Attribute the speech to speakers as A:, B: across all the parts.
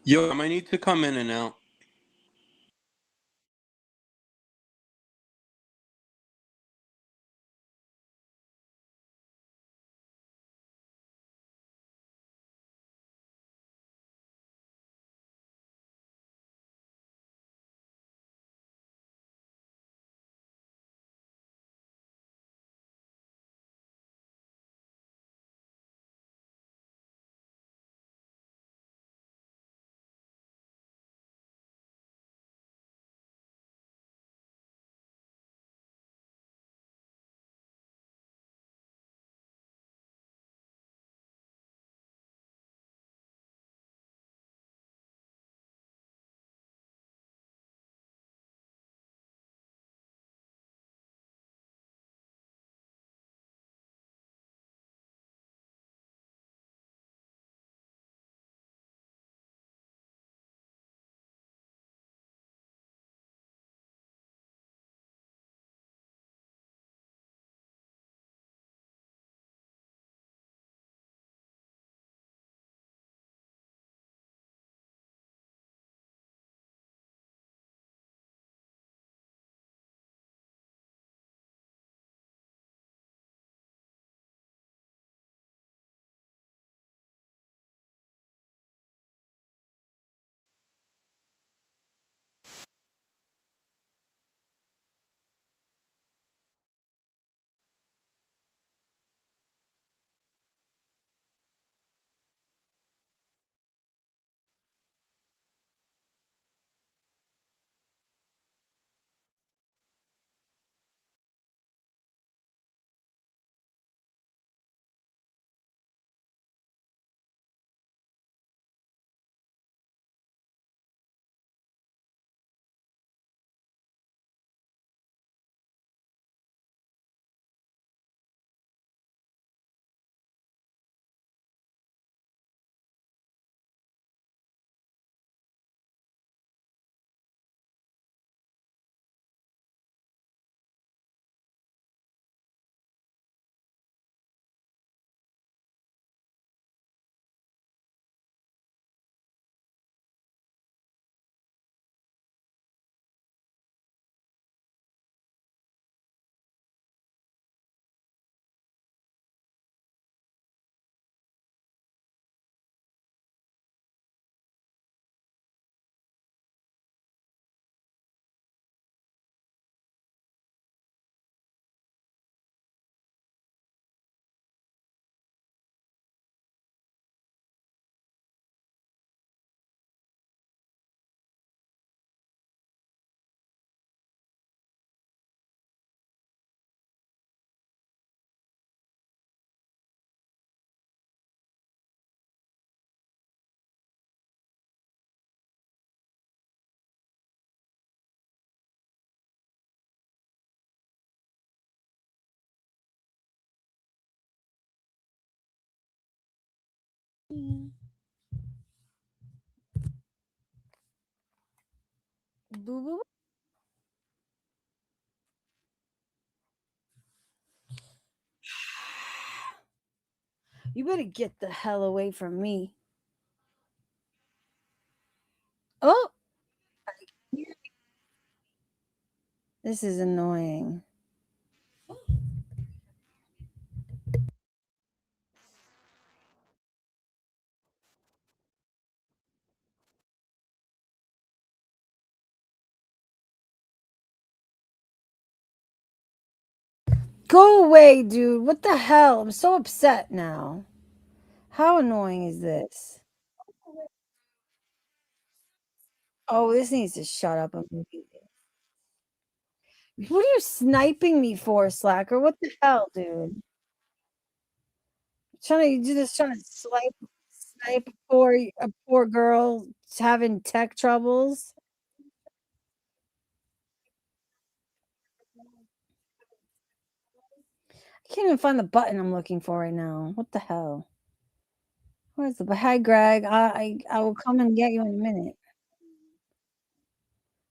A: Yo, I might need to come in and out.
B: Boo boo. You better get the hell away from me. Oh, this is annoying. Go away, dude. What the hell? I'm so upset now. How annoying is this? Oh, this needs to shut up immediately. What are you sniping me for, Slacker? What the hell, dude? Trying to you just trying to snipe a poor girl having tech troubles. I can't even find the button I'm looking for right now. What the hell? Where's the hi Greg? I will come and get you in a minute.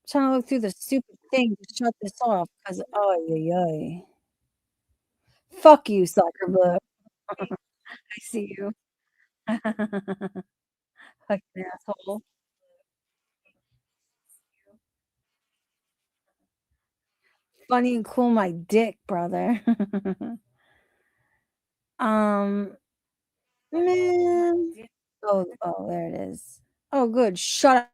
B: Trying to look through the stupid thing to shut this off because oh yeah. Fuck you, soccer book. I see you. Fucking asshole. funny and cool my dick, brother. Man. Oh, there it is. Oh, good. Shut up.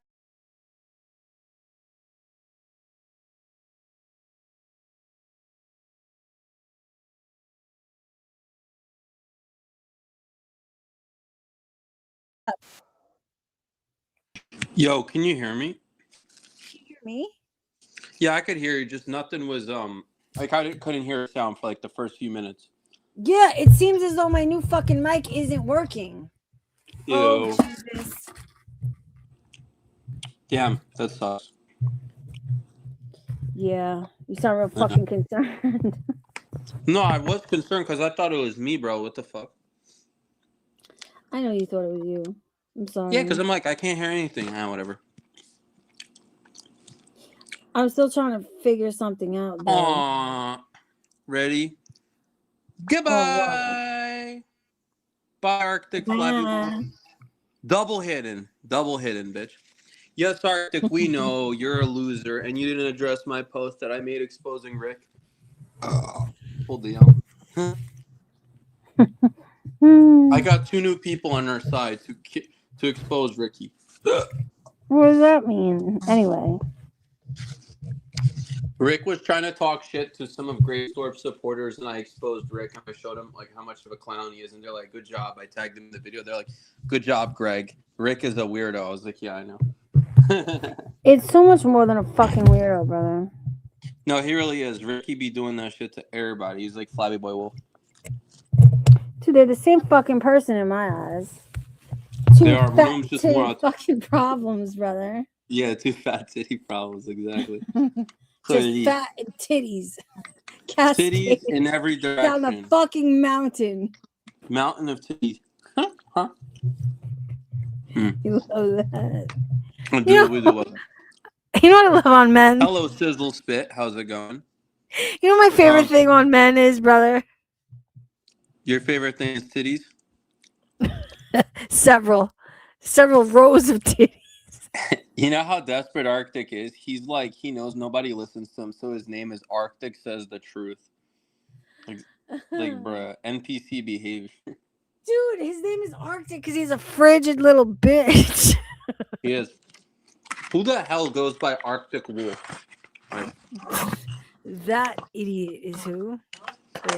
A: Yo, can you hear me?
B: Can you hear me?
A: Yeah, I could hear you. Just nothing was like I couldn't hear a sound for like the first few minutes.
B: Yeah, it seems as though my new fucking mic isn't working. Oh,
A: Ew.
B: Jesus.
A: Damn, that sucks.
B: Yeah, you sound real fucking concerned.
A: No, I was concerned because I thought it was me, bro. What the fuck?
B: I know you thought it was you. I'm sorry.
A: Yeah, because I'm like I can't hear anything. Ah, whatever.
B: I'm still trying to figure something out, though.
A: Aww. Ready? Goodbye. Bye, Arctic Flabby Boy. Double hidden, bitch. Yes, Arctic, we know you're a loser, and you didn't address my post that I made exposing Rick. Full deal. I got 2 new people on our side to expose Ricky.
B: What does that mean? Anyway.
A: Rick was trying to talk shit to some of Graystorp's supporters, and I exposed Rick. And I showed him like how much of a clown he is, and they're like, "Good job." I tagged them in the video. They're like, "Good job, Greg. Rick is a weirdo." I was like, "Yeah, I know."
B: It's so much more than a fucking weirdo, brother.
A: No, he really is. Ricky be doing that shit to everybody. He's like Flabby Boy Wolf.
B: Dude, they're the same fucking person in my eyes.
A: They are. One of them's just more
B: fucking problems, brother.
A: Yeah, 2 fat titty problems, exactly.
B: Just fat and titties.
A: Titties in every direction.
B: Down the fucking mountain.
A: Mountain of titties. Huh?
B: You love that.
A: We do well.
B: You know what I love on men?
A: Hello, Sizzle Spit. How's it going?
B: You know my favorite thing on men is, brother?
A: Your favorite thing is titties?
B: Several rows of titties.
A: You know how desperate Arctic is? He's like, he knows nobody listens to him, so his name is Arctic Says the Truth. Like bruh, NPC behavior.
B: Dude, his name is Arctic because he's a frigid little bitch.
A: He is. Who the hell goes by Arctic Wolf? Like,
B: that idiot is who?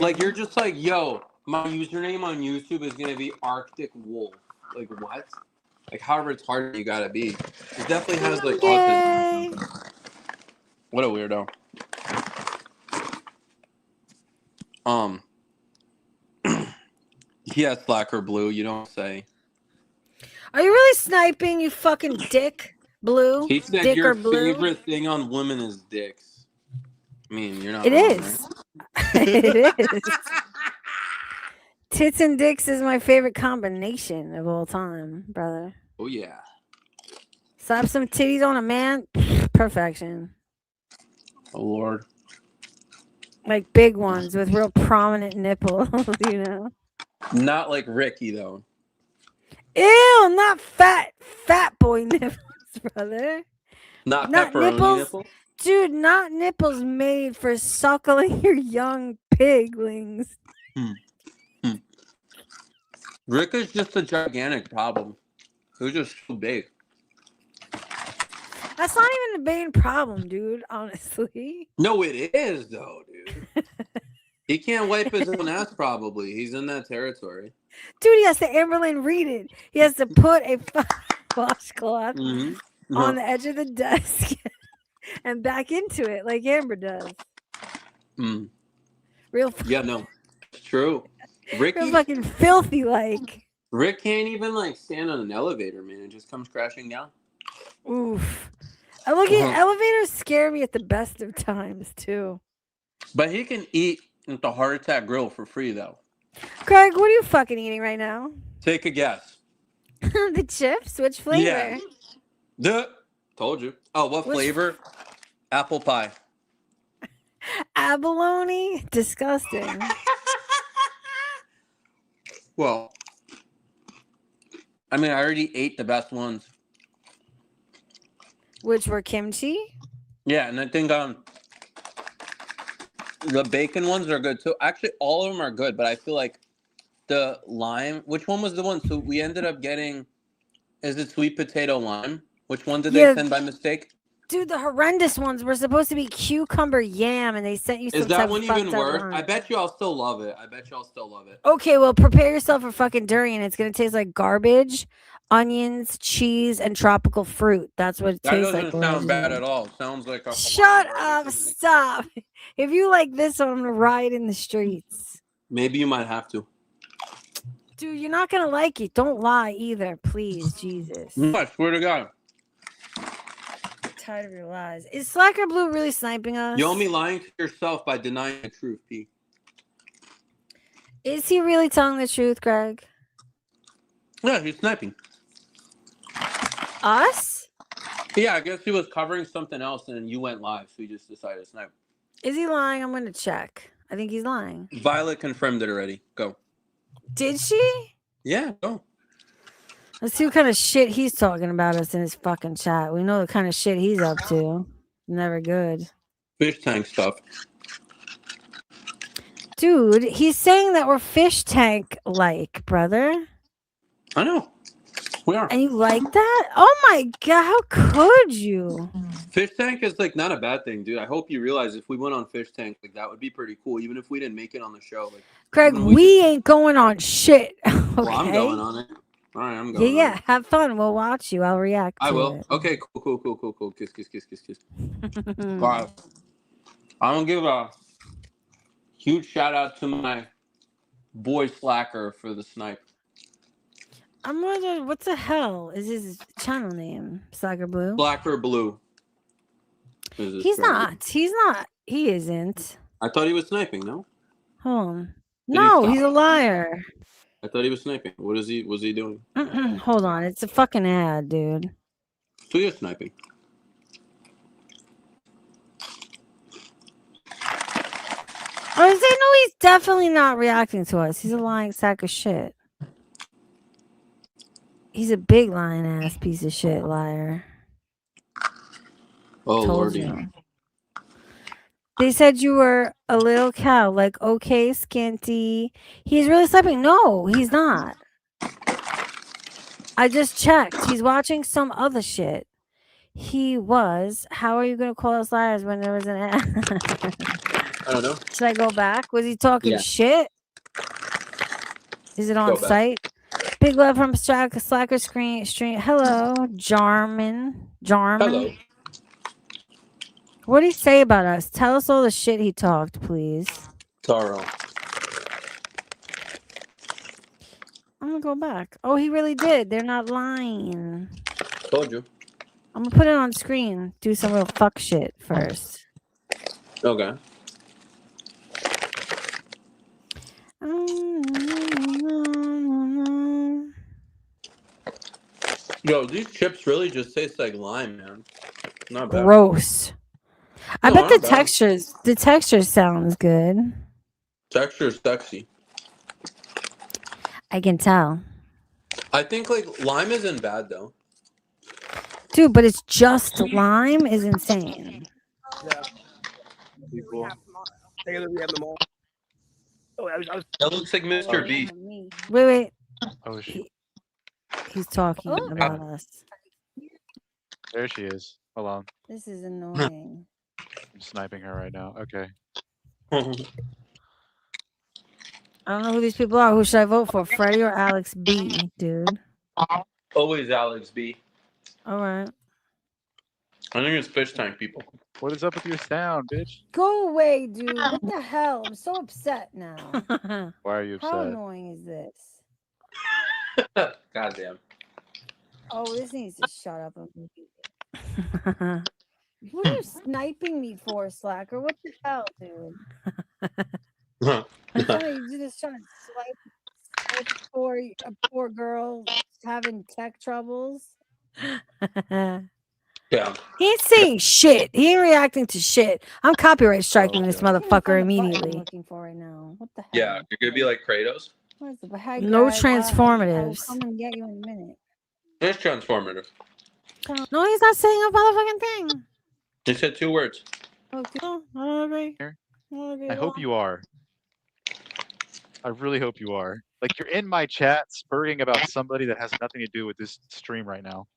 A: Like, you're just like, yo, my username on YouTube is going to be Arctic Wolf. Like, what? Like, how retarded you gotta be? It definitely has, like, autism. What a weirdo. Yeah, Slacker Blue, you don't say.
B: Are you really sniping, you fucking dick, Blue?
A: He said
B: dick
A: your
B: or blue?
A: favorite thing on women is dicks. I mean, you're not
B: It
A: wrong,
B: is.
A: Right?
B: It is. Tits and dicks is my favorite combination of all time, brother.
A: Oh, yeah.
B: Slap some titties on a man. Perfection.
A: Oh, Lord.
B: Like big ones with real prominent nipples, you know?
A: Not like Ricky, though.
B: Ew, not fat boy nipples, brother.
A: Not pepperoni nipples?
B: Dude, not nipples made for suckling your young piglings.
A: Rick is just a gigantic problem. He's just so big.
B: That's not even the main problem, dude, honestly.
A: No, it is, though, dude. He can't wipe his own ass, probably. He's in that territory.
B: Dude, he has to Amberlynn read it. He has to put a washcloth on the edge of the desk and back into it like Amber does. Real
A: yeah, no. It's true. Ricky,
B: real fucking filthy like.
A: Rick can't even like stand on an elevator, man. It just comes crashing down.
B: Oof. Elevators scare me at the best of times too.
A: But he can eat at the Heart Attack Grill for free, though.
B: Craig, what are you fucking eating right now?
A: Take a guess.
B: The chips? Which flavor?
A: Yeah. Told you. Oh, what flavor? Apple pie.
B: Abalone? Disgusting.
A: Well, I mean, I already ate the best ones.
B: Which were kimchi?
A: Yeah, and I think The bacon ones are good too. Actually, all of them are good, but I feel like the lime. Which one was the one? So we ended up getting. Is it sweet potato lime? Which one did they send by mistake?
B: Dude, the horrendous ones were supposed to be cucumber yam, and they sent you some
A: Is that
B: type
A: one
B: of
A: even
B: fucked up
A: worse?
B: lime.
A: I bet you I'll still love it.
B: Okay, well, prepare yourself for fucking durian. It's gonna taste like garbage, onions, cheese, and tropical fruit. That's what it
A: That
B: tastes like.
A: doesn't sound bad at all. Sounds like a
B: Shut
A: Hawaiian
B: up!
A: barbecue.
B: Stop. If you like this one, I'm gonna riot in the streets.
A: Maybe you might have to.
B: Dude, you're not gonna like it. Don't lie either, please, Jesus.
A: No, I swear to God.
B: I'm tired of your lies. Is Slacker Blue really sniping us?
A: You're only lying to yourself by denying the truth, P.
B: Is he really telling the truth, Greg?
A: Yeah, he's sniping.
B: Us?
A: Yeah, I guess he was covering something else and then you went live, so he just decided to snipe.
B: Is he lying? I'm gonna check. I think he's lying.
A: Violet confirmed it already. Go.
B: Did she?
A: Yeah, go.
B: Let's see what kind of shit he's talking about us in his fucking chat. We know the kind of shit he's up to. Never good.
A: Fish tank stuff.
B: Dude, he's saying that we're fish tank like, brother.
A: I know. We are.
B: And you like that? Oh my god, how could you?
A: Fish tank is like not a bad thing, dude. I hope you realize if we went on fish tank, like that would be pretty cool, even if we didn't make it on the show. Like,
B: Craig, we ain't going on shit. Okay?
A: Well, I'm going on it. All right, I'm going.
B: Yeah, yeah. Have fun. We'll watch you. I'll react.
A: I will.
B: It.
A: Okay, cool. Kiss. Bye. I'm gonna give a huge shout out to my boy Slacker for the snipe.
B: I'm wondering what the hell is his channel name? Slacker Blue.
A: Slacker Blue.
B: He's not. He's not. He isn't.
A: I thought he was sniping. No.
B: Hold on. No, he's a liar.
A: I thought he was sniping. What is he? Was he doing?
B: Hold on. It's a fucking ad, dude.
A: So he is sniping.
B: I was saying, no, he's definitely not reacting to us. He's a lying sack of shit. He's a big lying ass piece of shit liar.
A: Oh, lordy.
B: They said you were a little cow, like, okay, skinty. He's really sleeping. No, he's not. I just checked. He's watching some other shit. He was. How are you going to call us liars when there was an ad?
A: I don't know.
B: Should I go back? Was he talking shit? Is it on site? Big love from Slacker Stream. Hello, Jarman.
A: Hello.
B: What did he say about us? Tell us all the shit he talked, please.
A: Taro.
B: I'm gonna go back. Oh, he really did. They're not lying.
A: Told you.
B: I'm gonna put it on screen. Do some real fuck shit first.
A: Okay. Yo, these chips really just taste like lime, man. Not bad.
B: Gross. I bet the
A: bad.
B: texture sounds good.
A: Texture's sexy.
B: I can tell.
A: I think like lime isn't bad though.
B: Dude, but it's just lime is insane.
C: Yeah. People. We have them all. Oh,
A: That looks like Mr. Beast.
B: Wait.
D: Oh, shit.
B: He's talking about us.
D: There she is. Hold on.
B: This is annoying.
D: I'm sniping her right now. Okay.
B: I don't know who these people are. Who should I vote for? Freddie or Alex B, dude?
A: Always Alex B.
B: All right.
A: I think it's fish tank people.
D: What is up with your sound, bitch?
B: Go away, dude. What the hell? I'm so upset now.
D: Why are you upset?
B: How annoying is this?
A: Goddamn.
B: Oh, this needs to shut up. What are you sniping me for, Slacker? What the hell, dude? You're just trying to swipe for a poor girl having tech troubles.
A: Yeah.
B: He ain't saying shit. He ain't reacting to shit. I'm copyright striking this motherfucker immediately. I'm looking for right now. What the hell?
A: Yeah, you're gonna be like Kratos.
B: No transformatives. I'll come and get you in a minute.
A: It's transformative.
B: No, he's not saying a motherfucking thing.
A: He said 2 words.
B: Oh, I don't agree.
D: Here. I hope you are. I really hope you are. Like, you're in my chat spurting about somebody that has nothing to do with this stream right now.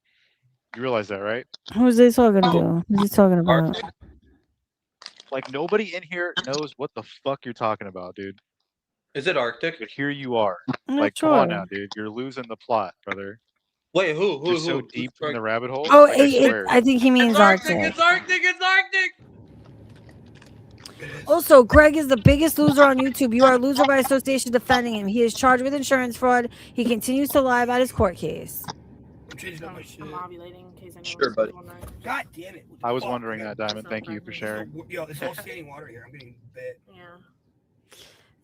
D: You realize that, right?
B: Who's they talking to? Who's he talking about?
D: Like, nobody in here knows what the fuck you're talking about, dude.
A: Is it Arctic?
D: But here you are.
B: I'm
D: Like,
B: not
D: come on
B: sure.
D: now, dude. You're losing the plot, brother.
A: Wait, who?
D: You're so deep in the rabbit hole.
B: Oh,
D: Like, I swear.
B: I think he means
A: It's Arctic.
B: Arctic.
A: It's Arctic. It's Arctic.
B: Also, Greg is the biggest loser on YouTube. You are a loser by association defending him. He is charged with insurance fraud. He continues to lie about his court case.
C: I'm changing up my shit.
E: I'm ovulating in case anyone
A: Sure, buddy.
E: wondering.
C: God damn it.
D: I was wondering that, Diamond. Thank you for sharing.
C: Yo, it's all standing water here. I'm getting bit.
E: Yeah.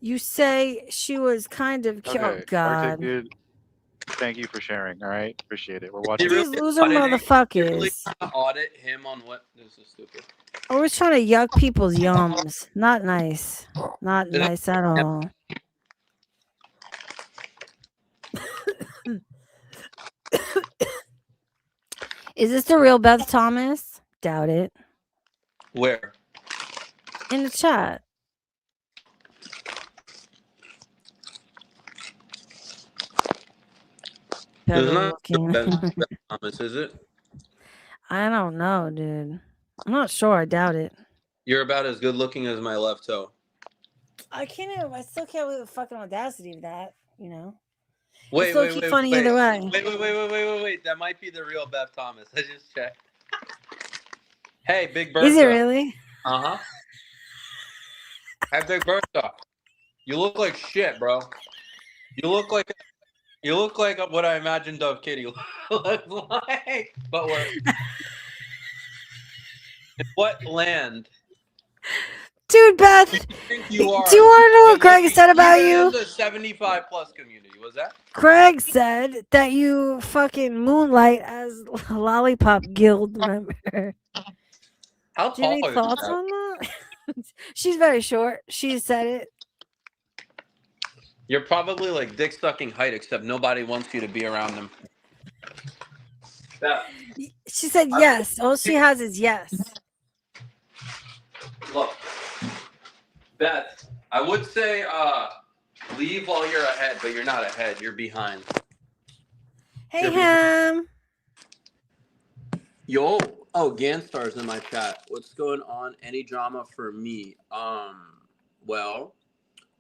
B: You say she was kind of cute.
D: Okay.
B: Oh,
D: Arctic,
B: God.
D: dude. Thank you for sharing. All right. Appreciate it. We're watching.
B: These loser motherfuckers.
A: Audit him on what? This is stupid.
B: Always trying to yuck people's yums. Not nice. Not nice at all. Is this the real Beth Thomas? Doubt it.
A: Where?
B: In the chat.
A: There's not
B: Looking.
A: Beth Thomas, is it?
B: I don't know, dude. I'm not sure. I doubt it.
A: You're about as good looking as my left toe.
B: I can't. I still can't believe the fucking audacity of that. You know.
A: Wait,
B: still
A: wait,
B: keep
A: wait,
B: funny
A: wait.
B: either way.
A: Wait. That might be the real Beth Thomas. I just checked. Hey, Big Bertha.
B: Is it really?
A: Uh-huh. Hey, Big Bertha. You look like shit, bro. You look like what I imagined Dove Kitty looked like. But what? In what land?
B: Dude, Beth.
A: You think you are?
B: Do you want to know what Greg said about you?
A: The 75+ community. Was that?
B: Greg said that you fucking moonlight as Lollipop Guild member.
A: How
B: Do you have any
A: tall is
B: thoughts
A: that?
B: on that? She's very short. She said it.
A: You're probably like dick sucking height, except nobody wants you to be around them. Beth,
B: She said yes. All she has is yes.
A: look. Beth, I would say leave while you're ahead, but you're not ahead. You're behind.
B: Hey,
A: You're
B: Ham.
A: Yo, Ganstar's in my chat. What's going on? Any drama for me? Well,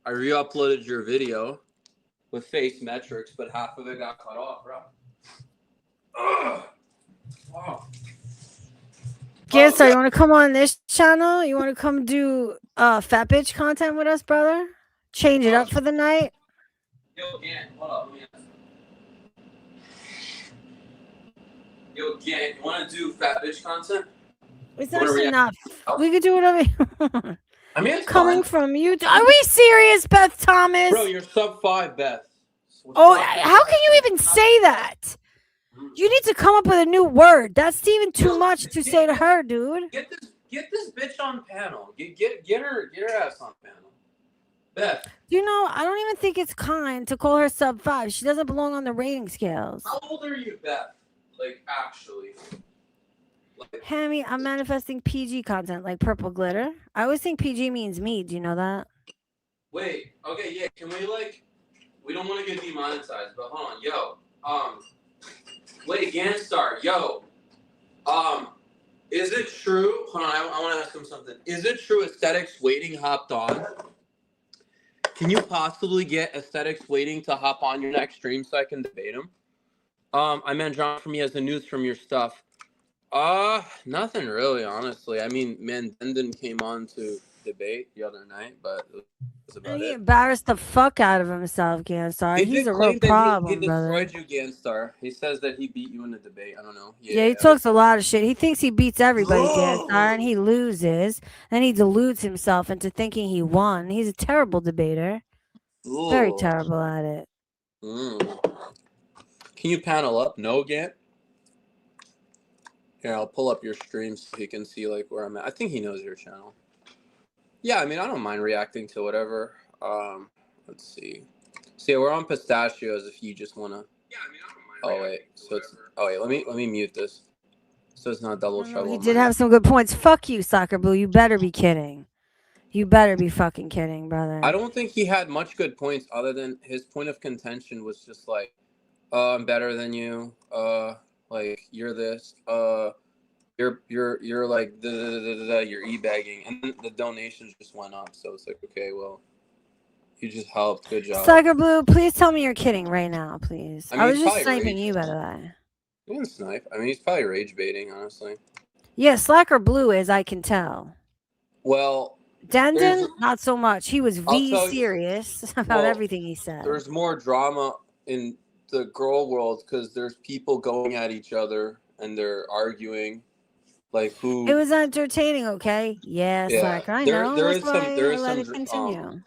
A: I re-uploaded your video with face metrics, but half of it got cut off, bro. Ugh. Wow.
B: Ganstar, you want to come on this channel? You want to come do fat bitch content with us, brother? Change it up for the night?
A: Yo, Gant, hold up. Let me ask you. Yo, Gant, you want to do fat bitch content?
B: It's
A: What are we
B: actually
A: at?
B: not. We could do whatever you want.
A: I mean, it's
B: Coming
A: fine.
B: from you. Are we serious, Beth Thomas?
A: Bro, you're sub 5, Beth.
B: Oh, how can you even say that? You need to come up with a new word. That's even too much to say to her, dude.
A: Get this bitch on panel. Get her ass on panel. Beth,
B: You know, I don't even think it's kind to call her sub 5. She doesn't belong on the rating scales.
A: how old are you, Beth? Like, actually. Like,
B: Hammy, I'm manifesting PG content like purple glitter. I always think PG means me. Do you know that?
A: wait, okay, yeah, can we, like, we don't want to get demonetized, but hold on, yo, wait, Ganstar, yo, is it true, hold on, I want to ask him something. Is it true Aesthetics Waiting hopped on? Can you possibly get Aesthetics Waiting to hop on your next stream so I can debate him? I meant John for me as the news from your stuff. Nothing really, honestly. I mean, Mandenden came on to debate the other night, but that's about
B: And he
A: it.
B: embarrassed the fuck out of himself, Ganstar.
A: He
B: He's
A: did
B: a
A: claim
B: real
A: that
B: problem,
A: he
B: brother.
A: destroyed you, Ganstar. He says that he beat you in a debate. I don't know.
B: Yeah, he talks a lot of shit. He thinks he beats everybody, Ganstar, and he loses. Then he deludes himself into thinking he won. He's a terrible debater. Very
A: Ooh.
B: terrible at it.
A: Can you panel up? No, Gant? Here, I'll pull up your stream so he can see like where I'm at. I think he knows your channel. Yeah, I mean, I don't mind reacting to whatever. Let's see. See, we're on Pistachios if you just want to. Yeah, I mean, I don't mind. Oh, wait. So it's. Oh, wait. Let me mute this. So it's not double trouble.
B: He did have some good points. Fuck you, Soccer Blue. You better be kidding. You better be fucking kidding, brother.
A: I don't think he had much good points other than his point of contention was just like, I'm better than you. Like you're this. You're like you're e-bagging, and then the donations just went up. So it's like, okay, well, you just helped. Good job.
B: Slacker Blue, please tell me you're kidding right now, please.
A: I
B: I
A: mean,
B: was
A: he's
B: just
A: probably
B: sniping
A: rage.
B: you, by the way.
A: He didn't snipe. I mean, he's probably rage baiting, honestly.
B: Yeah, Slacker Blue is, I can tell.
A: Well,
B: Dendon, not so much. He was
A: I'll
B: V
A: tell you-
B: serious about
A: well,
B: everything he said.
A: there's more drama in the girl world because there's people going at each other and they're arguing, like who.
B: It was entertaining, okay? Yeah,
A: Yeah,
B: Slacker, I
A: there
B: know.
A: there
B: That's
A: is some
B: why
A: there
B: I
A: is
B: let
A: some
B: it continue.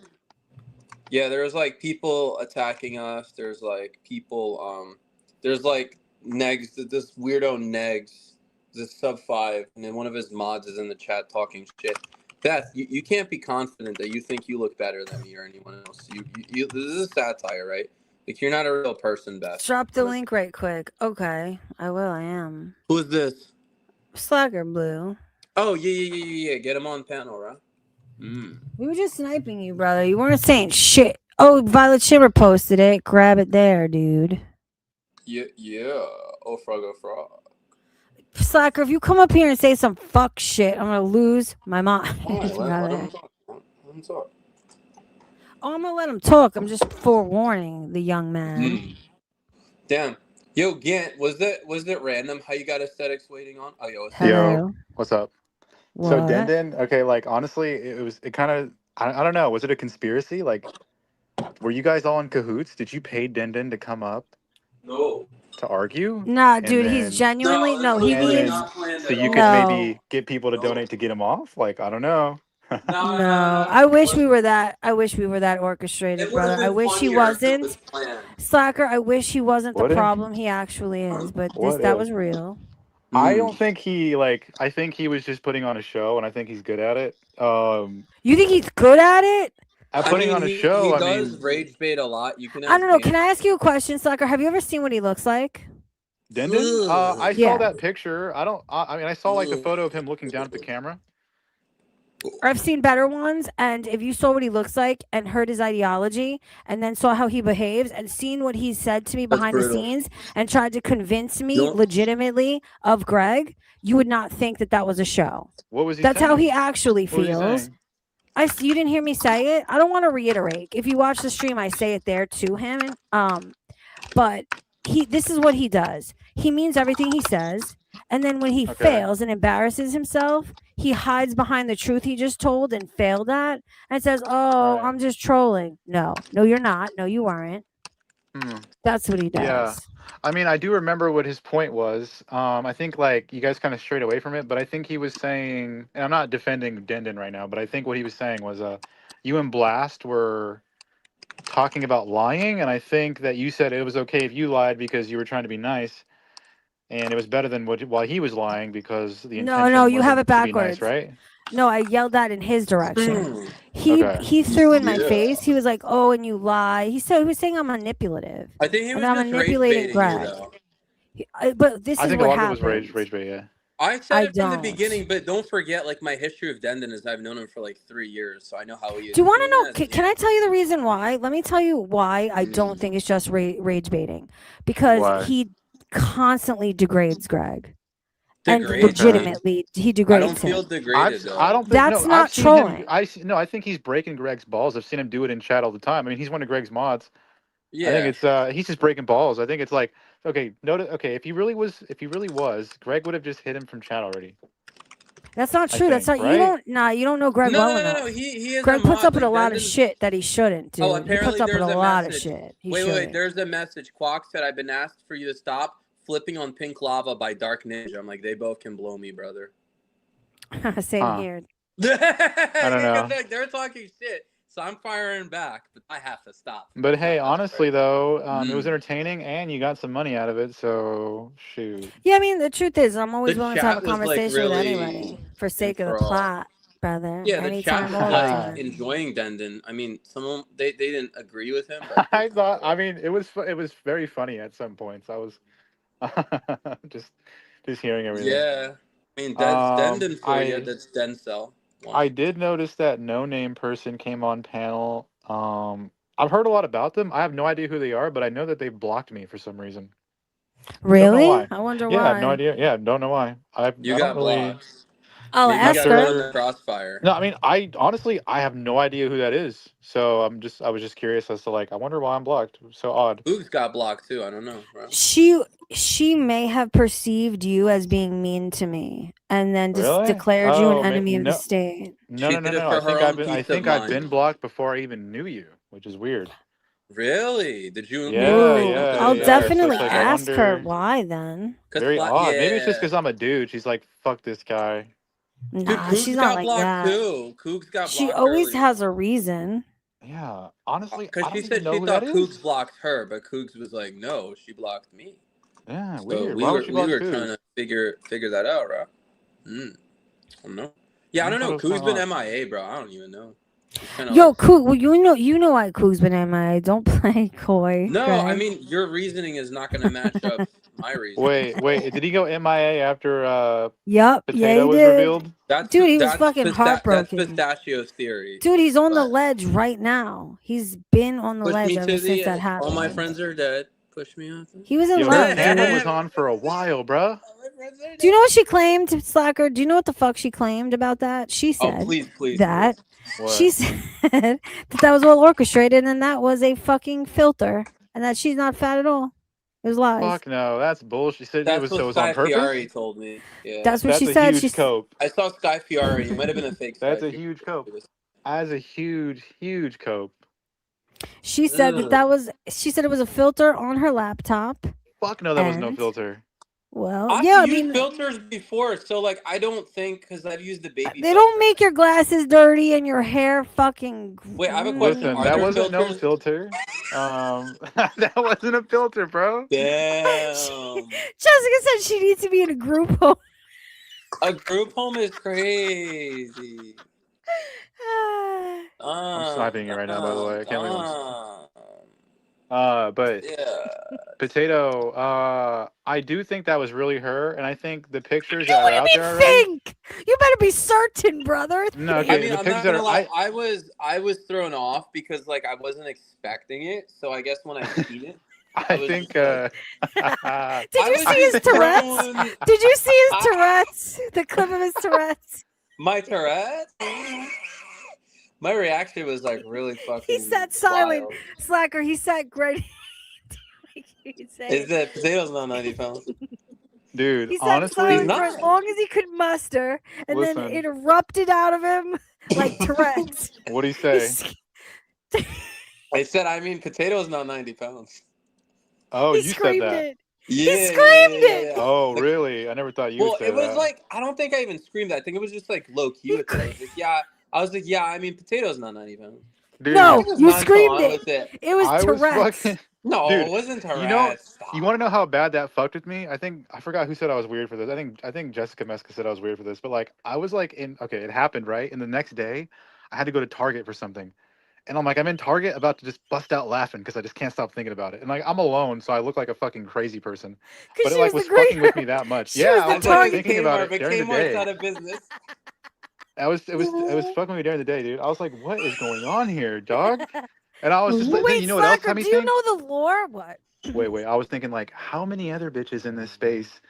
A: yeah, there's like people attacking us. There's like people there's like Negs, this weirdo Negs, this sub 5, and then one of his mods is in the chat talking shit. Beth, you can't be confident that you think you look better than me or anyone else. You this is a satire, right? Like you're not a real person, Beth.
B: Drop the link right quick. Okay, I will. I am.
A: Who is this?
B: Slacker Blue.
A: Oh yeah. Get him on panel, right?
B: We were just sniping you, brother. You weren't saying shit. Oh, Violet Shimmer posted it. Grab it there, dude.
A: Yeah. Oh frog.
B: Slacker, if you come up here and say some fuck shit, I'm gonna lose my mind.
A: Let him talk. Let him talk.
B: Oh, I'm gonna let him talk. I'm just forewarning the young man.
A: Damn. Yo, Gant, was it random how you got aesthetics waiting on? Oh, yo,
B: Hello.
D: What's up?
B: What?
D: So Dendon, okay, like honestly, it kind of I don't know. Was it a conspiracy? Like, were you guys all in cahoots? Did you pay Dendon to come up
A: No.
D: to argue?
B: Nah,
D: And
B: dude,
D: then-
B: he's genuinely
A: No,
B: he
A: that's
B: needs.
A: not planned
D: So
A: at
D: you
A: all.
D: could
B: No.
D: maybe get people to donate to get him off? Like, I don't know.
B: No, I wish we were that. I wish we were that orchestrated,
A: It would've
B: brother. I
A: been
B: wish he
A: funnier if it
B: wasn't.
A: was planned.
B: Slacker, I wish he wasn't the
D: Would've?
B: problem he actually is, but
D: What
B: that
D: if?
B: was real.
D: I don't think he I think he was just putting on a show, and I think he's good at it.
B: You think he's good at it?
D: At putting on a show,
A: he
D: I
A: does
D: mean,
A: rage bait a lot. You can.
B: I don't know. Can I ask you a question, Slacker? Have you ever seen what he looks like?
D: Dendon. I
B: Yeah.
D: saw that picture. I don't. I mean, I saw like the photo of him looking down at the camera.
B: I've seen better ones, and if you saw what he looks like and heard his ideology, and then saw how he behaves, and seen what he said to me behind the
A: brutal.
B: scenes, and tried to convince me
A: No.
B: legitimately of Greg, you would not think that was a show.
D: What was he
B: That's
D: saying?
B: how he actually
D: What was he
B: feels.
D: saying?
B: You didn't hear me say it. I don't want to reiterate. If you watch the stream, I say it there to him. But this is what he does. He means everything he says, and then when he fails and embarrasses himself, he hides behind the truth he just told and failed at, and says, "Oh,
D: Right.
B: I'm just trolling." No, you're not. No, you aren't. That's what he does.
D: Yeah. I mean, I do remember what his point was. I think like you guys kind of strayed away from it, but I think he was saying, and I'm not defending Dendon right now, but I think what he was saying was, you and Blast were talking about lying, and I think that you said it was okay if you lied because you were trying to be nice, and it was better than while he was lying because the intention
B: No, you have
D: wasn't
B: it
D: to be
B: backwards.
D: nice, right?
B: No, I yelled that in his direction. He threw in my face. He was like, "Oh, and you lie." He was saying I'm manipulative.
A: I think he was
B: I'm
A: just
B: manipulating
A: rage baiting you,
B: Greg.
A: though.
B: But this
D: I
B: is
D: think a
B: what
D: lot of it was
B: happens.
D: rage bait, yeah.
A: I said
B: I
A: it from the
B: don't.
A: beginning, but don't forget, like my history of Dendon is I've known him for like 3 years, so I know how he is.
B: Do you want to know? Can I tell you the reason why? Let me tell you why I don't think it's just rage baiting. Because
D: Why?
B: he constantly degrades Greg.
A: Degrades
B: And legitimately, he degrades
A: I don't feel
B: him.
A: degraded though.
D: I don't think
B: That's
D: no,
B: not
D: I've seen
B: trolling.
D: him. I think he's breaking Greg's balls. I've seen him do it in chat all the time. I mean, he's one of Greg's mods.
A: Yeah.
D: I think it's he's just breaking balls. I think it's like okay, if he really was, Greg would have just hit him from chat already.
B: That's not true. That's not
D: right?
B: you don't know Greg well enough.
A: No. He is
B: Greg
A: a
B: puts
A: mod,
B: up with
A: like
B: a lot of
A: Dendon-
B: shit that he shouldn't, dude.
A: Oh,
B: He
A: apparently
B: puts up with
A: there's
B: a
A: a
B: lot of
A: message.
B: shit. He
A: Wait,
B: shouldn't.
A: there's a message. Quack said I've been asked for you to stop flipping on Pink Lava by Dark Ninja. I'm like, they both can blow me, brother.
B: Same here.
A: I
D: don't know.
A: They're talking shit, so I'm firing back, but I have to stop.
D: But hey, honestly though, it was entertaining and you got some money out of it. So shoot.
B: Yeah, I mean the truth is, I'm always
A: The
B: willing to have a
A: chat was, like,
B: conversation with
A: really
B: anybody for sake of the
A: enthralled.
B: plot, brother.
A: Yeah, the
B: Anytime,
A: chat was
B: all the
A: like
B: time.
A: enjoying Dendon. I mean, some they didn't agree with him, but
D: I thought. I mean, it was very funny at some points. I was just hearing everything.
A: yeah. I mean, that's Dendon for you.
D: I-
A: That's Dencel.
D: I did notice that no name person came on panel. I've heard a lot about them. I have no idea who they are, but I know that they blocked me for some reason. Don't know
B: Really?
D: why.
B: I wonder
D: Yeah, I have no
B: why.
D: idea. Yeah, don't know why. I
A: You
D: don't
A: got
D: really.
A: blocked.
B: I'll
A: Maybe you
B: ask
A: got put
B: her.
A: in the crossfire.
D: No, I mean, I honestly I have no idea who that is. So I was just curious as to like I wonder why I'm blocked. So odd.
A: Who's got blocked too? I don't know, bro.
B: She may have perceived you as being mean to me, and then just
D: Really?
B: declared you an
D: Oh,
B: enemy of the
D: no,
B: state.
A: She did it
D: no.
A: for her own peace of
D: I've been
A: mind.
D: blocked before I even knew you, which is weird.
A: Really? Did you
D: Yeah,
A: say
B: Ooh,
A: something
B: I'll
A: about
D: yeah. So it's
B: definitely
D: like I
B: ask her
D: wonder.
B: why then.
D: Very odd. Maybe it's just
A: Yeah.
D: because I'm a dude. She's like, fuck this guy.
A: Dude,
B: Nah,
A: Cougs
B: she's not
A: got
B: like
A: blocked
B: that.
A: too. Cougs got
B: She
A: blocked
B: always
A: earlier.
B: has a reason.
D: Yeah. Honestly,
A: Because
D: I
A: she
D: don't even
A: said
D: know
A: she
D: who that
A: thought Cougs
D: is.
A: blocked her, but Cougs was like, no, she blocked me.
D: Yeah,
A: So
D: weird.
A: we
D: Why
A: were
D: would she
A: we
D: block
A: were
D: Coos?
A: trying to figure that out, bro. I don't know. Yeah, I don't
D: thought
A: know.
D: it was
A: Cougs
D: kinda
A: been
D: odd.
A: MIA, bro. I don't even know. Kinda
B: Yo,
A: like,
B: Coog, well, you know why Coog's been MIA. Don't play coy,
A: no,
B: Greg.
A: I mean your reasoning is not going to match up my reasoning.
D: Wait. Did he go MIA after
B: Yup, yeah,
D: Potato
B: he
D: was
B: did.
D: revealed?
B: Dude, he was fucking
A: That's
B: heartbroken.
A: Pistachio's theory.
B: Dude, he's on the
A: But
B: ledge right now. He's been on the
A: push
B: ledge
A: me
B: ever
A: to
B: since
A: the
B: that
A: edge. All my
B: happened.
A: friends are dead. Push me off.
B: He was in
D: Yo, his
B: love,
D: camera
B: dude.
D: was on for a while, bruh.
B: Do you know what she claimed, Slacker? Do you know what the fuck she claimed about that? She
A: Oh,
B: said
A: please.
B: that
D: What?
B: she said that was all orchestrated and that was a fucking filter and that she's not fat at all. It was lies.
D: Fuck no, that's bullshit. She said
A: That's
D: so it
A: what
D: was on
A: Sky
D: purpose?
A: Fiore told me. Yeah.
B: That's what
D: That's
B: she
D: a
B: said.
D: huge cope.
A: I saw Sky Fiore. It might have been a fake Sky
D: That's a
A: Fiore.
D: huge cope. That's a huge cope.
B: She said that was. She said it was a filter on her laptop.
D: Fuck no, that was no
B: And-
D: filter.
B: Well,
A: I've
B: yeah, I
A: used
B: mean,
A: filters before, so like I don't think because I've used the baby.
B: they don't make your glasses dirty and your hair fucking.
A: Wait, I have a question.
D: Listen,
A: Are
D: that
A: there
D: wasn't no
A: filters?
D: filter. That wasn't a filter, bro.
A: Damn.
B: Jessica said she needs to be in a group home.
A: A group home is crazy.
D: I'm sniping you right now, by the way. I can't believe but
A: yeah.
D: Potato, I do think that was really her, and I think the pictures
B: You
D: that are
B: what
D: out
B: do you
D: there
B: mean
D: already.
B: think? You better be certain, brother.
D: No,
A: I
D: okay,
A: mean,
D: the
A: I'm
D: pictures
A: not
D: that
A: gonna
D: are.
A: lie. I was thrown off because like I wasn't expecting it. So I guess when I seen it,
D: I
A: was
D: think.
A: just
B: Did you see his Tourette's? Did you see his Tourette's? The clip of his Tourette's?
A: My Tourette's? My reaction was like really fucking.
B: He sat silent.
A: wild.
B: Slacker, he sat great.
A: Is that Potato's not 90 pounds?
D: Dude,
B: He sat
D: honestly,
B: silent
A: He's
B: for as
A: not.
B: long as he could muster, and then
D: Listen.
B: it erupted out of him like Tourette's.
D: what'd he say?
A: I said, I mean, Potato's not 90 pounds.
D: Oh,
B: He
D: you said
B: screamed
D: that.
B: it.
A: Yeah,
B: screamed it.
D: Oh, really? I never thought you
A: Well,
D: would say
A: it was
D: that.
A: like I don't think I even screamed that. I think it was just like low key with it. I was like, yeah. I mean, Potato's not 90 pounds.
D: Dude,
B: No,
A: I was
B: you
A: nonchalant
B: screamed it.
A: with it.
B: It was
D: I was
B: Tourette's.
D: fucking.
A: No,
D: Dude,
A: it wasn't Tourette's.
D: you know-
A: Stop.
D: You want to know how bad that fucked with me? I forgot who said I was weird for this. I think Jessica Meska said I was weird for this. But like, I was like it happened, right? And the next day, I had to go to Target for something, and I'm in Target about to just bust out laughing because I just can't stop thinking about it. And like, I'm alone, so I look like a fucking crazy person. But it like was fucking with me that much.
B: She
D: Yeah,
B: was
D: I
B: the
D: was like
B: Target
D: thinking about it
A: but
D: during the
A: Kmart's
D: day.
A: out of business.
D: It was fucking with me during the day, dude. I was like, what is going on here, dog? And I was just like, then
B: Wait,
D: you know what else
B: Slacker,
D: had me
B: do you
D: think?
B: know the lore? What?
D: Wait. I was thinking like, how many other bitches in this space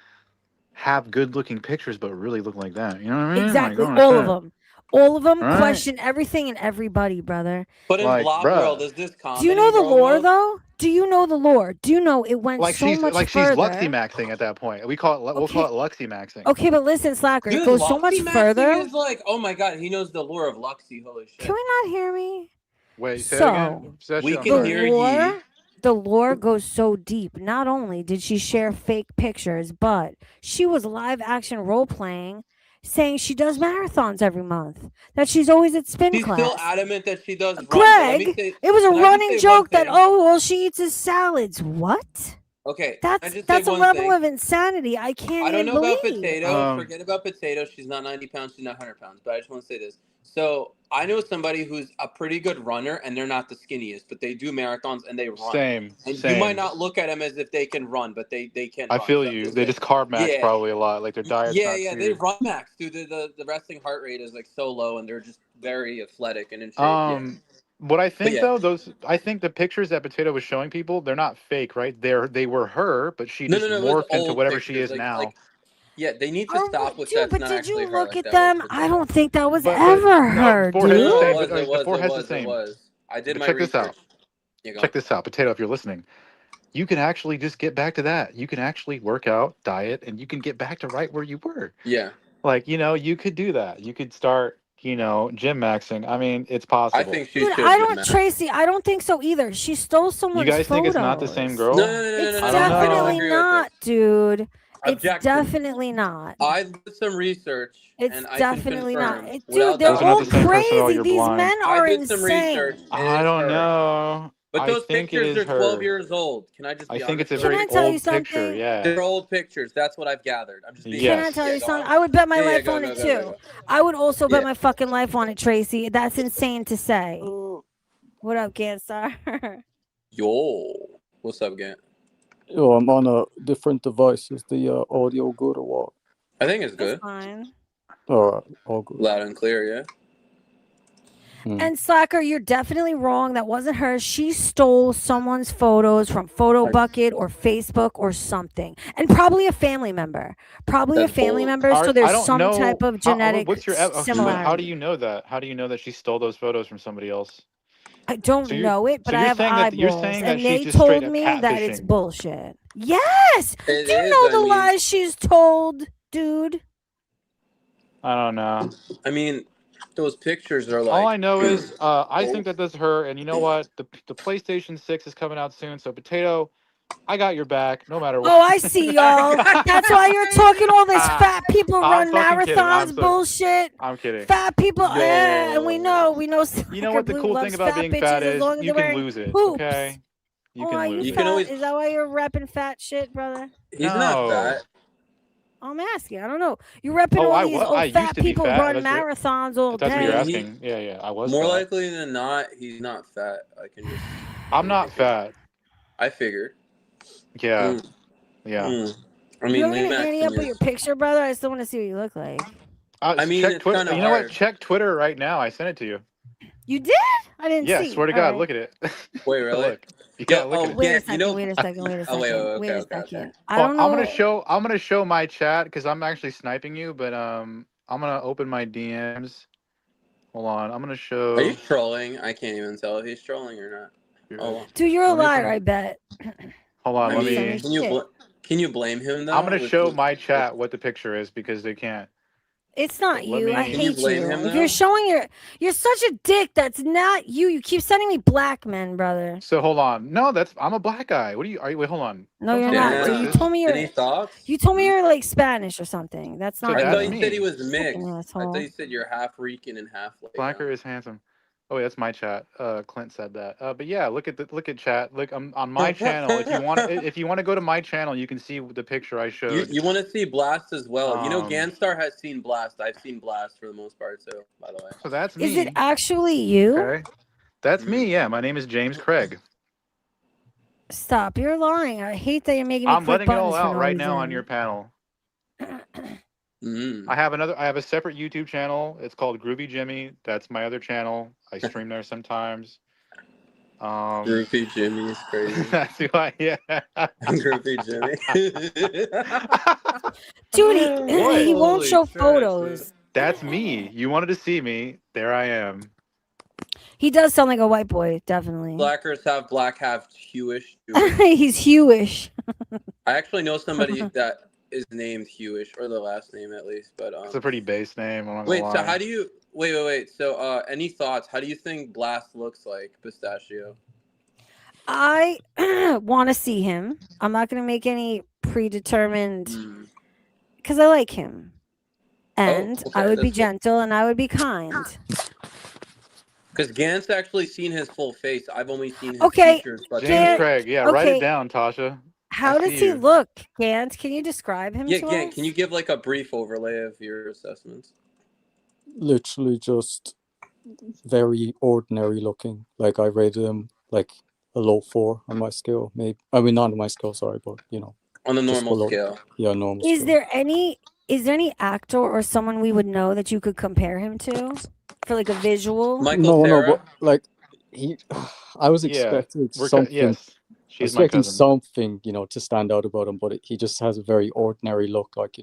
D: have good-looking pictures but really look like that? You know what I mean?
B: Exactly,
D: Like, I don't
B: all of
D: understand.
B: them. All of them
D: Right.
B: question everything and everybody, brother.
A: But in
D: Like,
A: Blob
D: bruh.
A: World, is this comedy?
B: Do you know the
A: bro,
B: lore,
A: mode?
B: though? Do you know the lore? Do you know it went
D: Like
B: so much
D: she's
B: further?
D: Luxy maxing at that point. We'll call it Luxy maxing.
B: Okay, but listen, Slacker,
A: Dude,
B: it goes so much
A: Luxy Maxing
B: further.
A: is like, oh my god, he knows the lore of Luxy. Holy shit.
B: Can we not hear me?
D: Wait, say
B: So,
D: it again. Say that
A: we
D: shit, I'm
A: can
D: sorry.
A: hear
B: The lore goes so deep. Not only did she share fake pictures, but she was live action role playing, saying she does marathons every month. That she's always at spin
A: She's
B: class.
A: still adamant that she does run. but let me
B: Greg,
A: say-
B: it was a
A: can I just
B: running
A: say
B: joke
A: one
B: that
A: thing?
B: all she eats is salads. What?
A: Okay, can I just
B: That's
A: say
B: a
A: one
B: level
A: thing?
B: of insanity I can't
A: I don't
B: even
A: know
B: believe.
A: about Potato.
D: Um,
A: Forget about Potato. She's not 90 pounds. She's not 100 pounds. But I just want to say this. So I know somebody who's a pretty good runner, and they're not the skinniest, but they do marathons and they run.
D: Same.
A: And
D: Same.
A: you might not look at them as if they can run, but they can
D: I
A: run.
D: feel
A: So I'm
D: you.
A: just
D: They
A: saying.
D: just carb max
A: Yeah.
D: probably a lot. Like their diet's
A: Yeah,
D: not
A: yeah,
D: too.
A: they run max, dude. The resting heart rate is like so low, and they're just very athletic and in shape. Yeah.
D: What I think
A: yeah.
D: though, I think the pictures that Potato was showing people, they're not fake, right? They were her, but she
A: No,
D: just
A: no, no. It was
D: morphed into
A: old
D: whatever she
A: pictures.
D: is now.
A: Yeah, they need to
B: Oh,
A: stop with
B: dude,
A: that's
B: but
A: not
B: did
A: actually
B: you
A: her.
B: look
A: Like
B: at
A: that was
B: them? I
A: Potato.
B: don't think that was
D: But
B: ever
D: no,
B: her,
D: forehead's the
A: No,
D: same.
A: it
B: dude.
A: was.
D: The forehead's the same.
A: It was. I did
D: But
A: my
D: check this
A: research.
D: out.
A: You go.
D: Check this out, Potato. If you're listening, you can actually just get back to that. You can actually work out, diet, and you can get back to right where you were.
A: Yeah.
D: Like, you could do that. You could start, gym maxing. I mean, it's
A: I
D: possible.
A: think she
B: Dude,
A: should
B: I
A: gym
B: don't,
A: max.
B: Tracy, I don't think so either. She stole
D: You
B: someone's
D: guys think
B: photos.
D: it's not the same
A: No,
D: girl?
A: no, no, no,
B: It's
A: no,
D: I
A: no,
D: don't
A: no. I
D: know.
A: disagree
B: definitely
A: with
B: not, dude. It's
A: Objection.
B: definitely not.
A: I did some research,
B: It's
A: and I can
B: definitely not.
A: confirm
B: Dude,
A: without
B: they're
D: Those are not
B: all
D: the same person at all.
B: crazy.
D: You're
B: These
D: blind.
B: men
A: I
B: are
A: did some research.
B: insane.
A: It
D: I
A: is
D: don't
A: her.
D: know.
A: But
D: I
A: those
D: think it
A: pictures
D: is
A: are 12
D: her.
A: years old. Can I just
D: I
A: be
D: think it's
A: honest
D: a
A: with
B: Can
D: very
B: I
A: you?
B: tell you
D: old picture.
B: something?
D: Yeah.
A: They're old pictures. That's what I've gathered. I'm just being
B: Can I
D: Yes.
B: tell
A: Yeah,
B: you
A: go
B: something?
A: on.
B: I would bet my
A: Yeah,
B: life
A: go,
B: on
A: go,
B: it
A: go,
B: too.
A: go.
B: I would also bet
A: Yeah.
B: my fucking life on it, Tracy. That's insane to say. What up, Ganstar?
A: Yo. What's up, Gant?
E: Yo, I'm on a different device. Is the audio good or what?
A: I think it's
B: It's
A: good.
B: fine.
E: All right, all good.
A: Loud and clear, yeah.
B: And Slacker, you're definitely wrong. That wasn't her. She stole someone's photos from Photo Bucket or Facebook or something, and probably a family member. Probably
A: That's
B: a family
A: bold.
B: member. So
D: I
B: there's
D: don't
B: some
D: know.
B: type of genetic
D: What's your? How do
B: similarity.
D: you know that? How do you know that she stole those photos from somebody else?
B: I don't
D: So
B: know it, but I
D: you're
B: have
D: saying that
B: eyeballs, and
D: she's
B: they
D: just straight
B: told
D: up
B: me that it's
D: catfishing.
B: bullshit. Yes.
A: It
B: Do you
A: is,
B: know
A: I
B: the
A: mean-
B: lies she's told, dude?
D: I don't know.
A: I mean, those pictures are
D: All I
A: like.
D: know is I think that that's her. And you know what? The PlayStation 6 is coming out soon. So Potato, I got your back no matter what.
B: Oh, I see y'all. That's why you're talking all this fat people
D: I'm
B: run
D: fucking kidding.
B: marathons bullshit.
D: I'm kidding.
B: Fat people,
A: Yo.
B: and we know
D: You know
B: Slacker
D: what the
B: Blue
D: cool
B: loves
D: thing about being
B: bitches
D: fat
B: as
D: is?
B: long as
D: You
B: they're
D: can
B: wearing
D: lose it.
B: hoops.
D: Okay. You
B: Oh,
D: can
B: are
D: lose
B: you
A: You
D: it.
A: can
B: fat?
A: always-
B: Is that why you're repping fat shit, brother?
A: He's not
D: No.
A: fat.
B: I'm asking. I don't know. You're repping
D: Oh,
B: all these
D: I
B: old
D: used
B: fat
D: to be
B: people
D: fat.
B: run
D: That's
B: marathons all
D: If that's what you're
B: day.
D: asking. Yeah. I was
A: More
D: fat.
A: likely than not, he's not fat. I can just.
D: I'm not fat.
A: I figured.
D: Yeah.
A: Mm,
D: Yeah.
A: mm. I
B: You're
A: mean,
B: gonna ante up with your picture, brother. I still want to see what you look like.
A: I mean,
D: check
A: it's
D: Twitter.
A: kinda
D: You know what?
A: hard.
D: Check Twitter right now. I sent it to you.
B: You did? I didn't
D: Yeah,
B: see.
D: swear to
B: All
D: God,
B: right.
D: look at it.
A: Wait, really?
D: Look. Yeah,
A: Yo,
D: look
A: oh,
D: at it.
B: Wait
A: yeah,
B: a second.
A: you know.
B: Wait a second. Wait a second.
A: Oh, wait,
B: Wait a
A: okay.
B: second. I don't know.
D: I'm gonna show my chat because I'm actually sniping you, but I'm gonna open my DMs. Hold on. I'm gonna show.
A: Are you trolling? I can't even tell if he's trolling or not. Oh,
B: Dude, you're a
D: Let me
B: liar.
D: open-
B: I bet.
D: Hold on.
A: I
D: Let
A: mean,
D: me.
A: can you blame him though?
D: I'm gonna
A: With
D: show
A: the-
D: my chat what the picture is because they can't.
B: It's not
D: Let
B: you. I
D: me-
A: Can you
B: hate
A: blame
B: you.
A: him,
B: If
A: though?
B: you're showing you're such a dick. That's not you. You keep sending me black men, brother.
D: So hold on. No, I'm a black guy. What are you? Wait, hold on.
B: No,
D: Don't
B: you're
D: tell me
B: not.
D: I'm
B: Dude, you
D: racist.
B: told me
A: Any
B: you're.
A: thoughts?
B: You told me you're like Spanish or something. That's
D: So
B: not.
A: I
D: that's
A: thought
B: you.
A: you said he
D: me.
A: was mixed.
B: Fucking
A: I
B: asshole.
A: thought you said you're half Rican and half like.
D: Blacker is handsome. Oh, wait, that's my chat. Clint said that. But yeah, look at chat. Look, I'm on my channel. If you want to go to my channel, you can see the picture I showed.
A: You want to see Blast as well. You know,
D: Um,
A: Ganstar has seen Blast. I've seen Blast for the most part too, by the way.
D: So that's me.
B: Is it actually you?
D: Okay. That's me. Yeah, my name is James Craig.
B: Stop. You're lying. I hate that you're making me
D: I'm
B: click
D: letting it all
B: buttons for
D: out
B: no
D: right now on
B: reason.
D: your panel.
A: Mm.
D: I have a separate YouTube channel. It's called Groovy Jimmy. That's my other channel. I stream there sometimes.
A: Groupie Jimmy is crazy.
D: That's who I
A: Groupie Jimmy.
B: Dude, he won't
A: Holy
B: show
A: trash,
B: photos.
A: dude.
D: That's me. You wanted to see me. There I am.
B: He does sound like a white boy, definitely.
A: Blackers have black, have Hewish.
B: He's Hewish.
A: I actually know somebody that is named Hewish, or the last name at least. But
D: It's a pretty base name. I'm not
A: wait,
D: gonna
A: so
D: lie.
A: how do you wait? So any thoughts? How do you think Blast looks like, Pistachio?
B: I want to see him. I'm not going to make any predetermined
A: Mm.
B: because I like him. And
A: okay,
B: I would be
A: that's good.
B: gentle and I would be kind.
A: Because Gant's actually seen his full face. I've only seen his
B: Okay,
A: features. But
D: James
B: Gant-
D: Craig. Yeah, write
B: okay.
D: it down, Tasha.
B: How
D: I
B: does
D: see
B: he
D: you.
B: look, Gant? Can you describe him
A: yeah,
B: to
A: Gant,
B: us?
A: can you give like a brief overlay of your assessments?
E: literally just very ordinary looking. Like I rated him like a low 4 on my scale. Maybe I mean not on my scale, sorry, but
A: On the
E: just
A: normal
E: below.
A: scale.
E: Yeah, normal
B: Is
E: scale.
B: there any actor or someone we would know that you could compare him to for like a visual?
A: Michael
E: No,
A: Sarah.
E: but like he, I was
D: Yeah,
E: expecting something.
D: yes,
E: I was
D: she's my
E: expecting
D: cousin.
E: something, to stand out about him, but he just has a very ordinary look, like.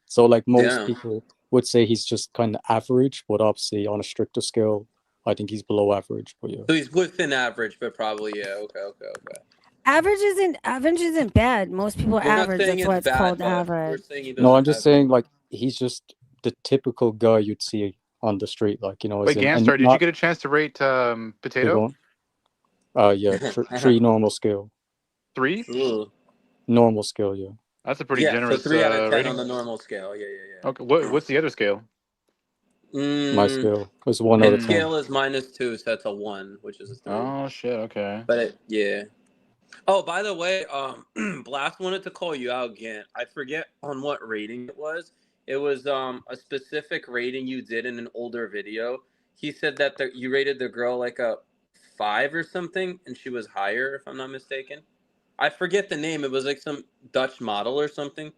E: So like most
A: Damn.
E: people would say he's just kind of average, but obviously on a stricter scale, I think he's below average. But yeah,
A: So he's within average, but probably yeah. Okay.
B: Average isn't bad. Most people are
A: We're not
B: average.
A: saying
B: That's why
A: it's
B: it's
A: bad,
B: called
A: but we're
B: average.
A: saying he
E: no, I'm
A: doesn't
E: just
A: have
E: saying
A: any.
E: like he's just the typical guy you'd see on the street, like as
D: Wait,
E: in, and
D: Ganstar, did you
E: not
D: get a chance to rate
E: big
D: Potato?
E: on. Yeah, three normal scale,
D: 3?
A: Ooh.
E: normal scale, yeah.
D: That's a pretty
A: Yeah, so
D: generous
A: 3 out of 10 on
D: rating.
A: the normal scale. Yeah.
D: Okay, what's the other scale?
E: My
A: Mm,
E: scale was 1 out of
A: its
D: Mm.
E: 10.
A: scale is -2, so that's a 1, which is a 3.
D: Oh shit. Okay.
A: But yeah. Oh, by the way, Blast wanted to call you out again. I forget on what rating it was. It was a specific rating you did in an older video. He said that you rated the girl like a 5 or something, and she was higher, if I'm not mistaken. I forget the name. It was like some Dutch model or something.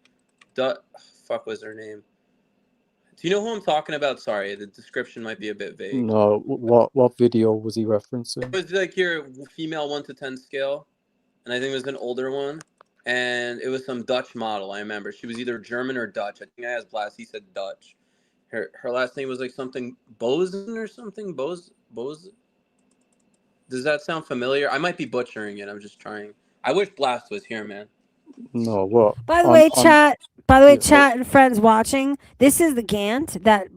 A: Fuck was her name? Do you know who I'm talking about? Sorry, the description might be a bit vague.
E: No, what video was he
A: It
E: referencing?
A: was like your female 1 to 10 scale, and I think it was an older one. And it was some Dutch model. I remember she was either German or Dutch. I think I asked Blast. He said Dutch. Her last name was like something Bozen or something. Bose. Does that sound familiar? I might be butchering it. I'm just trying. I wish Blast was here, man.
E: No, what
B: By the
E: on
B: way, chat. By the way,
E: yeah, sorry.
B: chat and friends watching. This is the Gant that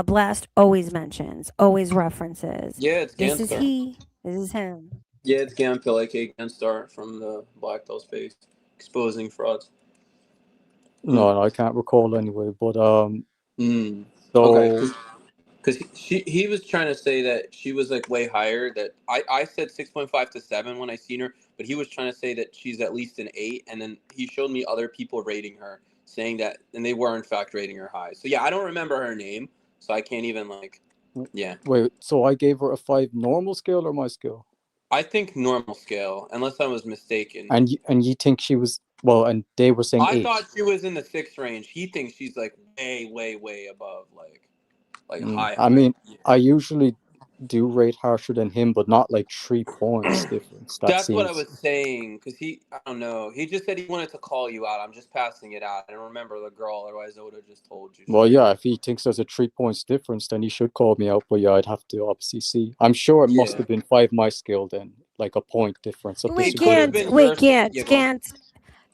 B: Blast always mentions, always references.
A: Yeah, it's
B: This is
A: Ganstar.
B: he. This is him.
A: Yeah, it's Gampil, aka Ganstar from the Black Doll Space, exposing frauds.
E: No, I can't recall anyway. But
A: Okay,
E: so
A: because he was trying to say that she was like way higher. That I said 6.5 to 7 when I seen her, but he was trying to say that she's at least an 8, and then he showed me other people rating her, saying that, and they were in fact rating her high. So yeah, I don't remember her name, so I can't even yeah.
E: wait, so I gave her a 5 normal scale or my scale?
A: I think normal scale, unless I was mistaken.
E: And you think she was and they were saying
A: I
E: 8.
A: thought she was in the 6 range. He thinks she's like way above, like high.
E: I mean, I usually do rate harsher than him, but not like 3 points difference. That
A: That's what I
E: seems.
A: was saying, because I don't know. He just said he wanted to call you out. I'm just passing it out. I don't remember the girl, otherwise I would have just told you.
E: Well, yeah, if he thinks there's a 3 points difference, then he should call me out. But yeah, I'd have to obviously see. I'm sure it must have been 5 my scale then, like a point difference. So
B: Wait,
A: could
B: Gant.
A: have
B: Wait,
A: been
B: Gant.
A: yeah, go on.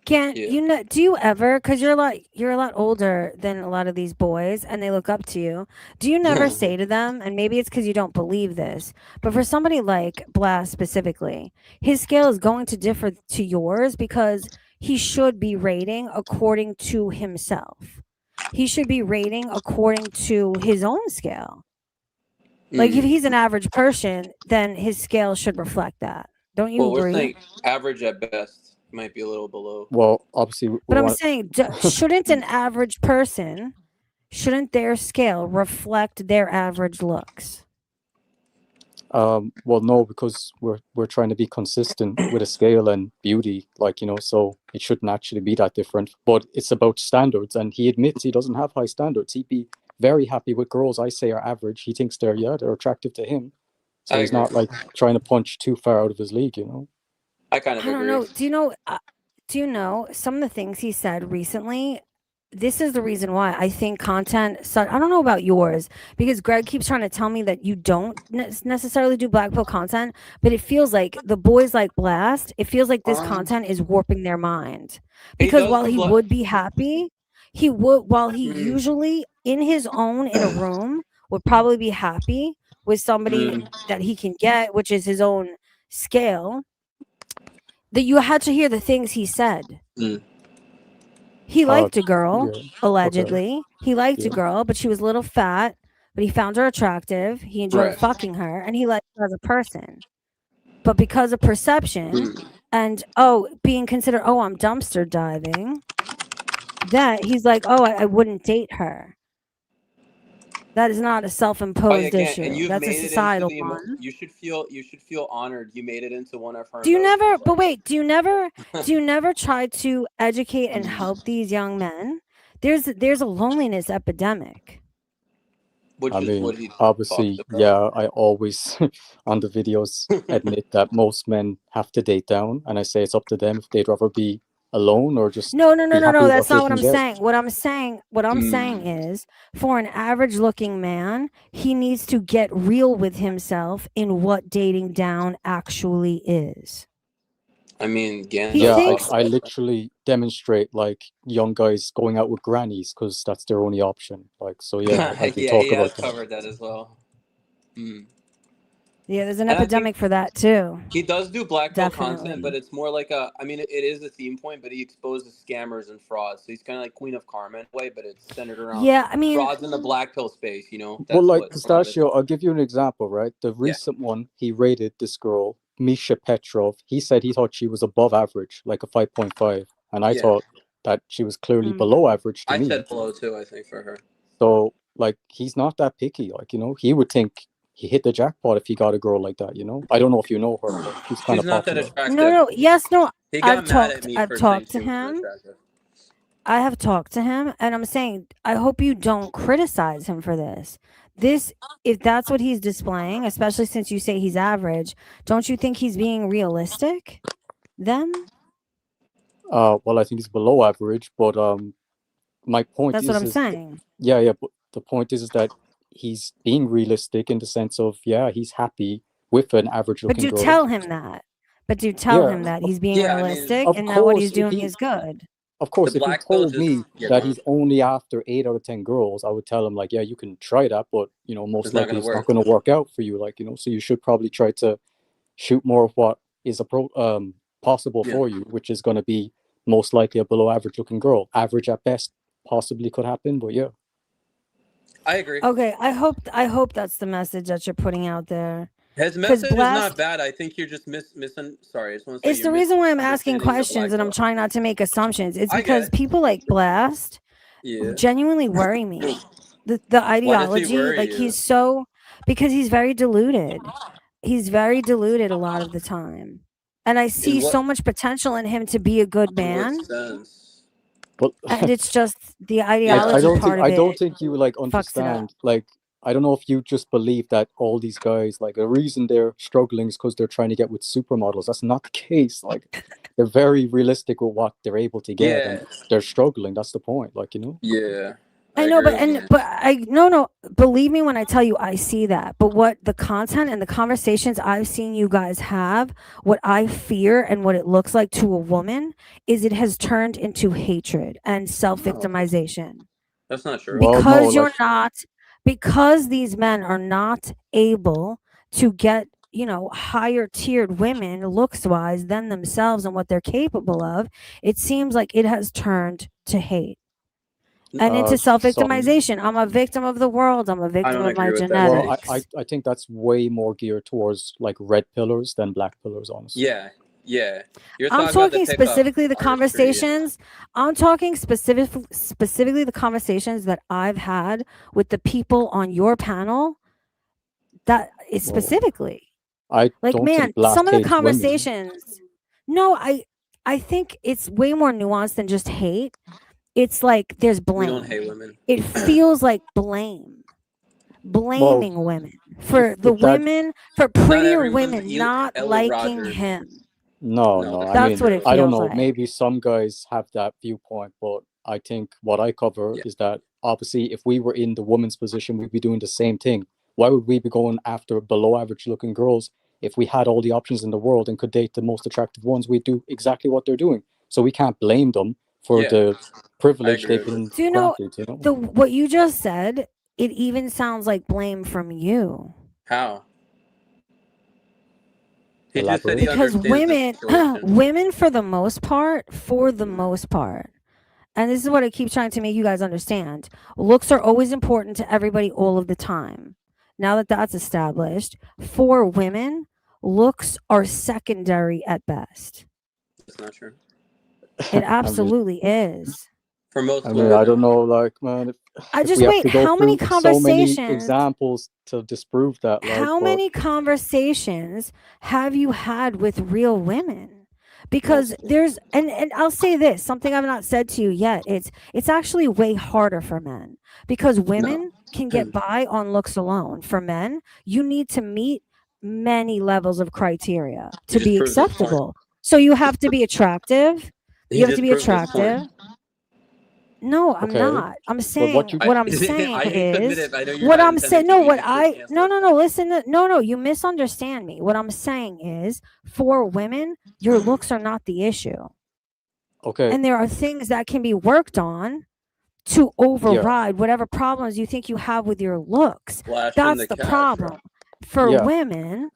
B: Gant.
A: Yeah.
B: You know? Do you ever? Because you're a lot older than a lot of these boys, and they look up to you. Do you never say to them? And maybe it's because you don't believe this, but for somebody like Blast specifically, his scale is going to differ to yours because he should be rating according to himself. He should be rating according to his own scale. Like if he's an average person, then his scale should reflect that. Don't you
A: Well, we're
B: agree?
A: saying average at best. Might be a little below.
E: Well, obviously we
B: But I'm
E: want.
B: saying, shouldn't an average person, shouldn't their scale reflect their average looks?
E: Well, no, because we're trying to be consistent with a scale and beauty, like so it shouldn't actually be that different. But it's about standards, and he admits he doesn't have high standards. He'd be very happy with girls I say are average. He thinks they're attractive to him, so he's not like trying to punch too far out of his league,
A: I kind of
B: I don't
A: agree.
B: know. Do you know some of the things he said recently? This is the reason why I think content. I don't know about yours because Greg keeps trying to tell me that you don't necessarily do Black Pill content, but it feels like the boys like Blast. It feels like this content is warping their mind because while he would be happy, while he usually in his own in a room would probably be happy with somebody that he can get, which is his own scale. That you had to hear the things he said. He liked a girl, allegedly. Okay. He liked a girl, but she was a little fat, but he found her attractive. He enjoyed fucking her, and he liked her as a person. But because of perception and, being considered, I'm dumpster diving, that he's like, I wouldn't date her. That is not a
A: But
B: self-imposed
A: again, and
B: issue.
A: you've
B: That's a
A: made it into
B: societal
A: the
B: one.
A: you should feel honored. You made it into one of her
B: Do you
A: emotions.
B: never? But wait, do you never try to educate and help these young men? There's a loneliness epidemic.
A: Which
E: I
A: is
E: mean,
A: what he talks
E: obviously,
A: about.
E: yeah, I always on the videos admit that most men have to date down, and I say it's up to them if they'd rather be alone or just
B: No,
E: be happy with
B: that's
E: what they
B: not what
E: can
B: I'm
E: get.
B: saying. What I'm saying is, for an average-looking man, he needs to get real with himself in what dating down actually is.
A: I mean, Gant
B: He
A: does
E: Yeah,
B: thinks-
A: talk
E: I
A: about
E: literally demonstrate like young guys going out with grannies because that's their only option. Like, so yeah, I do
A: yeah,
E: talk
A: he has
E: about that.
A: covered that as well.
B: Yeah, there's an
A: And I think-
B: epidemic for that too.
A: He does do black pill
B: Definitely.
A: content, but it's more like a. I mean, it is a theme point, but he exposes scammers and frauds. So he's kind of like Queen of Karma in a way, but it's centered around
B: Yeah, I mean,
A: frauds in the black pill space. You know,
E: Well, like
A: what some of it-
E: Pistachio, I'll give you an example, right? The recent one, he rated this girl, Misha Petrov. He said he thought she was above average, like a 5.5. And I
A: Yeah.
E: thought that she was clearly
B: Mm.
E: below average to
A: I
E: me.
A: said below too. I think for her.
E: So, like, he's not that picky. Like, you know, he would think he hit the jackpot if he got a girl like that, you know? I don't know if you know her, but she's kind
A: She's
E: of
A: not that
E: popular.
A: attractive.
B: no, yes, no.
A: He got
B: I've
A: mad at
B: talked.
A: me
B: I've
A: for
B: talked
A: saying
B: to
A: she wasn't
B: him.
A: attractive.
B: I have talked to him, and I'm saying I hope you don't criticize him for this. If that's what he's displaying, especially since you say he's average, don't you think he's being realistic? Then
E: Well, I think he's below average, but my point
B: that's
E: is,
B: what I'm saying.
E: yeah, but the point is that he's being realistic in the sense of, yeah, he's happy with an average
B: But
E: looking
B: do
E: girl.
B: tell him that. But do tell
E: Yeah,
B: him that he's being
A: yeah, I mean,
B: realistic
E: of
B: and that what he's
E: course, if
B: doing
E: he-
B: is good.
E: Of course,
A: The
E: if he
A: black pill
E: told
A: just-
E: me
A: yeah,
E: that
A: go on.
E: he's only after 8 out of 10 girls, I would tell him, like, yeah, you can try that, but, you know, most
A: It's not
E: likely
A: gonna
E: it's
A: work.
E: not going to work out for you. Like, you know, so you should probably try to shoot more of what is possible
A: Yeah.
E: for you, which is going to be most likely a below average looking girl. Average at best possibly could happen, but yeah.
A: I agree.
B: Okay, I hope that's the message that you're putting out there.
A: His
B: 'Cause
A: message is
B: Blast-
A: not bad. I think you're just missing. Sorry, I just want to say
B: It's
A: you're
B: the reason why I'm asking
A: misunderstanding the
B: questions
A: black
B: and I'm
A: pill.
B: trying not to make assumptions. It's
A: I get
B: because
A: it.
B: people like Blast
A: Yeah.
B: genuinely worry me. The ideology,
A: worry
B: like
A: you?
B: because he's very deluded. He's very deluded a lot of the time. And I see
A: what-
B: so much potential in him to be a good
A: In
B: man.
A: what sense?
E: But
B: And it's just the
E: I
B: ideology
E: don't
B: part
E: think
B: of
E: I
B: it.
E: don't think you like
B: fucks it up.
E: understand. Like, I don't know if you just believe that all these guys, like, the reason they're struggling is because they're trying to get with supermodels. That's not the case. Like, they're very realistic with what they're able to get,
A: Yeah.
E: and they're struggling. That's the point. Like, you know.
A: Yeah.
B: I know,
A: agree
B: but
A: with you.
B: no, believe me when I tell you I see that. But what the content and the conversations I've seen you guys have, what I fear and what it looks like to a woman is it has turned into hatred and self-victimization.
A: That's not true.
E: Well,
B: Because
E: no,
B: you're not because these men are not able to get, higher tiered women looks wise than themselves and what they're capable of, it seems like it has turned to hate. And into self-victimization. I'm a victim of the world. I'm a victim
A: don't
B: of my
A: agree with that.
B: genetics.
E: Well, I think that's way more geared towards like red pillars than black pillars, honestly.
A: Yeah. Yeah. You're
B: I'm
A: about
B: talking
A: the pickup
B: specifically the
A: artistry,
B: conversations. I'm talking specifically the conversations that I've had with the people on your panel. That is
E: Well,
B: specifically
E: I
B: like,
E: don't
B: man,
E: think black
B: some of the
E: hates women.
B: conversations. No, I think it's way more nuanced than just hate. It's like there's
A: We
B: blame.
A: don't hate women.
B: It feels like blaming women for
E: if
B: the
E: that-
B: women, for prettier
A: everyone's
B: women
A: you,
B: not
A: Ella
B: liking
A: Rogers.
B: him.
E: No,
A: No,
E: I
B: That's
E: mean,
B: what it
E: I don't
B: feels
E: know.
B: like.
E: Maybe some guys have that viewpoint, but I think what I cover
A: Yeah.
E: is that obviously, if we were in the woman's position, we'd be doing the same thing. Why would we be going after below average looking girls if we had all the options in the world and could date the most attractive ones? We'd do exactly what they're doing. So we can't blame them for
A: Yeah.
E: the privilege
A: agree
E: they've
A: with
E: been
B: Do you know
E: granted. You know?
B: what you just said? It even sounds like blame from you.
A: How? He just said
E: Elaborate.
A: he
B: Because
A: understands the situation.
B: women for the most part, and this is what I keep trying to make you guys understand, looks are always important to everybody all of the time. Now that that's established, for women, looks are secondary at best.
A: That's not true.
B: It absolutely is.
A: For most
E: I
A: women.
E: mean, I don't know, like, man,
B: I
E: if
B: just
E: we have
B: wait.
E: to go
B: How many
E: through so many
B: conversations?
E: examples to disprove that, like,
B: How
E: but
B: many conversations have you had with real women? Because
A: Multiple.
B: there's and I'll say this, something I've not said to you yet. It's actually way harder for men because
A: No.
B: women can get by on looks alone. For men, you need to meet many levels of criteria
A: You
B: to
A: just
B: be
A: proved this point.
B: acceptable. So you have to be attractive.
A: He
B: You have to
A: just
B: be
A: proved this point.
B: attractive. No, I'm
E: okay.
B: not. I'm
E: But
B: saying
E: you
B: what I'm
A: I
B: saying
A: hate to admit
B: is
A: it, but I know you're
B: what
A: not
B: I'm
A: intending
B: saying.
A: to.
B: No,
A: You
B: what
A: just
B: I
A: answer
B: no
A: it.
B: no no. Listen, no. You misunderstand me. What I'm saying is, for women, your looks are not the issue,
E: okay?
B: and there are things that can be worked on to
E: Yeah.
B: override whatever problems you think you have with your looks.
A: Flash from
B: That's
A: the
B: the
A: cash,
B: problem.
A: bro.
B: For
E: Yeah.
B: women,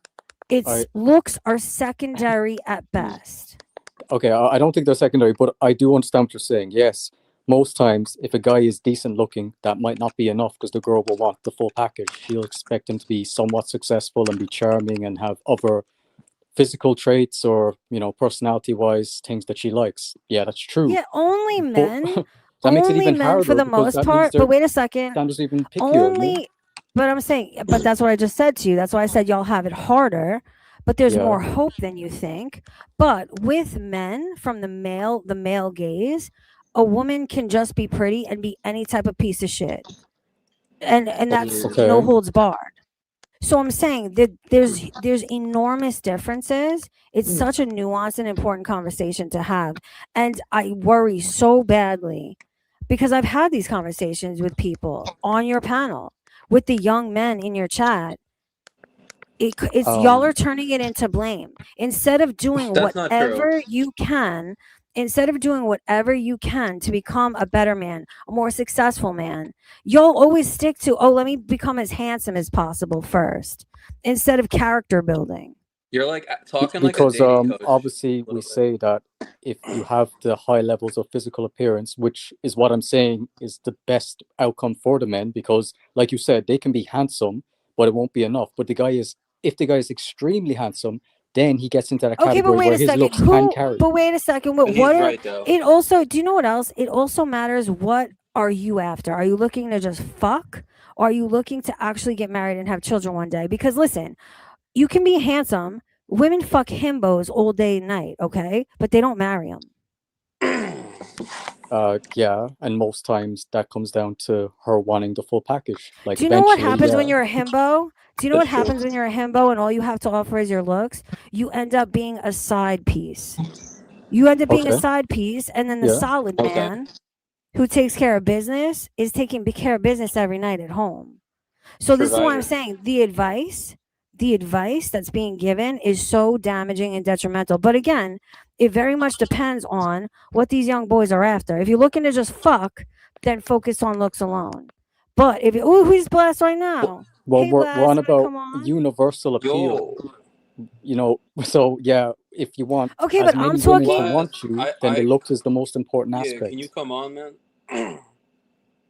E: I
B: it's looks are secondary at best.
E: okay. I don't think they're secondary, but I do understand what you're saying. Yes, most times if a guy is decent looking, that might not be enough because the girl will want the full package. She'll expect him to be somewhat successful and be charming and have other physical traits or, you know, personality wise things that she likes. Yeah, that's true.
B: Yeah, only
E: But
B: men,
E: that makes it
B: only
E: even
B: men for
E: harder
B: the
E: because
B: most
E: that means
B: part. But
E: their
B: wait a second.
E: standards are even pickier. You know?
B: Only, but I'm saying, but that's what I just said to you. That's why I said y'all have it harder, but there's
E: Yeah.
B: more hope than you think. But with men, from the male gaze, a woman can just be pretty and be any type of piece of shit, and that's
A: Mm.
B: no
E: Okay.
B: holds barred. So I'm saying that there's enormous differences. It's such a nuanced and important conversation to have, and I worry so badly because I've had these conversations with people on your panel, with the young men in your chat. It's y'all are turning it into blame instead of doing
A: That's not true.
B: whatever you can. Instead of doing whatever you can to become a better man, a more successful man, you'll always stick to, oh, let me become as handsome as possible first, instead of character building.
A: You're like talking like a
E: Because
A: dating coach.
E: obviously
A: a
E: we
A: little bit.
E: say that if you have the high levels of physical appearance, which is what I'm saying is the best outcome for the men, because like you said, they can be handsome, but it won't be enough. But if the guy is extremely handsome, then he gets into that
B: Okay, but
E: category
B: wait
E: where
B: a
E: his
B: second.
E: looks can carry.
B: But wait a second.
A: But he's
B: What are
A: right though.
B: it also? Do you know what else? It also matters. What are you after? Are you looking to just fuck? Or are you looking to actually get married and have children one day? Because listen, you can be handsome. Women fuck himbos all day and night, okay? But they don't marry them.
E: Yeah, and most times that comes down to her wanting the full package. Like
B: Do you know what
E: eventually,
B: happens when
E: yeah.
B: you're a himbo? Do you know what
A: That's true.
B: happens when you're a himbo and all you have to offer is your looks? You end up being a side piece. You end up being a
E: Okay.
B: side piece, and then the
E: Yeah.
B: solid
A: Okay.
B: man who takes care of business is taking care of business every night at home. So this is why I'm
A: Provider.
B: saying the advice that's being given is so damaging and detrimental. But again, it very much depends on what these young boys are after. If you're looking to just fuck, then focus on looks alone. But if who's Blast right now?
E: Well,
B: Hey
E: we're
B: Blast,
E: on
B: wanna
E: about
B: come on?
E: universal appeal.
A: Yo.
E: You know, so yeah, if you want
B: Okay,
E: as
B: but I'm
E: many women to
B: talking.
A: Blast,
E: want you, then the
A: I
E: looks is the most important
A: yeah. Can you
E: aspect.
A: come on, man?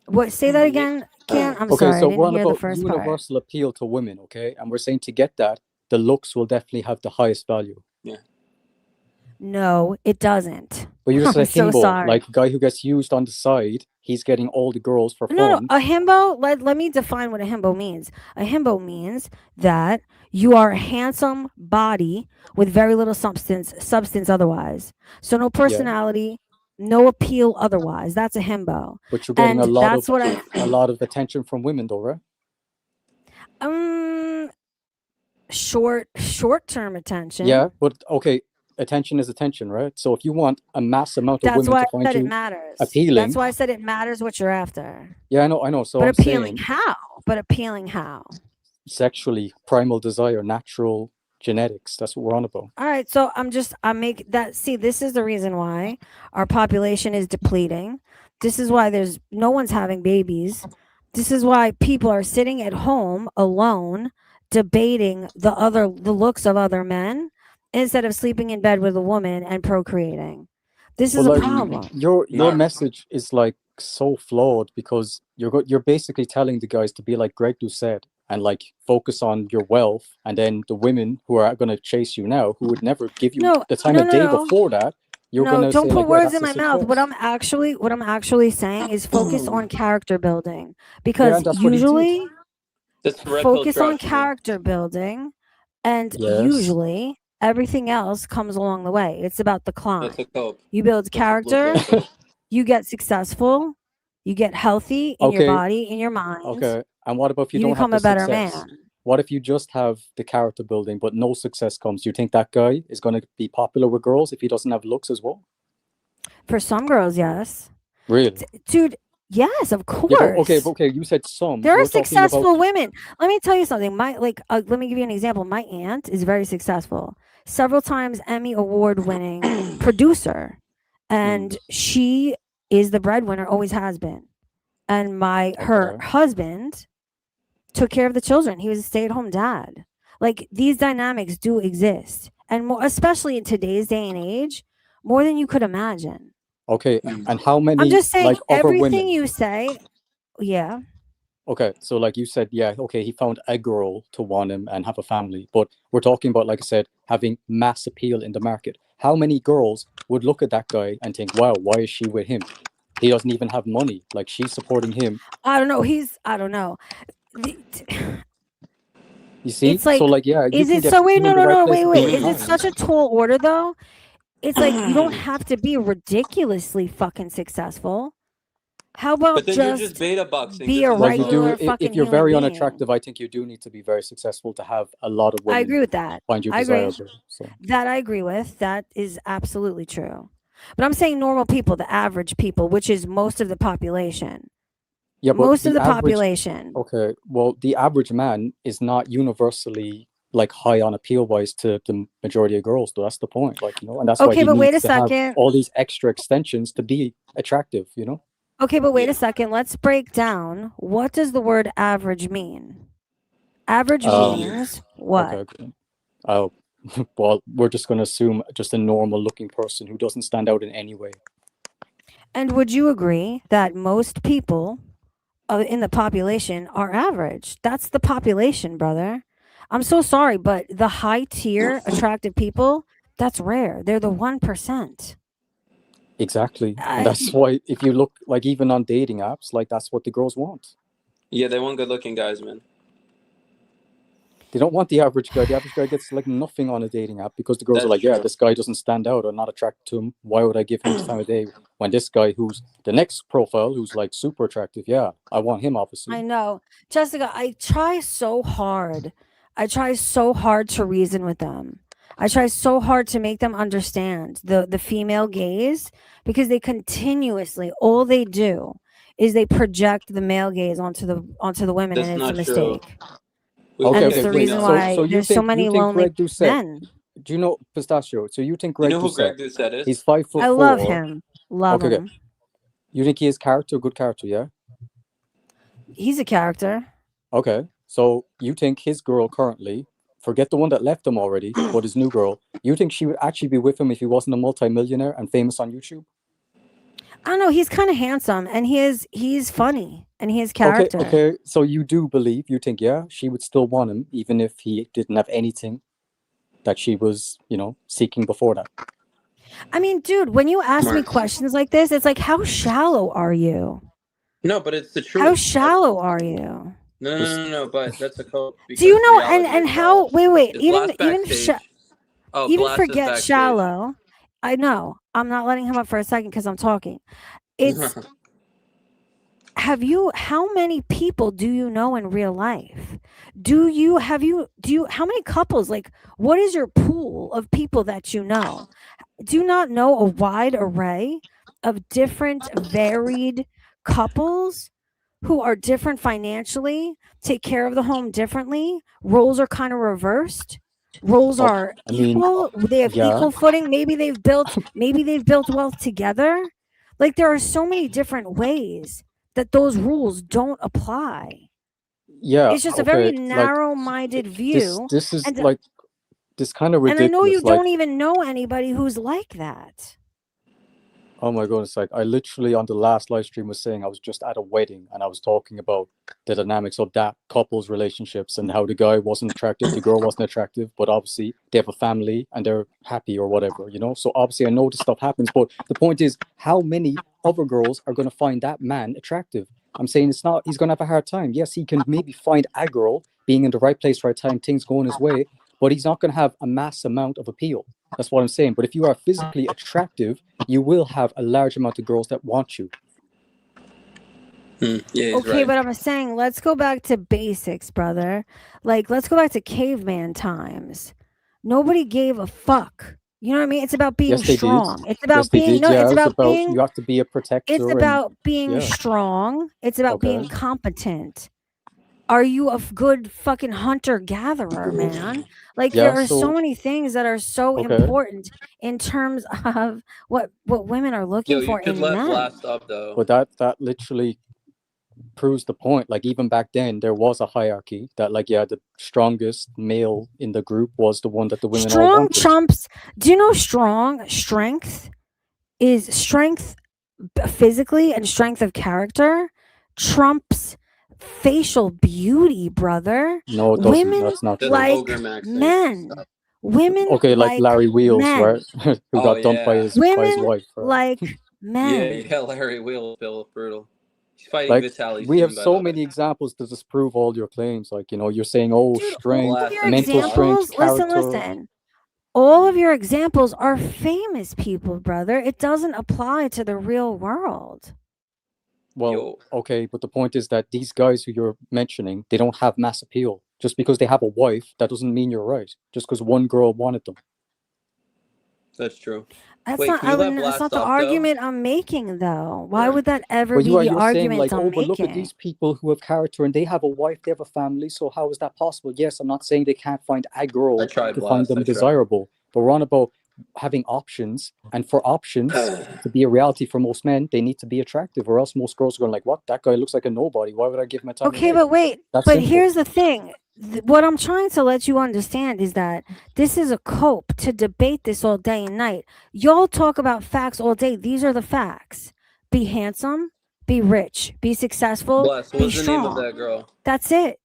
B: What? Say that again, Ken. I'm
E: Okay,
B: sorry, I
E: so
B: didn't
E: we're on
B: hear the
E: about
B: first part.
E: universal appeal to women, okay? And we're saying to get that, the looks will definitely have the highest value.
A: Yeah.
B: No, it doesn't.
E: But you just
B: I'm
E: said
B: so
E: himbo,
B: sorry.
E: like a guy who gets used on the side, he's getting all the girls for
B: No,
E: fun.
B: a himbo, let me define what a himbo means. A himbo means that you are a handsome body with very little substance otherwise. So no
E: Yeah,
B: personality, no appeal otherwise. That's a himbo.
E: but you're getting
B: And that's what
E: a lot of attention from women, though, right?
B: short-term attention.
E: Yeah, but okay, attention is attention, right? So if you want a mass amount of
B: That's
E: women
B: why
E: to
B: I
E: find
B: said it
E: you
B: matters. That's
E: appealing,
B: why I said it matters what you're after.
E: yeah, I know. So
B: But
E: I'm
B: appealing
E: saying
B: how? But appealing how?
E: sexually, primal desire, natural genetics. That's what we're on about.
B: All right, so I make that. See, this is the reason why our population is depleting. This is why there's no one's having babies. This is why people are sitting at home alone debating the looks of other men instead of sleeping in bed with a woman and procreating. This is
E: Well,
B: a
E: like
B: problem.
E: your
A: Not
E: message is like so flawed because you're basically telling the guys to be like Greg Doucette and like focus on your wealth, and then the women who are going to chase you now, who would never give you
B: No,
E: the time
B: no,
E: of
B: no,
E: day
B: no.
E: before that, you're
B: No,
E: gonna
B: don't
E: say
B: put
E: like, yeah,
B: words in
E: that's a
B: my mouth. What
E: success.
B: I'm actually saying is focus on character building,
E: Yeah,
B: because
E: and that's what he did.
B: usually
A: That's red pill
B: focus on
A: trash, man.
B: character building, and
E: Yes.
B: usually everything else comes along the way. It's about the
A: That's
B: climb.
A: a cope.
B: You build
A: That's a blue
B: character,
A: pill cope.
B: you get successful, you get healthy in your
E: Okay.
B: body, in your mind,
E: Okay. And what about if you
B: you
E: don't have
B: become
E: the
B: a better
E: success?
B: man.
E: What if you just have the character building but no success comes? Do you think that guy is gonna be popular with girls if he doesn't have looks as well?
B: For some girls, yes.
E: Really?
B: Dude, yes, of
E: Yeah, but
B: course.
E: okay, you said some.
B: There are
E: We're talking about
B: successful women. Let me tell you something. Let me give you an example. My aunt is very successful. Several times Emmy award winning producer. And she is the breadwinner, always has been. And her
E: okay.
B: husband took care of the children. He was a stay-at-home dad. Like, these dynamics do exist. And more, especially in today's day and age, more than you could imagine.
E: Okay,
A: Mm.
E: and how
B: I'm
E: many
B: just saying
E: like other
B: everything
E: women?
B: you say, yeah.
E: Okay, so like you said, yeah, okay, he found a girl to want him and have a family. But we're talking about, like I said, having mass appeal in the market. How many girls would look at that guy and think, wow, why is she with him? He doesn't even have money. Like, she's supporting him.
B: I don't know. I don't know.
E: You see?
B: It's
E: So
B: like,
E: like, yeah, you
B: is
E: can
B: it
E: get
B: so? Wait,
E: people
B: no,
E: in the
B: no,
E: right
B: no,
E: place
B: wait,
E: at the
B: wait.
E: right
B: Is it
E: time.
B: such a tall order though? It's like, you don't have to be ridiculously fucking successful. How
A: But
B: about
A: then you're just
B: just
A: beta boxing.
B: be
A: This
B: a
A: is the
E: Well, you
A: cope.
B: regular
E: do if
B: fucking
E: you're
B: human
E: very
B: being?
E: unattractive, I think you do need to be very successful to have a lot of
B: I
E: women
B: agree with that.
E: find you
B: I agree.
E: desirable. So
B: That I agree with. That is absolutely true. But I'm saying normal people, the average people, which is most of the population.
E: yeah, but
B: Most of
E: the
B: the
E: average
B: population.
E: okay, well, the average man is not universally like high on appeal wise to the majority of girls, though. That's the point, like, and that's why
B: Okay,
E: he
B: but wait a
E: needs to have
B: second.
E: all these extra extensions to be attractive.
B: Okay, but wait
A: Yeah.
B: a second. Let's break down. What does the word average mean? Average means what?
E: Okay, okay. Oh, well, we're just gonna assume just a normal looking person who doesn't stand out in any way.
B: And would you agree that most people in the population are average? That's the population, brother. I'm so sorry, but the high tier attractive people, that's rare. They're the 1%.
E: Exactly, and that's why if you look like even on dating apps, like that's what the girls want.
A: Yeah, they want good-looking guys, man.
E: They don't want the average guy. The average guy gets like nothing on a dating app because the girls are
A: That's
E: like, yeah,
A: true.
E: this guy doesn't stand out or not attracted to him. Why would I give him the time of day when this guy who's the next profile who's like super attractive? Yeah, I want him obviously.
B: I know. Jessica, I try so hard. I try so hard to reason with them. I try so hard to make them understand the female gaze, because they continuously, all they do is they project the male gaze onto the women,
A: That's
B: and it's a
A: not true.
B: mistake.
A: We
B: And
E: Okay,
B: it's
E: okay,
B: the
A: we
E: wait.
B: reason
A: know.
B: why
E: So
B: there's so
E: you
B: many
E: think
B: lonely
E: Greg Doucette?
B: men.
E: Do you know Pistachio? So you think
A: You
E: Greg
A: know who
E: Doucette?
A: Greg Doucette is?
E: He's 5'4".
B: I love him. Love
E: Okay,
B: him.
E: you think he is character, good character? Yeah.
B: He's a character.
E: Okay, so you think his girl currently, forget the one that left him already, but his new girl, you think she would actually be with him if he wasn't a multimillionaire and famous on YouTube?
B: I don't know. He's kind of handsome, and he's funny, and he has
E: Okay,
B: character.
E: okay. So you think, yeah, she would still want him even if he didn't have anything that she was, seeking before that.
B: I mean, dude, when you ask me
A: Smart.
B: questions like this, it's like, how shallow are you?
A: No, but it's the truth.
B: How shallow are you?
A: No. But that's a cope.
B: Do you know
A: reality
B: and
A: is
B: how? Wait.
A: is
B: Even
A: Blast backstage.
B: even
A: Blast is
B: forget
A: backstage.
B: shallow. I know. I'm not letting him up for a second because I'm talking. It's how many people do you know in real life? How many couples, like, what is your pool of people that you know? Do you not know a wide array of different varied couples who are different financially, take care of the home differently? Roles are kind of reversed. Roles are
E: I mean,
B: equal. They have
E: yeah.
B: equal footing. Maybe they've built wealth together. Like, there are so many different ways that those rules don't apply.
E: Yeah,
B: It's just a very
E: okay, like
B: narrow-minded
E: this
B: view.
E: this is
B: And
E: like this kind of
B: and I know you
E: ridiculous. Like,
B: don't even know anybody who's like that.
E: Oh my goodness, like I literally on the last live stream was saying I was just at a wedding and I was talking about the dynamics of that couple's relationships and how the guy wasn't attractive, the girl wasn't attractive, but obviously they have a family and they're happy or whatever, you know? So obviously I know this stuff happens, but the point is how many other girls are going to find that man attractive? I'm saying it's not, he's going to have a hard time. Yes, he can maybe find a girl being in the right place, right time, things going his way, but he's not going to have a mass amount of appeal. That's what I'm saying. But if you are physically attractive, you will have a large amount of girls that want you.
A: Yeah, he's
B: Okay,
A: right.
B: but I'm saying let's go back to basics, brother. Like, let's go back to caveman times. Nobody gave a fuck. You know what I mean? It's about being
E: Yes, they
B: strong.
E: did.
B: It's about
E: Yes, they
B: being
E: did.
B: no.
E: Yeah,
B: It's
E: it's
B: about
E: about
B: being.
E: you have to be a protector.
B: It's about being
E: yeah.
B: strong. It's about being
E: Okay.
B: competent. Are you a good fucking hunter gatherer, man? Like
E: Yeah,
B: there are so
E: so
B: many things that are so
E: okay.
B: important in terms of what women are
A: Yo,
B: looking
A: you
B: for
A: could
B: in
A: let
B: men.
A: Blast up though.
E: But that literally proves the point. Like even back then there was a hierarchy that like yeah, the strongest male in the group was the one that the women all
B: Strong
E: wanted.
B: trumps. Do you know strength is strength physically and strength of character trumps facial beauty, brother.
E: No, it doesn't.
B: Women
E: That's not
A: That's
E: true.
B: like
A: Ogre Max thing.
B: men.
A: Stop.
B: Women
E: Okay, like
B: like
E: Larry Wheels,
B: men.
E: right? Who
A: Oh
E: got dumped by
A: yeah.
E: his
B: Women
E: wife, right?
B: like
A: Yeah,
B: men.
A: yeah, Larry Wheel, Bill Brutal. He's fighting
E: Like
A: Vitaly
E: we
A: soon,
E: have
A: by
E: so
A: the way.
E: many examples to disprove all your claims. Like, you know, you're saying, oh,
B: Dude, all
E: strength,
B: of your
E: mental strength,
B: examples,
E: character.
B: listen. All of your examples are famous people, brother. It doesn't apply to the real world.
E: Well,
A: Yo.
E: okay, but the point is that these guys who you're mentioning, they don't have mass appeal. Just because they have a wife, that doesn't mean you're right. Just because one girl wanted them.
A: That's true.
B: That's
A: Wait,
B: not.
A: can you let
B: That's
A: Blast
B: not the
A: up
B: argument I'm making, though. Why
A: Right.
B: would that ever
E: But
B: be
E: you are,
B: the
E: you're saying
B: argument
E: like,
B: I'm
E: oh, but look at
B: making?
E: these people who have character and they have a wife, they have a family. So how is that possible? Yes, I'm not saying they can't find a girl
A: I tried
E: to find
A: Blast. I
E: them
A: tried.
E: desirable, but we're on about having options, and for options to be a reality for most men, they need to be attractive, or else most girls are going like, "What? That guy looks like a nobody. Why would I give him a time of
B: Okay,
E: day?"
B: but wait.
E: That's
B: But
E: simple.
B: here's the thing. What I'm trying to let you understand is that this is a cope to debate this all day and night. Y'all talk about facts all day. These are the facts. Be handsome, be rich, be successful,
A: Blast. What
B: be
A: was the name of
B: strong.
A: that girl?
B: That's it.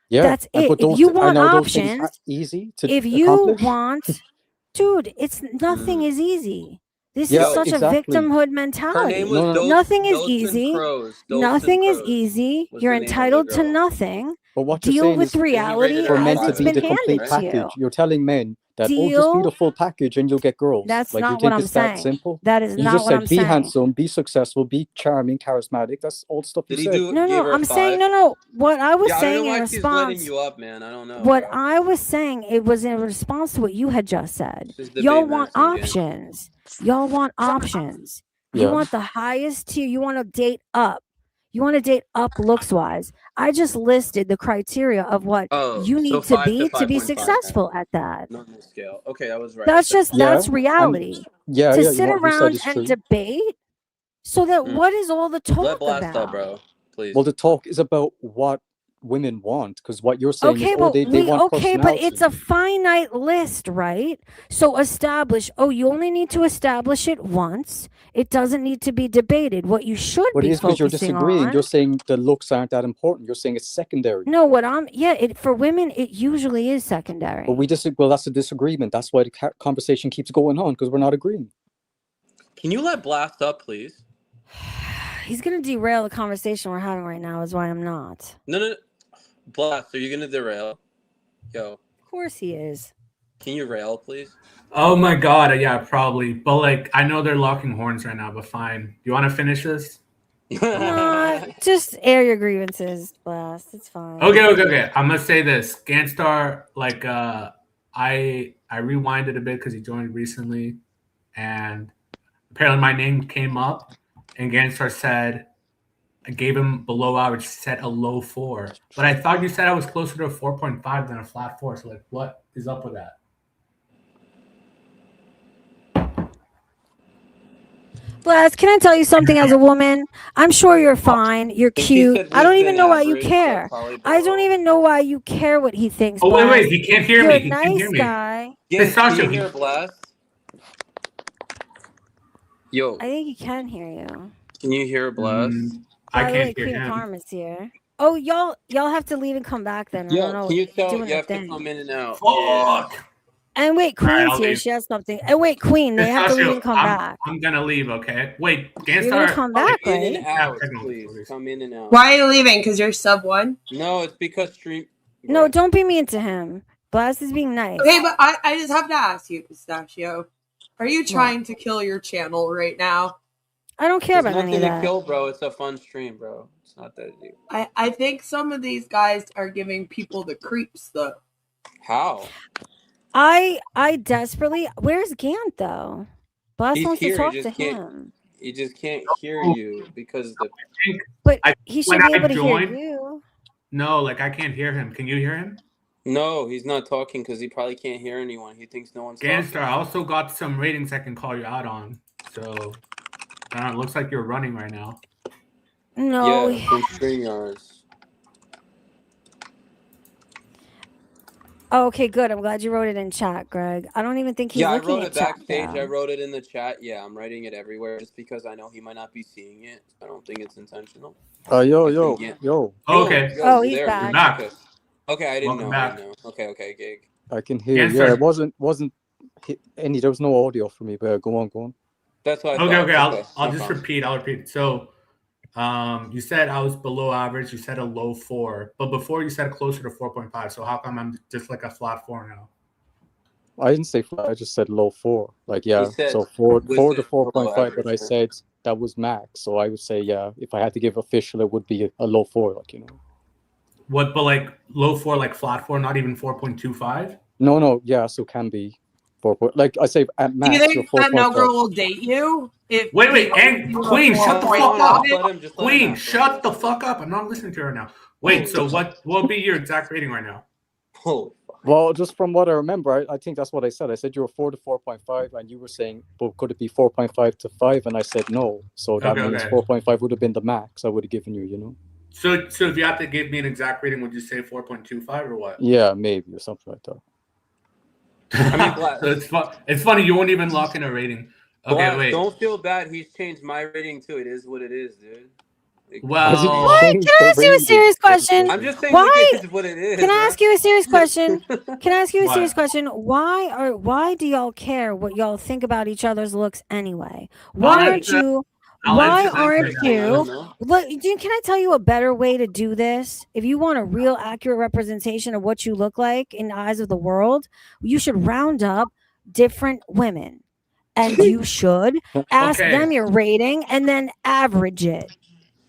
E: Yeah,
B: That's
E: and
B: it.
E: but
B: If
E: those
B: you
E: I
B: want
E: know those things are
B: options,
E: easy to
B: if you
E: accomplish.
B: want, dude, it's nothing
A: Mm.
B: is easy. This
E: Yeah,
B: is such
E: exactly.
B: a victimhood
A: Her
B: mentality.
A: name was
E: No, no.
B: Nothing is
A: Doston
B: easy.
A: Crows.
B: Nothing is
A: Crows
B: easy.
A: was
B: You're
A: the name of the
B: entitled to
A: girl.
B: nothing.
E: But what you're
B: Deal
E: saying
B: with
E: is
B: reality
A: rated
E: for
A: her
E: men
B: as
E: to
B: it's
E: be
B: been
E: the complete
B: handed to you.
E: package. You're telling men that oh, just be the
B: Deal.
E: full package and you'll get girls.
B: That's
E: Like you
B: not what
E: think
B: I'm
E: it's that
B: saying.
E: simple?
B: That is
E: You
B: not
E: just
B: what I'm
E: said be
B: saying.
E: handsome, be successful, be charming, charismatic. That's all the stuff you
A: Did he
E: said.
A: do?
B: No,
A: Gave
B: no,
A: her a
B: I'm saying
A: 5?
B: no. What I was
A: Yeah, I don't know
B: saying in
A: why she's letting
B: response,
A: you up, man. I don't know.
B: what
A: Bro.
B: I was saying, it was in response to what you had just said.
A: This is
B: Y'all
A: debate
B: want
A: maxing again.
B: options. Y'all want options. You
E: Yeah.
B: want the highest tier. You want to date up. You want to date up looks wise. I just listed the criteria of what
A: Oh,
B: you
A: so
B: need to
A: 5 to
B: be
A: 5.5.
B: successful at that.
A: Not the scale. Okay, I was right.
B: That's just
E: Yeah,
B: that's
E: and
B: reality.
E: yeah,
B: To
E: yeah.
B: sit
E: What you said
B: around
E: is
B: and
E: true.
B: debate, so that
A: Mm.
B: what is all the
A: Let
B: talk
A: Blast up,
B: about?
A: bro. Please.
E: Well, the talk is about what women want, because what you're saying
B: Okay,
E: is, oh,
B: but
E: they want
B: but
E: personality.
B: it's a finite list, right? So establish. Oh, you only need to establish it once. It doesn't need to be debated. What you should
E: But it
B: be
E: is because you're
B: focusing
E: disagreeing.
B: on.
E: You're saying the looks aren't that important. You're saying it's secondary.
B: No, what I'm it for women, it usually is secondary.
E: But we disagree. Well, that's a disagreement. That's why the conversation keeps going on, because we're not agreeing.
A: Can you let Blast up, please?
B: He's gonna derail the conversation we're having right now. Is why I'm not.
A: No. Blast, are you gonna derail? Yo,
B: Of course he is.
A: can you rail, please?
C: Oh my god, yeah, probably. But like, I know they're locking horns right now, but fine. You want to finish this?
B: Nah, just air your grievances, Blast. It's fine.
C: Okay. I'm gonna say this. Ganstar, like, I rewinded a bit because he joined recently, and apparently my name came up, and Ganstar said I gave him below average, set a low 4. But I thought you said I was closer to a 4.5 than a flat 4. So like, what is up with that?
B: Blast, can I tell you something as a woman? I'm sure you're fine. You're
A: think he
B: cute.
A: said
B: I don't
A: we've
B: even
A: been
B: know why you
A: average, but
B: care.
A: probably
B: I don't
A: below.
B: even know why you care what he thinks.
C: Oh,
B: Blast.
C: wait, he can't hear
B: You're
C: me.
B: a
C: He can't hear
B: nice
C: me.
B: guy.
A: Yes, can
C: Pistachio,
A: you hear Blast? Yo,
B: I think he can hear you.
A: can you hear Blast?
C: I
B: By the way,
C: can't hear
B: Queen
C: him.
B: Karma's here. Oh, y'all have to leave and come back then. I don't
A: Yeah,
B: know.
A: can you tell?
B: doing
A: You
B: a
A: have to
B: thing.
A: come in and out.
C: Fuck.
B: And wait,
C: All right,
B: Queen's
C: I'll
B: here.
C: leave.
B: She has something. And wait, Queen, they have to leave
C: Pistachio,
B: and come back.
C: I'm gonna leave. Okay. Wait,
B: You're gonna
C: Ganstar.
B: come back,
A: In
B: right?
A: and out,
C: technical
A: please.
C: difficulties.
A: Come in and out.
F: Why are you leaving? Because you're sub 1?
A: No, it's because stream.
B: No,
A: Right.
B: don't be mean to him. Blast is being nice.
F: Okay, but I just have to ask you, Pistachio. Are you trying to kill your channel right now?
B: I don't care
A: There's
B: about any
A: nothing
B: of
A: to
B: that.
A: kill, bro. It's a fun stream, bro. It's not that deep.
F: I think some of these guys are giving people the creeps, though.
A: How?
B: I desperately. Where's Gant though? Blast
A: He's
B: wants
A: here,
B: to talk
A: he
B: to
A: just can't-
B: him,
A: He just can't hear you because the.
B: but
C: I-
B: he
C: when
B: should be
C: I
B: able to
C: joined-
B: hear you.
C: No, like I can't hear him. Can you hear him?
A: No, he's not talking because he probably can't hear anyone. He thinks no one's
C: Ganstar,
A: talking.
C: I also got some ratings I can call you out on. So, it looks like you're running right now.
B: No,
A: Yeah, from StreamYards.
B: Oh, okay, good. I'm glad you wrote it in chat, Greg. I don't even think he's
A: Yeah, I
B: looking
A: wrote
B: at
A: it
B: chat
A: backstage.
B: now.
A: I wrote it in the chat. Yeah, I'm writing it everywhere just because I know he might not be seeing it. I don't think it's intentional.
E: Yo,
A: I
E: yo,
A: think, yeah.
E: yo.
C: Okay.
B: Oh,
A: you're
B: he's
A: there,
B: back.
A: man.
C: Back.
A: Okay. Okay, I didn't
C: Welcome
A: know. I
C: back.
A: didn't know. Okay, gig.
E: I can hear.
C: Yes,
E: Yeah,
C: sir.
E: it wasn't any. There was no audio for me, but go on.
A: That's what I
C: Okay,
A: thought.
C: okay. I'll
A: no
C: just
A: problem.
C: I'll repeat. So, you said I was below average. You said a low 4, but before you said closer to 4.5. So how come I'm just like a flat 4 now?
E: I didn't say flat. I just said low 4. Like
A: He
E: yeah,
A: said
E: so 4
A: was
E: to
A: it below
E: 4.5. But
A: average,
E: I
A: right?
E: said that was max. So I would say yeah. If I had to give official, it would be a low 4. Like
C: What? But like low 4, like flat 4, not even 4.25.
E: No. Yeah, so can be 4. Like I say at
F: Do
E: max,
F: you
E: you're
F: think that no
E: 4.5.
F: girl will date you? If
C: Wait, and Queen, shut the
A: Hold
C: fuck
A: on,
C: up.
A: just let him
C: Queen,
A: ask.
C: shut the fuck up. I'm not listening to her now. Wait, so what will be your exact rating right now?
A: Holy fuck.
E: Well, just from what I remember, I think that's what I said. I said you were 4 to 4.5, and you were saying, well, could it be 4.5 to 5? And I said no. So that
C: Okay,
E: means
C: okay.
E: 4.5 would have been the max I would have given you.
C: So if you have to give me an exact rating, would you say 4.25 or what?
E: Yeah, maybe, or something like that.
A: I mean, Blast.
C: So it's funny you won't even lock in a rating. Okay,
A: Blast,
C: wait.
A: don't feel bad. He's changed my rating too. It is what it is, dude. Like,
C: Well,
B: What? Can I ask you a serious question?
A: I'm just saying
B: Why-
A: like, it is what it is.
B: Can I
A: man.
B: ask you a serious question? Can I ask you a
C: What?
B: serious question? Why do y'all care what y'all think about each other's looks anyway? Why
C: I'll
B: aren't
C: answer-
B: you?
C: I'll
B: Why
C: answer that
B: aren't
C: right now.
A: I don't
B: you?
A: know.
B: Look, can I tell you a better way to do this? If you want a real accurate representation of what you look like in the eyes of the world, you should round up different women. And you should ask
C: Okay.
B: them your rating and then average it.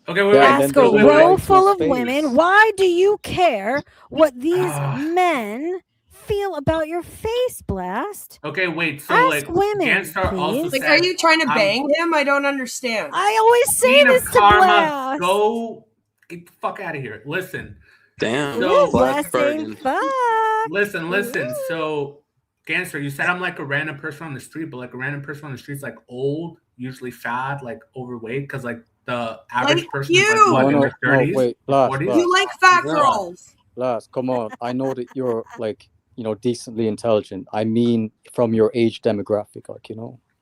C: Okay, wait.
E: Yeah, and
B: Ask
E: then
B: a
E: they
C: wait,
E: will
C: wait,
B: row
E: like
B: full
E: your
B: of women,
E: face.
B: why do you care what these
C: Ah.
B: men feel about your face, Blast?
C: Okay, wait. So
B: Ask
C: like
B: women,
C: Ganstar also
B: please.
F: Like,
C: said,
F: are you trying to
C: I'm-
F: bang him? I don't understand.
B: I always say
C: Queen of
B: this to
C: Karma,
B: Blast.
C: go get the fuck out of here. Listen.
A: Damn.
C: So-
B: Ooh, Blast saying
A: Bergen.
B: fuck.
C: Listen.
B: Ooh.
C: So, Ganstar, you said I'm like a random person on the street, but like a random person on the street's like old, usually fat, like overweight, because like the average
F: Like
C: person is
F: you.
C: like what,
E: No,
C: in
E: no,
C: their 30s?
E: wait, Blast,
C: 40s?
E: Blast.
F: You like fat
A: Yeah.
F: girls.
E: Blast, come on. I know that you're like, decently intelligent. I mean, from your age demographic, like,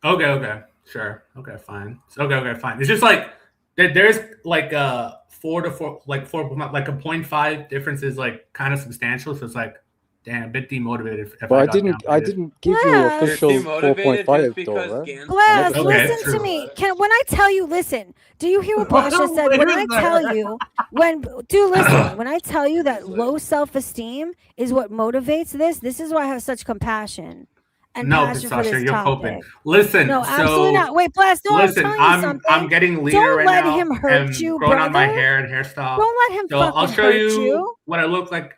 C: Okay, sure. Okay, fine. Okay, fine. It's just like there's like a 4 to 4, like 4, like a 0.5 difference is like kind of substantial. So it's like, damn, a bit demotivated. If
E: But I
C: got
E: didn't
C: downgraded.
E: give you
B: Blast.
E: official
A: You're demotivated
E: 4.5
A: just because
E: though, right?
A: Gans-
B: Blast,
E: Okay,
B: listen
C: true.
B: to me. When I tell you, listen, do you hear what Blast just said? When I tell you, listen, when I tell you that low self-esteem is what motivates this is why I have such compassion and
C: No,
B: passion for
C: Pistachio,
B: this
C: you're
B: topic.
C: coping. Listen,
B: No,
C: so
B: absolutely not. Wait, Blast, no,
C: listen,
B: I'm telling you something.
C: I'm getting leaner
B: Don't
C: right
B: let
C: now.
B: him hurt
C: and
B: you,
C: growing on my
B: brother.
C: hair and hairstyle.
B: Don't let him
C: So
B: fucking
C: I'll show
B: hurt
C: you
B: you.
C: what I look like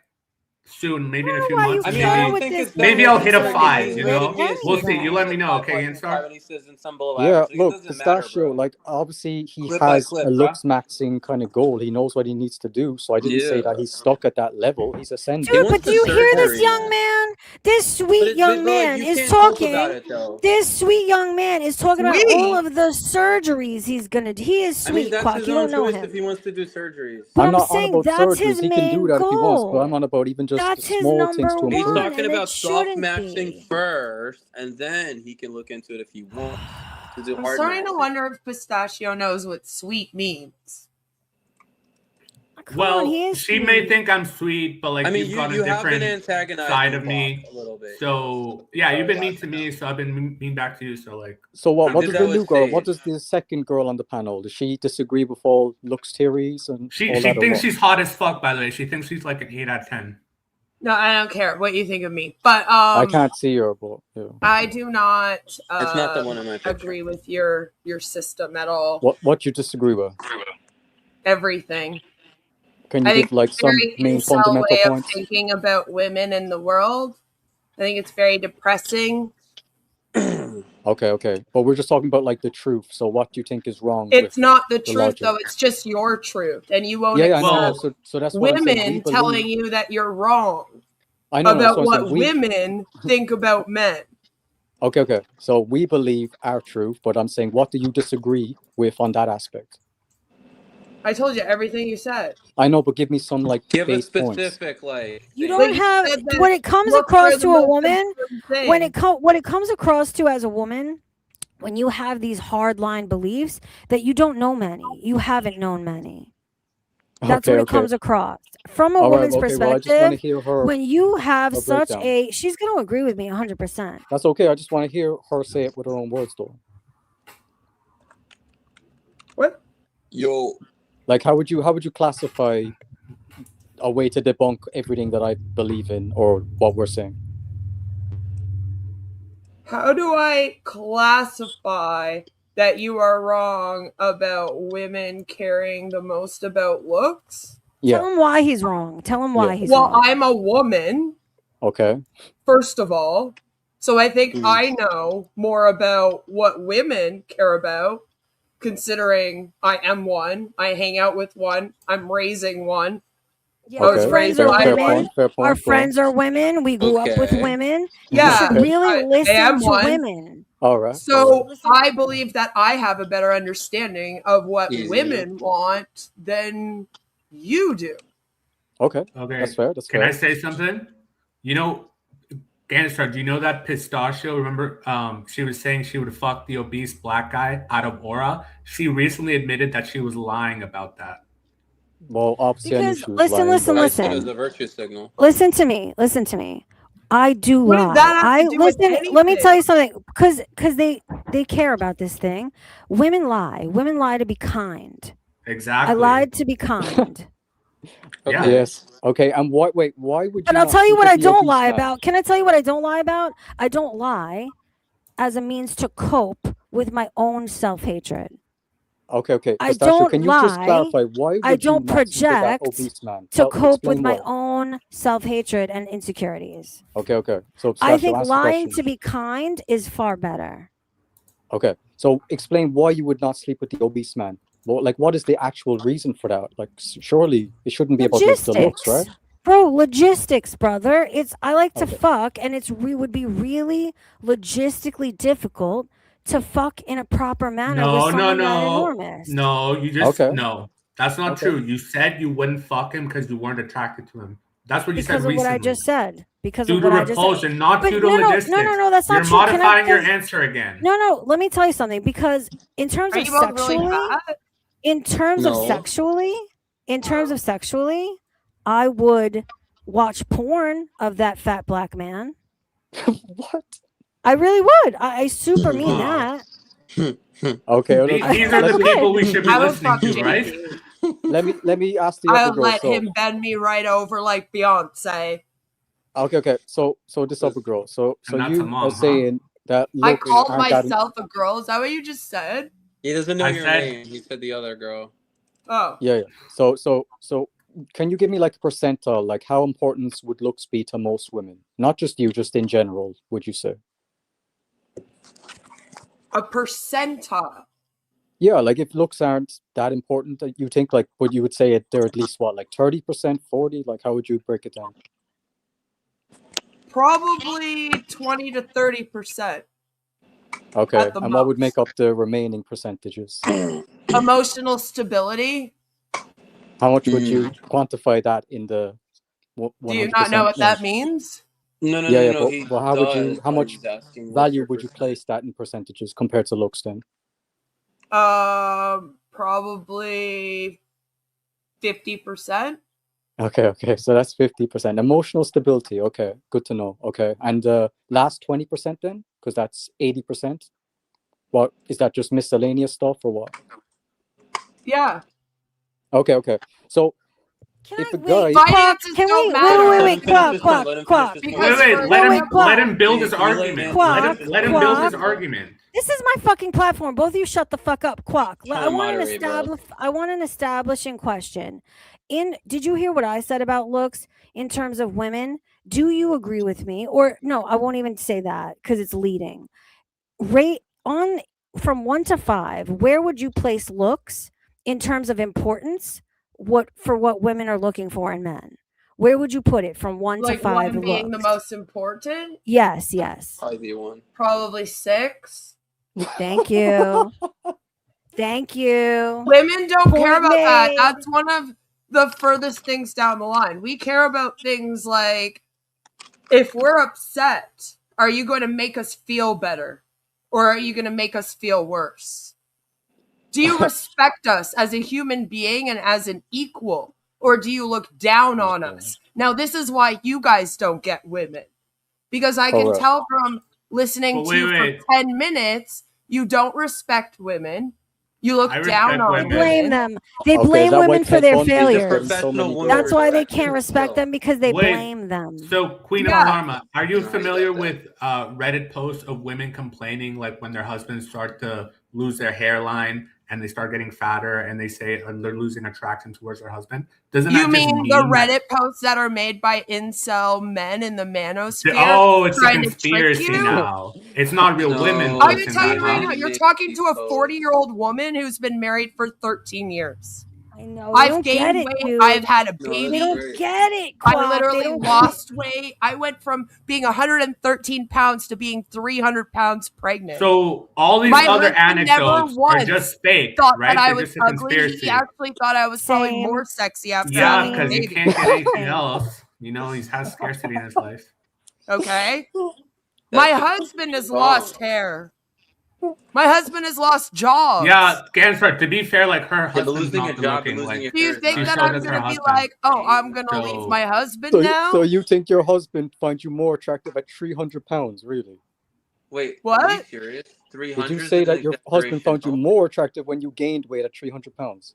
C: soon, maybe in a
B: I don't
C: few
B: know why
C: months.
A: I mean,
B: you
A: I
B: care
A: don't
B: with
A: think
B: this
A: it's
C: Maybe I'll hit a
B: bullshit
C: 5, you know?
B: anyway.
C: We'll see. You let me know, okay, Ganstar?
A: And he says in some below
E: Yeah,
A: average. Like,
E: look,
A: it doesn't matter,
E: Pistachio,
A: bro.
E: like, obviously he
A: Clip by
E: has
A: clip,
E: a
A: bruh.
E: looks maxing kind of goal. He knows what he needs to do. So I didn't say
A: Yeah.
E: that he's stuck at that level. He's ascending.
B: Dude,
A: wants
B: but do
A: the
B: you hear this
A: surgery,
B: young man? This sweet young man is
A: you can't
B: talking.
A: Talk about it, though.
B: This sweet young man is talking about
F: Sweet.
B: all of the surgeries he's gonna do. He is
A: I mean,
B: sweet,
A: that's
B: Quack.
A: his
B: You
A: own
B: don't know
A: choice
B: him.
A: if he wants to do surgeries.
B: But
E: I'm
B: I'm
E: not on
B: saying
E: about
B: that's
E: surgeries.
B: his
E: He can do
B: main
E: that if he wants, but
B: goal.
E: I'm on about even just
B: That's his
E: small things to
B: number
A: He's
E: improve.
B: one.
A: talking
B: and
A: about
B: it shouldn't
A: soft maxing
B: be.
A: first, and then he can look into it if he wants. Is it
F: I'm
A: hard
F: starting to
A: magic?
F: wonder if Pistachio knows what sweet means.
B: Come on, he
C: Well,
B: is
C: she may
B: sweet.
C: think I'm sweet, but like
A: I mean,
C: you've got
A: you
C: a
A: have been
C: different
A: antagonizing
C: side of
A: Fox
C: me.
A: a little bit.
C: So yeah, you've been mean
A: last
C: to me, so I've been mean back to you. So like,
E: So what? What
A: Is
E: does
A: that
E: the new
A: what
E: girl? What
A: Sage?
E: does the second girl on the panel? Does she disagree with all looks theories and
C: she
E: all that, or
C: thinks
E: what?
C: she's hot as fuck. By the way, she thinks she's like an 8 out of 10.
F: No, I don't care what you think of me, but
E: I can't see her, but yeah.
F: I do not.
A: It's not the one in my picture.
F: Agree with your system at all.
E: What you disagree with?
F: Everything.
E: Can you
F: I think
E: give like
F: it's a
E: some
F: very
E: main
F: incel
E: fundamental
F: way of
E: points?
F: thinking about women in the world. I think it's very depressing.
E: Okay. But we're just talking about like the truth. So what do you think is wrong
F: It's
E: with
F: not the
E: the
F: truth,
E: logic?
F: though. It's just your truth, and you won't
E: Yeah, I
F: accept
E: know.
C: Well,
E: So that's what I'm saying. We
F: women
E: believe.
F: telling you that you're wrong
E: I know. That's
F: about
E: what I'm
F: what
E: saying.
F: women think about men.
E: Okay. So we believe our truth, but I'm saying, what do you disagree with on that aspect?
F: I told you everything you said.
E: I know, but give me some like
A: Give a
E: base points.
A: specific like.
B: You
A: thing.
B: don't
F: But you
B: have
F: said that
B: when it comes
F: looks
B: across
F: are the
B: to a
F: most
B: woman.
F: important thing.
B: What it comes across to as a woman, when you have these hardline beliefs that you don't know many, you haven't known many. That's what it comes across from a
E: All right.
B: woman's
E: Okay. Well, I just want to
B: perspective.
E: hear her.
B: When you have
E: her
B: such
E: breakdown.
B: she's going to agree with me 100%.
E: That's okay. I just want to hear her say it with her own words, though.
F: What?
A: Yo.
E: Like, how would you classify a way to debunk everything that I believe in or what we're saying?
F: How do I classify that you are wrong about women caring the most about looks?
E: Yeah.
B: Tell him why he's wrong. Tell him why he's
F: Well,
B: wrong.
F: I'm a woman,
E: Okay.
F: first of all. So I think I know more about what women care about, considering I am one. I hang out with one. I'm raising one.
B: Yeah,
F: I was
B: our friends
F: raised
B: are
F: by
E: fair
B: women.
E: point. Fair point.
B: Our
E: Go on.
B: friends are women. We grew up with
A: Okay.
B: women.
F: Yeah,
B: You should
E: Okay.
B: really
F: I
B: listen
F: am
B: to
F: one.
B: women.
E: All right.
F: So I believe that I have a better understanding of what
A: Easy.
F: women want than you do.
E: Okay.
C: okay.
E: That's fair. That's
C: Can
E: fair.
C: I say something? You know, Gangstar, do you know that Pistachio? Remember, she was saying she would fuck the obese black guy out of Aura. She recently admitted that she was lying about that.
E: Well, obviously, I knew
B: Because
E: she was lying.
B: listen,
E: but-
A: I said it was
B: listen.
A: a virtue signal.
B: Listen to me. Listen to me. I do
F: What does
B: lie.
F: that have to do with
B: Let me
F: anything?
B: tell you something. Because they care about this thing. Women lie. Women lie to be kind.
C: Exactly.
B: I lied to be kind.
C: Yeah.
E: Yes. Okay. And why? Wait. Why would you?
B: But I'll
E: not
B: tell you
E: sleep
B: what
E: with
B: I
E: the
B: don't
E: obese
B: lie
E: man?
B: about. Can I tell you what I don't lie about? I don't lie as a means to cope with my own self-hatred.
E: Okay.
B: I
E: Pistachio,
B: don't
E: can you just
B: lie.
E: clarify why would
B: I don't
E: you not sleep with that
B: project
E: obese man?
B: to cope with
E: Explain
B: my
E: why.
B: own self-hatred and insecurities.
E: Okay. So
B: I
E: Pistachio,
B: think
E: ask the
B: lying
E: question.
B: to be kind is far better.
E: Okay. So explain why you would not sleep with the obese man. Well, like, what is the actual reason for that? Like, surely it shouldn't be about like the looks, right?
B: Bro, logistics, brother. I like to
E: Okay.
B: fuck, and would be really logistically difficult to fuck in a proper manner with someone that enormous.
C: No, you just
E: Okay.
C: no. That's not
E: Okay.
C: true. You said you wouldn't fuck him because you weren't attracted to him. That's what you
B: Because
C: said
B: of what I
C: recently.
B: just said. Because
C: Due
B: of
C: to
B: what I just said.
C: repulsion, not
B: But
C: due to
B: no,
C: logistics.
B: no, that's
C: You're
B: not true.
C: modifying your answer again.
B: No, let me tell you something. Because in terms
F: Are
B: of
F: you both really
B: sexually,
F: fat?
B: in terms of sexually, I would watch porn of that fat black man.
E: What?
B: I really would. I super mean
C: Wow.
B: that.
E: Okay.
C: These are the people we should be
F: I would
C: listening
F: fuck
C: to, right?
F: JP.
E: Let me ask the
F: I
E: other
F: would
E: girl.
F: let
E: So
F: him bend me right over like Beyonce.
E: okay. So this other girl. So
C: And that's a
E: you
C: mom,
E: are
C: huh?
E: saying that
F: I
E: looks
F: called
E: aren't that.
F: myself a girl. Is that what you just said?
A: He doesn't know
C: I
A: your
C: said-
A: name. He said the other girl.
F: Oh.
E: Yeah. So can you give me like a percentile? Like, how important would looks be to most women? Not just you, just in general. Would you say?
F: A percentile.
E: Yeah, like if looks aren't that important, you think like, but you would say they're at least what, like 30%, 40? Like, how would you break it down?
F: Probably 20 to 30%.
E: Okay,
F: At the
E: and what would
F: most.
E: make up the remaining percentages?
F: Emotional stability.
E: How much would you quantify that in the?
F: Do you not know what that means?
A: No.
E: Yeah, yeah,
A: He
E: but how would you?
A: does,
E: How
A: but
E: much
A: he's asking what's
E: value
A: your
E: would you
A: percentage?
E: place that in percentages compared to looks then?
F: Probably 50%.
E: Okay. So that's 50%. Emotional stability. Okay, good to know. Okay, and last 20% then, because that's 80%. What is that? Just miscellaneous stuff or what?
F: Yeah.
E: Okay. So
B: Can
E: if
B: I
E: a
B: wait?
E: guy,
B: Quack,
F: Finances
B: can
F: don't
B: we
F: matter.
A: Let him finish his point. Let him finish his point.
F: Because
C: Wait,
F: for
C: let
B: no,
C: him
B: wait,
F: example,
C: let him build his
A: Can you let
C: argument.
A: Vance
C: Let him
A: finish
C: build his
A: his point?
C: argument.
B: This is my fucking platform. Both of you shut the fuck up. Quack.
A: Trying to moderate, bro.
B: I want an establishing question. Did you hear what I said about looks in terms of women? Do you agree with me? Or no, I won't even say that because it's leading. Rate on from 1 to 5, where would you place looks in terms of importance? What women are looking for in men? Where would you put it from 1 to
F: like
B: 5
F: one being the
B: looks?
F: most important,
B: Yes.
A: Probably be one.
F: probably 6.
B: Thank you. Thank you.
F: Women don't care
B: Point
F: about that.
B: made.
F: That's one of the furthest things down the line. We care about things like, if we're upset, are you going to make us feel better? Or are you going to make us feel worse? Do you respect us as a human being and as an equal? Or do you look down on us? Now, this is why you guys don't get women. Because I can
E: Correct.
F: tell from listening
C: But
F: to you
C: wait.
F: for 10 minutes, you don't respect women. You look
C: I
F: down
C: respect
F: on
B: They
C: women.
B: blame
F: women.
B: them. They
E: Okay, is
B: blame
E: that why
B: women for
E: Ted
B: their
E: Bundy is
A: He's a
B: failures.
E: getting so
A: professional
E: many
A: woman
B: That's why they
A: respect
B: can't
A: him
B: respect
A: still.
B: them because they
C: Wait,
B: blame them.
C: So, Queen
F: Yeah.
C: of Karma, are you
A: No, I
C: familiar
A: get that.
C: with Reddit posts of women complaining, like when their husbands start to lose their hairline and they start getting fatter, and they say they're losing attraction towards their husband? Doesn't
F: You
C: that just
F: mean the
C: mean that?
F: Reddit posts that are made by incel men in the manosphere
C: Oh, it's a
F: trying to trick
C: conspiracy
F: you?
C: now. It's not real women
A: No,
F: I'm going
A: it's
F: to
C: posting
F: tell
C: that,
F: you right
C: huh?
F: now, you're
A: man-made
F: talking to a
A: posts.
F: 40-year-old woman who's been married for 13 years.
B: I know they
F: I've
B: don't get
F: gained
B: it,
F: weight.
B: dude.
F: I've had a
A: No, that's
B: They
F: baby.
B: don't
A: great.
B: get it,
F: I
B: Quack. They
F: literally
B: don't
F: lost weight. I went from being 113 pounds to being 300 pounds pregnant.
C: So all these
F: My
C: other
F: husband never
C: anecdotes are
F: once
C: just fake,
F: thought
C: right?
F: that I
C: They're
F: was
C: just a
F: ugly. He
C: conspiracy.
F: actually thought I was probably
B: Same.
F: more sexy after
C: Yeah,
F: having a
C: because he
F: baby.
C: can't get anything
B: Same.
C: else. You know, he has scarcity in his life.
F: Okay? My husband has lost hair. My husband has lost jobs.
C: Yeah, Gansford, to be fair, like her
A: Yeah, but
C: husband's
A: losing
C: not
A: a
C: good
A: job
C: looking.
A: and losing
C: Like,
A: your
F: Do you
A: hair is
F: think
C: she
F: that
C: showed
F: I'm
C: us
F: going
C: her
F: to be
C: husband.
F: like, oh, I'm going to
C: So-
F: leave my husband now?
E: So you think your husband finds you more attractive at 300 pounds, really?
A: Wait,
F: What?
A: are you serious? 300
E: Did you say that your husband found you more attractive when you gained weight at 300 pounds?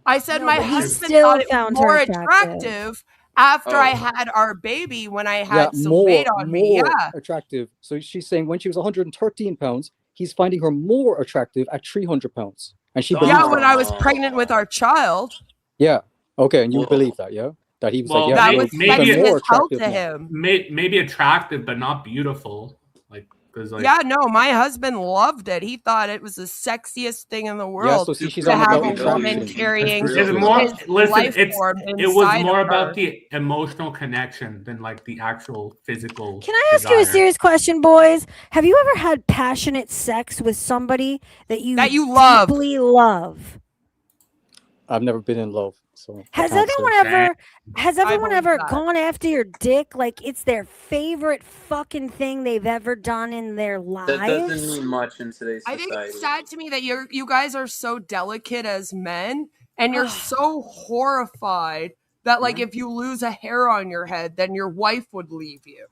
F: I said
B: No,
F: my
B: but he
F: husband
B: still
F: thought it was
B: found her
F: more
B: attractive.
F: attractive after
A: Oh.
F: I had our baby when I
E: Yeah,
F: had some weight on me. Yeah.
E: attractive. So she's saying when she was 113 pounds, he's finding her more attractive at 300 pounds. And she believes
F: Yeah,
E: that.
F: when I was pregnant with our child.
E: Yeah. Okay, and you
A: Whoa.
E: believe that, yeah? That he was
C: Well,
E: like, yeah,
F: That
E: you're
F: was
C: maybe
E: even
F: sexy
E: more
F: as hell
E: attractive
F: to
E: now.
F: him.
C: maybe attractive, but not beautiful. Like, because like,
F: Yeah, no, my husband loved it. He thought it was the sexiest thing in the
E: Yeah,
F: world
E: so see, she's
F: to
E: on
F: have
E: about
F: a woman
E: attraction.
F: carrying
E: This
C: it's
E: is
C: more.
F: his
C: Listen,
F: life form
C: it was
F: inside
C: more
F: of
C: about
F: her.
C: the emotional connection than like the actual physical.
B: Can I ask you a serious question, boys? Have you ever had passionate sex with somebody that you
F: love?
B: deeply love?
E: I've never been in love, so I
B: Has
E: can't
B: anyone
E: say.
B: ever has everyone
F: believe
B: ever
F: that.
B: gone after your dick like it's their favorite fucking thing they've ever done in their
A: That doesn't
B: lives?
A: mean much in today's
F: I
A: society.
F: think it's sad to me that you guys are so delicate as men, and you're so horrified that like if you lose a hair on your head, then your wife would leave you.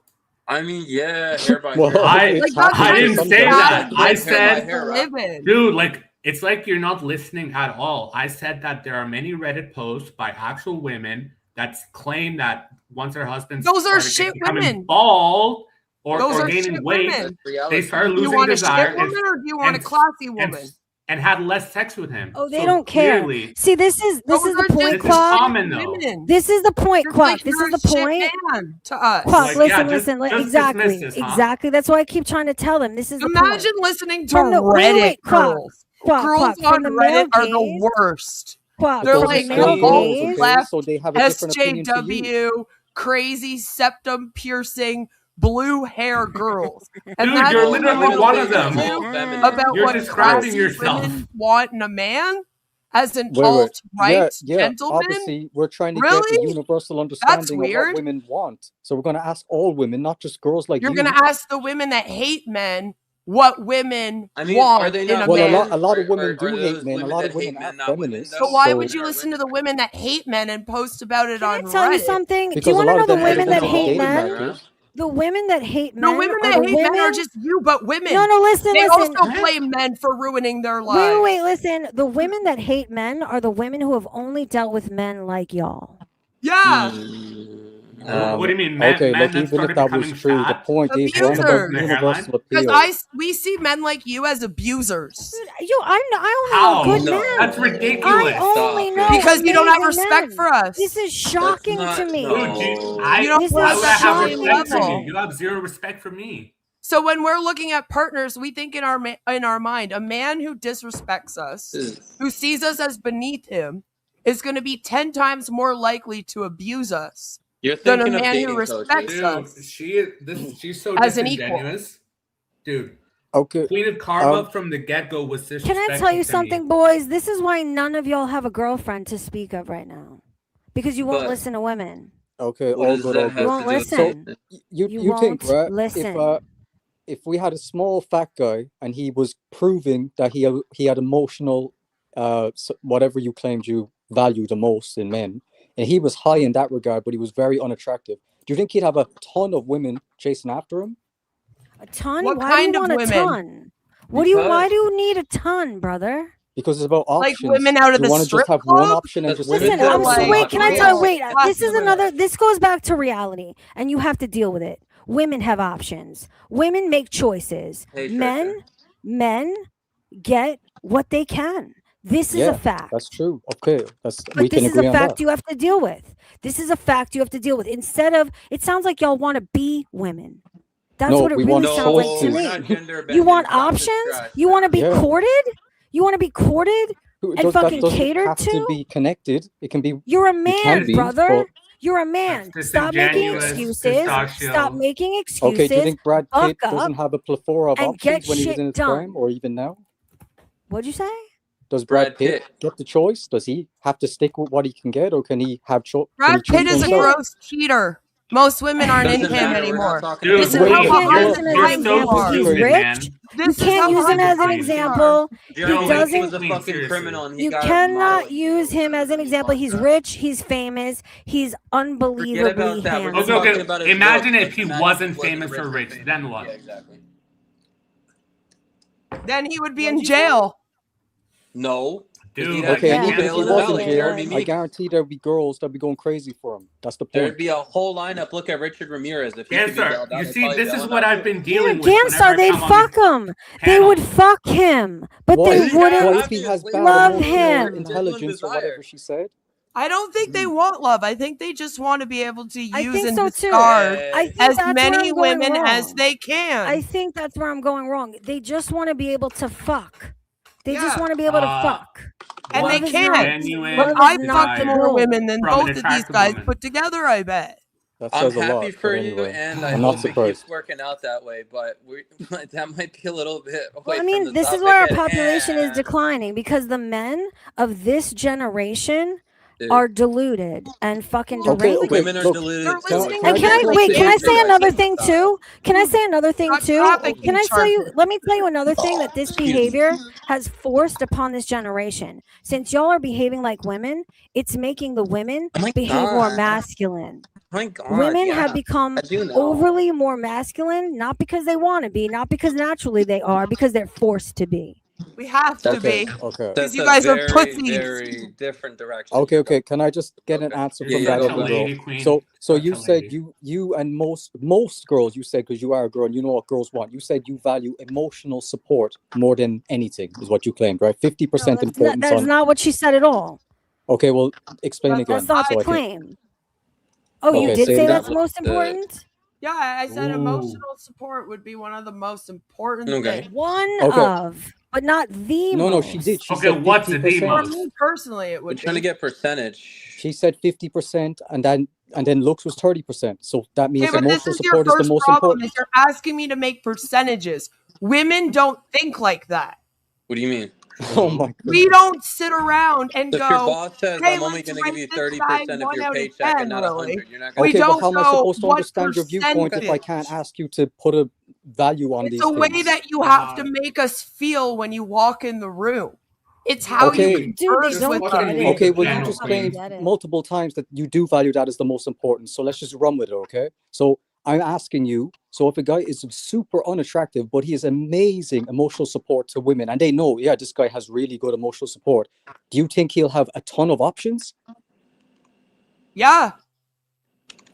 A: I mean, yeah, hair by
E: Well,
A: hair.
C: I
E: it's
F: Like, that's
C: I
E: happened to
C: didn't
E: some
C: say
E: guys.
C: that. I
A: Like hair by
C: said,
A: hair,
F: to
A: right?
F: live in.
C: dude, like it's like you're not listening at all. I said that there are many Reddit posts by actual women that claim that once their husbands
F: Those are
C: started
F: shit
C: becoming
F: women.
C: bald
F: Those
C: or
F: are
C: gaining
F: shit
C: weight,
F: women.
A: That's reality.
C: they started
F: Do you
C: losing
F: want a
C: desire
F: shit woman or do you want a
C: and-
F: classy woman?
C: and had less sex with him.
B: Oh, they
C: So
B: don't care.
C: clearly,
B: See, this is
F: Those
B: the
F: are
B: point,
F: just
C: this is
B: Quack.
C: common though.
F: women.
B: This is the point,
F: Just
B: Quack.
F: like
B: This
F: you're
B: is the
F: a shit
B: point.
F: man to us.
B: Quack,
C: Like, yeah,
B: listen.
C: just
B: Exactly.
C: dismiss this, huh?
B: Exactly. That's why I keep trying to tell them. This is the
F: Imagine
B: point.
F: listening to
B: From the-
F: Reddit
B: wait, Quack.
F: girls.
B: Quack,
F: Girls
B: Quack.
F: on
B: From the male
F: Reddit are
B: gaze.
F: the worst.
B: Quack.
F: They're
E: Those
B: From
E: are
B: the
F: like
B: male
E: straight girls,
B: gaze.
E: okay?
F: left,
E: So they have a different opinion to you.
F: SJW, crazy septum piercing, blue hair girls. And
C: Dude,
F: that's
C: you're
F: what
C: literally
F: I
C: one
F: want
C: of
F: to
C: them.
F: do
A: Feminine.
F: about
C: You're
F: what
C: describing
F: classy
C: yourself.
F: women want in a man. as an
E: Wait.
F: alt-right
E: Yeah.
F: gentleman?
E: Obviously, we're trying to get the
F: Really?
E: universal understanding of what
F: weird.
E: women want. So we're going to ask all women, not just girls like
F: You're
E: you.
F: going to ask the women that hate men what women
A: I mean,
F: want
A: are they
F: in
A: not
F: a
E: Well,
F: man.
E: a lot of
A: Are-
E: women
A: are
E: do
A: those
E: hate men. A
A: women
E: lot
A: that
E: of women
A: hate
E: are
A: men not women,
E: feminists.
F: So
A: though?
F: why
E: So
F: would you listen to the women that hate men and post about it
B: Can I
F: on
B: tell you
F: Reddit?
B: something? Do
E: because
B: you
E: a
B: want to
E: lot
B: know
E: of
B: the
E: them
B: women that
E: hate
B: hate
E: dating
B: men?
E: markers.
B: The women that hate
F: The
B: men
F: women
B: are
F: that
B: the
F: hate men are
B: women.
F: just you, but women.
B: No, listen.
F: They
B: Listen.
F: also blame men for ruining their lives.
B: Wait, listen. The women that hate men are the women who have only dealt with men like y'all.
F: Yeah.
C: What do you mean,
E: Okay,
C: men
E: look,
C: that
E: even if
C: started
E: that was
C: becoming
E: true, the
C: fat?
E: point is we're on about
F: Abusers.
C: Their hairline?
E: universal
F: Because
E: appeal.
F: we see men like you as abusers.
B: Dude, I only
C: How?
B: know good
A: No.
B: men.
C: That's ridiculous.
B: I only
A: Stop
B: know
A: it.
F: Because you don't have
B: amazing
F: respect
B: men.
F: for us.
B: This is shocking to me.
C: Dude,
F: You don't
B: This
F: put
C: why
F: us
B: is
C: would I
F: at the
C: have
F: same
C: respect for you?
F: level.
C: You have zero respect for me.
F: So when we're looking at partners, we think in our mind, a man who disrespects us, who sees us as beneath him, is going to be 10 times more likely to abuse us
A: You're
F: than a
A: thinking of
F: man who
A: dating
F: respects
A: coaches.
F: us
C: She's so
F: as an equal.
C: disingenuous. Dude,
E: Okay.
C: Queen of Karma from the get-go was disrespectful.
B: Can I tell you
C: to
B: something,
C: me.
B: boys? This is why none of y'all have a girlfriend to speak of right now. Because you won't
A: But-
B: listen to women.
E: Okay,
A: What
E: all
A: does
E: good,
A: that
E: all
A: have
B: You
E: good.
B: won't
A: to do with
B: listen.
A: it?
E: You
B: You
E: think,
B: won't
E: right?
B: listen.
E: If we had a small fat guy and he was proving that he had emotional, whatever you claimed you value the most in men, and he was high in that regard, but he was very unattractive. Do you think he'd have a ton of women chasing after him?
B: A ton?
F: What
B: Why do you
F: kind of
B: want a
F: women?
B: ton? Why do you need a ton, brother?
E: Because it's about
F: Like
E: options.
F: women out of
E: Do you
F: the
E: want to just
F: strip
E: have one
F: club?
E: option and
A: That's
E: just
A: women
B: Listen,
E: stick
A: that
E: with
A: are
E: it?
A: like-
B: can I
A: Wait,
B: tell you? Wait,
F: Plus
B: this is
F: women.
B: another. This goes back to reality, and you have to deal with it. Women have options. Women make choices.
A: Hey,
B: Men get what they can. This is
E: Yeah,
B: a fact.
E: that's true. Okay, we
B: But
E: can
B: this is
E: agree
B: a
E: on
B: fact
E: that.
B: you have to deal with. This is a fact you have to deal with. Instead of, it sounds like y'all want to be women. That's
E: No,
B: what it
E: we
B: really
E: want
B: sounds like to
E: choices.
A: we're
B: me.
A: not gender
B: You
A: bending.
B: want
A: Stop the
B: options?
A: trash,
B: You want to be
E: Yeah.
B: courted? You want to be courted and
E: That
B: fucking
E: doesn't
B: catered
E: have to be connected. It can be.
B: You're a
E: It
B: man,
E: can be,
B: brother.
E: but
B: You're a man.
C: That's
B: Stop making
C: disingenuous,
B: excuses.
C: Pistachio.
B: Stop making
E: okay.
B: excuses.
E: Do you think Brad
B: buck
E: Pitt doesn't
B: up
E: have a plethora of
B: and get
E: options when he was
B: shit
E: in his
B: done.
E: prime, or even now?
B: What'd you say?
E: Does Brad
A: Brad
E: Pitt
A: Pitt.
E: get the choice? Does he have to stick with what he can get, or can he have can
F: Brad
E: he choose
F: Pitt
E: for
F: is a
E: himself?
F: gross cheater. Most women aren't
A: Doesn't
F: into him
A: matter. We're not
F: anymore.
A: talking
C: Dude,
F: This is
E: wait,
F: how
B: You
E: look,
B: can't
E: look,
B: use him as an
F: behind you
B: example.
F: are.
B: He's
E: crazy.
B: rich. You
F: This is
B: can't
F: how
B: use him as an
F: behind you are.
B: example.
A: Jeremy
B: He
A: Piven
B: doesn't.
A: was a fucking
C: Seriously.
A: criminal, and he
B: You
A: got
B: cannot
A: modeling
B: use him as an example. He's rich. He's famous. He's
A: Forget
B: unbelievably
A: about that. We're just
B: handsome.
A: talking about his
C: Imagine
A: looks.
C: if he
A: Imagine
C: wasn't
A: he
C: famous or
A: and
C: rich,
A: famous.
C: then what?
A: Yeah, exactly.
F: Then he would be
B: What'd
F: in
B: you say?
F: jail.
A: No.
C: Dude,
E: Okay,
B: Yeah,
E: and even if
A: bail
E: he
A: in the
E: was in
A: valley,
E: jail,
A: Jeremy
E: I
A: Meek.
E: guarantee there'd be girls that'd be going crazy for him. That's the
A: There'd
E: point.
A: be a whole lineup. Look at Richard Ramirez. If he could be
C: Ganstar,
A: bailed out,
C: you
A: they'd
C: see,
A: probably
C: this
A: bail
C: is
A: him
C: what
A: out
C: I've
A: too.
C: been
B: Yeah,
C: dealing with whenever
B: Ganstar,
C: I
B: they'd
C: come on
B: fuck
C: these
B: him. They would
C: panels.
B: fuck him, but
E: Why?
B: they
A: Yeah,
B: wouldn't
E: Why, if he has
A: obviously.
E: bad
B: love
E: emotional
B: him.
E: intelligence or whatever she said?
F: I don't think they want love. I think they just want to be able to
B: I
F: use
B: think
F: and
B: so too.
F: discard
B: I think
F: as
B: that's where
F: many
B: I'm going
F: women as
B: wrong.
F: they can.
B: I think that's where I'm going wrong. They just want to be able to fuck. They just
F: Yeah.
B: want to be able to fuck.
F: And
B: Love
F: they
B: is
F: can't.
B: not.
C: Genuine
F: Look,
B: Love
F: I've
B: is not
F: fucked
B: the
C: desire
F: more
B: goal.
F: women than
C: from an
F: both of these
C: attractive
F: guys
C: woman.
F: put together, I bet.
E: That
A: I'm
E: says a
A: happy
E: lot.
A: for
E: But
A: you,
E: anyway,
A: and I
E: I'm not
A: hope it
E: surprised.
A: keeps working out that way. But that might be a little bit away
B: Well, I
A: from
B: mean,
A: the
B: this is
A: topic
B: where our
A: at
B: population is
A: hand.
B: declining because the men of this generation
A: Dude.
B: are deluded and fucking
E: Okay,
B: deranged.
E: okay.
A: Women are
E: Look,
A: deluded
F: They're
A: too.
F: listening
A: It's
F: to
B: And
A: not
B: can
A: just
B: I
A: like
B: wait? Can I
A: kids,
B: say
A: they're
B: another
A: like,
B: thing
A: stop.
B: too? Can I say another thing
F: Got
B: too?
F: trafficking
B: Can I tell you?
F: charges.
B: Let me tell you another thing that this behavior has forced upon this generation. Since y'all are behaving like women, it's making the women
A: Oh my
B: behave more
A: God.
B: masculine.
A: Oh my God,
B: Women
A: yeah.
B: have become
A: As you know.
B: overly more masculine, not because they want to be, not because naturally they are, because they're forced to be.
F: We have to
E: okay,
F: be.
E: okay,
F: Because
A: That's
F: you
A: a
F: guys are
A: very,
F: pussies.
A: very different direction.
E: okay,
A: you're
E: okay. Can I just get an
A: Okay.
E: answer
A: Yeah,
E: from
A: yeah,
E: that
C: Such a
E: other girl?
C: lady, queen.
E: So
C: Such
E: you
C: a
E: said
C: lady.
E: you and most girls, you said, because you are a girl and you know what girls want. You said you value emotional support more than anything, is what you claimed, right? 50% importance
B: That's
E: on.
B: not what she said at all.
E: Okay, well, explain
F: That's
E: again.
B: That's not
E: So
B: the
E: I can.
B: claim. Oh, you
E: Okay,
B: did
E: say
B: say
E: it
B: that's
E: again.
B: most important?
F: Yeah, I said
C: Ooh.
F: emotional support would be one of the most important
A: Okay.
F: things.
B: One
E: Okay.
B: of, but not the
E: No,
B: most.
E: she did. She
C: Okay,
E: said
C: what's the
E: 50%.
F: For
C: most?
F: me personally, it
A: We're
F: would
A: trying to
F: be.
A: get percentage.
E: She said 50%, and then looks was 30%. So that means
F: Okay, but this
E: emotional
F: is your
E: support is the
F: first
E: most
F: problem
E: important.
F: is you're asking me to make percentages. Women don't think like that.
A: What do you mean?
E: Oh my god.
F: We don't sit around and
A: If your
F: go,
A: boss says,
F: hey,
A: I'm only
F: let's
A: going to give
F: rate
A: you
F: this guy
A: 30% of
F: 1
A: your
F: out of
A: paycheck
F: 10,
A: and not
F: Lily.
A: 100, you're not going
F: We
E: Okay, but
F: don't
E: how am I
F: know
E: supposed to
F: what
E: understand your viewpoint if I
F: percentage.
E: can't ask you to put a value on
F: It's
E: these
F: a way
E: things?
F: that you have to make us feel when you walk in the room. It's how
E: Okay.
F: you
B: Dude, they
F: converse
B: don't
F: with
B: get
F: us.
B: it.
E: Okay, well,
B: I
E: you
B: don't
E: just
B: fucking
E: claimed
B: get it.
E: multiple times that you do value that as the most important. So let's just run with it, okay? So I'm asking you, so if a guy is super unattractive, but he has amazing emotional support to women, and they know, yeah, this guy has really good emotional support, do you think he'll have a ton of options?
F: Yeah.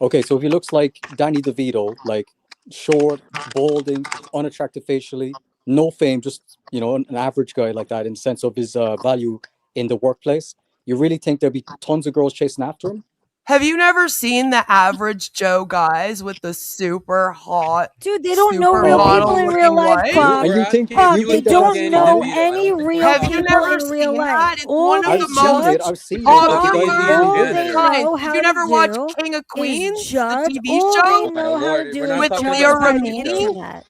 E: Okay, so if he looks like Danny DeVito, like short, balding, unattractive facially, no fame, just, you know, an average guy like that in the sense of his value in the workplace, you really think there'll be tons of girls chasing after him?
F: Have you never seen the average Joe guys with the super hot,
B: Dude, they don't know
F: super
B: real
E: Oh.
B: people in real
F: model-looking
B: life,
F: wife?
B: Puck.
E: And you think
B: Puck,
E: you
B: they
E: think that
B: don't
E: Danny
B: know
E: DeVito?
B: any real
F: Have you
B: people
F: never
B: in real
F: seen
B: life.
F: that? It's
B: All
F: one of
B: they
F: the
E: I've seen
F: most
E: it. I've seen it. But the guy
F: popular
E: is
B: all
E: really
B: they
E: good.
B: know
F: guys.
B: how
F: Did you
B: to
F: never watch
B: do
F: King of
B: is
F: Queens, the
B: judge.
F: TV
B: All
F: show?
B: they
A: Oh my
B: know how
A: lord,
B: to do
A: we're
B: is
A: not
F: With
A: talking
B: judge
F: Leah
A: about
B: on
A: TV
B: the
F: Remini?
A: show.
B: internet.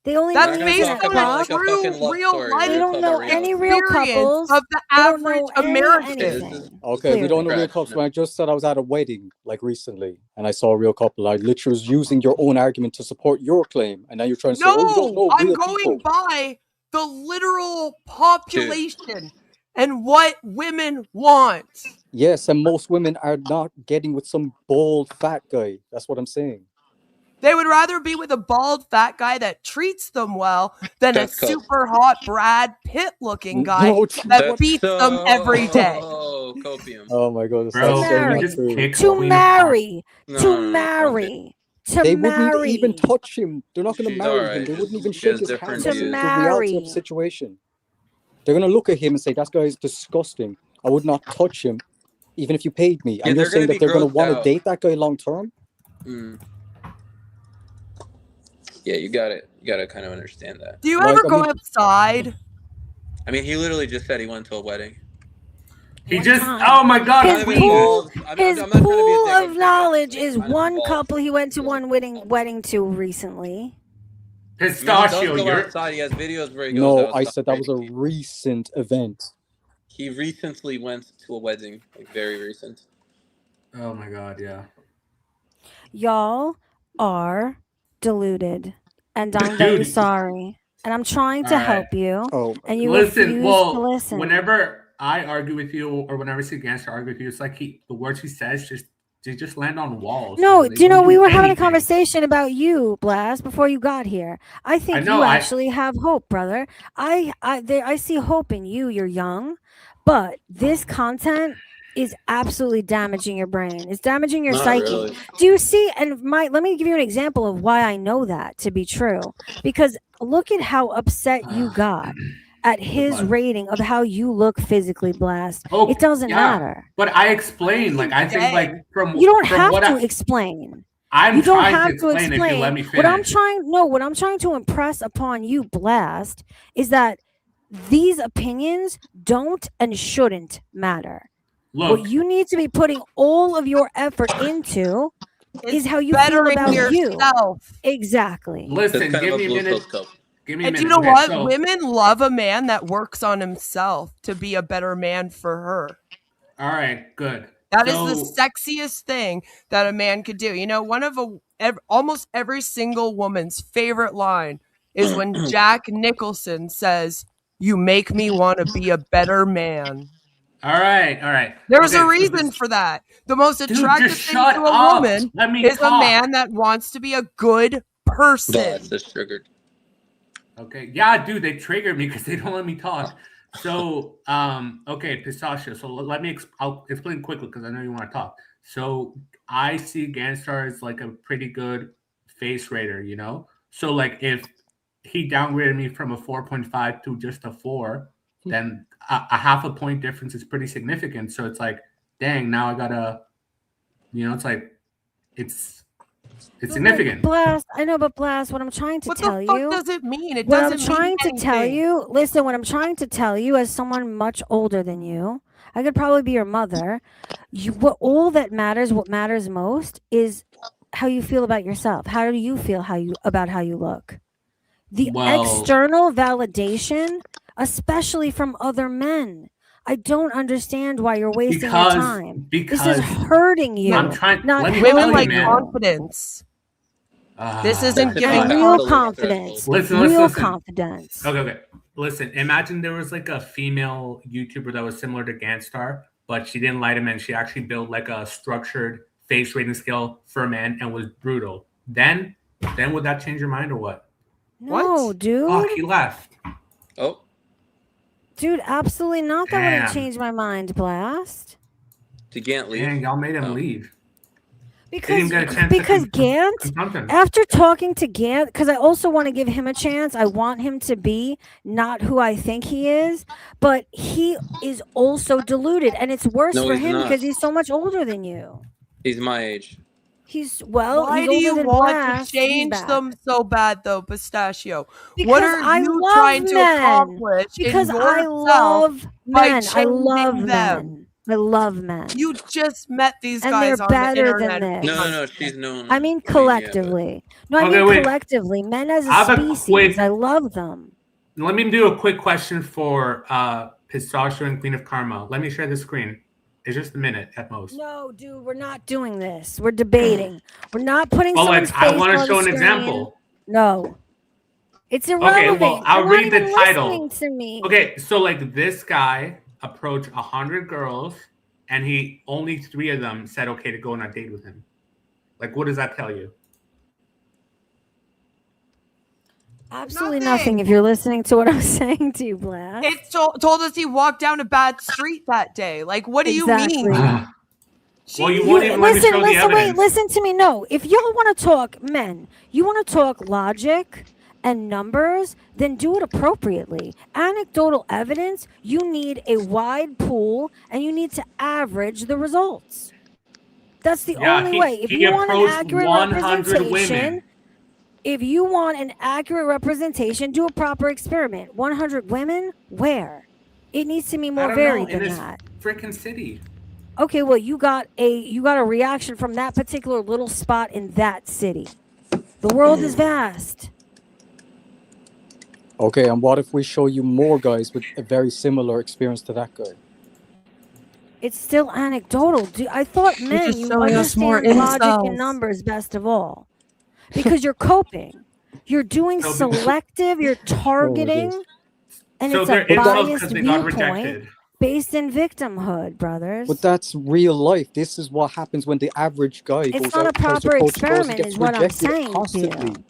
B: They only
F: That's
A: We're
B: know
A: gonna
B: internet
A: talk about like
B: pop.
A: a fucking
F: true
A: love
F: real
A: story. We're
F: life
B: They
A: gonna
B: don't
A: talk
B: know
A: about
B: any
A: reality.
B: real
F: experience
B: couples.
F: of the
B: They don't
F: average
B: know any
F: American.
A: Okay, this is
B: anything.
E: Okay, we don't know real
B: Clearly.
E: couples. When I just said I was at a wedding like recently, and I saw a real couple, I literally was using your own argument to support your claim, and now you're trying to say, "Oh, you don't
F: No,
E: know
F: I'm
E: real
F: going
E: people."
F: by the literal population and what women want.
E: Yes, and most women are not getting with some bald fat guy. That's what I'm saying.
F: They would rather be with a bald fat guy that treats them well than
A: That's
F: a
A: cool.
F: super hot Brad Pitt looking guy
E: No,
F: that
E: what?
F: beats them every day.
A: So copium.
E: Oh my goodness,
C: Bro,
E: that's so
B: marry.
E: not
C: just
E: true.
C: kick
B: To
C: Queen
B: marry.
A: No,
B: To
A: no, no, no, okay.
B: marry. To
E: They wouldn't even
B: marry.
E: touch him. They're not going to
A: She's
E: marry
A: alright.
E: him. They wouldn't even
A: She
E: shake
A: has
E: his
A: different
E: hand.
B: To
E: That's
A: views.
E: the reality of the
B: marry.
E: situation. They're going to look at him and say, "That guy is disgusting. I would not touch him, even if you paid me."
A: Yeah,
E: And you're
A: they're gonna
E: saying that
A: be
E: they're going to
A: grossed
E: want to
A: out.
E: date that guy long term?
A: Mm. Yeah, you got it. You got to kind of understand that.
F: Do you
E: Like,
F: ever
E: I
F: go
E: mean-
F: outside?
A: I mean, he literally just said he went to a wedding.
C: He
B: One
C: just,
B: time.
C: oh my God,
B: His
A: Kind of
C: Queen.
B: pool,
A: involved.
B: his
A: I'm not trying to be a
B: pool
A: dick, I'm
B: of
A: saying
B: knowledge
A: it
B: is
A: kind of
B: one
A: involves
B: couple he went to
A: feeling
B: one wedding
A: involved.
B: to recently.
A: I mean, he
C: Pistachio,
A: does go
C: you're.
A: outside. He has videos where he goes
E: No,
A: outside.
E: I said that was a
A: dating people.
E: recent event.
A: He recently went to a wedding, like very recent.
C: Oh my God, yeah.
B: Y'all are deluded, and I'm very
C: Dude.
B: sorry. And I'm trying to
C: All right.
B: help you,
E: Oh,
B: and you
C: Listen,
B: refuse to
C: well,
B: listen.
C: whenever I argue with you, or whenever I see Gangster argue with you, it's like the words he says they just land on walls.
B: No,
C: They
B: do you know
C: don't
B: we
C: do
B: were having a
C: anything.
B: conversation about you, Blast, before you got here. I think
C: know,
B: you
C: I-
B: actually have hope, brother. I see hope in you. You're young, but this content is absolutely damaging your brain. It's damaging your
A: Not
B: psyche.
A: really.
B: Do you see? And let me give you an example of why I know that to be true. Because look at how upset you got at his
C: What?
B: rating of how you look physically, Blast.
C: Oh,
B: It doesn't
C: yeah.
B: matter.
C: But I explain, like I think, like from
B: You don't
C: from
B: have
C: what
B: to explain.
C: I'm
B: You don't
C: trying
B: have
C: to
B: to
C: explain. If you let me
B: explain.
C: finish.
B: What I'm trying to impress upon you, Blast, is that these opinions don't and shouldn't matter.
C: Look,
B: What you need to be putting all of your effort into is how you feel
F: bettering
B: about you.
F: yourself.
B: Exactly.
C: listen,
A: That's kind
C: give
A: of
C: me
A: a
C: a
A: blue
C: minute.
A: pill scope.
C: Give me a
F: And
C: minute.
F: you know
C: Okay,
F: what?
C: so-
F: Women love a man that works on himself to be a better man for her.
C: all right, good.
F: That is
C: So-
F: the sexiest thing that a man could do. You know, one of almost every single woman's favorite line is when Jack Nicholson says, "You make me want to be a better man."
C: All right.
F: There's
C: Okay,
F: a
C: so
F: reason
C: this-
F: for that. The most
C: Dude,
F: attractive
C: just
F: thing
C: shut
F: to a
C: up.
F: woman
C: Let me
F: is
C: talk.
F: a man that wants to be a good person.
A: That's just triggered.
C: Okay, yeah, dude, they triggered me because they don't let me talk. So, okay, Pistachio. So let me. I'll explain quickly because I know you want to talk. So I see Gangstar as like a pretty good face rater, you know. So like if he downgraded me from a 4.5 to just a 4, then a half a point difference is pretty significant. So it's like, dang, now I gotta, you know, it's like, it's significant.
B: Blast, I know, but Blast, what I'm trying to
F: What
B: tell
F: the fuck
B: you,
F: does it mean? It
B: what
F: doesn't
B: I'm trying
F: mean
B: to tell
F: anything.
B: you, listen, what I'm trying to tell you as someone much older than you, I could probably be your mother. All that matters, what matters most is how you feel about yourself. How do you feel about how you look? The
C: Well-
B: external validation especially from other men. I don't understand why you're wasting your time. This is hurting you.
C: I'm trying.
B: Not
C: Let me
F: Women
C: tell you,
F: like
C: man.
F: confidence. This isn't
A: That's
F: giving
A: past
B: real
A: the
B: confidence.
A: threshold.
B: Real confidence.
C: Okay. Listen, imagine there was like a female YouTuber that was similar to Ganstar, but she didn't light him and she actually built like a structured face rating scale for men and was brutal. Then would that change your mind or what?
B: No,
F: What?
B: dude.
C: Fuck, he left.
A: Oh,
B: Dude, absolutely not. That
C: Damn.
B: wouldn't change my mind, Blast.
A: did Gant leave?
C: Man, y'all made him
A: Oh.
C: leave.
B: Because
C: get a chance to
B: Gant,
C: confront him.
B: after talking to Gant, because I also want to give him a chance. I want him to be not who I think he is, but he is also deluded, and it's worse
A: No,
B: for
A: he's
B: him
A: not.
B: because he's so much older than you.
A: He's my age.
F: Why
B: He's
F: do
B: older
F: you
B: than
F: want
B: Blast.
F: to
B: He's
F: change
B: back.
F: them so bad, though, Pistachio?
B: Because
F: What are
B: I
F: you
B: love
F: trying to
B: men.
F: accomplish
B: Because
F: in
B: I
F: yourself?
B: love
F: by
B: men. I love
F: changing them?
B: men. I love men.
F: You just met these
B: And
F: guys
B: they're
F: on the
B: better than
F: internet.
B: this.
A: No. She's known.
B: I mean
A: yeah, but-
B: collectively. No, I
C: Okay,
B: mean
C: wait.
B: collectively. Men as a
C: I have a
B: species.
C: quick-
B: I love them.
C: Let me do a quick question for Pistachio and Queen of Karma. Let me share the screen. It's just a minute at most.
B: No, dude, we're not doing this. We're debating. We're not putting
C: Well,
B: someone's
C: like, I
B: face
C: want to
B: on
C: show
B: the
C: an
B: screen.
C: example.
B: No. It's irrelevant.
C: well, I'll
B: You're
C: read
B: not
C: the
B: even
C: title.
B: listening to me.
C: Okay, so like this guy approached 100 girls, and only 3 of them said okay to go on a date with him. Like, what does that tell you?
B: Absolutely
F: Nothing.
B: nothing if you're listening to what I'm saying to you, Blast.
F: It told us he walked down a bad street that day. Like, what do you
B: Exactly.
F: mean?
C: Well, you won't even let me show the
B: wait,
C: evidence.
B: listen to me. No, if y'all want to talk men, you want to talk logic and numbers, then do it appropriately. Anecdotal evidence, you need a wide pool and you need to average the results. That's the only way. If
C: he
B: you want an
C: approached
B: accurate
C: 100
B: representation,
C: women.
B: if you want an accurate representation, do a proper experiment. 100 women, where? It needs to be
C: I
B: more
C: don't
B: varied
C: know, in
B: than
C: this
B: that.
C: freaking city.
B: Okay, well, you got a reaction from that particular little spot in that city. The world is vast.
E: Okay, and what if we show you more guys with a very similar experience to that guy?
B: It's still anecdotal. I thought men,
F: just
B: you
F: showing us more
B: understand logic
F: incels.
B: and numbers best of all, because you're coping. You're doing
C: So because-
B: selective. You're targeting, and
C: So
B: it's
C: they're
B: a
C: incels
B: biased
C: because they got
B: viewpoint
C: rejected.
B: based in victimhood, brothers.
E: But that's real life. This is what happens when the average guy
B: It's
E: goes
B: not a
E: out, tries to
B: proper
E: approach girls, he
B: experiment,
E: gets
B: is what I'm
E: rejected
B: saying to you.
E: constantly.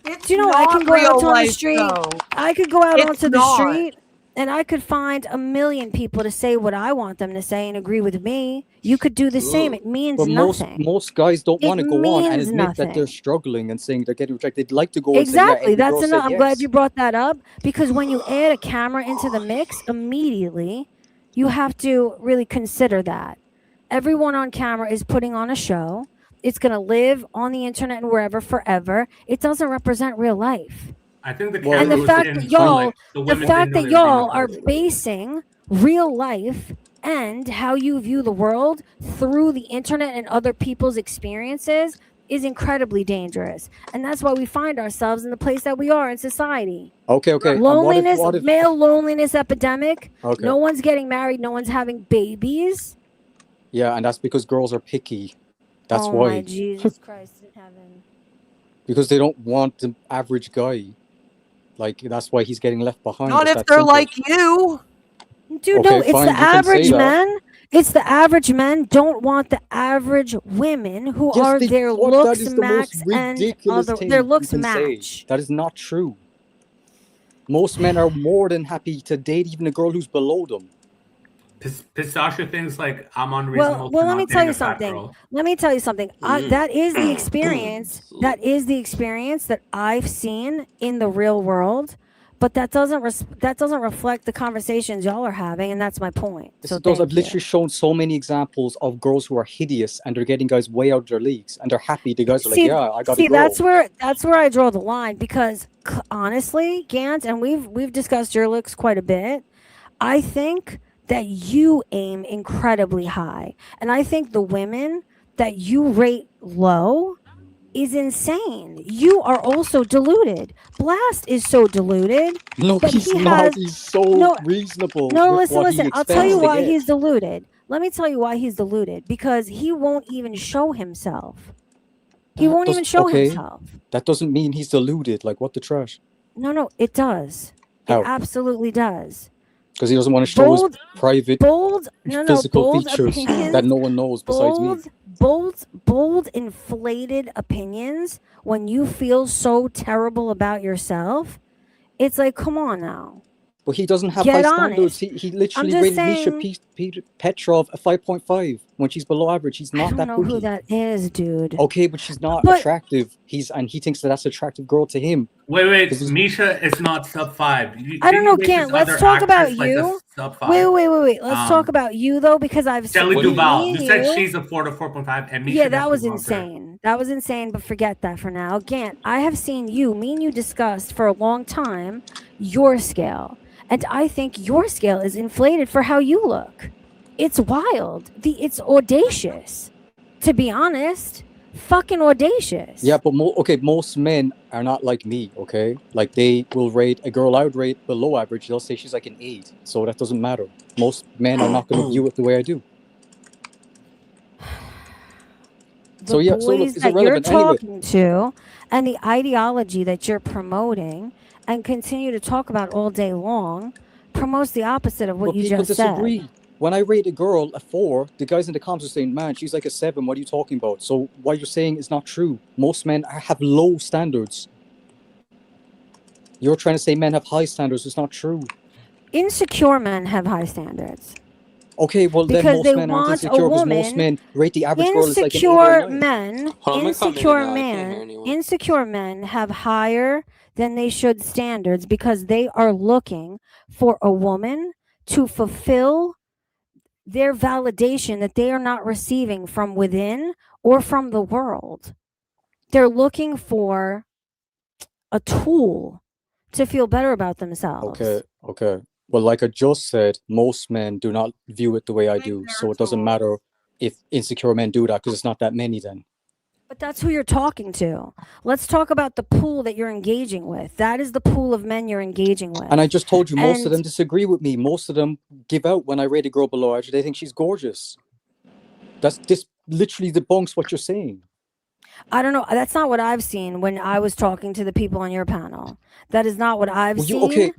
F: It's
B: Do you know I can
F: not
B: go
F: real
B: out on the
F: life,
B: street?
F: though.
B: I could go out
F: It's
B: onto the
F: not.
B: street and I could find a million people to say what I want them to say and agree with me. You could do the same. It means
E: But
B: nothing.
E: most guys don't
B: It
E: want to go on and
B: means
E: admit that they're
B: nothing.
E: struggling and saying they're getting rejected. They'd like to go and say,
B: Exactly.
E: yeah, every
B: That's
E: girl
B: enough.
E: said
B: I'm glad
E: yes.
B: you brought that up, because when you add a camera into the mix, immediately you have to really consider that. Everyone on camera is putting on a show. It's going to live on the internet and wherever forever. It doesn't represent real life.
C: I think the
E: Well,
B: And the
C: camera was
B: fact
C: in
B: that
C: so,
B: y'all,
C: like,
B: the
C: women
B: fact
C: didn't
B: that
C: know they were
B: y'all
C: being
B: are
C: recorded.
B: basing real life and how you view the world through the internet and other people's experiences is incredibly dangerous. And that's why we find ourselves in the place that we are in society.
E: Okay. And
B: Loneliness,
E: what if
B: male loneliness epidemic.
E: Okay.
B: No one's getting married. No one's having babies.
E: Yeah, and that's because girls are picky. That's
B: oh
E: why.
B: my Jesus Christ in heaven.
E: Because they don't want the average guy. Like, that's why he's getting left behind.
F: Not
E: It's
F: if
E: that
F: they're
E: simple.
F: like you.
B: Dude,
E: Okay,
B: no, it's
E: fine,
B: the
E: you can say
B: average
E: that.
B: men. It's the average men don't want the average women who
E: Yes,
B: are
E: they-
B: their
E: what?
B: looks
E: That is the
B: max
E: most
B: and
E: ridiculous
B: other
E: thing
B: their
E: you
B: looks
E: can say.
B: match.
E: That is not true. Most men are more than happy to date even a girl who's below them.
C: Pistachio thinks like I'm unreasonable.
B: Well,
C: for
B: let
C: not
B: me
C: dating
B: tell you
C: a fat
B: something.
C: girl.
B: Let me tell you something. That is the
A: Mm.
B: experience. That is the experience that I've seen in the real world. But that doesn't reflect the conversations y'all are having, and that's my point.
E: Yes,
B: So
E: it does.
B: thank
E: I've literally shown so many examples of girls who are hideous and they're getting guys way out of their leagues and they're happy. The guys are like, yeah, I got a
B: see,
E: girl.
B: that's where I draw the line, because honestly, Gant, and we've discussed your looks quite a bit. I think that you aim incredibly high, and I think the women that you rate low is insane. You are also deluded. Blast is so deluded.
E: No,
B: But
E: he's
B: he
E: not.
B: has-
E: He's so
B: No,
E: reasonable
B: No,
E: with
B: listen,
E: what he
B: listen. I'll tell you
E: expects to
B: why
E: get.
B: he's deluded. Let me tell you why he's deluded. Because he won't even show himself. He
E: That
B: won't even
E: does-
B: show
E: okay.
B: himself.
E: That doesn't mean he's deluded. Like, what the trash?
B: No, it does.
E: How?
B: It absolutely does.
E: Because he doesn't want to show his
B: Bold,
E: private
B: bold,
E: physical
B: bold
E: features
B: opinions.
E: that no one knows besides me.
B: Bold, inflated opinions when you feel so terrible about yourself. It's like, come on now.
E: But he doesn't have
B: Get
E: high
B: honest.
E: standards. He literally
B: just
E: rated
B: saying-
E: Misha Petrov a 5.5 when she's below average. He's
B: I
E: not
B: don't
E: that
B: know who
E: cookie.
B: that is, dude.
E: Okay, but she's not
B: But-
E: attractive. He thinks that that's attractive girl to him.
C: Wait.
E: This is-
C: Misha is not sub 5.
B: I don't know, Gant. Let's talk about you.
C: Sub 5.
B: Wait. Let's talk about you though, because I've
C: Shelley
B: seen
C: Duvall.
B: me
C: You
B: and
C: said
B: you-
C: she's a 4 to 4.5, and Misha.
B: Yeah, that was
C: definitely loves her.
B: insane. That was insane, but forget that for now. Gant, I have seen me and you discussed for a long time your scale. And I think your scale is inflated for how you look. It's wild. It's audacious. To be honest, fucking audacious.
E: Yeah, but most men are not like me, okay? Like, they will rate a girl I would rate below average. They'll say she's like an 8, so that doesn't matter. Most men are not going to view it the way I do.
B: The
E: So, yeah, so look,
B: boys
E: it's
B: that you're
E: irrelevant anyway.
B: talking to and the ideology that you're promoting and continue to talk about all day long promotes the opposite of what
E: But
B: you
E: people
B: just
E: disagree.
B: said.
E: When I rate a girl a 4, the guys in the comments are saying, man, she's like a 7. What are you talking about? So what you're saying is not true. Most men have low standards. You're trying to say men have high standards. It's not true.
B: Insecure men have high standards.
E: Okay, well, then
B: Because
E: most
B: they
E: men aren't
B: want a
E: insecure because most
B: woman-
E: men rate the average girl as like an 8 or
B: Insecure
E: a 9.
B: men,
A: Hold on, I'm gonna come in now. I can't hear anyone.
B: insecure men have higher than they should standards because they are looking for a woman to fulfill their validation that they are not receiving from within or from the world. They're looking for a tool to feel better about themselves.
E: Okay. Well, like I just said, most men do not view it the way I do. So it doesn't matter if insecure men do that because it's not that many then.
B: But that's who you're talking to. Let's talk about the pool that you're engaging with. That is the pool of men you're engaging with.
E: And I just told you, most of
B: And-
E: them disagree with me. Most of them give out when I rate a girl below average. They think she's gorgeous. This literally debunks what you're saying.
B: I don't know. That's not what I've seen when I was talking to the people on your panel. That is not what I've
E: Well,
B: seen.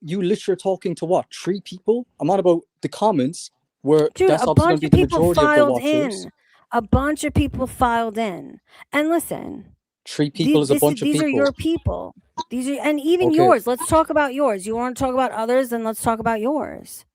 E: you literally are talking to what? 3 people? I'm on about the comments where
B: Dude,
E: that's
B: a
E: obviously going
B: bunch
E: to
B: of
E: be the
B: people
E: majority of the
B: filed
E: watchers.
B: in. A bunch of people filed in. And listen,
E: 3 people is a bunch of
B: these
E: people.
B: are your people. These are, and even
E: Okay.
B: yours. Let's talk about yours. You want to talk about others, then let's talk about yours.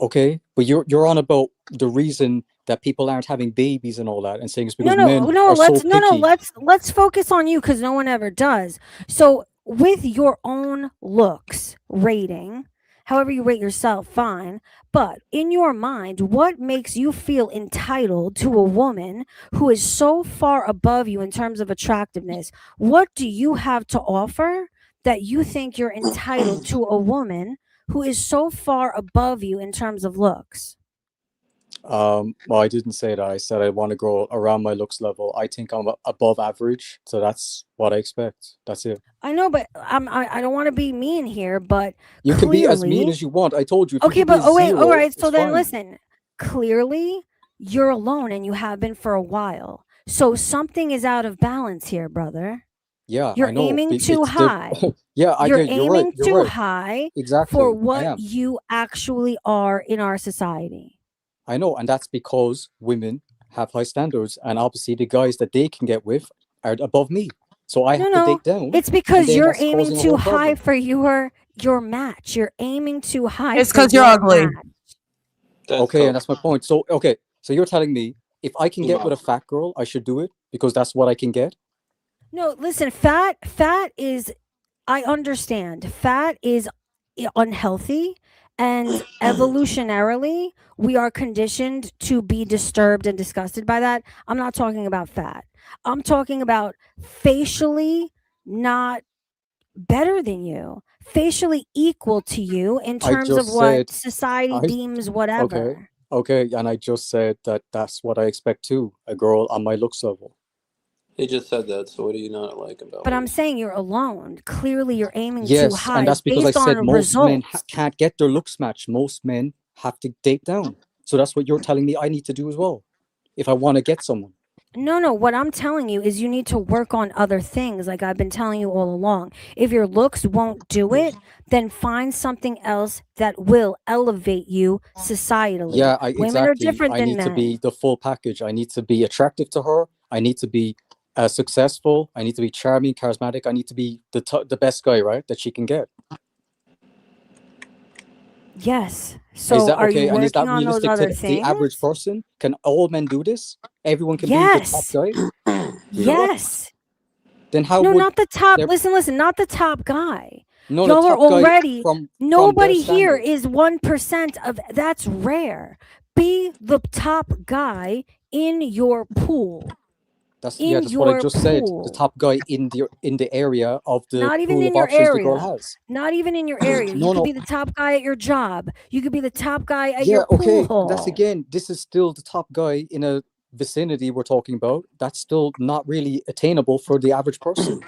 E: Okay, but you're on about the reason that people aren't having babies and all that, and saying it's because
B: No,
E: men are so picky.
B: let's focus on you because no one ever does. So with your own looks rating, however you rate yourself, fine. But in your mind, what makes you feel entitled to a woman who is so far above you in terms of attractiveness? What do you have to offer that you think you're entitled to a woman who is so far above you in terms of looks?
E: Well, I didn't say that. I said I want to grow around my looks level. I think I'm above average, so that's what I expect. That's it.
B: I know, but I don't want to be mean here, but
E: You can be as mean
B: clearly-
E: as you want. I told you. If you
B: Okay,
E: give me
B: but all
E: zero,
B: right. So
E: it's
B: then
E: fine.
B: listen. Clearly, you're alone and you have been for a while. So something is out of balance here, brother.
E: Yeah,
B: You're
E: I know.
B: aiming too high.
E: Yeah, I
B: You're
E: did. You're
B: aiming
E: right. You're
B: too
E: right.
B: high
E: Exactly.
B: for
E: I
B: what
E: am.
B: you actually are in our society.
E: I know, and that's because women have high standards, and obviously the guys that they can get with are above me. So I have to date down.
B: It's because
E: then
B: you're
E: that's
B: aiming
E: causing a
B: too
E: whole
B: high
E: problem.
B: for your match. You're aiming too high.
F: It's
B: for
F: 'cause you're
B: your
F: ugly.
B: match.
E: Okay, and that's my point. So you're telling me if I can get with a fat girl, I should do it because that's what I can get.
B: No, listen, fat is, I understand. Fat is unhealthy, and evolutionarily, we are conditioned to be disturbed and disgusted by that. I'm not talking about fat. I'm talking about facially not better than you, facially equal to you in
E: I
B: terms of
E: just
B: what
E: said-
B: society
E: I-
B: deems whatever.
E: Okay, and I just said that that's what I expect too, a girl on my looks level.
A: He just said that, so what do you not like about
B: But
A: him?
B: I'm saying you're alone. Clearly, you're aiming too
E: Yes,
B: high
E: and that's because I
B: based
E: said
B: on
E: most men
B: results.
E: can't get their looks matched. Most men have to date down. So that's what you're telling me I need to do as well, if I want to get someone.
B: No. What I'm telling you is you need to work on other things, like I've been telling you all along. If your looks won't do it, then find something else that will elevate you societally.
E: Yeah,
B: Women are
E: exactly.
B: different
E: I
B: than
E: need to
B: men.
E: be the full package. I need to be attractive to her. I need to be successful. I need to be charming, charismatic. I need to be the best guy, right, that she can get.
B: Yes.
E: Is
B: So
E: that
B: are you
E: okay? And is that
B: working on those
E: realistic to
B: other
E: the average
B: things?
E: person? Can all men do this? Everyone can be the top
B: Yes.
E: guy?
A: No.
B: Yes.
E: Then how
B: No,
E: would
B: not the top.
E: there
B: Listen, not the top guy.
E: no the
B: Y'all are
E: top guy
B: already,
E: from their
B: nobody here
E: standards?
B: is 1% of, that's rare. Be the top guy in your pool.
E: That's
B: In
E: what I
B: your
E: just said. The
B: pool.
E: top guy in the area of the
B: Not even
E: pool
B: in
E: of
B: your
E: options the girl
B: area.
E: has.
B: Not even in your area. You
E: No,
B: could
E: no.
B: be the top guy at your job. You could be the top guy at
E: Yeah,
B: your pool
E: okay. That's
B: hall.
E: again, this is still the top guy in a vicinity we're talking about. That's still not really attainable for the average person.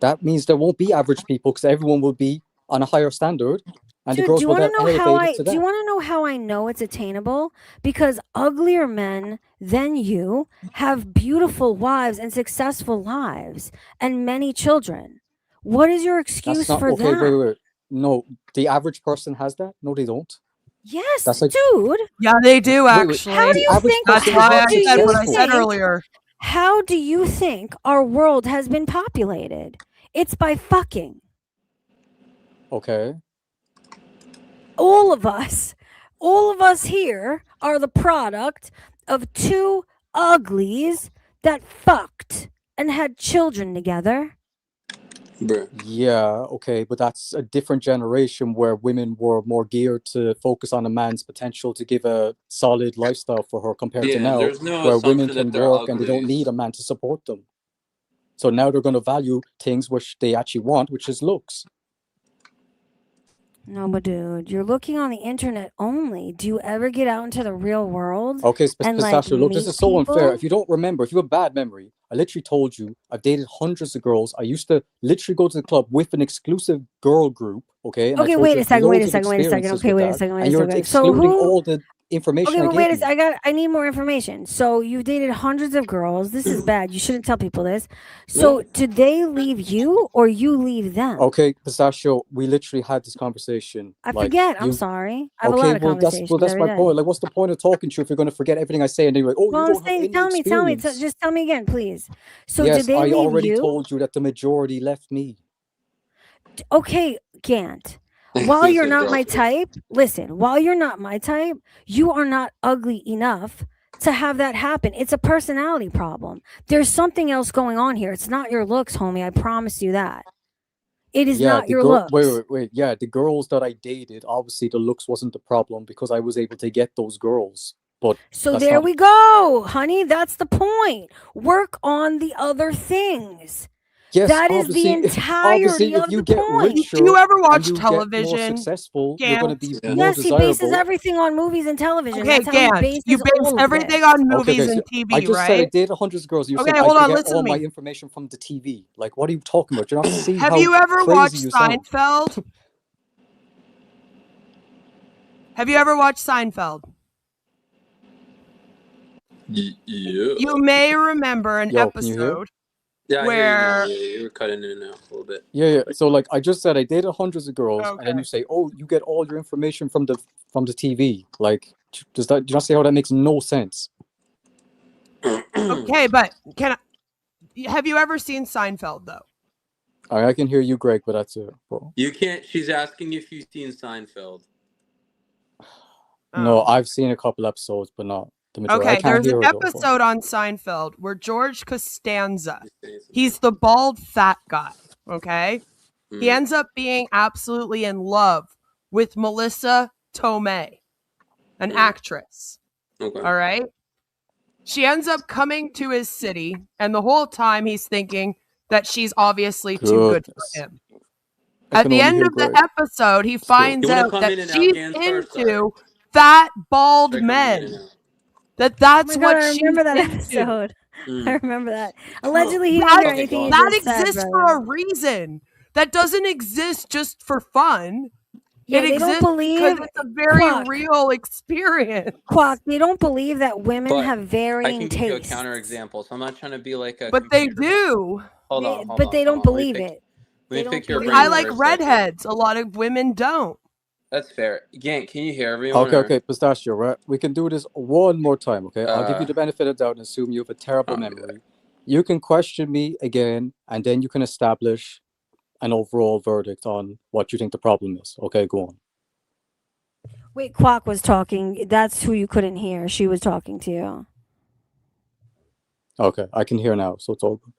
E: That means there won't be average people because everyone will be on a higher standard, and the
B: Dude, do
E: girls
B: you
E: will
B: want
E: get
B: to know how
E: elevated to
B: do you
E: that.
B: want to know how I know it's attainable? Because uglier men than you have beautiful wives and successful lives and many children. What is your
E: That's
B: excuse
E: not
B: for
E: okay.
B: that?
E: Wait. No, the average person has that. No, they don't.
B: Yes,
E: That's like
B: dude.
F: Yeah, they do
E: wait.
F: actually.
B: How do
E: The
B: you
E: average
B: think
F: That's
E: person is
B: how
F: why
E: not
F: I
B: do
F: said
B: you
F: what I
E: successful.
F: said
B: think
F: earlier.
B: how do you think our world has been populated? It's by fucking.
E: Okay.
B: All of us here are the product of two uglies that fucked and had children together.
A: Bruh.
E: Yeah, okay, but that's a different generation where women were more geared to focus on a man's potential to give a solid lifestyle for her compared to
A: Yeah,
E: now,
A: there's no
E: where women
A: assumption
E: can
A: that they're
E: work and they don't
A: ugly.
E: need a man to support them. So now they're going to value things which they actually want, which is looks.
B: No, but dude, you're looking on the internet only. Do you ever get out into the real world
E: Okay,
B: and like
E: Pistachio, look, this
B: meet
E: is so unfair.
B: people?
E: If you don't remember, if you have a bad memory, I literally told you I've dated hundreds of girls. I used to literally go to the club with an exclusive girl group, okay? And I
B: Okay,
E: told
B: wait
E: you
B: a
E: have
B: second.
E: loads of experiences
B: Okay,
E: with
B: wait a
E: that,
B: second.
E: and you're
B: So
E: excluding all the information
B: Okay,
E: I
B: but wait
E: gave
B: a
E: you.
B: second. I need more information. So you dated hundreds of girls. This is bad. You shouldn't tell people this. So did they leave you or you leave them?
E: Okay, Pistachio, we literally had this conversation.
B: I
E: Like
B: forget. I'm
E: you,
B: sorry. I have a
E: okay,
B: lot of
E: well
B: conversations
E: that's
B: every
E: my
B: day.
E: point. Like, what's the point of talking to you if you're going to forget everything I say and then you're like, oh,
B: Well,
E: you
B: I'm
E: don't have
B: saying,
E: any
B: tell me.
E: experience.
B: Just tell me again, please. So
E: Yes,
B: did they
E: I
B: leave
E: already
B: you?
E: told you that the majority left me.
B: Okay, Gant. While you're not my type, listen, while you're not my type, you are not ugly enough to have that happen. It's a personality problem. There's something else going on here. It's not your looks, homie. I promise you that. It is
E: Yeah,
B: not
E: the
B: your
E: girl.
B: looks.
E: Wait. Yeah, the girls that I dated, obviously the looks wasn't the problem because I was able to get those girls. But
B: So
E: that's
B: there
E: not.
B: we go, honey. That's the point. Work on the other things.
E: Yes,
B: That is the entirety
E: if
B: of
E: you
B: the
E: get
B: point.
F: Do
E: richer
F: you ever
E: and
F: watch
E: you get more
F: television,
E: successful, you're going to
F: Gant?
E: be more
B: Yes, he bases
E: desirable.
B: everything on movies and television.
F: Okay,
B: That's how he
F: Gant,
B: bases
F: you base
B: all of
F: everything
B: this.
F: on
E: Okay,
F: movies
E: so
F: and
E: I
F: TV,
E: just said I
F: right?
E: dated hundreds of girls. You're
F: Okay,
E: saying I
F: hold on,
E: get
F: listen
E: all
F: to
E: my
F: me.
E: information from the TV. Like, what are you talking about? You're not seeing
F: Have
E: how
F: you ever
E: crazy
F: watched
E: you sound.
F: Seinfeld? Have you ever watched Seinfeld?
A: Yeah.
F: You may remember an
E: Yo, can you hear?
F: episode
A: Yeah, I hear you now.
F: where
A: Yeah, you were cutting in and out a little bit.
E: Yeah. So like I just said, I dated hundreds of girls, and then
F: Okay.
E: you say, "Oh, you get all your information from the TV." Like, do you not see how that makes no sense?
F: Okay, but have you ever seen Seinfeld though?
E: I can hear you, Greg, but that's it. Bro.
A: You can't. She's asking if you've seen Seinfeld.
E: No,
F: Oh.
E: I've seen a couple episodes, but not the majority. I
F: Okay,
E: can't
F: there's an
E: hear it though.
F: episode on Seinfeld where George Costanza, he's the bald fat guy, okay? He ends up being absolutely in love with Melissa Tomei, an actress.
A: Okay.
F: All right? She ends up coming to his city, and the whole time he's thinking that she's obviously too good
E: Goodness.
F: for him.
E: I
F: At
E: can
F: the
E: only
F: end
E: hear
F: of the
E: Greg.
F: episode, he finds
A: You wanna
F: out
A: come
F: that
A: in and out,
F: she's
A: Ganstar?
F: into fat, bald
A: Try coming in and
F: men.
A: out.
F: That's
B: Oh my
F: what
B: God, I
F: she's
B: remember that
F: into.
B: episode. I remember that. Allegedly, he didn't
F: That,
B: hear anything you
F: that
B: just said,
F: exists
B: brother.
F: for a reason. That doesn't exist just for fun.
B: Yeah,
F: it
B: they don't
F: exists because
B: believe.
F: it's a very
B: Quack.
F: real experience.
B: Quack, they don't believe that women
A: But
B: have
A: I
B: varying
A: can give you a
B: tastes.
A: counterexample. So I'm not trying to be like a.
F: But they
A: computer.
F: do.
A: Hold
B: They-
A: on, hold
B: but
A: on,
B: they
A: hold
B: don't
A: on.
B: believe it.
A: Let me
B: They
A: pick
B: don't
A: your
B: believe
A: brain
F: I
B: it.
A: for
F: like
A: a second.
F: redheads. A lot of women don't.
A: That's fair. Again, can you hear everyone?
E: Okay,
A: or-
E: okay, Pistachio, right? We can do this one more time, okay? I'll give you
A: Uh,
E: the benefit of the doubt and assume you have a terrible
A: Oh,
E: memory. You can question me again, and then you can establish an overall verdict on what you think the problem is. Okay, go on.
B: Wait, Quack was talking. That's who you couldn't hear. She was talking to you.
E: Okay, I can hear now, so it's all good.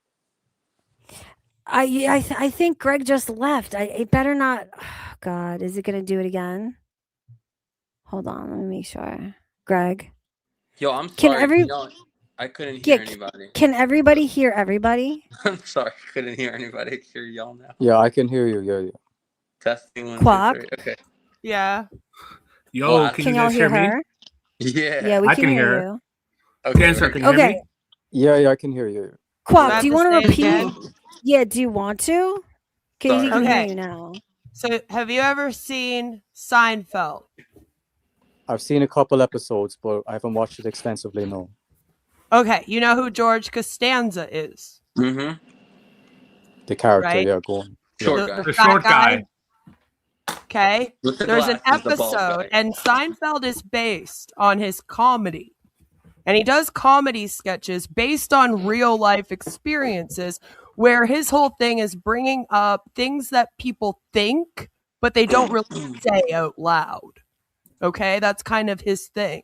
B: I think Greg just left. It better not. Oh, God, is it gonna do it again? Hold on, let me make sure. Greg,
A: Yo, I'm
B: Can
A: sorry.
B: every-
A: Yo, I couldn't
B: Yeah,
A: hear anybody.
B: can everybody hear everybody?
A: I'm sorry. I couldn't hear anybody. I can hear y'all now.
E: Yeah, I can hear you. Yeah.
A: Testing 1, 2,
B: Quack?
A: 3. Okay.
F: Yeah.
C: Yo,
A: Blast.
C: can
B: Can
C: you
B: y'all
C: guys
B: hear
C: hear me?
B: her?
A: Yeah.
B: Yeah, we
C: I
B: can
C: can
B: hear
C: hear her.
B: you.
A: Okay.
C: Cancer,
A: we're
C: can
A: good.
C: you hear
B: Okay,
C: me?
E: Yeah, I can hear you.
B: Quack,
F: About
B: do you
F: to
B: want to
F: say it
B: repeat?
F: again?
B: Yeah, do you want to? Okay, he
A: Sorry.
B: can hear
F: Okay.
B: you now.
F: So, have you ever seen Seinfeld?
E: I've seen a couple episodes, but I haven't watched it extensively, no.
F: Okay, you know who George Costanza is,
A: Mm-hmm.
E: The character,
F: right?
E: yeah, go on. Yeah.
A: Short guy.
F: The
C: The
F: fat
C: short
F: guy.
C: guy.
F: Okay.
A: With the
F: There's an
A: glasses, the bald
F: episode,
A: guy.
F: and Seinfeld is based on his comedy. And he does comedy sketches based on real life experiences where his whole thing is bringing up things that people think, but they don't really say out loud. Okay. That's kind of his thing.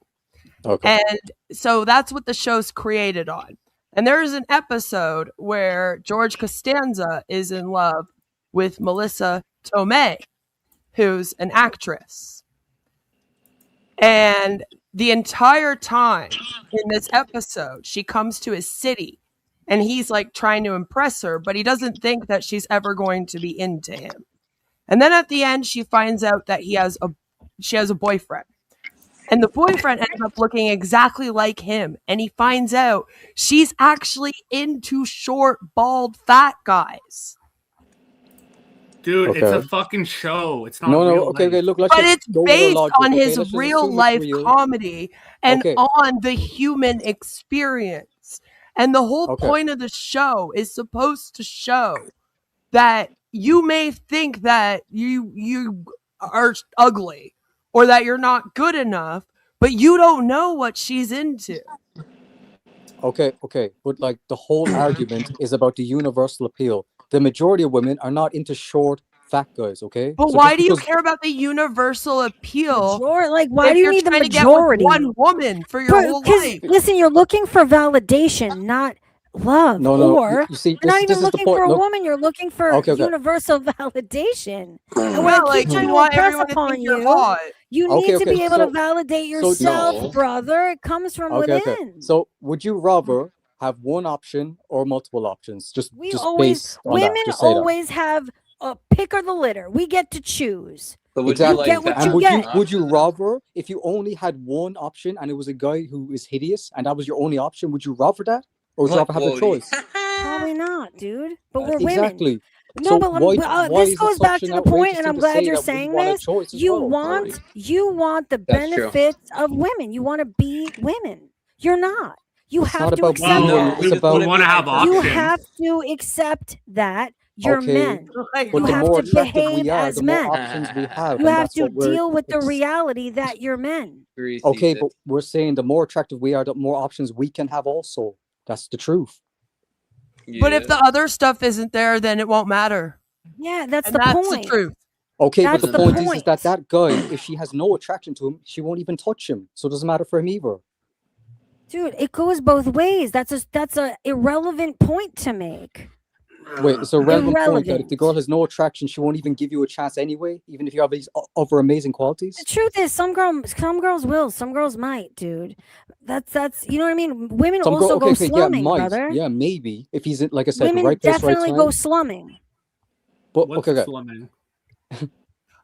E: Okay.
F: And so that's what the show's created on. And there's an episode where George Costanza is in love with Melissa Tomei, who's an actress. And the entire time in this episode, she comes to his city and he's like trying to impress her, but he doesn't think that she's ever going to be into him. And then at the end, she finds out that she has a boyfriend. And the boyfriend ends up looking exactly like him. And he finds out she's actually into short, bald, fat guys.
C: Dude, it's a
E: Okay.
C: fucking show. It's not
E: No,
C: real
E: okay,
C: life.
E: okay, look, let's
F: But
E: just
F: it's
E: go with our
F: based
E: logic,
F: on
E: okay?
F: his
E: Let's just
F: real
E: assume it's
F: life
E: real.
F: comedy and
E: Okay.
F: on the human experience. And the whole
E: Okay.
F: point of the show is supposed to show that you may think that you are ugly or that you're not good enough, but you don't know what she's into.
E: Okay, but like the whole argument is about the universal appeal. The majority of women are not into short, fat guys, okay?
F: But
E: So
F: why
E: just
F: do you
E: because
F: care about the universal appeal
B: Like, why
F: if
B: do you
F: you're
B: need the
F: trying to get
B: majority?
F: with one woman for your whole life?
B: Listen, you're looking for validation, not love.
E: no,
B: Or
E: you see,
B: you're not
E: this
B: even
E: is the
B: looking
E: point.
B: for a
E: Look,
B: woman. You're looking for
E: okay.
B: universal validation. And
F: No,
B: when I
F: like
B: keep trying
F: you
B: to
F: want
B: impress
F: everyone to
B: upon
F: think you're
B: you,
F: hot.
B: you
E: Okay,
B: need to be able
E: so-
B: to validate yourself,
A: No.
B: brother. It comes from
E: Okay.
B: within.
E: So would you rather have one option or multiple options? Just
B: Always,
E: based on
B: women
E: that. Just say that.
B: always have a pick or the litter. We get to choose.
A: But would
E: Exactly.
A: you like
B: get what
A: to
B: you
A: have
B: get.
E: Would you rather, if you only had one option and it was a guy who is hideous and that was your only option, would you rather that? Or would you rather have the choice?
B: Probably not, dude. But we're women.
E: Exactly.
B: No,
E: So
B: but
E: why
B: this
E: is it
B: goes
E: such
B: back
E: an
B: to the point,
E: outrageous
B: and
E: thing
B: I'm
E: to
B: glad
E: say
B: you're
E: that we
B: saying
E: want a
B: this.
E: choice as
B: You
E: well?
B: want the
A: That's true.
B: benefits of women. You want to be women. You're not. You
E: It's
B: have
E: not
B: to
E: about
B: accept
E: being
A: No,
B: that.
A: we
E: it's
A: just
E: about
C: we want to have
B: You
C: options.
B: have to accept that you're
E: Okay,
B: men.
F: Like,
E: but
B: You
E: the
B: have
E: more
B: to
E: attractive
B: behave
E: we are,
B: as
E: the more
B: men.
E: options we have.
B: You
E: and
B: have
E: that's
B: to
E: what we're
B: deal with the
E: it's-
B: reality that you're men.
E: Okay, but we're saying the more attractive we are, the more options we can have also. That's the truth.
F: But if the other stuff isn't there, then it won't matter.
B: Yeah, that's
F: And
B: the
F: that's
B: point.
F: the truth.
E: Okay,
B: That's
E: but the
B: the
E: point is
B: point.
E: that guy, if she has no attraction to him, she won't even touch him. So it doesn't matter for him either.
B: Dude, it goes both ways. That's a irrelevant point to make.
E: Wait, it's a relevant point that if
B: Irrelevant.
E: the girl has no attraction, she won't even give you a chance anyway, even if you have these other amazing qualities.
B: The truth is, some girls will, some girls might, dude. That's you know what I mean. Women
E: Some
B: also
E: girl,
B: go
E: okay, yeah,
B: slumming,
E: might,
B: brother.
E: yeah, maybe if he's in, like I said,
B: Women
E: right place, right
B: definitely
E: time.
B: go slumming.
E: But
C: What's
E: okay,
C: slumming?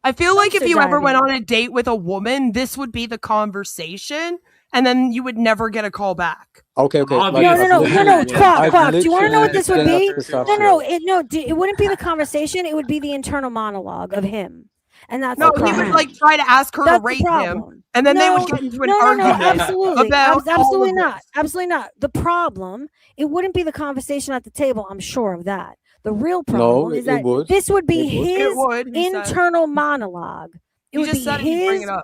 F: I feel like if
B: Dumpster
F: you ever went
B: diving.
F: on a date with a woman, this would be the conversation, and then you would never get a call back.
E: Okay.
B: No,
C: Obviously.
E: I've
C: Yeah.
B: Quack. Do you want to know what
E: literally
B: this would
E: explained that
B: be?
E: to
B: No.
E: Pistachio.
B: It wouldn't be the conversation. It would be the internal monologue of him, and that's
F: No,
B: the
F: he
B: problem.
F: would like try to ask her to
B: That's the
F: rate him,
B: problem.
F: and then they
B: No,
F: would get into an
B: no,
F: argument
B: absolutely,
F: about all
B: absolutely
F: of
B: not,
F: this.
B: absolutely not. The problem, it wouldn't be the conversation at the table. I'm sure of that. The real
E: No,
B: problem is
E: it
B: that
E: would.
B: this would be
E: It would.
F: It
B: his
F: would. He said.
B: internal monologue. It
F: He
B: would
F: just
B: be
F: said he'd bring
B: his.
F: it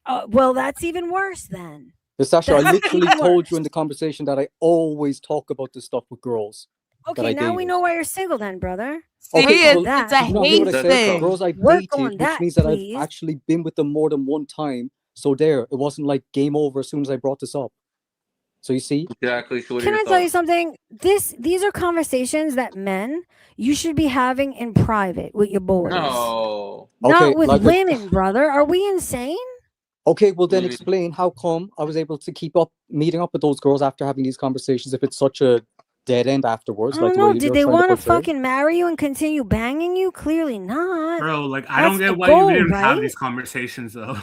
F: up.
B: Well, that's even worse then.
E: Pistachio, I
B: That's
E: literally
B: even
E: told you
B: worse.
E: in the conversation that I always talk about this stuff with girls.
B: Okay, now we know why you're single then, brother.
F: See,
E: Okay,
F: it's,
E: well,
F: it's a
E: Did you not hear what I
F: hate
E: said?
F: thing.
E: Girls I've
B: Work on
E: dated, which
B: that,
E: means that
B: please.
E: I've actually been with them more than one time. So there, it wasn't like game over as soon as I brought this up. So you see?
A: Exactly. So what are
B: Can
A: your
B: I tell you
A: thoughts?
B: something? These are conversations that men you should be having in private with your boys.
A: No.
B: Not
E: Okay,
B: with
E: like a-
B: women, brother. Are we insane?
E: Okay, well then
A: Mhm.
E: explain how come I was able to keep up meeting up with those girls after having these conversations if it's such a dead end afterwards,
B: I
E: like
B: don't
E: the way
B: know.
E: you're
B: Did they
E: trying to
B: want to
E: portray?
B: fucking marry you and continue banging you? Clearly not.
C: Bro, like I
B: That's
C: don't
B: the
C: get why
B: goal,
C: you didn't have
B: right?
C: these conversations though.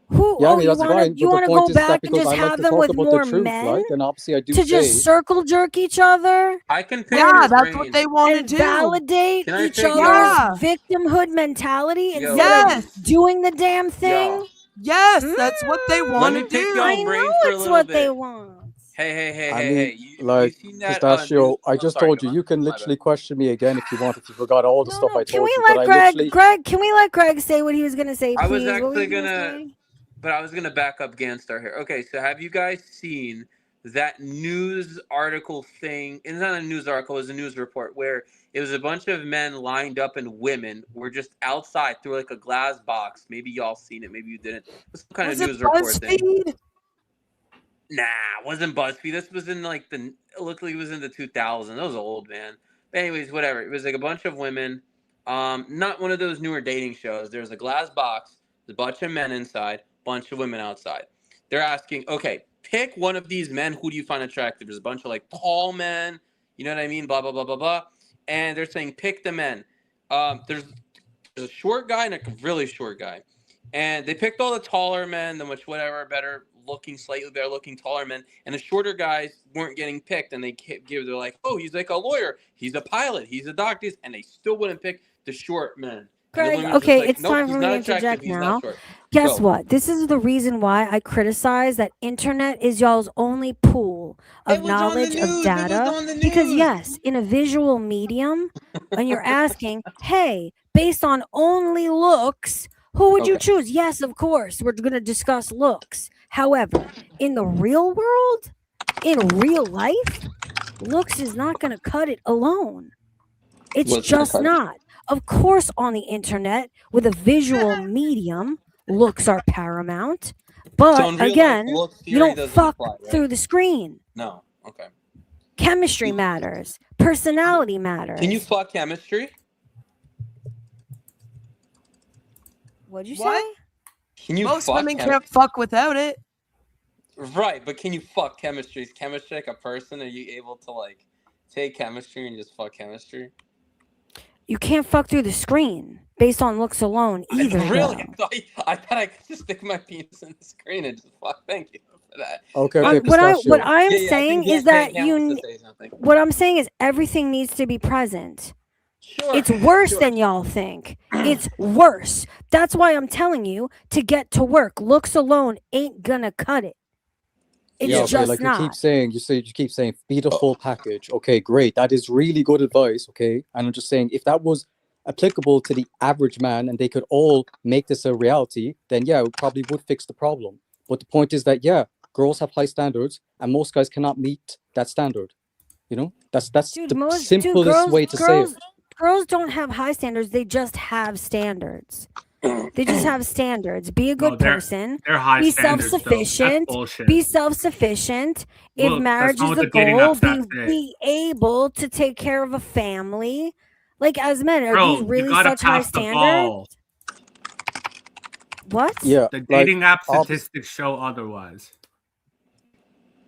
B: Who?
E: Yeah, I
B: Oh,
E: mean
B: you
E: that's
B: want to
E: fine.
B: you
E: But
B: want
E: the
B: to
E: point
B: go
E: is that
B: back and
E: because
B: just
E: I like
B: have
E: to
B: them
E: talk
B: with
E: about
B: more
E: the truth,
B: men
E: right? And obviously I do
B: to
E: say
B: just circle jerk each other
A: I can pick
F: Yeah,
A: your
F: that's
A: brain.
F: what they want to
B: and
F: do.
B: validate
A: Can I
B: each
A: pick
B: other's
F: Yeah.
B: victimhood mentality
A: Yo,
B: instead of
F: Yes.
B: doing the damn thing?
A: Yo,
F: Yes, that's what they
A: let
F: want
A: me
F: to
A: pick
F: do.
A: y'all
B: I
A: brains
B: know
A: for a
B: it's
A: little
B: what
A: bit.
B: they want.
E: I mean,
A: You
E: like
A: seen that
E: Pistachio,
A: news?
E: I
A: Oh,
E: just
A: sorry,
E: told you
A: Devon.
E: you can
A: My
E: literally
A: bad.
E: question me again if you want, if you forgot all the stuff I
B: Can
E: told
B: we
E: you. But
B: let
E: I
B: Greg?
E: literally
B: Can we let Greg say what he was gonna say,
A: I was
B: please? What were
A: actually
B: you gonna
A: gonna,
B: say?
A: but I was gonna back up Ganstar here. Okay, so have you guys seen that news article thing? It's not a news article; it was a news report where it was a bunch of men lined up and women were just outside through like a glass box. Maybe y'all seen it, maybe you didn't. It was some kind
F: Was
A: of
F: it
A: news report thing.
F: BuzzFeed?
A: Nah, it wasn't BuzzFeed. This was in like it looked like it was in the 2000s. That was old, man. But anyways, whatever. It was like a bunch of women. Not one of those newer dating shows. There's a glass box, there's a bunch of men inside, bunch of women outside. They're asking, okay, pick one of these men. Who do you find attractive? There's a bunch of like tall men. You know what I mean? Blah blah blah blah blah. And they're saying pick the men. There's a short guy and a really short guy. And they picked all the taller men, the much whatever better looking, slightly better looking taller men, and the shorter guys weren't getting picked. And they're like, oh, he's like a lawyer, he's a pilot, he's a doctor, and they still wouldn't pick the short men.
B: Greg, okay, it's time for me to interject now. Guess
A: Go.
B: what? This is the reason why I criticize that internet is y'all's only pool of knowledge of data. Because yes, in a visual medium, when you're asking, hey, based on only looks, who would you choose? Yes, of course, we're going to discuss looks. However, in the real world, in real life, looks is not going to cut it alone. It's just not. Of course, on the internet, with a visual medium, looks are paramount. But
A: So in real
B: again,
A: life,
B: you don't
A: doesn't
B: fuck
A: apply, right?
B: through the screen.
A: No. Okay.
B: Chemistry matters. Personality matters.
A: Can you fuck chemistry?
B: What'd you
F: What?
B: say?
A: Can you
F: Most
A: fuck
F: women
A: chemistry?
F: can't fuck without it.
A: Right, but can you fuck chemistry? Is chemistry like a person? Are you able to like take chemistry and just fuck chemistry?
B: You can't fuck through the screen based on looks alone either.
A: Really?
B: though.
A: I thought I could just stick my penis in the screen and just fuck. Thank you for that.
E: okay,
A: But-
E: Pistachio.
B: What I'm
A: Yeah, I
B: saying
A: think
B: is that
A: Cam wants to say something.
B: what I'm saying is everything needs to be present.
A: Sure.
B: It's worse
A: Sure.
B: than y'all think. It's worse. That's why I'm telling you to get to work. Looks alone ain't gonna cut it. It's
E: Yeah, okay,
B: just
E: like
B: not.
E: you keep saying be the full package. Okay, great. That is really good advice, okay? And I'm just saying if that was applicable to the average man and they could all make this a reality, then yeah, it probably would fix the problem. But the point is that yeah, girls have high standards and most guys cannot meet that standard. You know? That's
B: Dude,
E: the simplest way to say it.
B: Girls don't have high standards. They just have standards. They just have standards. Be a good person.
C: They're high
B: Be
C: standards, though.
B: self-sufficient.
C: That's bullshit.
B: Be self-sufficient. If
C: Look,
B: marriage
C: that's not
B: is
C: what
B: the
C: the dating
B: goal,
C: apps have to say.
B: be able to take care of a family. Like as men, are
C: Bro,
B: these
C: you
B: really
C: gotta
B: such high
C: pass the
B: standards?
C: ball.
B: What?
E: Yeah.
C: The dating app
E: obvi-
C: statistics show otherwise.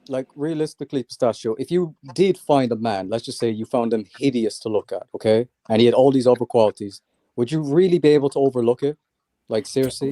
E: like realistically, Pistachio, if you did find a man, let's just say you found him hideous to look at, okay, and he had all these other qualities, would you really be able to overlook it? Like seriously?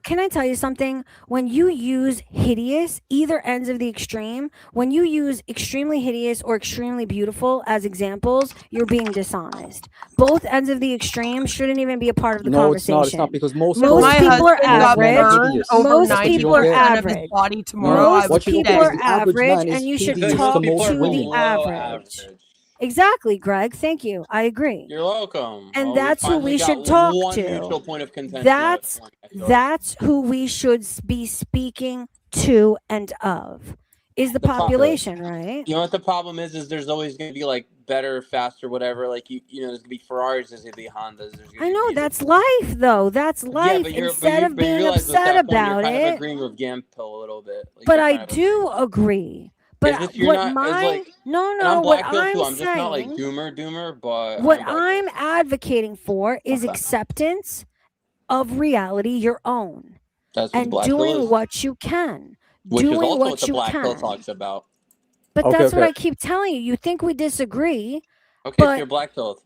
B: Can I tell you something? When you use hideous, either ends of the extreme, when you use extremely hideous or extremely beautiful as examples, you're being dishonest. Both ends of the extreme shouldn't even be a part of the
E: No,
B: conversation.
E: it's not because most
B: Most
E: girls,
B: people are
F: husband got
B: average.
F: burned
E: hideous.
F: overnight.
B: Most people are
F: 90% of
B: average.
F: his body tomorrow.
B: Most
F: I would
E: What you
F: be
E: don't
B: people
E: get
B: are
E: is the average
B: average,
E: man is
B: and you should
E: hideous
B: talk
E: to
A: Most people
E: most
B: to
A: are
E: women.
B: the
A: below
B: average.
A: average.
B: Exactly, Greg. Thank you. I agree.
A: You're welcome.
B: And
A: Well,
B: that's who
A: finally
B: we
A: got
B: should talk
A: one
B: to.
A: mutual point of contention.
B: That's
A: out of 20, I feel like.
B: that's who we should be speaking to and of. Is the
A: The pro-
B: population, right?
A: You know what the problem is there's always going to be like better, faster, whatever. Like you know, there's going to be Ferraris, there's going to be Hondas. There's gonna
B: I know
A: be
B: that's life, though. That's
A: Yeah,
B: life.
A: but you're
B: Instead of
A: you
B: being
A: realize with
B: upset
A: that point, you're
B: about
A: kind of
B: it,
A: agreeing with Gampill a little bit. Like,
B: but
A: you're
B: I
A: kind of
B: do
A: agreeing.
B: agree. But
A: It's just you're
B: what
A: not. It's
B: my
A: like,
B: no
A: and
B: no
A: I'm
B: what
A: Black Pill too.
B: I'm
A: I'm just not like
B: saying,
A: doomer, but
B: what
A: I'm Black Pill.
B: I'm advocating for is
A: Okay.
B: acceptance of reality, your own,
A: That's what the
B: and
A: Black Pill
B: doing
A: is,
B: what you can,
A: which is
B: doing
A: also what
B: what
A: the
B: you
A: Black Pill
B: can.
A: talks about.
B: But
E: Okay,
B: that's what
E: okay.
B: I keep telling you. You think we disagree,
A: Okay, so
B: but
A: you're Black Pill.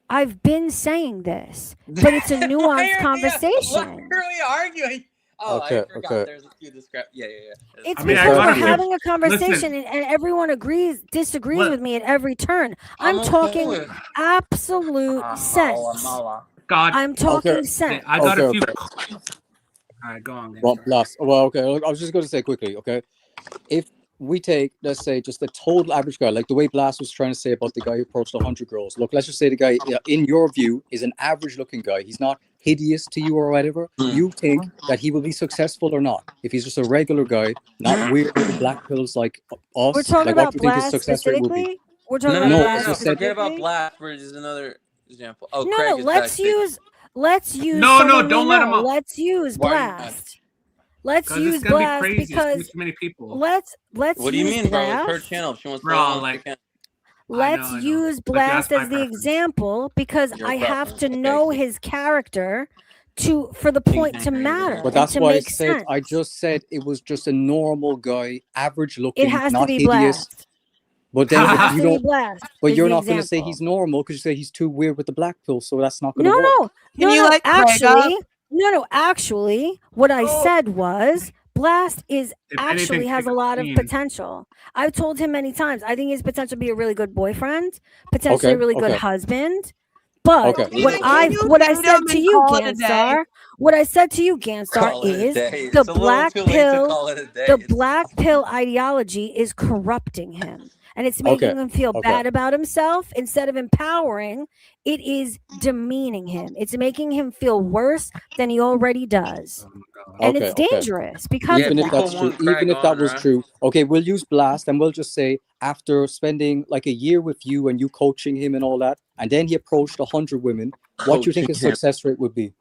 B: I've been saying this. But it's a
A: Why
B: nuanced
A: Why
B: conversation.
A: are we arguing? Oh,
E: Okay,
A: I forgot.
E: okay.
A: There's a few discrepancies. Yeah.
B: It's
C: I mean, I
B: because
C: gotta
B: we're
C: say,
B: having a conversation
C: listen.
B: and everyone disagrees
C: What-
B: with me at every turn. I'm
A: okay
B: talking
A: with-
B: absolute sense.
C: God,
B: I'm talking
E: Okay.
B: sense.
C: I got a
E: Okay,
C: few.
E: okay.
C: All right, go on.
E: Well,
C: Gangstar.
E: last. Well, okay. I was just going to say quickly. Okay, if we take, let's say, just a total average guy, like the way Blast was trying to say about the guy who approached 100 girls. Look, let's just say the guy, in your view, is an average-looking guy. He's not hideous to you or whatever. You think that he will be successful or not? If he's just a regular guy, not weird with black pills like us,
B: We're talking
E: like what
B: about
E: do you think his
B: Blast
E: success rate would be?
B: specifically? We're talking
A: No,
B: about
E: No,
B: Blast
E: I just said-
A: Forget about
B: specifically?
A: Blast, which is another example. Oh,
B: No,
A: Craig
B: no,
A: is
B: let's
A: back.
B: use
C: No,
B: someone
C: don't
B: we
C: let him
B: know.
C: up.
B: Let's use
A: Why are you mad?
B: Blast. Let's
C: Because
B: use
C: it's gonna be
B: Blast
C: crazy. It's gonna be
B: because
C: too many people.
B: let's
A: What do you
B: use
A: mean, bro? It's her
B: Blast.
A: channel. If she wants to
C: Bro,
A: go on,
C: like-
A: she can.
B: Let's
C: I know.
B: use
C: But that's
B: Blast
C: my
B: as the
C: preference.
B: example because
A: Your
B: I have
A: preference,
B: to
A: okay.
B: know his character for the point to matter
E: But
B: and
E: that's
B: to
E: why I
B: make
E: said,
B: sense.
E: I just said it was just a normal guy, average
B: It
E: looking,
B: has to
E: not
B: be
E: hideous.
B: Blast.
E: But
B: It
E: then
B: has
E: you
B: to be
E: don't.
B: Blast.
E: But
B: is
E: you're
B: the
E: not going to say
B: example.
E: he's normal because you say he's too weird with the black pill, so that's not going to
B: No,
E: work.
F: Can you let Craig
B: actually, actually, what I said was Blast is
C: If
B: actually
C: anything,
B: has a
C: pick a
B: lot of
C: queen.
B: potential. I've told him many times. I think he has potential to be a really good boyfriend, potentially a
E: Okay,
B: really good
E: okay.
B: husband. But
E: Okay.
B: what
F: Can
B: I
F: you
B: what I
F: date
B: said
F: him
B: to
F: and
B: you,
F: call it a day?
B: Ganstar, what I said to you, Ganstar,
A: Call it a
B: is
A: day.
B: the
A: It's a little
B: black
A: too late to
B: pill.
A: call it a day.
B: The
A: It's-
B: black pill ideology is corrupting him, and it's making
E: Okay,
B: him feel
E: okay.
B: bad about himself. Instead of empowering, it is demeaning him. It's making him feel worse than he already does,
C: Oh my God.
B: and
E: Okay,
B: it's
E: okay.
B: dangerous because
A: Yeah,
B: of
E: Even if
A: people
E: that's
B: that.
E: true,
A: want Craig
E: even if that
A: on,
E: was
A: right?
E: true, okay, we'll use Blast and we'll just say after spending like a year with you and you coaching him and all that, and then he approached 100 women, what do you think his
A: Coaching him.
E: success rate would be?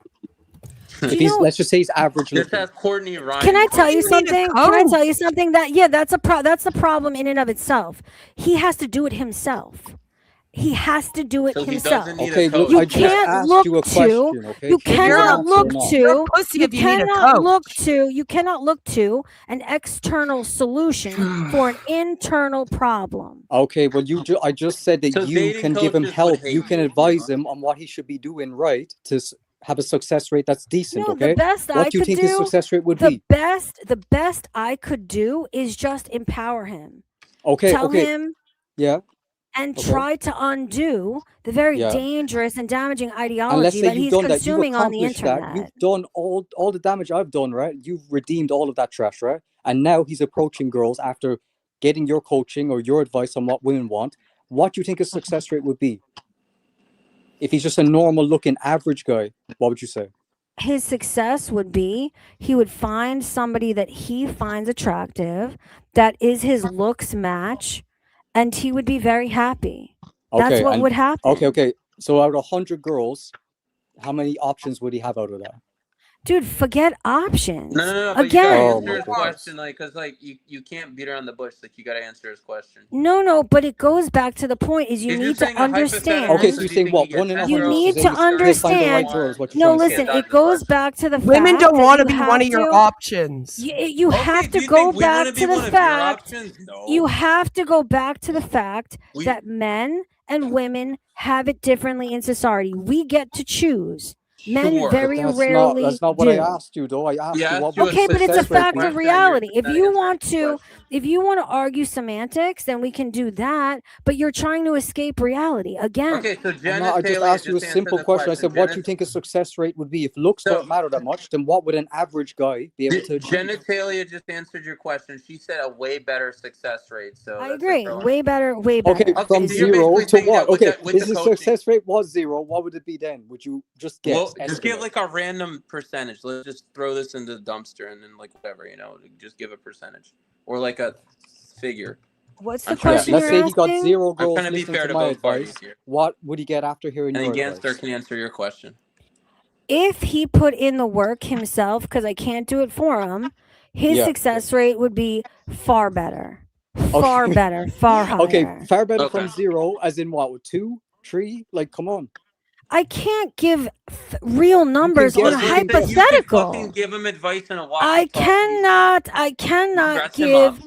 B: Do
E: If
B: you
E: he's,
B: know?
E: let's just say he's average
A: Just
E: looking.
A: ask Courtney Ryan.
B: Can I tell you
F: You need a
B: something? Can I
F: coach.
B: tell you something that that's that's the problem in and of itself. He has to do it himself. He has to do it
A: So he
B: himself.
A: doesn't need
E: Okay,
A: a coach.
B: You
E: I just
B: can't
E: asked
B: look
E: you a
B: to-
E: question, okay?
B: You
E: Can you
B: cannot
E: answer
B: look
E: or not?
F: You're a
B: to
F: pussy
B: you
F: if you need a
B: cannot
F: coach.
B: look to an external solution for an internal problem.
E: Okay, well, I just said that
A: So
E: you
A: dating
E: can give him
A: coaches would
E: help.
A: hate
E: You can
A: you,
E: advise
A: huh?
E: him on what he should be doing right to have a success rate that's decent.
B: No,
E: Okay,
B: the best I
E: what do you
B: could
E: think his
B: do,
E: success rate would
B: the
E: be?
B: best I could do is just empower him.
E: Okay,
B: Tell
E: okay,
B: him
E: yeah.
B: and
E: Okay.
B: try to undo the very
E: Yeah.
B: dangerous and damaging
E: And let's
B: ideology
E: say
B: that
E: you've
B: he's
E: done that, you've
B: consuming on the
E: accomplished that,
B: internet.
E: you've done all the damage I've done, right? You've redeemed all of that trash, right? And now he's approaching girls after getting your coaching or your advice on what women want. What do you think his success rate would be? If he's just a normal looking average guy, what would you say?
B: His success would be he would find somebody that he finds attractive, that is his looks match, and he would be very happy. That's
E: Okay,
B: what
E: and
B: would happen.
E: okay. So out of 100 girls, how many options would he have out of that?
B: Dude, forget options.
A: No. But
B: Again,
A: you gotta
E: Oh
A: answer
E: my
A: his
E: goodness.
A: question, like, cause like you can't beat around the bush. Like you gotta answer his question.
B: no, but it goes back to the point is you
A: If you're
B: need to
A: saying a hypothetical,
B: understand.
E: Okay, so
A: do
E: you're
A: you
E: saying
A: think
E: what,
A: he gets
E: 1 in
A: 10
B: You
E: hundred
A: girls?
B: need
E: is
B: to
E: he's gonna find the right
B: understand.
E: girls, what you're
B: No,
E: trying to say.
B: listen,
A: Dodge
B: it
A: the
B: goes
A: question.
B: back to the
F: Women
B: fact
F: don't
B: that
F: want
B: you
F: to be
B: have
F: one of your
B: to-
F: options.
B: You
A: Okay,
B: have
A: do
B: to
A: you
B: go
A: think we wanna
B: back
A: be
B: to
A: one
B: the
A: of your
B: fact
A: options? No.
B: you have to go back to the fact
A: We-
B: that men and women have it differently in society. We get to choose. Men
A: Sure.
B: very
E: That's
B: rarely
E: not what
B: do.
E: I asked you, though. I asked
A: Yeah,
E: you what
A: asked you
E: would
A: a
E: the
B: Okay, but it's a
E: success rate
B: fact
E: be.
B: of
A: question, and you're
B: reality. If
A: not
B: you
A: answering
B: want
A: the
B: to,
A: question.
B: if you want to argue semantics, then we can do that. But you're trying to escape reality again.
A: Okay, so
E: I just
A: genitalia
E: asked you a
A: just answered
E: simple
A: the
E: question. I
A: question.
E: said, what do you think a success rate would be? If looks
A: So-
E: don't matter that much, then what would an average guy be able to achieve?
A: Genitalia just answered your question. She said a way better success rate. So
B: I
A: that's a
B: agree.
A: girl.
B: Way better. Way better.
E: Okay,
A: Okay,
E: from
A: so you're
E: 0
A: basically
E: to
A: saying
E: what?
A: that with
E: Okay,
A: with
E: if
A: the
E: the
A: coaching.
E: success rate was 0, what would it be then? Would you just guess?
A: Well, just give
E: estimate?
A: like a random percentage. Let's just throw this into the dumpster and then like whatever, just give a percentage or like a figure.
B: What's the
A: I'm trying to
B: question
A: be
E: let's
B: you're
E: say he got
B: asking?
E: 0
A: I'm
E: girls
A: trying to be
E: listening
A: fair
E: to
A: to
E: my
A: both parties
E: advice.
A: here.
E: What would he get after hearing
A: And
E: your
A: then
E: advice?
A: Ganstar can answer your question.
B: If he put in the work himself, because I can't do it for him, his
E: Yeah.
B: success rate would be far better. Far
E: Okay.
B: better. Far higher.
E: Okay, far better
A: Okay.
E: from 0, as in what? 2, 3? Like, come on.
B: I can't give real numbers
E: guess
B: on a
E: what you
A: You can
B: hypothetical.
A: fucking give him advice in a
B: I cannot
A: Dress him
B: give.
A: up.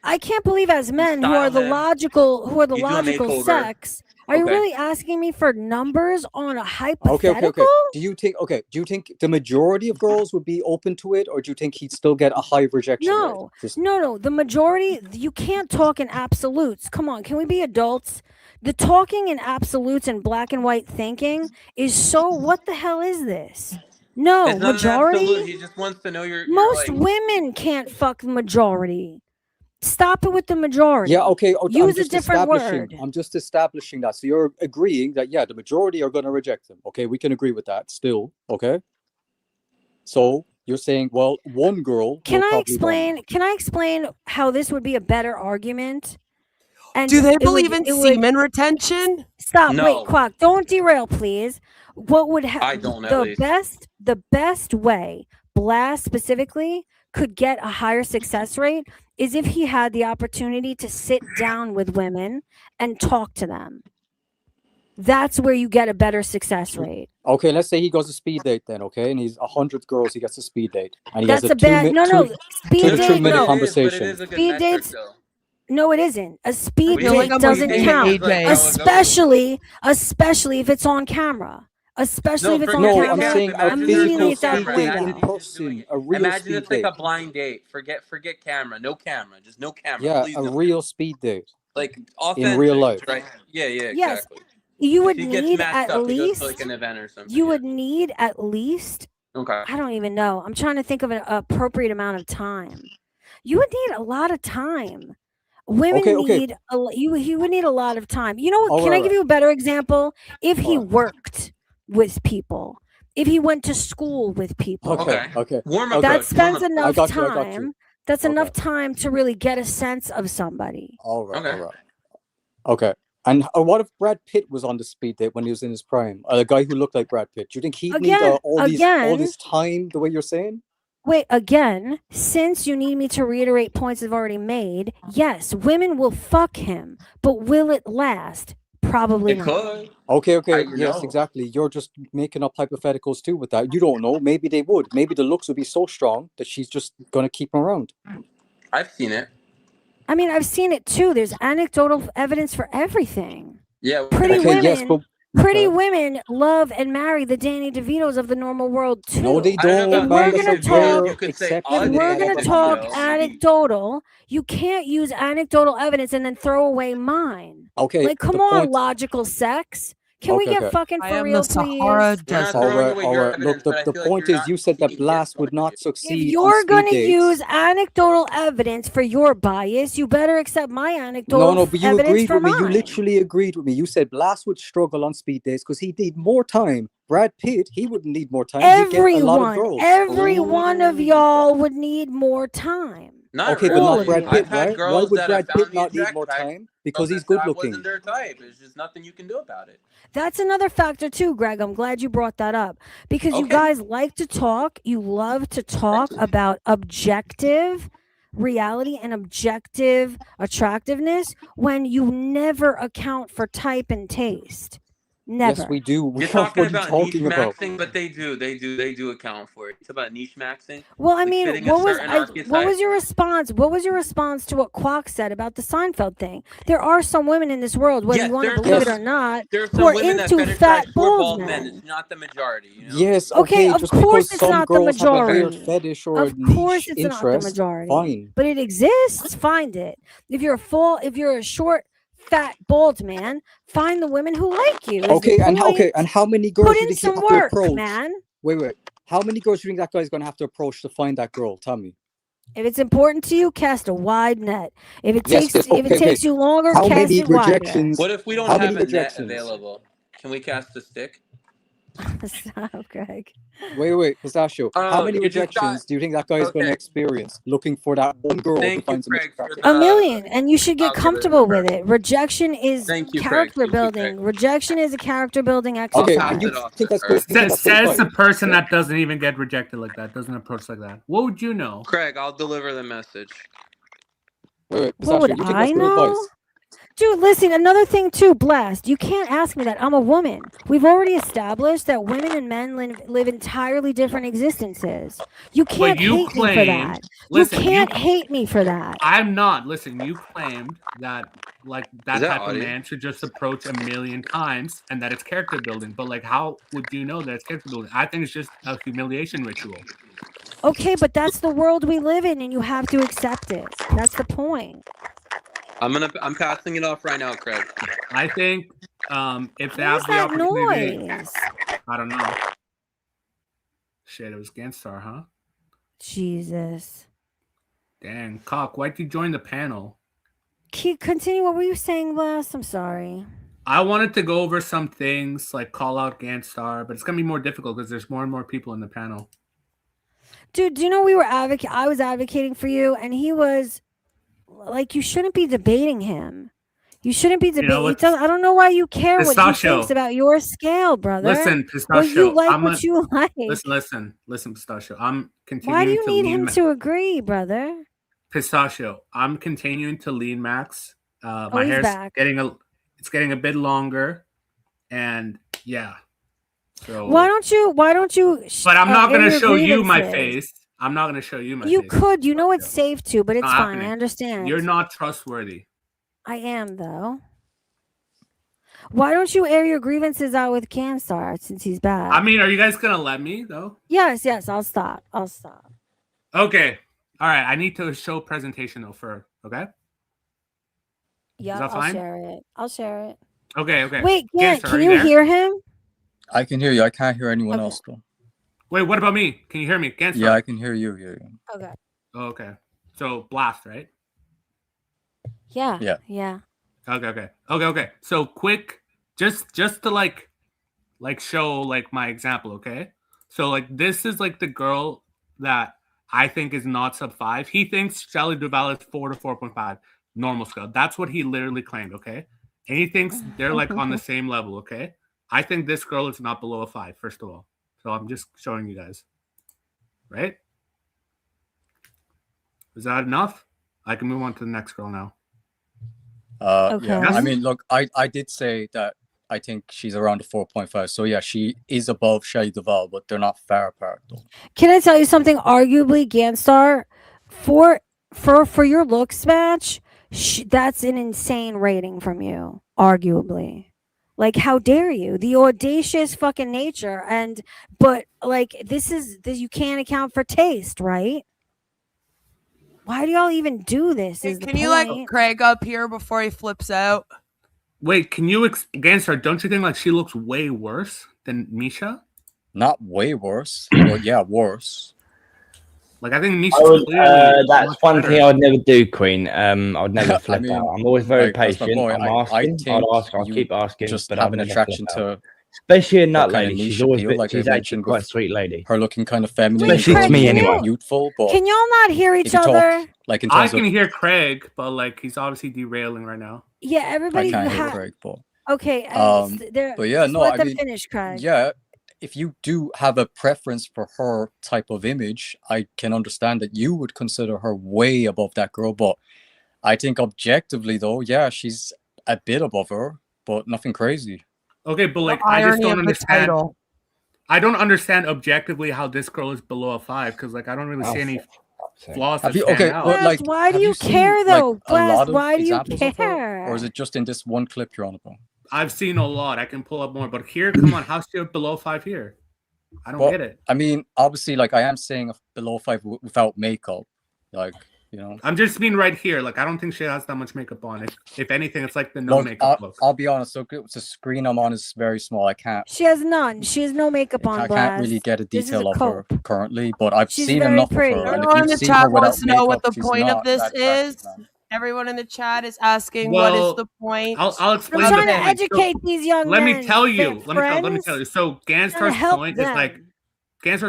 B: I can't believe as men who are
A: style
B: the
A: him.
B: logical
A: You do a
B: logical
A: makeover.
B: sex. Are you
A: Okay.
B: really asking me for numbers on a
E: Okay.
B: hypothetical?
E: Do you think the majority of girls would be open to it, or do you think he'd still get a high rejection rate?
B: No, no. The majority, you can't talk in absolutes. Come on, can we be adults? The talking in absolutes and black and white thinking is so. What the hell is this? No,
A: It's not an absolute.
B: majority.
A: He just wants to know your
B: Most
A: like,
B: women can't fuck the majority. Stop it with the majority.
E: Yeah, okay. I'm
B: Use a
E: just
B: different
E: establishing.
B: word.
E: I'm just establishing that. So you're agreeing that the majority are going to reject them. Okay, we can agree with that still. Okay. So you're saying, well, one girl.
B: Can
E: will
B: I
E: probably
B: explain?
E: want
B: Can I explain how this would be a better argument? And
F: Do they
B: it would-
F: believe in
B: it would-
F: semen retention?
B: Stop.
A: No.
B: Wait, Quack. Don't derail, please. What would
A: I don't, at
B: the
A: least.
B: best way Blast specifically could get a higher success rate is if he had the opportunity to sit down with women and talk to them. That's where you get a better success rate.
E: Okay, let's say he goes a speed date then. Okay, and he's 100 girls. He gets a speed date, and he
B: That's
E: has
B: a bad. No,
E: two
B: speed
E: to
B: date.
E: 3 minute
B: No,
E: conversation.
A: But it is a good
B: Speed
A: metric,
B: dates-
A: though.
B: no, it isn't. A speed
F: I feel like
B: date
F: I'm
B: doesn't
F: losing
B: count.
F: AJ.
A: Like how it goes.
B: Especially if it's on camera. Especially if it's on
E: No,
B: camera.
E: I'm saying a
A: imagine there's
B: immediately
E: physical
B: it's out
E: speed
B: the
E: date
B: window.
E: in
A: Imagine he's just doing
E: person,
A: it.
E: a real
A: Imagine
E: speed
A: it's like
E: date.
A: a blind date. Forget camera. No camera. Just no camera.
E: Yeah,
A: Please,
E: a
A: no
E: real speed date.
A: like authentic,
E: real life.
A: right? Yeah,
B: Yes.
A: exactly.
B: You would
A: If he gets
B: need
A: matched
B: at
A: up, he goes
B: least.
A: to like an event or something.
B: You would need at least.
A: Okay.
B: I don't even know. I'm trying to think of an appropriate amount of time. You would need a lot of time. Women
E: Okay.
B: need he would need a lot of time. You know what?
E: All
B: Can I
E: right,
B: give you a better example? If he
E: All right.
B: worked with people, if he went to school with people,
E: Okay.
A: Warm
E: Okay.
B: that spends enough
E: I got you.
B: time. That's
E: Okay.
B: enough time to really get a sense of somebody.
E: All right.
A: Okay.
E: All right. Okay. And what if Brad Pitt was on the speed date when he was in his prime? A guy who looked like Brad Pitt. Do you think he'd need all this time the way you're saying?
B: Wait, again, since you need me to reiterate points I've already made, yes, women will fuck him, but will it last? Probably
A: It
B: not.
A: could.
E: Okay.
A: don't
E: Yes,
A: know.
E: exactly. You're just making up hypotheticals too with that. You don't know. Maybe they would. Maybe the looks would be so strong that she's just going to keep him around.
A: I've seen it.
B: I mean, I've seen it too. There's anecdotal evidence for everything.
A: Yeah.
B: Pretty women,
E: yes, but
B: pretty
E: okay.
B: women love and marry the Danny DeVitos of the normal world too.
E: No, they
A: I don't
E: don't.
A: know
B: If
A: about
B: we're
E: Man,
B: gonna
E: that's a
B: talk-
E: rare
A: you could say
E: exception.
B: If
A: odd
B: we're
A: Danny
B: going to
A: DeVito.
B: talk
A: DeVito.
B: anecdotal, you can't use anecdotal evidence and then throw away mine.
E: Okay.
B: Like, come
E: the
B: on,
E: point-
B: logical sex. Can we
E: Okay,
B: get
E: okay.
B: fucking
F: I
B: for
F: am
B: real,
F: the Sahara
B: please?
A: We're not
F: Desert.
A: throwing
E: All
A: away your
E: right.
A: evidence,
E: Look,
A: but I
E: the
A: feel like
E: point
A: you're
E: is,
A: not
E: you said that
A: taking
E: Blast
A: his
E: would
A: point of
E: not
A: view.
E: succeed.
B: If you're
E: going to
B: use anecdotal evidence for your bias, you better accept my anecdotal
E: No, but you
B: evidence
E: agreed
B: for
E: with me. You
B: mine.
E: literally agreed with me. You said Blast would struggle on speed dates because he'd need more time. Brad Pitt, he wouldn't need more time. He'd get a lot of girls.
B: Every one of
A: Ooh.
B: y'all would need more time.
A: Not
E: Okay,
A: really.
E: but
B: All
E: not
B: of
E: Brad
B: you.
E: Pitt,
A: I've had
E: right?
A: girls
E: Why would
A: that
E: Brad
A: have found
E: Pitt
A: me
E: not need more
A: attractive.
E: time? Because he's
A: I
E: good looking.
A: wasn't their type. There's just nothing you can do about it.
B: That's another factor too, Greg. I'm glad you brought that up because you
A: Okay.
B: guys like to talk. You love to talk about objective reality and objective attractiveness when you never account for type and taste. Never.
E: Yes, we do.
A: You're
E: What
A: talking
E: are you
A: about niche
E: talking about?
A: maxing, but they do account for it. It's about niche maxing.
B: Well, I
A: Like
B: mean,
A: fitting a certain
B: what
A: archetype.
B: was your response? What was your response to what Quack said about the Seinfeld thing? There are some women in this world, whether
A: Yes,
B: you want to
A: there's
B: believe it
E: Yes.
B: or not,
A: There's
B: who
A: some
B: are
A: women that
B: into fat
A: fetishize short
B: bald
A: bald men.
B: men.
A: It's not the majority, you know.
E: Yes,
B: Okay,
E: okay,
B: of
E: just
B: course
E: because
B: it's
E: some
B: not the
E: girls have a hair
B: majority.
E: fetish or a
B: Of course
E: niche
B: it's not the
E: interest,
B: majority.
E: fine.
B: But it exists. Find it. If you're a short, fat, bald man, find the women who like you. Is
E: Okay,
B: the
E: and
B: point.
E: how many girls
B: Put
E: do you
B: in
E: think you
B: some
E: have to
B: work,
E: approach?
B: man.
E: Wait. How many girls do you think that guy's gonna have to approach to find that girl? Tell me.
B: If it's important to you, cast a wide net. If it
E: Yes,
B: takes
E: okay.
B: you longer,
E: How
B: cast
E: many
B: it wider.
E: rejections?
A: What if we don't
E: How
A: have
E: many
A: a net
E: rejections?
A: available? Can we cast a stick?
B: Stop, Greg.
E: Wait, Pistachio. How
A: Oh,
E: many
A: you just got
E: rejections do you think that guy is gonna
A: okay.
E: experience looking for that one girl who
A: Thank you,
E: finds him
A: Craig, for
E: attractive?
B: A
A: the.
B: million, and you should get
A: I'll give it a
B: comfortable
A: number.
B: with it. Rejection is
A: Thank you, Craig.
B: character
A: Thank you,
B: building.
A: Craig.
B: Rejection is a character building
A: I'll
E: Okay,
B: exercise.
A: pass
E: and you
A: it off
E: think
A: to
E: that's
A: her.
E: good? You think that's
C: Says the
E: 35?
C: person
E: Yeah.
C: that doesn't even get rejected like that, doesn't approach like that. What would you know?
A: Craig, I'll deliver the message.
E: Wait,
B: What
E: Pistachio,
B: would
E: you think
B: I
E: that's good
B: know?
E: advice?
B: Dude, listen, another thing too, Blast. You can't ask me that. I'm a woman. We've already established that women and men live entirely different existences. You
C: But
B: can't
C: you
B: hate me for
C: claimed,
B: that.
C: listen,
B: you can't hate me for that.
C: I'm not. Listen, you claimed that like that
A: Is that
C: type of
A: audio?
C: man should just approach a million times and that it's character building. But like, how would you know that it's character building? I think it's just a humiliation ritual.
B: Okay, but that's the world we live in, and you have to accept it. That's the point.
A: I'm passing it off right now, Craig.
C: I think if they
B: What
C: have
B: is
C: the
B: that
C: opportunity,
B: noise?
C: I don't know. Shit, it was Ganstar, huh?
B: Jesus.
C: Dang, Cock, why'd you join the panel?
B: Continue. What were you saying, Blast? I'm sorry.
C: I wanted to go over some things, like call out Ganstar, but it's gonna be more difficult because there's more and more people in the panel.
B: Dude, do you know I was advocating for you, and he was like, you shouldn't be debating him. You shouldn't be debating.
C: what?
B: I don't know why you care what he
C: Pistachio.
B: thinks about your scale, brother.
C: Listen,
B: Well, you
C: Pistachio.
B: like what you like.
C: Listen, Pistachio. I'm continuing
B: Why do you
C: to
B: need
C: lean
B: him to agree, brother?
C: Pistachio. I'm continuing to lean Max. My
B: he's
C: hair's
B: back.
C: getting a bit longer, and yeah. So
B: Why don't you?
C: But I'm not
B: air
C: gonna
B: your
C: show you my
B: grievances?
C: face. I'm not gonna show you my
B: You
C: face.
B: could. You know it's safe to, but it's
C: Not
B: fine.
C: happening.
B: I understand.
C: You're not trustworthy.
B: I am though. Why don't you air your grievances out with Canstar since he's back?
C: I mean, are you guys gonna let me though?
B: Yes. I'll stop.
C: Okay. All right. I need to show presentation though first. Okay.
B: Yeah,
C: that
B: I'll
C: fine?
B: share it.
C: Okay.
B: Wait,
C: Ganstar,
B: can
C: are
B: you
C: there?
B: hear him?
E: I can hear you. I can't hear anyone
B: Okay.
E: else though.
C: Wait. What about me? Can you hear me? Ganstar?
E: Yeah, I can hear you. Yeah.
B: Okay.
C: Oh, okay. So blast, right?
B: Yeah.
E: Yeah.
C: Okay. So quick, just to like show like my example, okay? So like this is like the girl that I think is not sub 5. He thinks Shelley Duvall is 4 to 4.5 normal scale. That's what he literally claimed, okay? And he thinks they're like on the same level, okay? I think this girl is not below a 5, first of all. So I'm just showing you guys. Right? Is that enough? I can move on to the next girl now.
B: Okay.
E: Yeah. I mean, look, I did say that I think she's around a 4.5. So yeah, she is above Shelley Duvall, but they're not far apart though.
B: Can I tell you something? Arguably, Ganstar, for your looks match, that's an insane rating from you. Arguably, like how dare you? The audacious fucking nature, but like this you can't account for taste, right? Why do y'all even do this?
F: Can you let Craig up here before he flips out?
C: Wait, can you Ganstar, don't you think like she looks way worse than Misha?
E: Not way worse, but yeah, worse.
C: Like I think Misha.
G: That's one thing I would never do, Queen. I would never flip out. I'm always very patient. I'm asking. I'll keep asking.
E: Just
G: but
E: have an
G: I'll never
E: attraction
G: flip out.
E: to,
G: especially a nut
E: kind of
G: lady.
E: niche
G: She's always
E: appeal, like I
G: she's actually
E: mentioned
G: quite a
E: with
G: sweet lady.
E: her looking kind of feminine.
G: Especially to
B: Craig,
G: me
B: can you-
G: anyway.
E: Youthful, but
B: Can y'all not hear each
E: if you
B: other?
E: talk, like in
C: I
E: terms
C: can
E: of,
C: hear Craig, but like he's obviously derailing right now.
B: Yeah,
E: I
B: everybody.
E: can't hear Craig, but
B: Okay.
E: but yeah, no,
B: let
E: I
B: them
E: mean,
B: finish, Craig.
E: yeah, if you do have a preference for her type of image, I can understand that you would consider her way above that girl. But I think objectively, though, yeah, she's a bit above her, but nothing crazy.
C: Okay, but like,
F: The
C: I just
F: irony
C: don't
F: of the
C: understand.
F: title.
C: I don't understand objectively how this girl is below a 5 because like I don't really see any flaws that stand out.
E: But, like,
B: why do
E: have
B: you
E: seen,
B: care though?
E: like, a
B: Blast,
E: lot of
B: why do you
E: examples of her,
B: care?
E: or is it just in this one clip you're on about?
C: I've seen a lot. I can pull up more, but here, come on, how's she below 5 here? I don't get it.
E: I mean, obviously, like I am saying below 5 without makeup, like, you know.
C: I'm just mean right here. Like I don't think she has that much makeup on. If anything, it's like the no makeup look.
E: I'll be honest. So the screen I'm on is very small. I can't.
B: She has none. She has no makeup on.
E: I can't really get a detail of her currently, but I've seen enough of her. And
F: Everyone in the chat wants to know what the point of this is. Everyone in the chat is asking, what is the point?
C: I'll explain.
B: I'm trying to educate these young men.
C: Let me tell you. Let me tell you. So Ganstar's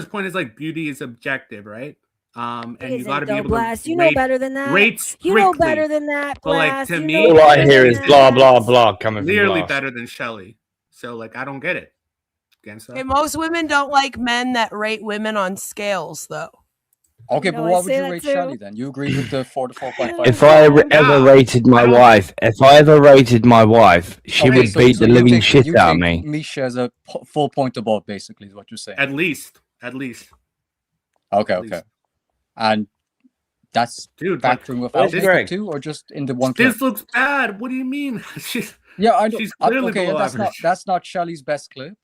C: point is like beauty is objective, right? And you got to be able
B: Blast.
C: to
B: you know better than that.
C: Rates
B: you know better than that.
C: But like to me,
G: all I hear is blah blah blah coming from
C: clearly
G: Blast.
C: better than Shelly. So like I don't get it.
F: Okay, most women don't like men that rate women on scales, though.
E: Okay, but what would you rate Shelly then? You agree with the 4 to 4.5?
G: If I ever rated my wife, she would beat the living shit out of me.
E: Misha has a full point above, basically, is what you're saying.
C: At least.
E: Okay. And that's factoring with outfit too, or just in the one clip?
C: This looks bad. What do you mean? She's
E: clearly below that's not Shelly's best clip.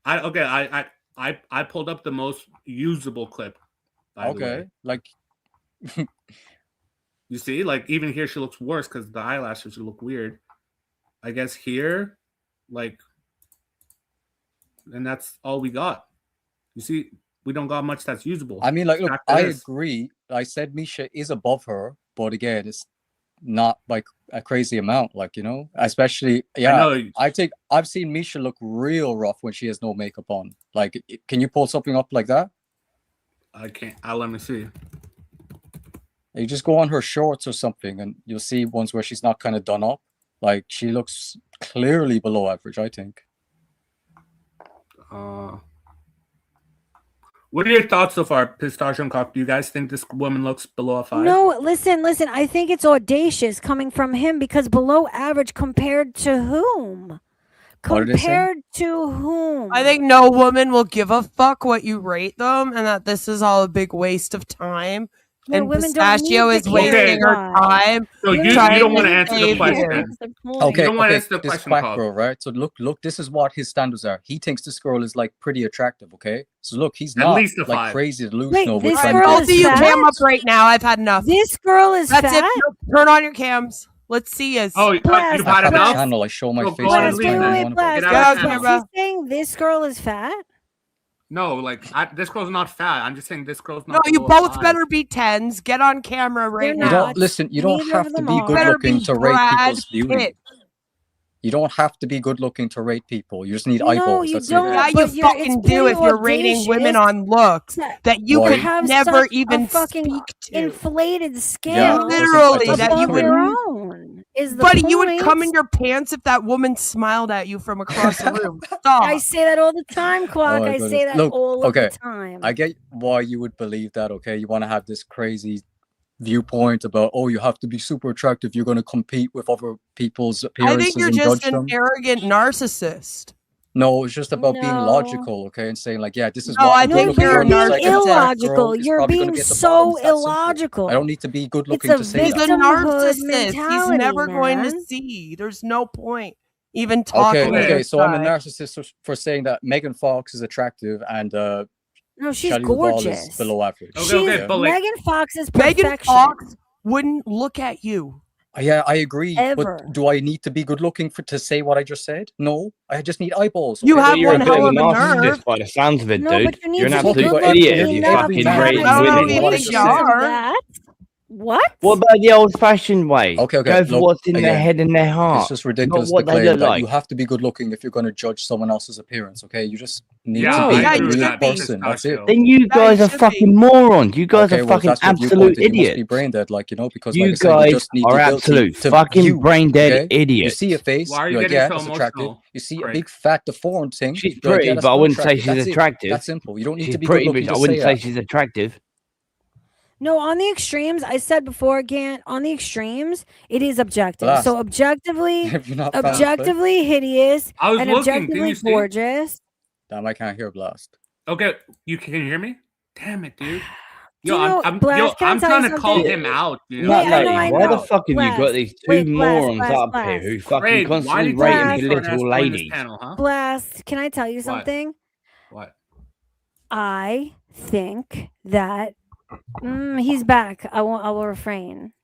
C: I pulled up the most usable clip.
E: Okay, like
C: you see, like even here she looks worse because the eyelashes look weird. I guess here, like, and that's all we got. You see, we don't got much that's usable.
E: I mean, like, look, I agree. I said Misha is above her, but again, it's not like a crazy amount, like, you know, especially I've seen Misha look real rough when she has no makeup on. Like, can you pull something up like that?
C: I can't. Let me see.
E: You just go on her shorts or something, and you'll see ones where she's not kind of done up. Like, she looks clearly below average, I think.
C: What are your thoughts so far, Pistachio and Cock? Do you guys think this woman looks below a 5?
B: No, listen. I think it's audacious coming from him because below average compared to whom? Compared to whom?
F: I think no woman will give a fuck what you rate them, and that this is all a big waste of time.
B: No,
F: and
B: women
F: Pistachio is wasting her time.
C: So you don't want to answer the question.
E: Okay,
C: you don't want to answer the
E: this
C: question,
E: quack bro, right? So look, this is what his standards are. He thinks this girl is like pretty attractive, okay? So look, he's not
C: least a
E: like
C: 5.
E: crazy to lose.
B: Wait,
E: No,
B: this
E: we're
B: girl
F: I'll
B: is
F: see you
B: fat?
F: cam up right now. I've had enough.
B: This girl is
F: That's
B: fat.
F: it. Turn on your cams. Let's see us.
C: Oh, you've had enough?
E: Channel, I show my face.
B: Blast,
C: leave
B: wait, Blast.
C: Get out of
F: camera.
B: She's saying this girl is fat?
C: No, like this girl's not fat. I'm just saying this girl's
F: No,
C: not.
F: you
C: below a
F: both
C: 5.
F: better be 10s. Get on camera right
B: They're
F: now.
E: You don't listen. You don't
B: Neither
E: have
B: of
E: to
B: them
E: be
B: are.
E: good
F: Better
E: looking
F: be
E: to rate
F: Brad
E: people's beauty.
F: Pitt.
E: You don't have to be good looking to rate people. You just need
B: No,
E: eyeballs.
B: you
E: That's
B: don't.
E: it.
F: Yeah, you
B: But
F: fucking
B: it's
F: do if
B: pretty
F: you're rating women
B: audacious
F: on looks that you
E: Why?
F: could
B: have
F: never
B: such
F: even
B: a fucking
F: speak to.
B: inflated
E: Yeah,
B: scale.
F: Literally,
E: it doesn't
F: that you
E: prove
F: would.
B: your own is the
F: Buddy, you would come
B: point.
F: in your pants if that woman smiled at you from across the room. Stop.
B: I say that all the time, Quack.
E: my
B: I
E: goodness.
B: say that
E: Look,
B: all of
E: okay,
B: the time.
E: I get why you would believe that. Okay, you want to have this crazy viewpoint about, oh, you have to be super attractive. You're going to compete with other people's
F: I
E: appearances
F: think you're
E: and
F: just
E: judge
F: an
E: them.
F: arrogant narcissist.
E: No, it's just about being
B: No.
E: logical, okay, and saying like, yeah, this is
F: No,
E: what
F: I
E: a good
F: think
E: looking
F: you're
E: girl
F: a
E: looks like, and a fat
B: illogical.
E: girl is
B: You're
E: probably gonna
B: being
E: be at the
B: so
E: bottom. It's that simple.
B: illogical.
E: I don't need to be good looking
B: It's a
E: to say
F: He's
E: that.
F: a
B: victimhood
F: narcissist. He's
B: mentality,
F: never going to
B: man.
F: see. There's no point even talking.
E: Okay, so I'm a
F: guy.
E: narcissist for saying that Megan Fox is attractive and
B: No, she's
E: Shelley Duvall
B: gorgeous.
E: is below average.
C: Okay, but like,
B: Megan Fox is perfection.
F: Megan Fox wouldn't look at you.
E: Yeah, I agree.
B: Ever.
E: But do I need to be good looking to say what I just said? No, I just need eyeballs.
F: You
E: okay?
F: have
G: You're
F: one
G: a bit
F: hell
G: of
F: of
G: a
F: a
G: narcissist
F: nerve.
G: by the sounds of it,
B: No,
G: dude.
B: but you need
G: You're an
B: to be
G: absolute
B: good
G: idiot if
B: looking
G: you
B: enough
G: fucking
B: to have
G: rating
B: a
F: I don't know
G: women.
F: if
B: what
F: you
B: is
F: think you are.
B: that? What?
G: What about the old-fashioned way?
E: Okay,
G: Go for
E: look,
G: what's in their
E: again,
G: head and their heart.
E: It's just ridiculous
G: Not what
E: to
G: they
E: claim
G: look
E: that
G: like.
E: you have to be good looking if you're going to judge someone else's appearance. Okay, you just need
C: Yeah,
E: to
C: I
E: be
F: yeah,
E: a
C: agree with
E: real
C: that,
E: person. That's it.
C: Pistachio.
G: Then you guys
F: you
G: are
F: should
G: fucking
F: be.
G: morons. You guys
E: Okay,
G: are
E: well,
G: fucking
E: that's your viewpoint,
G: absolute
E: then you must be
G: idiots.
E: brain dead, like, you know, because
G: You
E: like I said, you
G: guys
E: just need
G: are
E: the ability
G: absolute
E: to
G: fucking
E: view,
G: brain dead
E: okay? You
G: idiots.
E: see a face,
C: Why are you
E: you're like,
C: getting
E: yeah,
C: so
E: that's attractive.
C: emotional,
E: You see a
C: Craig?
E: big fat deformed thing,
G: She's
E: you're like,
G: pretty,
E: yeah, that's
G: but I
E: not
G: wouldn't say
E: attractive.
G: she's
E: That's it.
G: attractive.
E: That's simple. You don't need
G: She's
E: to be
G: pretty,
E: good looking
G: but I
E: to
G: wouldn't
E: say
G: say
E: that.
G: she's attractive.
B: No, on the extremes, I said before again, on the extremes, it is objective.
E: Blast.
B: So objectively,
E: Have you not found the clip?
B: objectively hideous
C: I was
B: and
C: looking. Can
B: objectively
C: you see?
B: gorgeous.
E: Damn, I can't hear Blast.
C: Okay, can you hear me? Damn it, dude.
B: Do
C: Yo,
B: you know, Blast, can I
C: I'm
B: tell you
C: trying to call
B: something?
C: him out. You
B: Wait,
C: know?
B: I know, I
G: why the
B: know.
G: fuck have you got
B: Blast.
G: these two
B: Wait, Blast,
G: morons
B: Blast,
G: up
B: Blast.
G: here who fucking
C: Craig, why
G: constantly
C: did you
G: rating
B: Blast.
G: little
C: join this
G: ladies?
C: panel, huh?
B: Blast, can I tell you something?
C: What?
B: I think that he's back. I will refrain.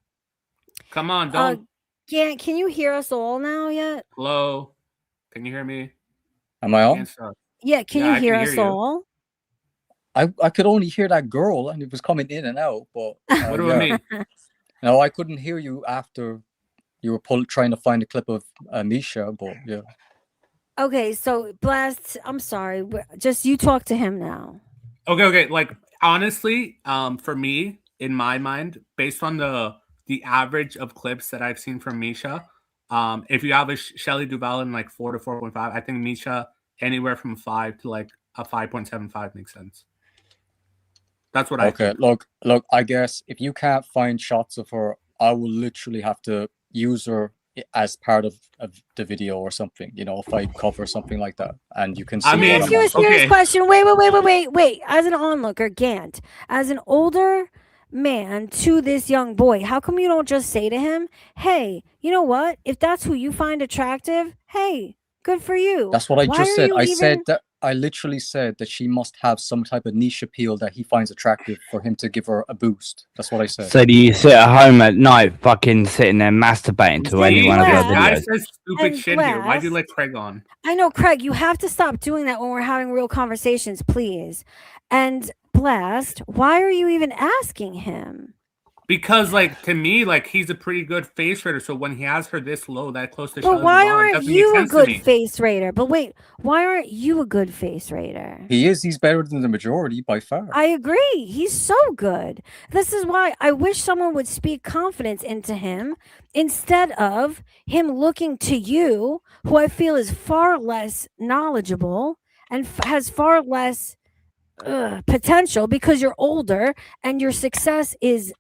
C: Come on, don't.
B: Can you hear us all now yet?
C: Hello? Can you hear me?
E: Am I on?
B: Yeah, can you hear us all?
E: I could only hear that girl, and it was coming in and out. But
C: what about me?
E: No, I couldn't hear you after you were trying to find a clip of Misha. But yeah.
B: Okay, so Blast, I'm sorry. Just you talk to him now.
C: Okay. Like honestly, for me, in my mind, based on the average of clips that I've seen from Misha, if you have a Shelley Duvall in like 4 to 4.5, I think Misha anywhere from 5 to like a 5.75 makes sense. That's what I think.
E: Look, I guess if you can't find shots of her, I will literally have to use her as part of the video or something, you know, if I cover something like that, and you can see.
B: Let me ask you a serious question. Wait. As an onlooker, Gant, as an older man to this young boy, how come you don't just say to him, hey, you know what? If that's who you find attractive, hey, good for you.
E: That's what I just said. Said that I literally said that she must have some type of niche appeal that he finds attractive for him to give her a boost. That's what I said.
G: So do you sit at home at night fucking sitting there masturbating to any one of your videos?
C: Guy says stupid shit here. Why'd you let Craig on?
B: I know, Craig, you have to stop doing that when we're having real conversations, please. And Blast, why are you even asking him?
C: Because, like, to me, like, he's a pretty good face raider. So when he has her this low, that close to
B: But why aren't you a good face raider? But wait, why aren't you a good face raider?
E: He is. He's better than the majority by far.
B: I agree. He's so good. This is why I wish someone would speak confidence into him instead of him looking to you, who I feel is far less knowledgeable and has far less potential because you're older and your success is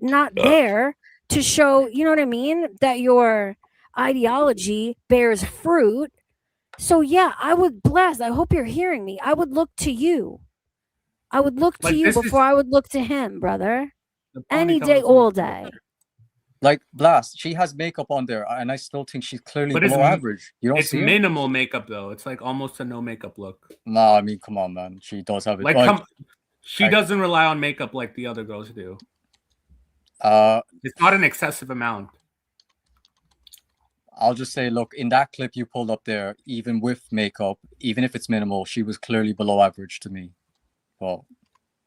B: not there to show, you know what I mean, that your ideology bears fruit. So yeah, I would Blast. I hope you're hearing me. I would look to you. I would look to you before I would look to him, brother. Any day, all day.
E: Like Blast, she has makeup on there, and I still think she's clearly below average. You don't see it?
C: It's minimal makeup though. It's like almost a no makeup look.
E: No, I mean, come on, man. She does have it.
C: Like, she doesn't rely on makeup like the other girls do. It's not an excessive amount.
E: I'll just say, look, in that clip you pulled up there, even with makeup, even if it's minimal, she was clearly below average to me. Well,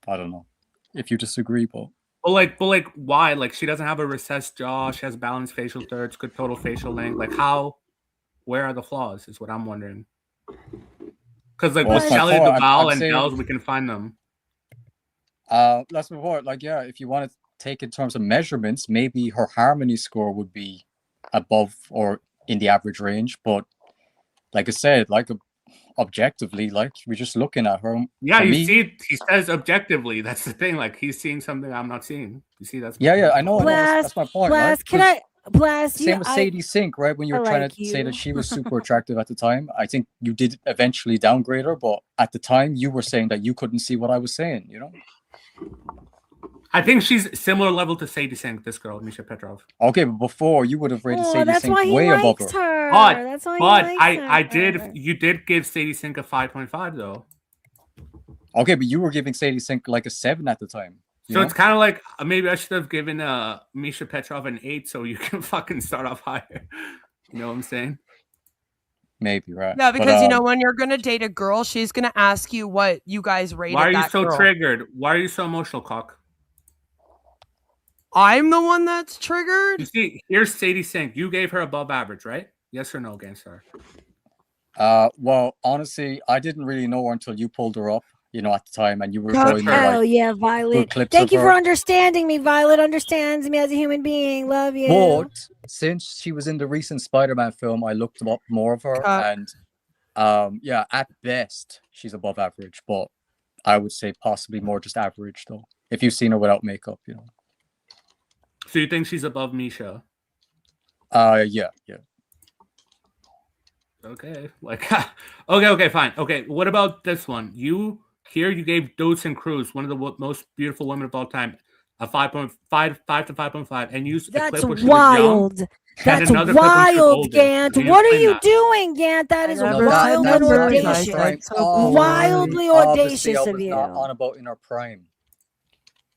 E: I don't know if you disagree, but
C: like why? Like, she doesn't have a recessed jaw. She has balanced facial thirds, good total facial length. Like, how? Where are the flaws? Is what I'm wondering. Because like with Shelley Duvall and Bells, we can find them.
E: That's my point. Like, yeah, if you want to take in terms of measurements, maybe her harmony score would be above or in the average range. But like I said, like objectively, like we're just looking at her.
C: Yeah, you see, he says objectively. That's the thing. Like, he's seeing something I'm not seeing. You see, that's
E: yeah, I know. That's my point.
B: Blast, can I Blast?
E: Same with Sadie Sink, right? When you were trying to say that she was super attractive at the time, I think you did eventually downgrade her, but at the time you were saying that you couldn't see what I was saying. You know.
C: I think she's similar level to Sadie Sink, this girl, Misha Petrov.
E: Okay, but before you would have rated Sadie Sink way above her.
C: But you did give Sadie Sink a 5.5 though.
E: Okay, but you were giving Sadie Sink like a 7 at the time.
C: So it's kind of like maybe I should have given Misha Petrov an 8 so you can fucking start off higher. You know what I'm saying?
E: Maybe, right?
F: Yeah, because you know, when you're gonna date a girl, she's gonna ask you what you guys rated.
C: Why are you so triggered? Why are you so emotional, cock?
F: I'm the one that's triggered.
C: You see, here's Sadie Sink. You gave her above average, right? Yes or no, Gangstar?
E: Well, honestly, I didn't really know her until you pulled her up, you know, at the time, and you were showing me.
B: Oh yeah, Violet. Thank you for understanding me. Violet understands me as a human being. Love you.
E: But since she was in the recent Spider-Man film, I looked up more of her, and yeah, at best, she's above average, but I would say possibly more just average, though. if you've seen her without makeup, you know.
C: So you think she's above Misha?
E: Yeah.
C: Okay, like, okay, fine. Okay, what about this one? You gave Dose and Cruz, one of the most beautiful women of all time, a 5.5 to 5.5, and used a clip where she was young.
B: That's wild, Gant. What are you doing, Gant? That is wild and audacious. Wildly audacious of you.
E: Not on about in her prime.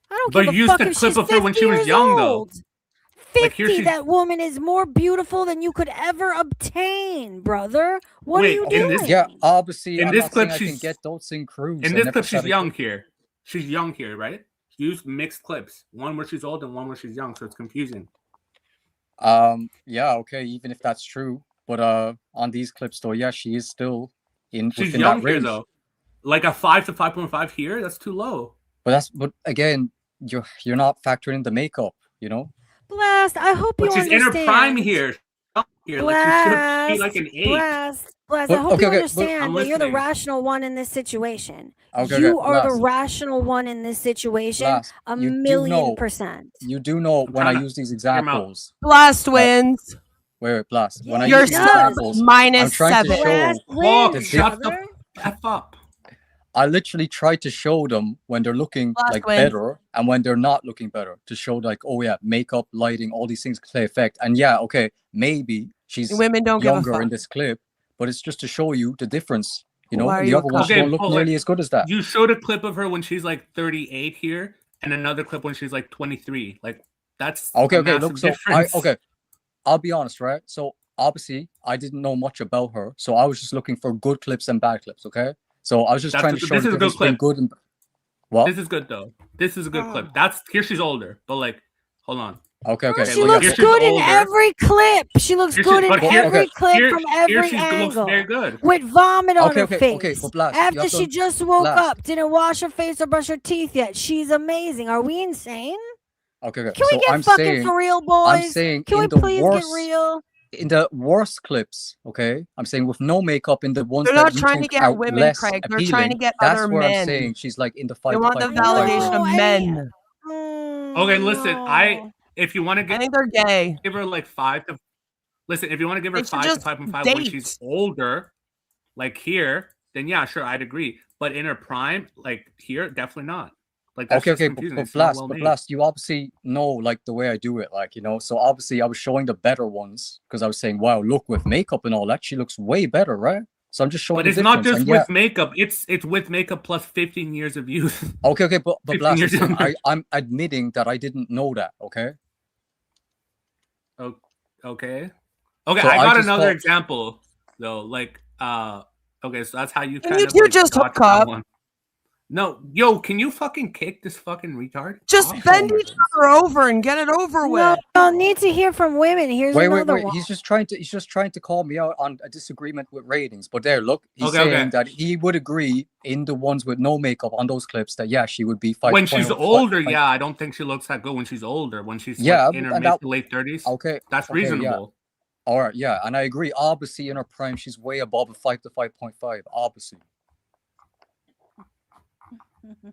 B: I don't
C: But
B: give a
C: you
B: fuck
C: used a
B: if
C: clip
B: she's
C: of her when she was
B: 50
C: young,
B: years
C: though.
B: old. 50,
C: Like,
B: that woman is more beautiful than you could ever obtain, brother. What are you doing?
E: Yeah, obviously,
C: in
E: I'm
C: this
E: not
C: clip,
E: saying I can get Dose and Cruz.
C: In this clip, she's young here. She's young here, right? Use mixed clips. One where she's old and one where she's young, so it's confusing.
E: Yeah, okay, even if that's true. But on these clips, though, yeah, she is still
C: She's
E: within
C: young
E: that range.
C: here, though. Like a 5 to 5.5 here, that's too low.
E: But again, you're not factoring in the makeup, you know?
B: Blast, I hope you understand.
C: She's in her prime here.
B: Blast,
C: like she should be like an 8.
B: Blast, I hope you understand that you're the rational one in this situation. You are the rational one in this situation.
E: Blast,
B: 1,000,000%.
E: You do know when I use these examples.
F: Blast wins.
E: Wait, Blast. When I
F: You're
E: use these examples,
F: minus
E: I'm trying
F: 7.
E: to show
B: wins,
C: shut the F up.
E: I literally try to show them when they're looking better and when they're not looking better, to show like, oh yeah, makeup, lighting, all these things play effect. And yeah, okay, maybe she's younger in this clip, but it's just to show you the difference. You know, the other ones don't look nearly as good as that.
C: You showed a clip of her when she's like 38 here, and another clip when she's like 23. Like that's
E: okay. Look, so I'll be honest, right? So obviously, I didn't know much about her, so I was just looking for good clips and bad clips. Okay. So I was just trying to show the difference between good and what?
C: This is good though. This is a good clip. Here she's older, but like, hold on.
E: Okay.
B: She looks good in every clip. She looks good in every clip from every angle.
C: Looks very good.
B: With vomit on her face.
E: Okay, but Blast,
B: after she just woke up, didn't wash her face or brush her teeth yet. She's amazing. Are we insane?
E: Okay.
B: Can we get fucking for real, boys?
E: I'm saying
B: Can we please get real?
E: In the worst clips, okay, I'm saying with no makeup, in the ones
F: they're
E: that
F: not trying to get women, Craig. They're trying to get other men.
E: That's where I'm saying she's like in the 5.
F: They want the validation of men.
C: Okay, listen. If you want to get,
F: I think they're gay.
C: Give her like 5 to. Listen, if you want to give her 5 to 5.5 when she's older, like here, then yeah, sure, I'd agree. But in her prime, like here, definitely not. Like that's
E: okay, but Blast, you obviously know like the way I do it, like, you know. So obviously I was showing the better ones because I was saying, wow, look, with makeup and all that, she looks way better, right? So I'm just showing.
C: But it's not just with makeup; it's with makeup plus 15 years of youth.
E: Okay, but Blast, I'm admitting that I didn't know that. Okay.
C: Okay. So I got another example though. Like, okay, so that's how you kind of.
F: You just hook up.
C: No, yo, can you fucking kick this fucking retard?
F: Just bend each other over and get it over with.
B: No, need to hear from women. Here's another one.
E: He's just trying to call me out on a disagreement with ratings. But there, look, he's saying that he would agree in the ones with no makeup on those clips that yeah, she would be 5.
C: When she's older, yeah, I don't think she looks that good when she's older. When she's in her mid to late 30s,
E: okay,
C: that's reasonable.
E: Yeah. All right, yeah, and I agree. Obviously, in her prime, she's way above a 5 to 5.5. Obviously.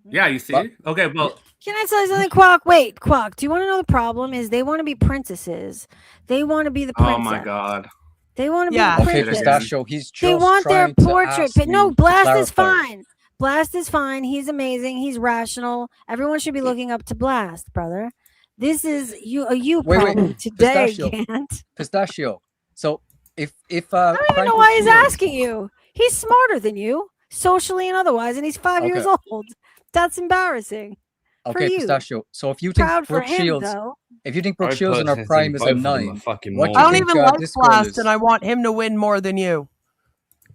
C: Yeah, you see? Okay, well.
B: Can I tell you something, Quack? Wait, Quack, do you want to know the problem is they want to be princesses. They want to be the princess.
C: Oh, my God.
B: They want to be the princess.
E: Okay, Pistachio, he's just
B: they want their portrait. But no, Blast is fine. Blast is fine. He's amazing. He's rational. Everyone should be looking up to Blast, brother. This is you problem today, Gant.
E: Pistachio. So if
B: I don't even know why he's asking you. He's smarter than you. Socially and otherwise, and he's 5 years old. That's embarrassing.
E: Okay,
B: for you.
E: Pistachio. So if you think Brooke Shields, in her prime is a 9,
F: I don't even like Blast, and I want him to win more than you.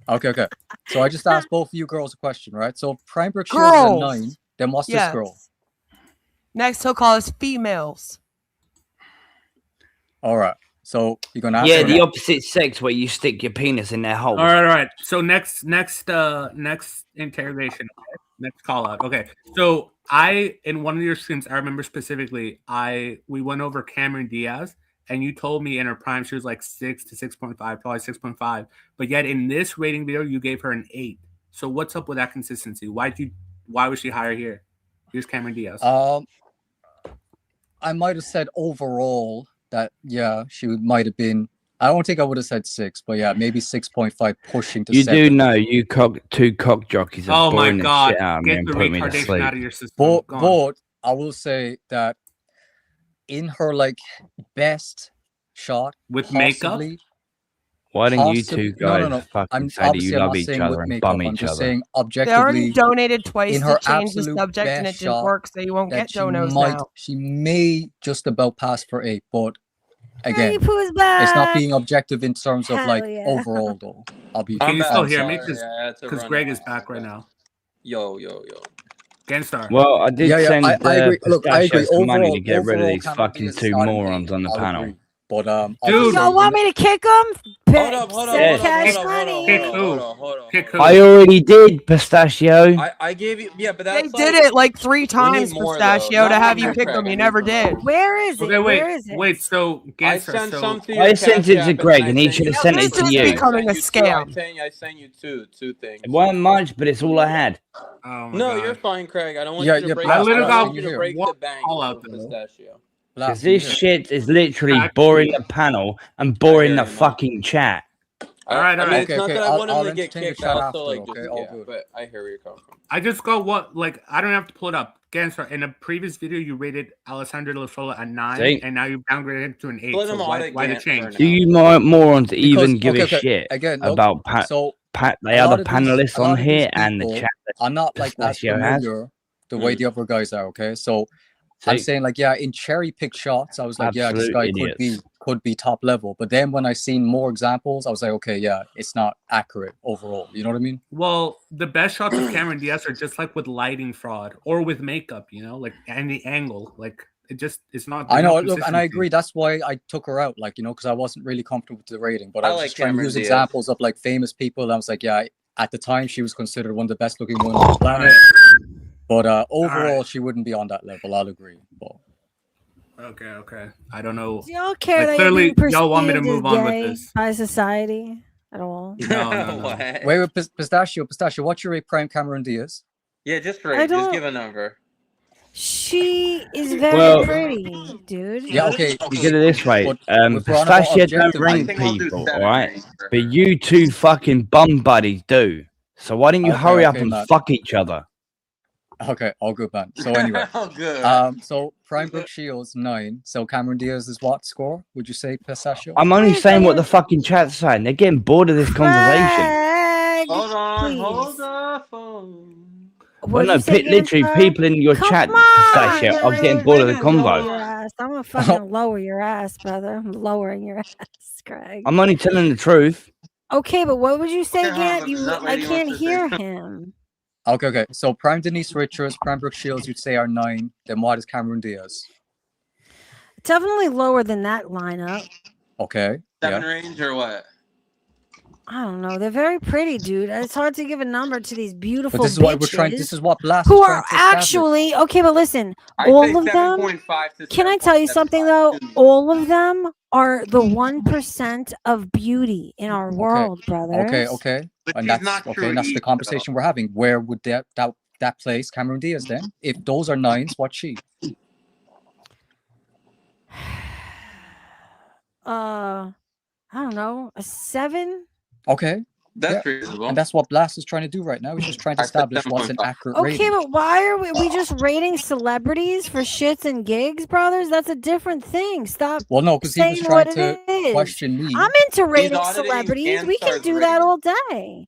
E: Okay. So I just asked both of you girls a question, right? So prime Brooke Shields is a 9. Then what's this girl?
F: Next, he'll call us females.
E: All right. So you're gonna ask
G: the opposite sex where you stick your penis in their hole.
C: All right. So next interrogation, okay? Next call out. Okay. So in one of your streams, I remember specifically, we went over Cameron Diaz, and you told me in her prime she was like 6 to 6.5, probably 6.5. But yet in this rating video, you gave her an 8. So what's up with that consistency? Why was she higher here? Here's Cameron Diaz.
E: I might have said overall that she might have been. I don't think I would have said 6, but yeah, maybe 6.5, pushing to 7.
G: You do know you two cock jockeys are boring the shit out of me and put me to sleep.
C: Out of your system.
E: But I will say that in her like best shot
C: with
E: possibly,
C: makeup.
G: Why don't you two guys fucking say that you love each other and bum each other?
E: Saying objectively,
F: they already donated twice
E: in her
F: to change the subject and it didn't work, so you won't get donos now.
E: She may just about pass for 8, but again,
B: hey, it's
E: not being objective in terms of overall though.
C: Can you still hear me? Because Greg is back right now.
A: Yo.
C: Gangstar.
G: Well, I did send
E: I agree. Look, I agree.
G: some money to get
E: overall,
G: rid of these fucking two morons on the panel.
E: Agree. But
B: dude, y'all want me to kick them?
A: Hold on.
G: I already did, Pistachio.
A: I gave you, but
F: that's they did it like 3 times, Pistachio, to have you kick them. You never did.
B: Where is it?
C: Okay,
B: wait.
C: So Gangstar,
G: I sent it to Greg, and he should have sent it to you.
F: This is becoming a scam.
A: I sent you two things.
G: It wasn't much, but it's all I had.
A: No, you're fine, Craig. I don't want you to break.
C: I literally got
A: the bank
C: all out
A: Pistachio.
G: Because this shit is literally boring the panel and boring the fucking chat.
A: All right. It's not that I want him
E: I'll
A: to get kicked. I also like
E: good.
A: But I hear where you're coming from.
C: I just got I don't have to pull it up. Gangstar, in a previous video, you rated Alessandro Lasola at 9, and now you downgraded him to an 8. So why the change?
G: Do you morons even give a shit about the other panelists on here and the chat?
E: I'm not like as familiar the way the other guys are. Okay, so. I'm saying in cherry pick shots, I was like, this guy could be top level. But then when I seen more examples, I was like, okay, it's not accurate overall. You know what I mean?
C: Well, the best shots of Cameron Diaz are just like with lighting fraud or with makeup, and the angle, it's not.
E: I know, look, and I agree. That's why I took her out, because I wasn't really comfortable with the rating. But I was just trying to use examples of famous people. And I was like, at the time she was considered one of the best looking women on the planet. But overall, she wouldn't be on that level. I'll agree. But...
C: Okay. I don't know.
B: Do y'all care that
C: clearly
B: you're
C: y'all want me to move on with this
B: by society at all?
C: No.
E: Wait, Pistachio. What's your rate, Prime Cameron Diaz?
A: Yeah, just rate. Just give a number.
B: She is very pretty, dude.
E: Yeah, okay.
G: You get it this way. Pistachio don't ring people, all right? But you two fucking bum buddies do. So why don't you hurry up and fuck each other?
E: Okay, all good, man. So anyway, so Prime Brooke Shields 9. So Cameron Diaz is what score? Would you say, Pistachio?
G: I'm only saying what the fucking chat's saying. They're getting bored of this conversation.
A: Hold on.
G: Well, no, literally, people in your chat, Pistachio, I was getting bored of the convo.
B: I'm gonna fucking lower your ass, brother. I'm lowering your ass, Craig.
G: I'm only telling the truth.
B: Okay, but what would you say again? I can't hear him.
E: Okay. So Prime Denise Richards, Prime Brooke Shields, you'd say are 9. Then what is Cameron Diaz?
B: Definitely lower than that lineup.
E: Okay.
A: 7 range or what?
B: I don't know. They're very pretty, dude. It's hard to give a number to these beautiful
E: but this is
B: bitches.
E: Why we're trying. This is what Blast
B: who are actually okay. But listen, all of them. Can I tell you something though? All of them are the 1% of beauty in our world, brothers.
E: Okay. And that's okay. And that's the conversation we're having. Where would that place Cameron Diaz then? If those are 9s, what's she?
B: I don't know, a 7.
E: Okay.
A: That's reasonable.
E: And that's what Blast is trying to do right now. He's just trying to establish what's an accurate rating.
B: Okay, but why are we just rating celebrities for shits and gigs, brothers? That's a different thing. Stop.
E: Well, no, because he was trying to question me.
B: I'm into rating celebrities. We can do that all day.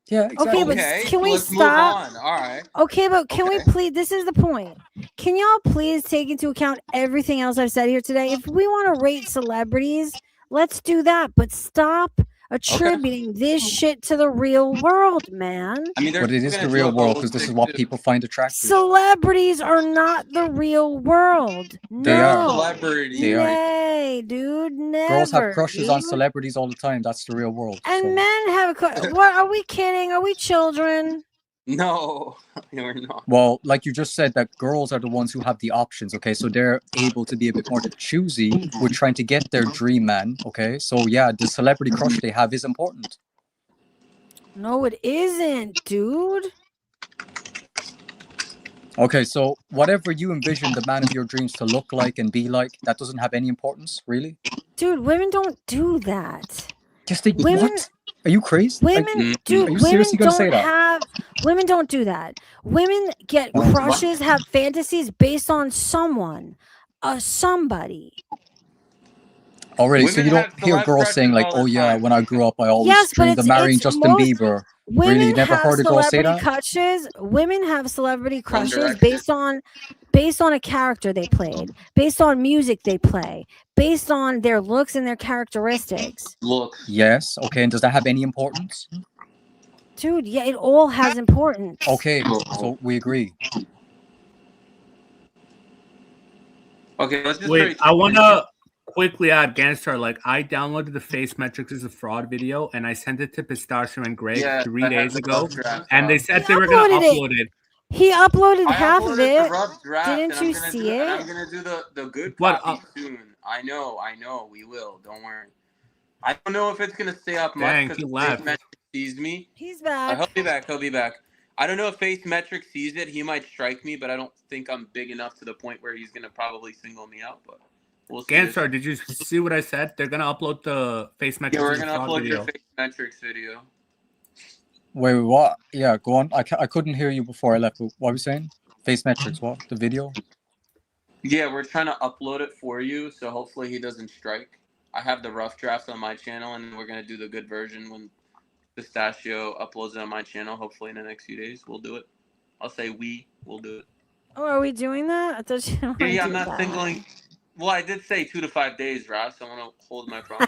E: Yeah, exactly.
B: Okay, but can we stop?
A: All right.
B: Okay, but can we please? This is the point. Can y'all please take into account everything else I've said here today? If we want to rate celebrities, let's do that. But stop attributing this shit to the real world, man.
E: I mean, but it is the real world because this is what people find attractive.
B: Celebrities are not the real world.
E: They are
A: celebrities.
B: Nay, dude, never.
E: Girls have crushes on celebrities all the time. That's the real world.
B: And men have what? Are we kidding? Are we children?
A: No, we're not.
E: Well, like you just said, that girls are the ones who have the options, okay? So they're able to be a bit more choosy with trying to get their dream man, okay? So yeah, the celebrity crush they have is important.
B: No, it isn't, dude.
E: Okay, so whatever you envision the man of your dreams to look like and be like, that doesn't have any importance, really?
B: Dude, women don't do that.
E: Just think,
B: Women-
E: what? Are you crazy?
B: Women, dude,
E: are you
B: women
E: seriously gonna
B: don't
E: say that?
B: have. Women don't do that. Women get
E: What?
B: crushes, have fantasies based on someone, somebody.
E: Already, so
A: Women
E: you don't
A: have
E: hear
A: celeb
E: girls saying
A: crushes
E: like,
A: all
E: "Oh
A: the
E: yeah,
A: time.
E: when I grew up, I always
B: Yes, but
E: dreamed of marrying Justin
B: most
E: Bieber."
B: women
E: Really, you never
B: have
E: heard a girl say
B: celebrity
E: that?
B: crushes. Women have celebrity crushes
A: Direction.
B: based on a character they played, based on music they play, based on their looks and their characteristics.
A: Looks.
E: Yes. Okay, and does that have any importance?
B: Dude, yeah, it all has importance.
E: Okay, so we agree.
A: Okay, let's just
C: Wait, I want to quickly add Gangstar. Like, I downloaded the Face Metrics as a fraud video, and I sent it to Pistachio and Greg 3 days ago, and they said they were going to upload it.
B: He uploaded
A: I
B: half of
A: uploaded
B: it.
A: the rough draft,
B: Didn't
A: and
B: you
A: I'm gonna
B: see
A: do,
B: it?
A: And I'm gonna do the good
C: What,
A: copy soon. I know, we will. Don't worry. I don't know if it's gonna stay up much
C: Dang, he
A: because
C: left.
A: Face Metric sees me.
B: He's back.
A: He'll be back. I don't know if Face Metric sees it. He might strike me, but I don't think I'm big enough to the point where he's gonna probably single me out. But we'll see.
C: Gangstar, did you see what I said? They're going to upload the Face Metrics
A: Yeah, we're
C: as a
A: gonna
C: fraud
A: upload
C: video.
A: your Face Metrics video.
E: Wait, what? Yeah, go on. I couldn't hear you before I left. What were you saying? Face metrics, what? The video?
A: Yeah, we're trying to upload it for you, so hopefully he doesn't strike. I have the rough draft on my channel, and we're gonna do the good version when Pistachio uploads it on my channel. Hopefully in the next few days, we'll do it. I'll say we'll do it.
B: Oh, are we doing that? I thought you didn't
A: Yeah,
B: wanna
A: I'm
B: do
A: not
B: that.
A: singling. Well, I did say 2 to 5 days, Ross. So I'm gonna hold my promise.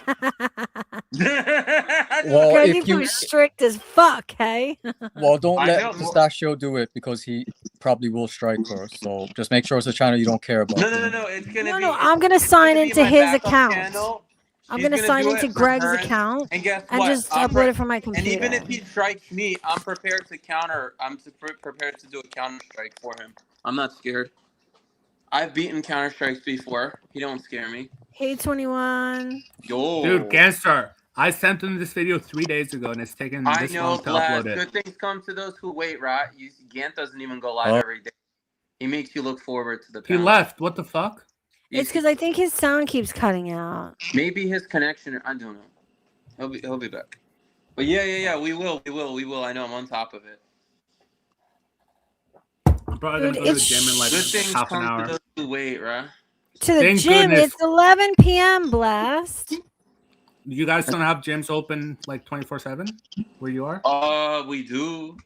E: Well,
B: Greg,
E: if you
B: strict as fuck, hey?
E: well, don't
A: I
E: let
A: know.
E: Pistachio do it because he probably will strike her. So just make sure it's a channel you don't care about.
A: No. It's gonna be.
B: No, I'm gonna sign
A: gonna be
B: into
A: my
B: his
A: backup
B: account.
A: channel.
B: I'm
A: She's
B: gonna sign
A: do
B: into
A: it from
B: Greg's
A: her
B: account
A: and guess
B: and
A: what?
B: just
A: I'm
B: upload it from my computer.
A: And even if he strikes me, I'm prepared to counter. Prepared to do a counter strike for him. I'm not scared. I've beaten counter strikes before. He don't scare me.
B: Hey, 21.
A: Yo,
C: Dude, Gangstar, I sent him this video 3 days ago, and it's taken
A: I
C: this
A: know,
C: long to upload it.
A: Good things come to those who wait, right? Gant doesn't even go live every day. He makes you look forward to the.
C: He left. What the fuck?
B: It's because I think his sound keeps cutting out.
A: Maybe his connection. I don't know. He'll be back. But yeah. We will. I know. I'm on top of it.
C: I'm probably gonna go to the gym in like
A: good things
C: half an
A: come
C: hour.
A: to those who wait, right?
B: To the
C: Thank
B: gym.
C: goodness.
B: It's 11 p.m. Blast.
C: You guys don't have gyms open like 24/7 where you are?
A: We do.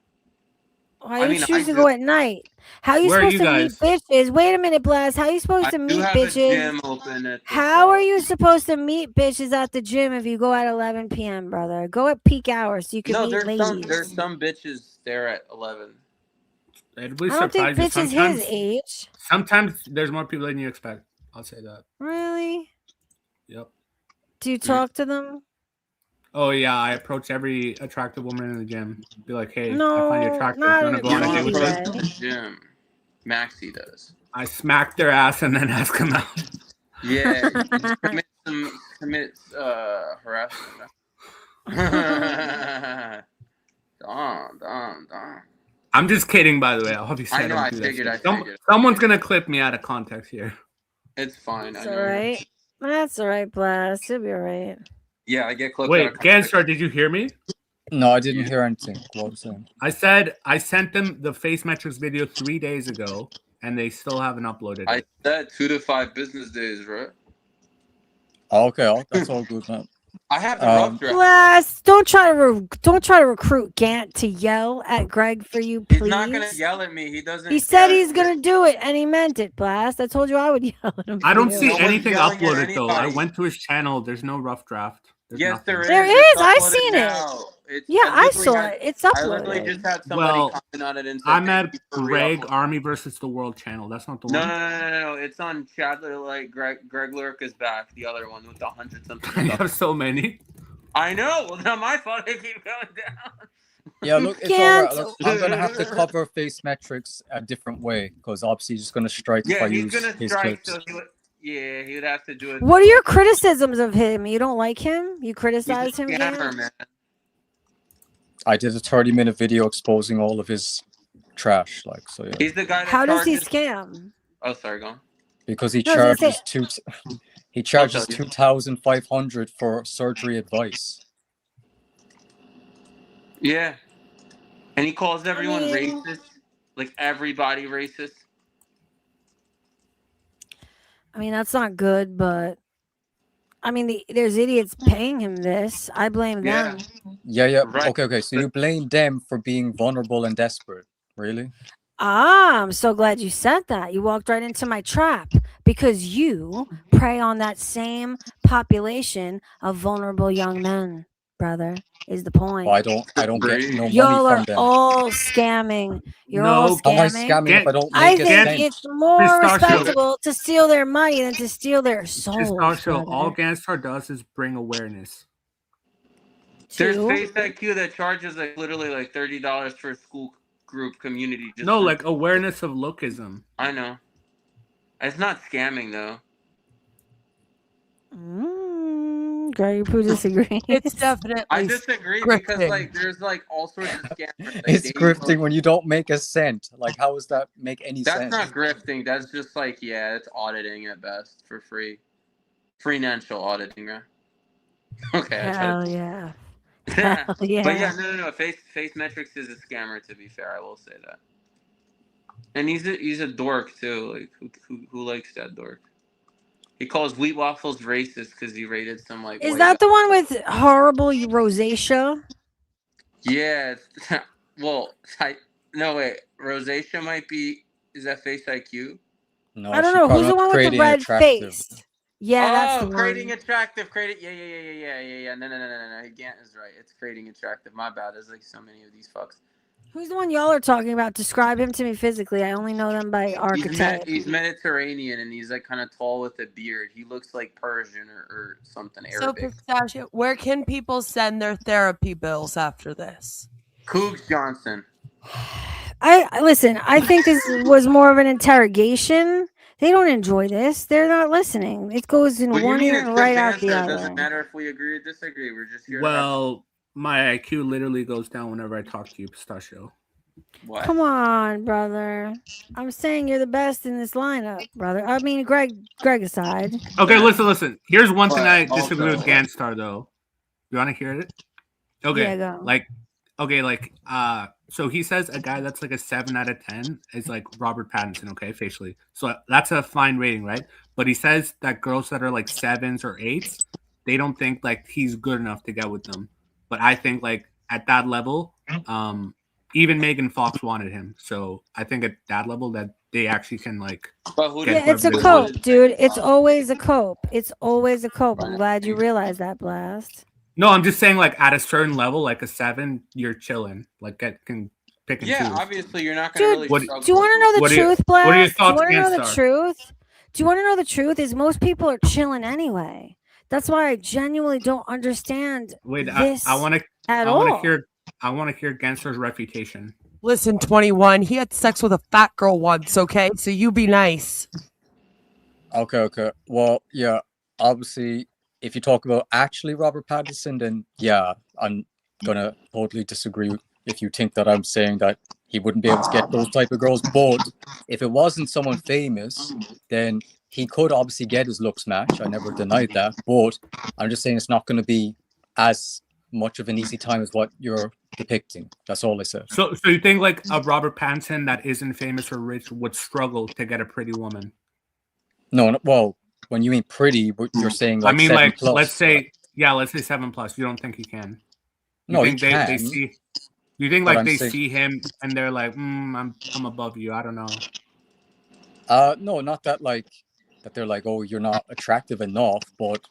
B: Why you choose to go at night? How are you supposed to meet bitches? Wait a minute, Blast. How are you supposed to meet bitches? How are you supposed to meet bitches at the gym if you go at 11 p.m., brother? Go at peak hours so you can meet ladies.
A: There's some bitches there at 11.
C: It'd be
B: I don't think
C: surprising.
B: bitches
C: Sometimes,
B: his age.
C: Sometimes there's more people than you expect. I'll say that.
B: Really?
C: Yep.
B: Do you talk to them?
C: Oh yeah, I approach every attractive woman in the gym. Be like, hey,
B: No,
C: I find you attractive.
B: not
C: You wanna go on a date with me?
A: The gym. Maxie does.
C: I smack their ass and then ask them out.
A: Yeah, commit harassment. Don.
C: I'm just kidding, by the way. Obviously,
A: I know. I
C: don't do
A: figured.
C: that. Someone's gonna clip me out of context here.
A: It's fine.
B: That's all right. That's all right, Blast. It'll be all right.
A: Yeah, I get clipped.
C: Wait, Gangstar, did you hear me?
E: No, I didn't hear anything. What was saying?
C: I said I sent them the Face Metrics video 3 days ago, and they still haven't uploaded it.
A: I said 2 to 5 business days, right?
E: Okay, that's all good, man.
A: I have the rough draft.
B: Blast! Don't try to recruit Gant to yell at Greg for you, please.
A: He's not gonna yell at me. He doesn't.
B: He said he's gonna do it, and he meant it. Blast! I told you I would yell at him.
C: I don't see
A: No one's
C: anything
A: yelling at
C: uploaded though. I
A: anybody.
C: went to his channel. There's no rough draft. There's
A: Yes,
C: nothing.
A: there is.
B: There
A: It's
B: is. I
A: uploaded
B: seen
A: now.
B: it. Yeah, I saw it. It's
A: I literally
B: uploaded.
A: just had somebody comment on it and said,
C: I'm at
A: "Thank you for
C: Greg
A: re-uploading."
C: Army versus the World channel. That's not the
A: No,
C: one.
A: no. It's on Chadler. Like Greg Lurk is back. The other one with the 100 something.
C: I have so many.
A: I know. Well, not my fault. They keep going down.
E: Yeah, look, it's
B: Can't.
E: all right. Look, I'm gonna have to cover Face Metrics a different way because obviously he's just gonna strike if I
A: Yeah, he's
E: use
A: gonna
E: his
A: strike.
E: clips.
A: So he would have to do it.
B: What are your criticisms of him? You don't like him? You criticize him,
A: Scammer,
B: Gant?
A: man.
E: I did a 30-minute video exposing all of his trash. Like, so yeah.
A: He's the guy that
B: How does he
A: charges...
B: scam?
A: Oh, sorry, go on.
E: Because he
B: No, I was gonna
E: charges
B: say-
E: he charges 2,500 for surgery advice.
A: Yeah. And he calls everyone
B: mean-
A: racist. Like, everybody racist.
B: I mean, that's not good, but I mean, there's idiots paying him this. I blame them.
E: Yeah.
A: Right.
E: Okay. So you blame them for being vulnerable and desperate. Really?
B: Ah, I'm so glad you said that. You walked right into my trap because you prey on that same population of vulnerable young men, brother. Is the point?
E: Well, I don't get no money
B: Y'all
E: from
B: are
E: them.
B: all scamming. You're all
C: No,
E: How am I
B: scamming.
E: scamming if I don't
B: I
E: make a
B: think
E: cent?
B: it's more
C: Pistachio.
B: respectable to steal their money than to steal their souls.
C: Pistachio, all
B: brother.
C: Gangstar does is bring awareness.
A: There's
B: Two.
A: Face IQ that charges like literally like $30 for a school group community. Just
C: No,
A: for...
C: like awareness of lookism.
A: I know. It's not scamming though.
B: Greg, who disagrees?
F: It's definitely.
A: I disagree because like there's like all sorts of scammers. Like,
E: It's grifting when you don't make a cent. Like, how does that make any
A: That's
E: sense?
A: not grifting. That's just like, yeah, it's auditing at best for free. Financial auditing, right? Okay.
B: Hell yeah.
A: Yeah.
B: Hell yeah.
A: But yeah, no. Face Metrics is a scammer. To be fair, I will say that. And he's a dork too. Like who likes that dork? He calls wheat waffles racist because he rated some like.
B: Is that the one with horrible rosacea?
A: Yeah. Well, no wait. Rosacea might be. Is that Face IQ?
E: No,
B: I don't know. Who's the one with the red face? Yeah, that's the
A: creating
B: one.
A: attractive. Yeah. No. Gant is right. It's creating attractive. My bad. There's like so many of these fucks.
B: Who's the one y'all are talking about? Describe him to me physically. I only know them by archetype.
A: He's Mediterranean and he's like kind of tall with a beard. He looks like Persian or something Arabic.
F: So, Pistachio, where can people send their therapy bills after this?
A: Cougs Johnson.
B: I listen. I think this was more of an interrogation. They don't enjoy this. They're not listening. It goes in one ear and right out the other.
A: It doesn't matter if we agree or disagree. We're just here.
C: Well, my IQ literally goes down whenever I talk to you, Pistachio.
A: What?
B: Come on, brother. I'm saying you're the best in this lineup, brother. I mean, Greg aside.
C: Okay, listen. Here's one thing I disagree with Gangstar, though. You want to hear it? Okay.
B: Yeah, go.
C: So he says a guy that's like a 7 out of 10 is like Robert Pattinson, okay, facially. So that's a fine rating, right? But he says that girls that are like 7s or 8s, they don't think like he's good enough to get with them. But I think like at that level, even Megan Fox wanted him. So I think at that level that they actually can like.
B: Yeah, it's a cope, dude. It's always a cope. It's always a cope. I'm glad you realized that, Blast.
C: No, I'm just saying like at a certain level, like a 7, you're chilling. Like can pick and choose.
A: Yeah, obviously you're not going to really.
B: Do you want to know the truth, Blast?
C: What are your thoughts,
B: Do you want to know the
C: Gangstar?
B: truth? Do you want to know the truth? Is most people are chilling anyway. That's why I genuinely don't understand this
C: I want to hear Gangstar's refutation.
F: Listen, 21. He had sex with a fat girl once, okay? So you be nice.
E: Okay. Well, yeah, obviously, if you talk about actually Robert Pattinson, then yeah, I'm gonna totally disagree if you think that I'm saying that he wouldn't be able to get those type of girls. But if it wasn't someone famous, then he could obviously get his looks match. I never denied that. But I'm just saying it's not going to be as much of an easy time as what you're depicting. That's all I said.
C: So you think like a Robert Pattinson that isn't famous or rich would struggle to get a pretty woman?
E: No, well, when you mean pretty, you're saying like.
C: I mean,
E: 7
C: like
E: plus.
C: let's say 7+. You don't think he can?
E: No,
C: think
E: he can.
C: They see. You think
E: But
C: like
E: I'm
C: they
E: saying-
C: see him and they're like, I'm above you. I don't know.
E: No, not that like that. They're like, oh, you're not attractive enough, but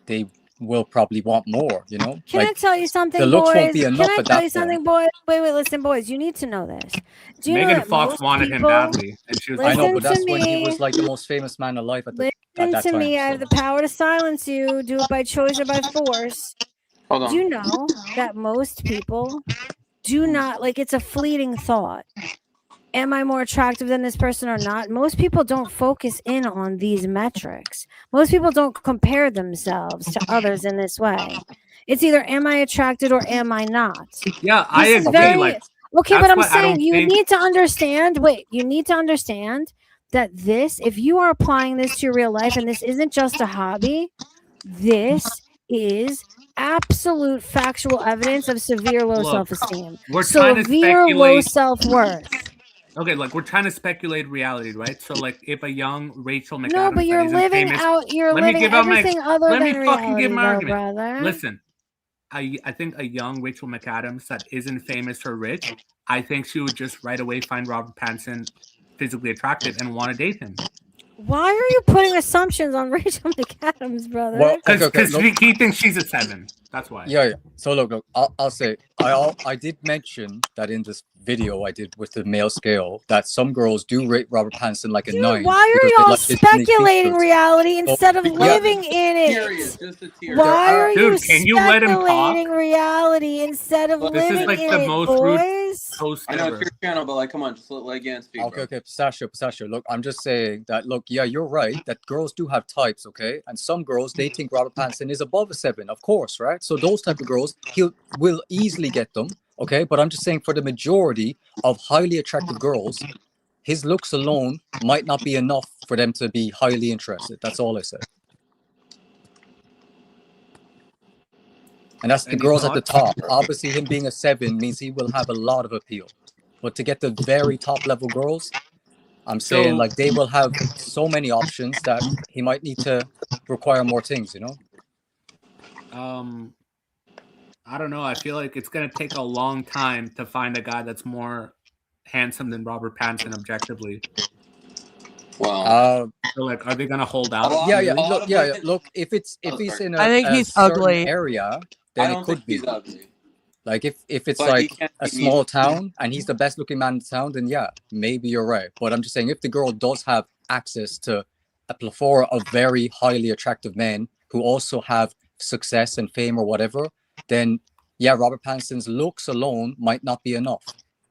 E: they will probably want more. You know.
B: Can I tell you something,
E: the looks
B: boys?
E: won't be
B: Can
E: enough
B: I
E: at
B: tell
E: that
B: you something, boys? Wait, listen, boys. You need to know this. Do you know
C: Megan
B: that
C: Fox
B: most
C: wanted him
B: people-
C: badly, and she was
E: I
C: like,
E: know, but
B: Listen
E: that's
B: to
E: when he
B: me.
E: was like the most famous man alive at that
B: Listen to
E: time.
B: me. I have the power to silence you. Do it by choice or by force.
A: Hold on.
B: Do you know that most people do not, like, it's a fleeting thought. Am I more attractive than this person or not? Most people don't focus in on these metrics. Most people don't compare themselves to others in this way. It's either am I attracted or am I not?
C: yeah, I
B: This is
C: agree.
B: very,
C: Like
B: Okay,
C: That's
B: but I'm
C: what I don't
B: saying you
C: think-
B: need to understand. Wait, you need to understand that this, if you are applying this to your real life, and this isn't just a hobby, this is absolute factual evidence of severe low
C: Look,
B: self-esteem,
C: we're trying to
B: severe low
C: speculate.
B: self-worth.
C: Okay, like we're trying to speculate reality, right? So, like, if a young Rachel McAdams
B: No, but
C: that
B: you're
C: isn't
B: living
C: famous,
B: out. You're
C: let me
B: living
C: give out my.
B: everything other
C: Let me
B: than
C: fucking give
B: reality,
C: my
B: though,
C: argument.
B: brother.
C: Listen, I think a young Rachel McAdams that isn't famous or rich, I think she would just right away find Robert Pattinson physically attractive and want to date him.
B: Why are you putting assumptions on Rachel McAdams, brother?
E: Well,
C: Because
E: look.
C: he thinks she's a 7. That's why.
E: Yeah. So look. I'll say I did mention that in this video I did with the male scale that some girls do rate Robert Pattinson like a
B: Dude,
E: 9.
B: why are
E: because they
B: y'all
E: like his unique
B: speculating
E: features.
B: reality instead of
E: yeah.
B: living in
A: Curious,
B: it?
A: just a tear.
B: Why are you
C: Dude, can you let him talk?
B: speculating reality instead of
C: This is
B: living
C: like
B: in
C: the
B: it,
C: most rude
B: boys?
C: host
A: I know
C: ever.
A: it's your channel, but like, come on, just let Gan speak.
E: Okay,
A: bro.
E: Pistachio. Look, I'm just saying that. Look, yeah, you're right that girls do have types, okay, and some girls they think Robert Pattinson is above a 7, of course, right? So those type of girls, will easily get them, okay. But I'm just saying for the majority of highly attractive girls, his looks alone might not be enough for them to be highly interested. That's all I said. And that's the
C: Any
E: girls at the
C: thoughts?
E: top. Obviously, him being a 7 means he will have a lot of appeal. But to get the very top level girls, I'm saying
C: So-
E: like they will have so many options that he might need to require more things, you know?
C: I don't know. I feel like it's gonna take a long time to find a guy that's more handsome than Robert Pattinson objectively.
A: Wow.
C: So, like, are they gonna hold out?
E: Look, if he's in
H: I think he's
E: certain
H: ugly.
E: area, then it could be.
A: He's ugly.
E: Like if it's
A: But he
E: like
A: can't
E: a
A: be
E: small
A: mean.
E: town and he's the best looking man in town, then yeah, maybe you're right. But I'm just saying if the girl does have access to a plethora of very highly attractive men who also have success and fame or whatever, then yeah, Robert Pattinson's looks alone might not be enough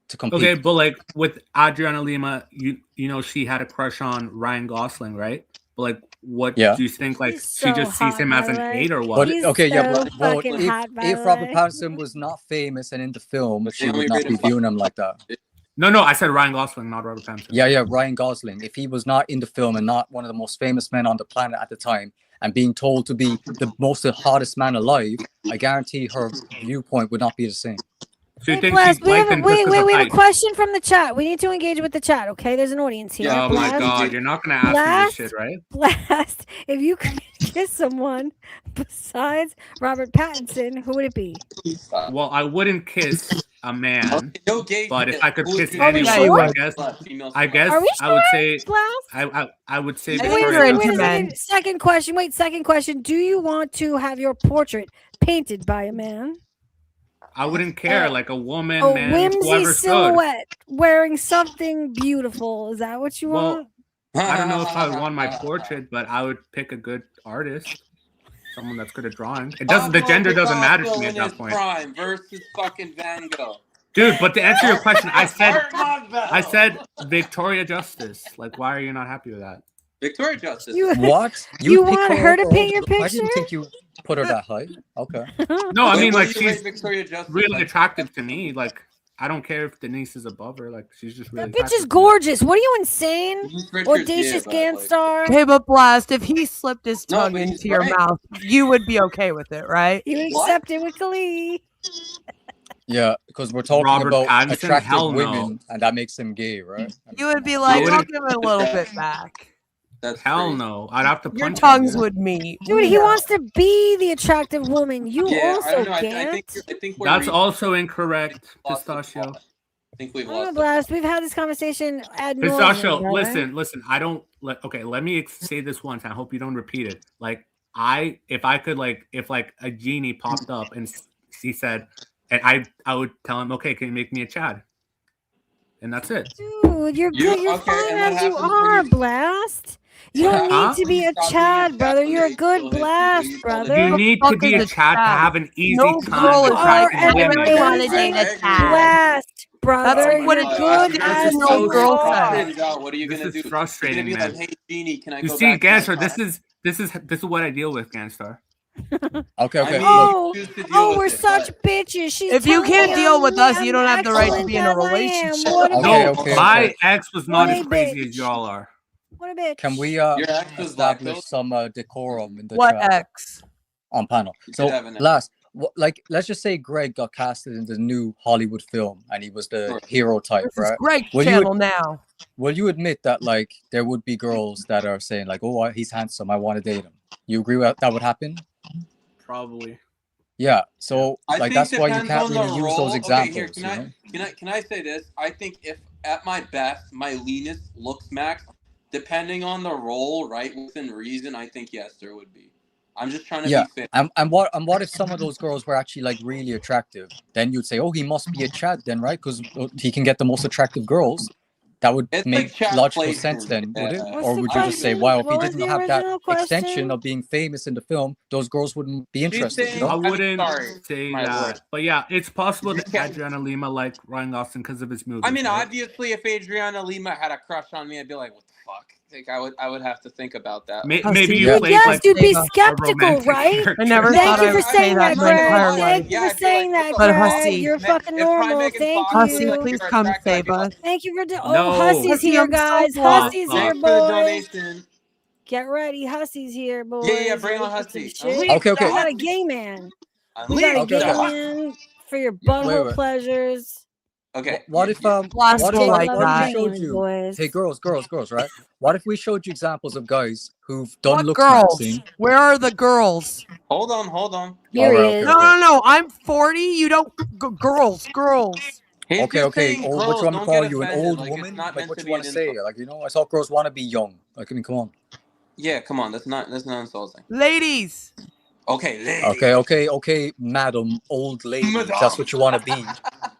E: to compete.
C: Okay, but like with Adriana Lima, you know she had a crush on Ryan Gosling, right? But like, what do you think? Like,
B: He's
C: she
B: so
C: just sees
B: hot,
C: him
B: by
C: as
B: the
C: an
B: way.
C: 8 or what?
E: But
B: He's
E: okay,
B: so
E: yeah, but
B: fucking hot, by
E: if
B: the
E: Robert
B: way.
E: Pattinson was not famous and in the film, she
A: only
E: would not
A: rate
E: be
A: him 5.
E: viewing him like that.
C: No, I said Ryan Gosling, not Robert Pattinson.
E: Yeah, Ryan Gosling. If he was not in the film and not one of the most famous men on the planet at the time, and being told to be the hottest man alive, I guarantee her viewpoint would not be the same.
C: So you
B: Hey,
C: think
B: Blast,
C: she
B: we
C: liked
B: have
C: him
B: we
C: just 'cause of
B: have a
C: height?
B: question from the chat. We need to engage with the chat. Okay, there's an audience here.
C: Oh my
B: Blast,
C: god, you're not gonna ask
B: Blast,
C: me this shit, right?
B: Blast. If you could kiss someone besides Robert Pattinson, who would it be?
C: Well, I wouldn't kiss a man,
A: Okay, no gay
C: but if
A: shit.
C: I could
A: Who is
C: kiss
A: gay?
C: anyone,
H: Yeah, you
C: I
H: would.
C: guess
A: Are
B: we
C: I would say
B: Blast?
C: I would say
H: I think
B: Wait a
H: you're
C: Victoria
B: second,
H: into
B: wait a
H: men.
B: second. Second question. Wait, second question. Do you want to have your portrait painted by a man?
C: I wouldn't care, like a woman,
B: A
C: man,
B: whimsy
C: whoever's good.
B: silhouette wearing something beautiful. Is that what you
C: Well,
B: want?
C: I don't know if I would want my portrait, but I would pick a good artist, someone that's good at drawing. It doesn't. The gender doesn't matter to me at that point,
A: Prime versus fucking Van Gogh.
C: dude. But to answer your question, I said
A: I
C: Victoria Justice. Like, why are you not happy with that?
A: Victoria Justice.
E: What?
B: You
E: pick
B: want her to
E: over
B: paint your
E: I
B: picture?
E: didn't think you put her that high. Okay.
C: No, I mean,
A: What
C: like,
A: do you rate
C: she's
A: Victoria Justice
C: really
A: like?
C: attractive to me. Like, I don't care if Denise is above her. Like, she's just really
B: That bitch
C: attractive
B: is
C: to me.
B: gorgeous. What are you insane?
A: Denise Richards,
B: Audacious
A: yeah, but, like,
B: Ganstar.
H: Hey, but Blast, if he slipped his
A: No,
H: tongue
A: but he's
H: into your
A: right.
H: mouth, you would be okay with it, right?
B: You would
A: What?
B: accept it with Glee.
E: Yeah, because we're talking
C: Robert
E: about
C: Pattinson?
E: attractive
C: Hell no.
E: women, and that makes him gay, right?
H: You would be like,
C: wouldn't-
H: I'll give it a little bit back.
A: That's
C: Hell
A: crazy.
C: no. I'd have to
H: Your
C: punch
H: tongues
C: him.
H: would meet.
B: Dude, he wants to be the attractive woman. You
A: Yeah, I
B: also
A: don't know. I
B: can't.
A: think we're
C: That's
A: reaching-
C: also incorrect,
A: lost the
C: Pistachio.
A: plot. I think we've
B: I don't know,
A: lost.
B: Blast. We've had this conversation ad nauseam,
C: Pistachio,
B: brother.
C: listen. I don't. Okay, let me say this once. I hope you don't repeat it. Like, if I could, like, if like a genie popped up and he said, and I would tell him, okay, can you make me a Chad? And that's it.
B: Dude, you're good. You're
A: okay,
B: fine
A: and what
B: as you
A: happens when
B: are,
A: you-
B: Blast. You don't
C: Huh?
B: need to be a
A: Stop being a
B: Chad,
A: Chad
B: brother.
A: when
B: You're a
A: they
B: good
A: still hit you,
B: Blast,
A: you
B: brother.
C: You need to
H: fuck
C: be
H: is
C: a
H: a
C: Chad to
H: Chad?
C: have an easy
H: No
C: time
H: girl is
C: attracting
B: an
C: women.
H: Everybody wanna date a
B: amazing
H: Chad.
B: Blast, brother.
H: That's what
B: You're
H: it
B: good
H: is.
B: as
H: This is no
B: you
H: girl
B: are.
H: said.
A: What are you
C: This
A: gonna
C: is
A: do? You're
C: frustrating,
A: gonna be
C: man.
A: like, hey, genie, can I
C: You
A: go
C: see,
A: back to my
C: Ganstar,
A: car?"
C: this is what I deal with, Ganstar.
E: Okay, okay.
B: We're such bitches. She's
H: If you
B: telling
H: can't
B: me
H: deal with us,
B: I'm
H: you don't have the right to
B: excellent
H: be in a
B: as I am.
H: relationship.
B: What a
C: No,
B: bitch.
C: my ex was not
B: What
C: as
B: a
C: crazy
B: bitch.
C: as y'all are.
B: What a bitch.
E: Can we
A: Your ex was
E: establish
A: lactose?
E: some decorum in the
H: What
E: chat
H: ex?
E: on panel? So
A: have an ex.
E: last, like, let's just say Greg got casted in the new Hollywood film, and he was the hero type,
H: This is
E: right?
H: Greg's
E: Will
H: channel
E: you
H: now.
E: will you admit that like there would be girls that are saying like, "Oh, he's handsome, I want to date him"? You agree with that would happen?
C: Probably.
E: Yeah. So
A: I
E: like
A: think
E: that's why you
A: depends
E: can't
A: on the
E: really use
A: role.
E: those
A: Okay, here
E: examples.
A: can I say this? I think if at my best, my leanest looks max, depending on the role, right, within reason, I think yes, there would be. I'm just trying to
E: Yeah.
A: be fair.
E: And what if some of those girls were actually like really attractive? Then you'd say, oh, he must be a Chad then, right? Because he can get the most attractive girls. That would
A: It's
E: make
A: like chat
E: logical
A: placement.
E: sense then, would it?
B: What's
E: Or
B: the
E: would you just say,
B: question?
E: wow, if he
B: What was
E: didn't
B: the
E: have that
B: original
E: extension
B: question?
E: of being famous in the film, those girls wouldn't be interested,
A: saying-
C: I
E: you know?
C: wouldn't
A: sorry,
C: say
A: my
C: that.
A: lord.
C: But yeah, it's possible
A: You
C: that
A: can't-
C: Adriana Lima liked Ryan Gosling because of his movies.
A: I mean,
C: right?
A: obviously, if Adriana Lima had a crush on me, I'd be like, what the fuck? Like, I would have to think about that.
C: Maybe you
B: Well,
C: played
B: yes,
C: like
B: you'd be
C: a
B: skeptical,
C: romantic
B: right?
C: character.
H: I never
B: Thank
H: thought
B: you
H: I
B: for
H: would say
B: saying
H: that
B: that,
H: my entire
B: Greg.
H: life.
B: Thank you for saying that,
H: But
B: Greg.
H: Hussy,
B: You're fucking
A: If Try
B: normal.
A: Megan
B: Thank
A: Fox
H: Hussy,
B: you.
H: please come save us.
B: Thank you for
C: No.
B: Hussy's
H: Hussy,
B: here,
H: I'm so
B: guys.
H: lost.
B: Hussy's here,
A: Thanks for the
B: boys.
A: donation.
B: Get ready. Hussy's here, boys.
A: Yeah, bring on
B: Ready for some
A: Hussy.
B: shit?
E: Okay, okay.
B: We got a gay man. We
A: Unleash
B: got a
E: Okay,
B: gay
E: okay.
B: man for your butthole
E: wait.
B: pleasures.
A: Okay.
E: What if
H: Blast
E: what
H: will
E: if
H: like
E: what if we
H: that.
E: showed you?
B: Boys.
E: Hey, girls, right? What if we showed you examples of guys who've done
H: What
E: looks
H: girls?
E: maxing?
H: Where are the girls?
A: Hold on.
B: Here he
E: Alright,
B: is.
E: okay.
H: No. I'm 40. You don't. Girls.
A: He's
E: Okay,
A: just
E: okay.
A: saying
E: Oh,
A: girls,
E: what you want me to
A: don't
E: call
A: get
E: you? An
A: offended.
E: old
A: Like,
E: woman?
A: it's not
E: Like,
A: meant
E: what
A: to
E: you
A: be
E: want
A: an
E: to say?
A: insult.
E: Like, you know, I thought girls want to be young. Like, I mean, come on.
A: Yeah, come on. That's not insulting.
H: Ladies.
A: Okay, lady.
E: Okay, madam, old lady. If that's what you want to be.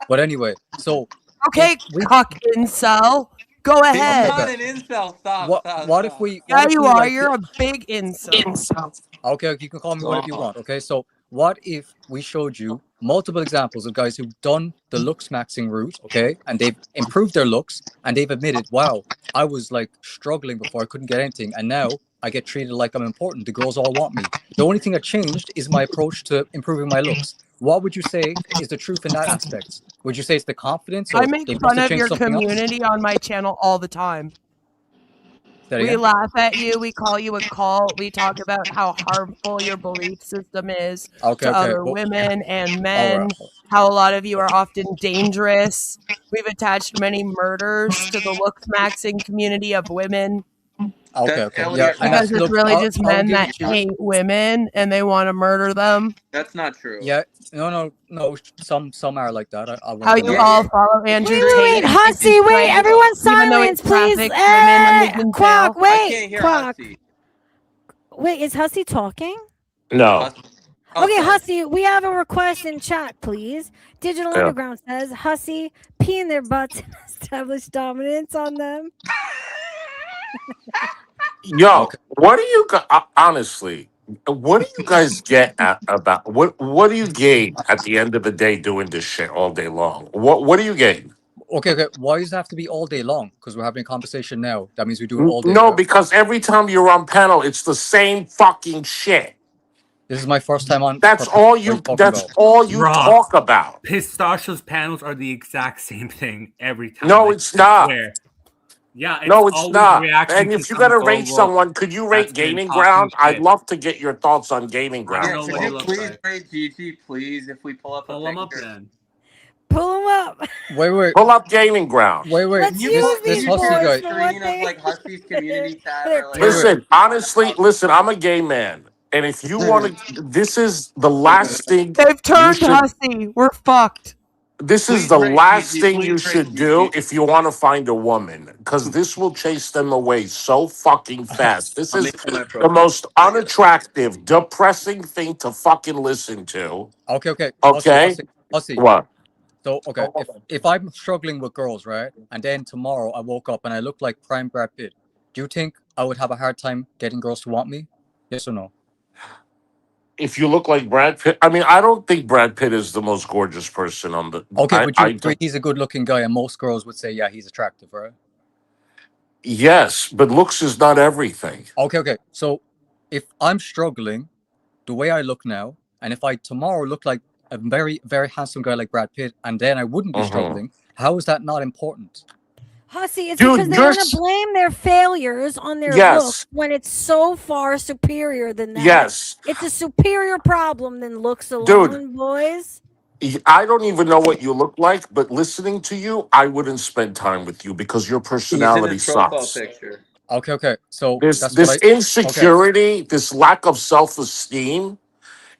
E: But anyway, so
H: Okay, cuck incel. Go
A: He's
H: ahead.
A: not an incel. Stop.
E: what if we?
H: Yeah,
E: What if
H: you
E: we,
H: are.
E: like,
H: You're a big incel.
E: Okay, you can call me whatever you want. Okay, so what if we showed you multiple examples of guys who've done the looks maxing route, okay, and they've improved their looks and they've admitted, wow, I was like struggling before, I couldn't get anything, and now I get treated like I'm important. The girls all want me. The only thing that changed is my approach to improving my looks. What would you say is the truth in that aspect? Would you say it's the confidence, or
H: I make
E: they must
H: fun
E: have
H: of
E: changed
H: your
E: something else?
H: community on my channel all the time.
E: Say that
H: We
E: again?
H: laugh at you. We call you a cult. We talk about how harmful your belief system is
E: Okay,
H: to other
E: well,
H: women and
E: all
H: men.
E: right.
H: How a lot of you are often dangerous. We've attached many murders to the looks maxing community of women.
E: Okay, yeah, and
H: Because
E: that's,
H: it's
E: look,
H: really
E: I'll
H: just
E: give
H: men
E: it
H: that
E: to you.
H: hate women and they want to murder them.
A: That's not true.
E: Yeah, no. Some are like that. I won't
H: How you
E: deny
H: all
E: it.
H: follow Andrew
B: Wait,
H: Tate.
B: Hussy, wait, everyone
H: even though he
B: silence, please.
H: trafficked women when he's in
B: Quack,
H: jail.
B: wait, Quack. Wait, is Hussy talking?
I: No.
B: Okay, Hussy, we have a request in chat, please. Digital
I: Yeah.
B: Underground says, Hussy, pee in their butts and establish dominance on them.
I: Yo, what do you honestly? What do you guys get about what do you gain at the end of the day doing this shit all day long? What do you gain?
E: Okay. Why does it have to be all day long? Because we're having a conversation now. That means we do it all day.
I: No,
E: right?
I: because every time you're on panel, it's the same fucking shit.
E: This is my first time on.
I: That's all you. That's all you
C: Rob,
I: talk about.
C: Pistachio's panels are the exact same thing every time.
I: No,
C: Like,
I: it's not.
C: I swear. Yeah, it's
I: No, it's
C: always
I: not.
C: reaction
I: And
C: to
I: if you're gonna
C: some
I: rate
C: go-go
I: someone, could you rate
C: that's been
I: Gaming
C: talking
I: Ground? I'd
C: shit.
I: love to get your thoughts on Gaming Ground.
C: I don't know what he
A: Could you
C: looks
A: please
C: like.
A: rate Gigi, please, if we pull up
C: Pull him up then.
B: Pull him up.
E: Wait.
I: Pull up Gaming Ground.
E: Wait.
B: Let's use
E: This
B: these
E: Hussy
B: boys
E: guy.
B: for what
A: Screen of
B: they
A: like Husky's community tab.
B: They're
A: Or, like,
I: Listen, honestly, listen, I'm a gay man. And if you want to, this is the last thing
H: They've
I: you
H: turned
I: should,
H: Hussy. We're fucked.
I: this is
A: Please
I: the
A: rate
I: last
A: Gigi,
I: thing
A: please
I: you
A: rate
I: should do
A: Gigi.
I: if you want to find a woman, because this will chase them away so fucking fast. This
A: I'll
I: is
A: make my
I: the
A: profile.
I: most unattractive, depressing thing to fucking listen to.
E: Okay.
I: Okay?
E: Hussy.
I: What?
E: So okay, if I'm struggling with girls, right, and then tomorrow I woke up and I look like prime Brad Pitt, do you think I would have a hard time getting girls to want me? Yes or no?
I: If you look like Brad Pitt, I mean, I don't think Brad Pitt is the most gorgeous person on the.
E: Okay, but you
I: I
E: agree he's a good-looking guy, and most girls would say, yeah, he's attractive, right?
I: Yes, but looks is not everything.
E: Okay. So if I'm struggling the way I look now, and if I tomorrow look like a very, very handsome guy like Brad Pitt, and then I wouldn't be struggling, how is that not important?
B: Hussy, it's
I: Dude,
B: because they want to blame their failures on their looks when it's so far superior than that.
I: Yes.
B: It's a superior problem than looks alone, boys.
I: I don't even know what you look like, but listening to you, I wouldn't spend time with you because your personality sucks.
A: Picture.
E: Okay. So
I: this insecurity, this lack of self-esteem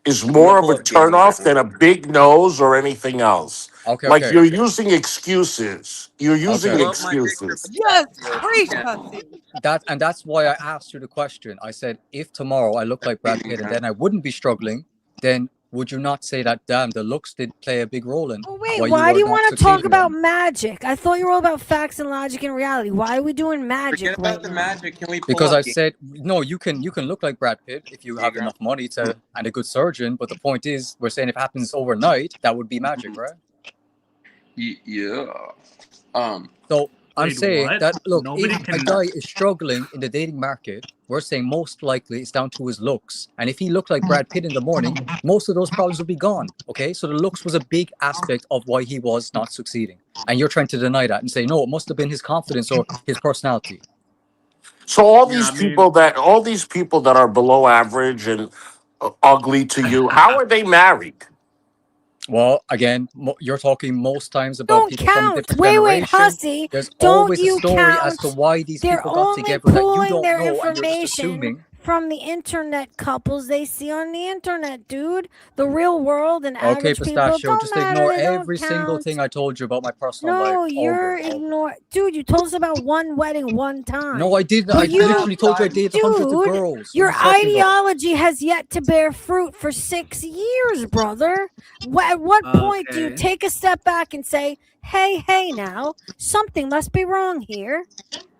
I: is more of a turnoff than a big nose or anything else. Like you're using excuses. You're using excuses.
H: Yes, preach, Hussy.
E: That's why I asked you the question. I said, if tomorrow I look like Brad Pitt and then I wouldn't be struggling, then would you not say that, damn, the looks did play a big role in?
B: Oh, wait, why do you want to talk about magic? I thought you were all about facts and logic and reality. Why are we doing magic?
A: Forget about the magic. Can we pull
E: because
A: up
E: I said, no, you can look like Brad Pitt if you have enough money to and a good surgeon. But the point is, we're saying if it happens overnight, that would be magic, right?
A: Yeah.
E: So I'm
C: Wait,
E: saying
C: what?
E: that, look,
C: Nobody
E: if
C: can-
E: a guy is struggling in the dating market, we're saying most likely it's down to his looks. And if he looked like Brad Pitt in the morning, most of those problems would be gone. Okay, so the looks was a big aspect of why he was not succeeding. And you're trying to deny that and say, no, it must have been his confidence or his personality.
I: So all these people that are below average and ugly to you, how are they married?
E: Well, again, you're talking most times about people from a different
B: Wait,
E: generation.
B: Hussy.
E: There's
B: Don't
E: always a
B: you
E: story
B: count?
E: as to why these
B: They're
E: people got
B: only
E: together that you
B: pulling
E: don't
B: their
E: know, and you're just
B: information
E: assuming.
B: from the internet couples they see on the internet, dude. The real world and
E: Okay,
B: average people
E: Pistachio,
B: don't
E: just
B: matter.
E: ignore
B: They don't
E: every single
B: count.
E: thing I told you about my personal life.
B: No, you're ignoring. Dude, you told us about one wedding one time.
E: No, I didn't.
B: But
E: I literally told you I dated hundreds of girls.
B: Your
E: What are you talking about?
B: ideology has yet to bear fruit for 6 years, brother. At what point do you take a step back and say, hey now, something must be wrong here?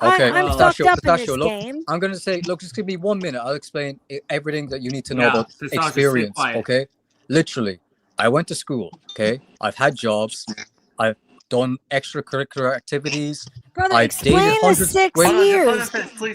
E: Okay,
B: I'm fucked up in this
E: look,
B: game.
E: I'm gonna say, look, just give me 1 minute. I'll explain everything that you need to know
C: Yeah,
E: about
C: Pistachio, stay
E: experience.
C: quiet.
E: Okay, literally, I went to school. Okay, I've had jobs. I've done extracurricular activities.
B: Brother,
E: I've
B: explain
E: dated
B: the
E: hundreds.
B: 6 years.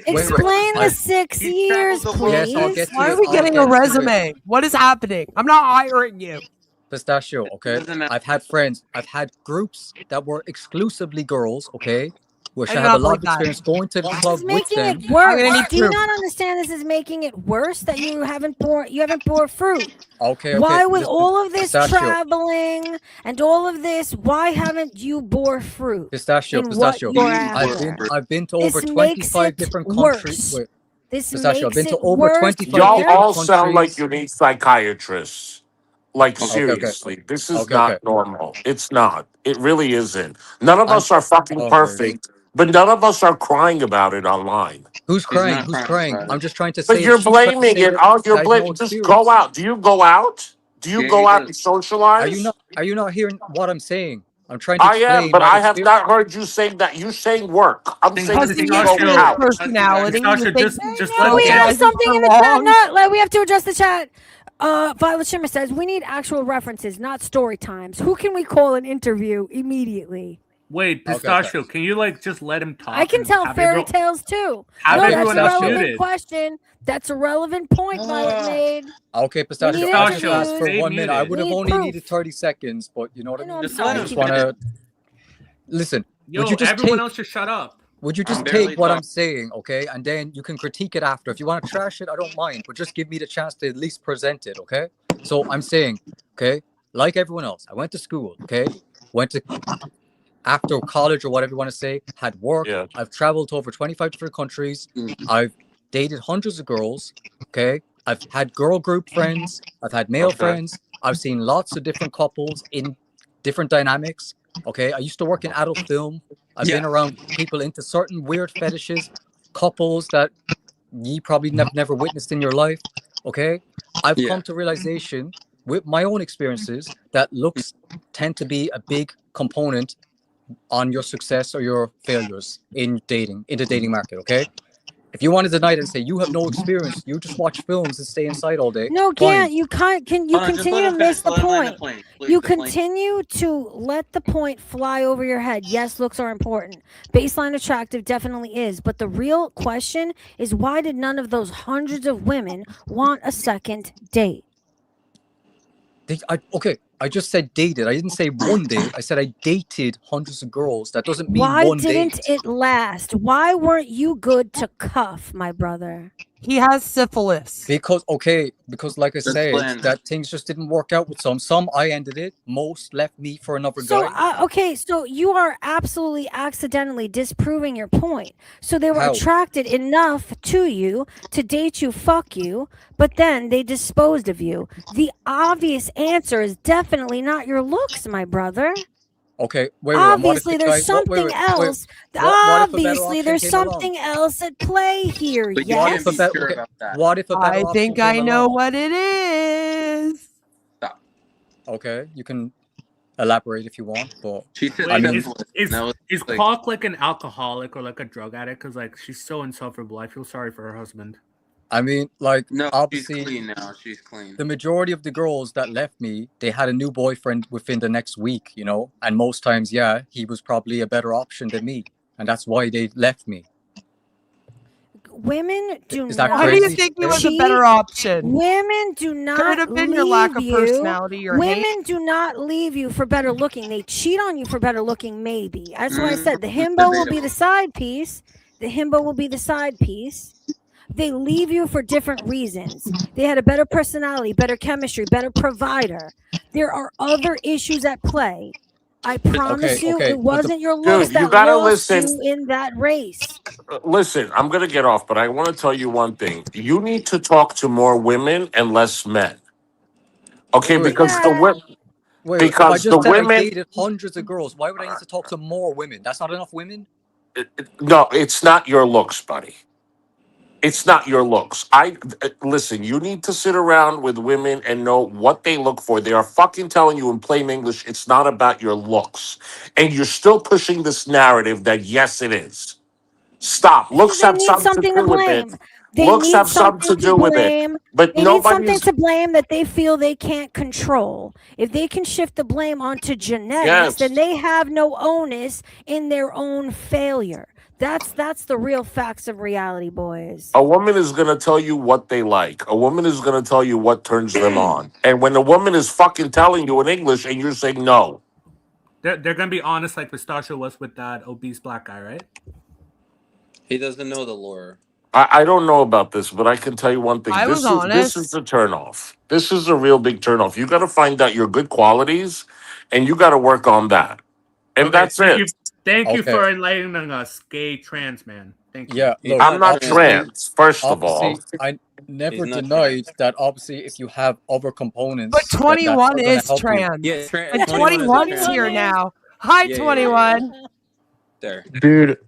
B: Explain the 6 years, please.
E: Yes, I'll get to
H: Why
E: it.
H: are we
E: I'll
H: getting
E: get
H: a
E: to
H: resume? What is happening? I'm not hiring you.
E: Pistachio, okay? I've had friends. I've had groups that were exclusively girls, okay? Which I have a lot of experience going to the club with them.
B: Making it worse. Do you not understand this is making it worse that you haven't bore fruit?
E: Okay.
B: Why with
E: listen,
B: all of this
E: Pistachio.
B: traveling and all of this, why haven't you bore fruit?
E: Pistachio. I've been to over 25 different countries. Wait,
B: This
E: Pistachio, I've been
B: makes
E: to
B: it
E: over
B: worse.
E: 25
I: Y'all
E: different
I: all sound like
E: countries.
I: you need psychiatrists. Like
E: Okay.
I: seriously, this is not normal. It's not. It really isn't. None of us are fucking perfect, but none of us are crying about it online.
E: Who's crying? Who's crying? I'm just trying to
I: But
E: say.
I: you're blaming it. Oh, you're blaming.
E: No
I: Just go out. Do you go out? Do you go out and socialize?
E: Are you not hearing what I'm saying? I'm trying to
I: I
E: explain.
I: am, but
E: my
I: I have
E: experience.
I: not heard you saying that. You're saying work. I'm saying
H: Hussy,
I: you
H: you
I: go
H: have
I: out.
H: personality. You think
C: just
B: No, we have something in the chat.
H: wrong?
B: No, we have to address the chat. Violet Shimmer says we need actual references, not story times. Who can we call an interview immediately?
C: Wait, Pistachio, can you just let him talk?
B: I can tell fairy tales too.
C: Have
B: No, that's a
C: everyone else
B: relevant
C: muted.
B: question. That's a relevant point Violet made.
E: Okay, Pistachio,
B: need
E: I just
B: interviews.
E: asked for
C: Stay
E: 1 minute. I
C: muted.
E: would have
B: We need
E: only
B: proof.
E: needed 30 seconds, but you know what I mean?
C: Just
B: I'm
C: let
E: I
C: him.
E: just want to listen.
C: Yo,
E: would you just
C: everyone
E: take?
C: else should shut up.
E: Would you just
A: barely
E: take what I'm
A: talking.
E: saying, okay? And then you can critique it after. If you want to trash it, I don't mind. But just give me the chance to at least present it, okay? So I'm saying, okay, like everyone else, I went to school, okay? Went to after college or whatever you want to say, had work.
I: Yeah.
E: I've traveled to over 25 different countries. I've dated hundreds of girls, okay? I've had girl group friends. I've had male friends. I've seen lots of different couples in different dynamics, okay? I used to work in adult film. I've been around people into certain weird fetishes, couples that you probably never witnessed in your life, okay? I've come to realization with my own experiences that looks tend to be a big component on your success or your failures in the dating market, okay? If you want to deny it and say you have no experience, you just watch films and stay inside all day.
B: No,
E: fine.
B: Gant, you continue to miss the point. You continue to let the point fly over your head. Yes, looks are important. Baseline attractive definitely is. But the real question is, why did none of those hundreds of women want a second date?
E: I just said dated. I didn't say one date. I said I dated hundreds of girls. That doesn't mean
B: Why
E: one
B: didn't
E: date.
B: it last? Why weren't you good to cuff, my brother?
H: He has syphilis.
E: Because like I said, that things just didn't work out with some. Some I ended it. Most left me for another guy.
B: So you are absolutely accidentally disproving your point. So they were
E: How?
B: attracted enough to you to date you, fuck you, but then they disposed of you. The obvious answer is definitely not your looks, my brother.
E: Okay, wait.
B: Obviously, there's something else. Obviously, there's something else at play here.
A: But
B: yes.
E: What if a better
H: I
E: option
H: think
E: came
H: I know
E: along?
H: what it is.
A: Stop.
E: Okay, you can elaborate if you want, but
A: she said,
C: is Clark like an alcoholic or like a drug addict? Because like she's so insufferable. I feel sorry for her husband.
E: I mean, like,
A: no,
E: obviously,
A: she's clean now. She's clean.
E: The majority of the girls that left me, they had a new boyfriend within the next week, you know? And most times, yeah, he was probably a better option than me. And that's why they left me.
B: Women do
E: not.
H: How do you think he was a better option?
B: Women do not.
H: Could have been your lack of personality or
B: women
H: hate.
B: do not leave you for better looking. They cheat on you for better looking, maybe. That's why I said the himbo will be the side piece. The himbo will be the side piece. They leave you for different reasons. They had a better personality, better chemistry, better provider. There are other issues at play. I promise you, it wasn't your looks that lost you in that race.
I: Listen, I'm going to get off, but I want to tell you one thing. You need to talk to more women and less men. Okay, because the women...
E: if I just said I dated hundreds of girls, why would I need to talk to more women? That's not enough women?
I: No, it's not your looks, buddy. It's not your looks. Listen, you need to sit around with women and know what they look for. They are fucking telling you in plain English, it's not about your looks. And you're still pushing this narrative that, yes, it is. Stop. Looks have something to do with it. Looks have something to do with it. But
B: they need something to blame that they feel they can't control. If they can shift the blame onto genetics, then they have no onus in their own failure. That's the real facts of reality, boys.
I: A woman is going to tell you what they like. A woman is going to tell you what turns them on. And when a woman is fucking telling you in English and you're saying no.
C: They're going to be honest like Pistachio was with that obese black guy, right?
A: He doesn't know the lore.
I: I don't know about this, but I can tell you one thing. This is a turnoff. This is a real big turnoff. You got to find out your good qualities and you got to work on that. And that's it.
C: Thank you for enlightening us, gay trans man. Thank you.
E: Yeah, look,
I: I'm not trans, first of all.
E: I never denied that obviously if you have other components.
H: But 21 is trans.
A: Yeah,
H: and 21 is here now. Hi, 21.
A: There.
J: Dude,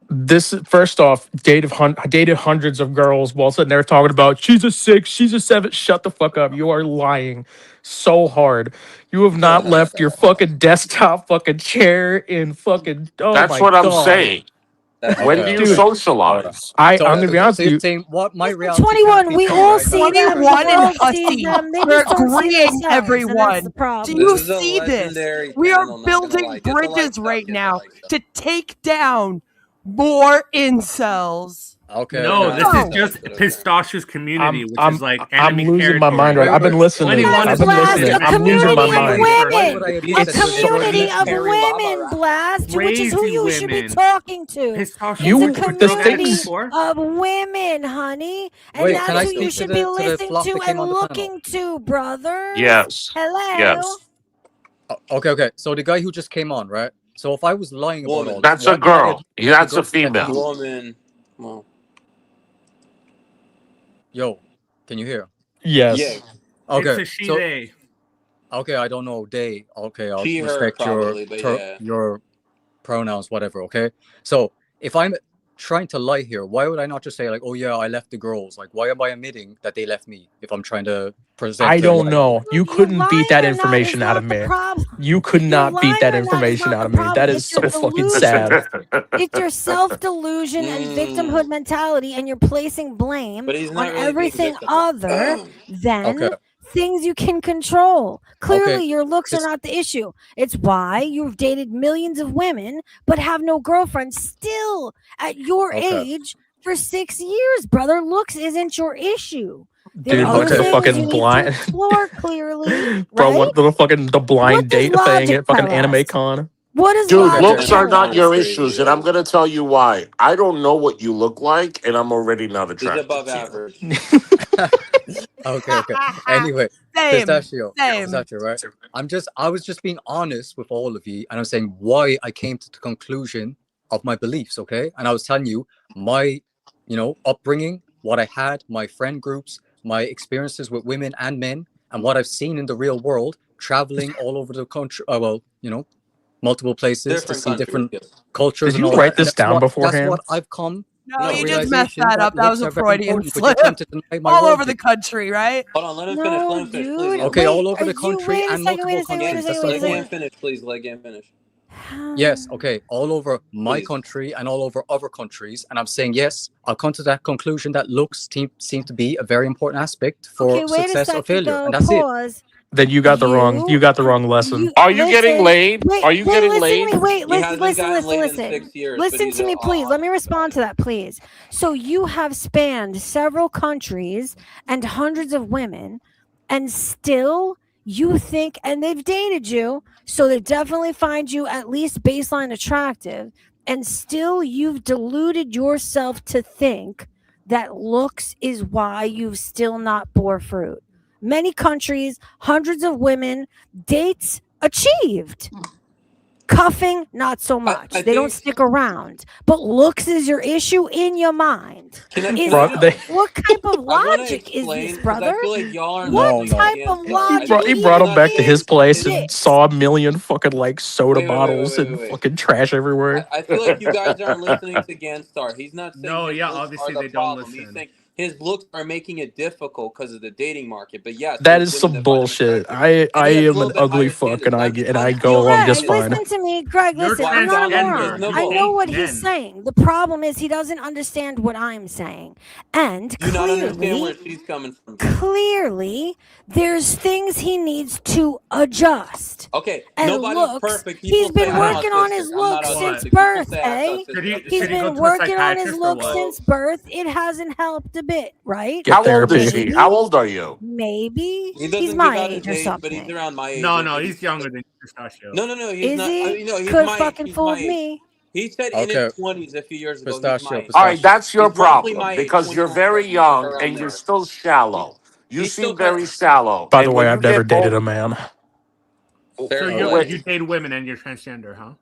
J: this first off, dated hundreds of girls. While sitting there talking about she's a 6, she's a 7. Shut the fuck up. You are lying so hard. You have not left your fucking desktop fucking chair in fucking. Oh
I: That's
J: my
I: what
J: God.
I: I'm saying. When do you socialize?
J: I'm gonna be honest with you.
E: What my reality
B: 21, we all see
H: 21 and pussy. We're agreeing, everyone. Do you see this? We are building bridges right now to take down more incels.
E: Okay.
C: No, this is just Pistachio's community, which is like enemy
J: I'm losing my mind right. I've been listening. I've been listening. I'm losing my mind.
B: A community of women, Blast, which is who you should be talking to. It's a community of women, honey, and that's who you should be listening to and looking to, brother.
I: Yes.
B: Hello.
I: Yes.
E: Okay. So the guy who just came on, right? So if I was lying about all
I: that's a girl. That's a female.
A: Woman. Well.
E: Yo, can you hear?
J: Yes.
A: Yeah.
E: Okay.
C: It's a she, they.
E: Okay, I don't know. They. Okay, I'll
A: she,
E: respect
A: her, probably,
E: your pronouns, whatever. Okay. So if I'm trying to lie here? Why would I not just say like, oh yeah, I left the girls? Like, why am I admitting that they left me if I'm trying to present?
J: I don't know. You couldn't beat that
B: lying or not
J: information
B: is
J: out of
B: not the
J: me.
B: problem.
J: You could
B: You're
J: not beat that
B: lying or not is
J: information
B: not
J: out
B: the
J: of me.
B: problem.
J: That is
B: It's your
J: so fucking
B: delusion.
J: sad.
B: It's your self-delusion and victimhood mentality, and you're placing blame
A: But he's
B: on
A: not really being
B: everything
A: victim.
B: other than
E: Okay.
B: things you can control. Clearly,
E: Okay.
B: your looks are
E: It's-
B: not the issue. It's why you've dated millions of women but have no girlfriend still at your
E: Okay.
B: age for 6 years, brother. Looks isn't your issue. There
J: Dude,
B: are
J: look
B: other
J: at the
B: things
J: fucking
B: you need to
J: blind
B: explore clearly,
J: bro.
B: right?
J: What the fucking the blind
B: What does
J: date thing
B: logic
J: at fucking
B: tell
J: Anime
B: us?
J: Con?
B: What does
I: Dude,
E: Okay.
B: logic
I: looks are
B: tell
I: not
B: us?
I: your
A: Crazy,
I: issues, and
A: right?
I: I'm going to tell you why. I don't know what you look like, and I'm already not
A: He's
I: attracted
A: above
I: to you.
A: average.
E: Okay. Anyway,
H: Same.
E: Pistachio,
H: Same.
E: right? I was just being honest with all of you, and I'm saying why I came to the conclusion of my beliefs, okay? And I was telling you my, upbringing, what I had, my friend groups, my experiences with women and men, and what I've seen in the real world, traveling all over the country. Multiple places
A: Different
E: to see
A: countries,
E: different
A: yes.
E: cultures
J: Did
E: and
J: you
E: all
J: write
E: that. And
J: this down
E: that's
J: beforehand?
E: what I've come
H: No,
A: No,
E: to the
H: you just messed
E: realization
H: that up. That was
E: looks
H: a
E: are very
H: Freudian
E: important, but
H: slip.
E: you attempt to deny my
H: All over
E: worldview.
H: the country, right?
A: Hold on, let us finish.
B: No,
A: Let him finish, please.
B: dude.
E: Okay,
B: Wait,
E: all over the
B: you
E: country
B: wait a
E: and
B: second, wait a
E: multiple
B: second, wait a
E: countries.
B: second,
E: That's
B: wait
E: the
B: a
A: Let
E: point.
A: Gam
B: second.
A: finish, please. Let Gam finish.
E: Yes, okay, all over my
A: Please.
E: country and all over other countries. And I'm saying, yes, I'll come to that conclusion that looks seem to be a very important aspect for
B: Okay, wait a
E: success or
B: second
E: failure.
B: though.
E: And that's it.
B: Pause.
J: Then you got the wrong lesson.
I: Are you getting
B: Listen.
I: laid?
B: Wait,
I: Are you
B: wait,
I: getting
B: listen
I: laid?
B: to me. Wait,
A: He
B: listen,
A: hasn't gotten laid in
B: listen.
A: 6 years.
B: Listen to me, please. Let me respond to that, please. So you have spanned several countries and hundreds of women, and still you think, and they've dated you, so they definitely find you at least baseline attractive, and still you've deluded yourself to think that looks is why you've still not bore fruit. Many countries, hundreds of women, dates achieved. Cuffing, not so much.
A: I
B: They don't
A: think-
B: stick around. But looks is your issue in your mind. What type of logic is this, brother?
A: I feel like y'all are
B: What type of logic?
J: He brought him back to his place
B: is
J: and saw a million fucking like soda bottles and
A: wait.
J: fucking trash everywhere.
A: I feel like you guys aren't listening to Ganstar. He's not saying
C: No,
A: his
C: yeah,
A: looks
C: obviously
A: are the
C: they don't
A: problem. He's
C: listen.
A: saying his looks are making it difficult because of the dating market. But yes,
J: That
A: there's
J: is
A: women
J: some
A: that find him
J: bullshit.
A: attractive.
J: I
A: And he has a
J: am
A: little
J: an
A: bit
J: ugly
A: higher
J: fuck
A: standards.
J: and I go along just
B: Greg,
J: fine.
B: listen to me. Greg,
C: You're
B: listen. I'm not a
C: transgender.
B: moron.
C: You
B: I know
C: date
B: what
C: men.
B: he's saying. The problem is he doesn't understand what I'm saying. And
A: Do you not understand
B: clearly,
A: where she's coming from?
B: clearly, there's things he needs to adjust.
A: Okay,
B: And
A: nobody's
B: looks,
A: perfect. People
B: he's been
A: say I'm
B: working on
A: autistic.
B: his
A: I'm not
B: looks
A: autistic.
B: since
A: People
B: birth,
A: say I'm
B: eh?
A: autistic.
B: He's
C: Should he go
B: been
C: to a
B: working on his
C: psychiatrist or
B: looks
C: what?
B: since birth. It hasn't helped a bit, right?
J: Get
I: How old
J: therapy.
I: is he? How old are you?
B: Maybe
A: He doesn't
B: he's
A: give
B: my
A: out
B: age
A: his
B: or
A: age,
B: something.
A: but he's around my age.
C: No,
A: I
C: no,
A: think
C: he's younger than Pistachio.
A: No, he's
B: Is
A: not.
B: he?
A: No, he's
B: Could
A: my
B: fucking
A: age. He's
B: fool
A: my age.
B: me.
A: He said in
E: Okay.
A: his 20s a few years ago. He's
E: Pistachio,
A: my age.
I: All right, that's your
A: He's roughly
I: problem
A: my age,
I: because you're
A: 21,
I: very
A: 22,
I: young
A: around
I: and you're
A: there.
I: still shallow. You
A: He's still
I: seem very
A: kind
I: shallow.
J: By
I: And
J: the way,
I: when
J: I've
I: you
J: never
I: get
J: dated
I: old-
J: a man.
C: So
A: Fair
C: you
A: enough.
C: date women and you're transgender, huh?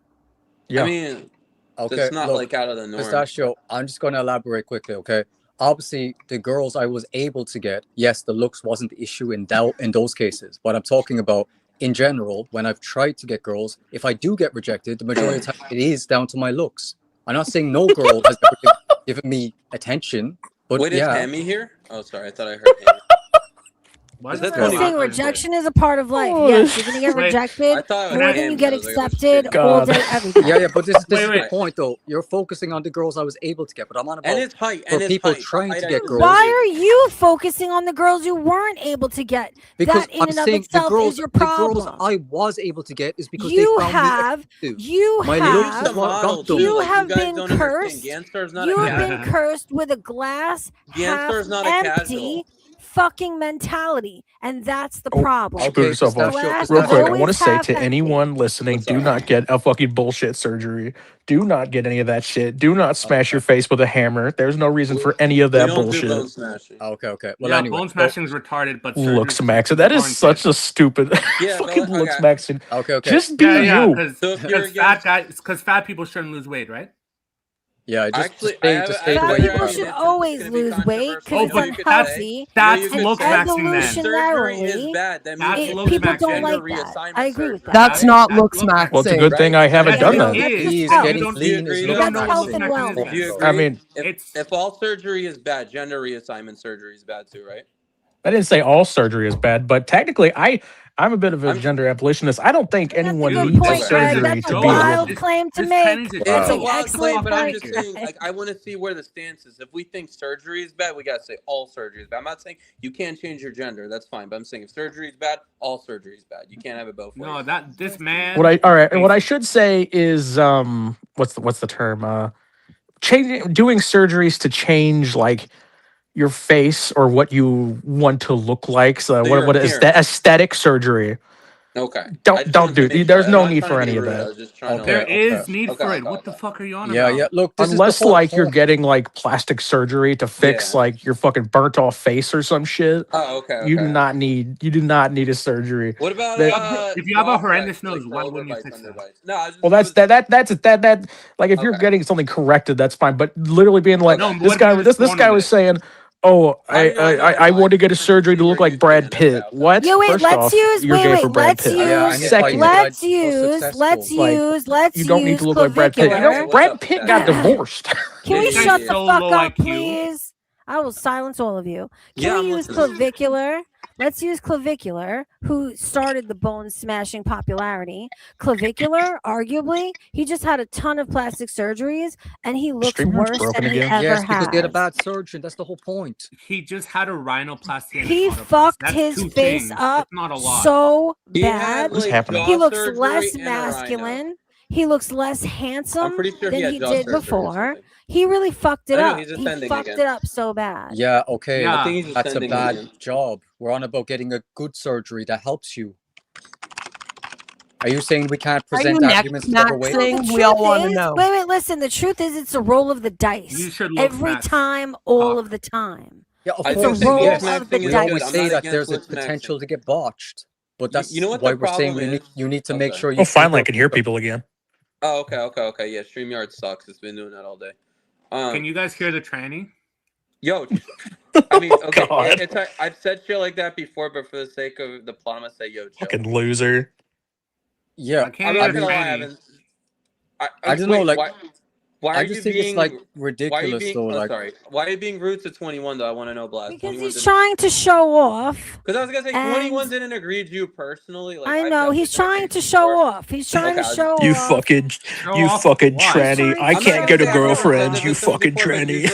J: Yeah.
A: I mean,
E: Okay,
A: it's not
E: look,
A: like out of the norm.
E: Pistachio, I'm just going to elaborate quickly, okay? Obviously, the girls I was able to get, yes, the looks wasn't the issue in those cases. But I'm talking about, in general, when I've tried to get girls, if I do get rejected, the majority of the time it is down to my looks. I'm not saying no girl has ever given me attention, but
A: Wait,
E: yeah.
A: is Hammy here? Oh, sorry, I thought I heard Hammy.
C: Why
A: Is
C: is
A: that
B: I'm
A: 21?
B: saying rejection is a part of life.
J: Oh,
B: Yes, you're gonna get
C: Wait,
B: rejected
A: I thought it was
B: more than
A: Hammy.
B: you get
A: I was like, oh,
B: accepted
A: shit.
B: all
J: God.
B: day, every day.
E: Yeah, but this is
C: Wait.
E: the point, though. You're focusing on the girls I was able to get, but I'm on about
A: And his height.
E: for
A: And his
E: people
A: height.
E: trying to get girls.
B: Why are you focusing on the girls you weren't able to get?
E: Because
B: That in
E: I'm
B: and of
E: saying the
B: itself
E: girls,
B: is your
E: the girls
B: problem.
E: I was able to get is because
B: You
E: they found
B: have,
E: me attractive.
B: you
E: My
A: He
E: looks
A: used
E: is
A: to
E: what
A: model
E: got
A: too.
E: them.
B: you
A: Like,
B: have
A: you guys
B: been
A: don't
B: cursed.
A: understand. Ganstar's not
B: You
A: a
B: have
A: casual.
B: been cursed with a glass half
A: Ganstar's not a
B: empty
A: casual.
B: fucking mentality, and that's the
J: Oh,
B: problem.
J: screw yourself up.
E: Pistachio,
B: Glass
J: Real
B: is
J: quick, I
B: always
J: want to say
B: half
J: to
B: empty.
J: anyone listening,
A: What's
J: do
A: up?
J: not get a fucking bullshit surgery. Do not get any of that shit. Do not smash your face with a hammer. There's no reason for any of
A: We
J: that
A: don't do
J: bullshit.
A: bone smashing.
E: Okay. Well,
C: Yeah,
E: anyway,
C: bone smashing is retarded, but
J: Look
C: surgery
J: smacks. That is such a stupid
A: Yeah, but
J: fucking look
A: okay.
J: smacks.
E: okay.
J: Just be
C: yeah,
J: you.
C: because
A: So if you're
C: fat guys, because fat people shouldn't lose weight, right?
E: Yeah,
A: Actually,
E: just stay the way you
B: people
E: are.
B: should always lose weight because it's unhealthy.
C: That's
B: and
C: look maxing then.
A: Surgery is
B: evolutionarily,
A: bad. That means
B: people don't like that. I agree with that.
H: That's not looks maxing.
J: Well, it's a good thing I haven't done that.
E: Getting lean is
B: That's health and wellness.
A: Do you agree?
J: I mean,
A: if all surgery is bad, gender reassignment surgery is bad too, right?
J: I didn't say all surgery is bad, but technically, I'm a bit of a gender abolitionist. I don't think anyone needs
B: point,
J: surgery
B: Greg. That's
J: to
B: a
J: be a
B: wild
J: woman.
B: claim to make.
A: It's a wild claim, but I'm just saying, like, I want to see where the stance is. If we think surgery is bad, we gotta say all surgery is bad. I'm not saying you can't change your gender. That's fine, but I'm saying if surgery is bad, all surgery is bad. You can't have it both ways.
C: No, this man.
J: What I should say is what's the term? Doing surgeries to change like your face or what you want to look like. So what is that aesthetic surgery?
A: Okay.
J: Don't do. There's no need for any of that.
C: There is need for it. What the fuck are you on about?
E: Yeah. Look,
J: unless like you're getting like plastic surgery to fix like your fucking burnt off face or some shit.
A: Oh, okay.
J: You do not need a surgery.
A: What about
C: if you have a horrendous nose? Why wouldn't you fix that?
A: No.
J: Well, that's like if you're getting something corrected, that's fine. But literally being like this guy was saying. Oh, I want to get a surgery to look like Brad Pitt. What?
B: Yo, wait,
J: First
B: let's
J: off,
B: use.
J: you're gay for Brad Pitt.
B: Let's use.
J: You don't need to look like Brad Pitt. You know, Brad Pitt got divorced.
B: Can we shut the fuck up, please? I will silence all of you. Can we use clavicular? Let's use clavicular, who started the bone smashing popularity. Clavicular, arguably, he just had a ton of plastic surgeries, and he looks worse than he ever has.
E: Because he had a bad surgeon. That's the whole point.
C: He just had a rhinoplasty. And
B: he fucked his face up so bad. He looks less masculine. He looks less handsome than he did before. He really fucked it up. He fucked it up so bad.
E: Yeah, okay.
A: I think he's
E: that's a bad
A: again.
E: job. We're on about getting a good surgery that helps you. Are you saying we can't present arguments the other way?
H: We all want to know.
B: Wait, listen. The truth is, it's a roll of the dice.
C: You should
B: every time, all of the time.
E: Yeah, of
B: it's
E: course.
B: a roll of the
E: we
B: dice.
E: always say that there's a potential to get botched, but that's why we're saying you need to make sure you.
J: Oh, finally, I can hear people again.
A: Oh, okay. Yeah, StreamYard sucks. It's been doing that all day.
C: Can you guys hear the tranny?
A: Yo, I mean, okay, I've said shit like that before, but for the sake of the plot, I'm gonna say, yo, chill.
J: Fucking loser.
E: Yeah,
A: I'm not gonna lie,
E: I don't know, like.
A: Why
E: I just think it's like ridiculous though. Like,
A: sorry, why are you being rude to 21 though? I want to know, Blast.
B: Because he's trying to show off.
A: Because I was gonna say 21 didn't agree to you personally. Like,
B: I know he's trying to show off. He's trying to show off.
J: You fucking tranny! I can't get a girlfriend. You fucking tranny.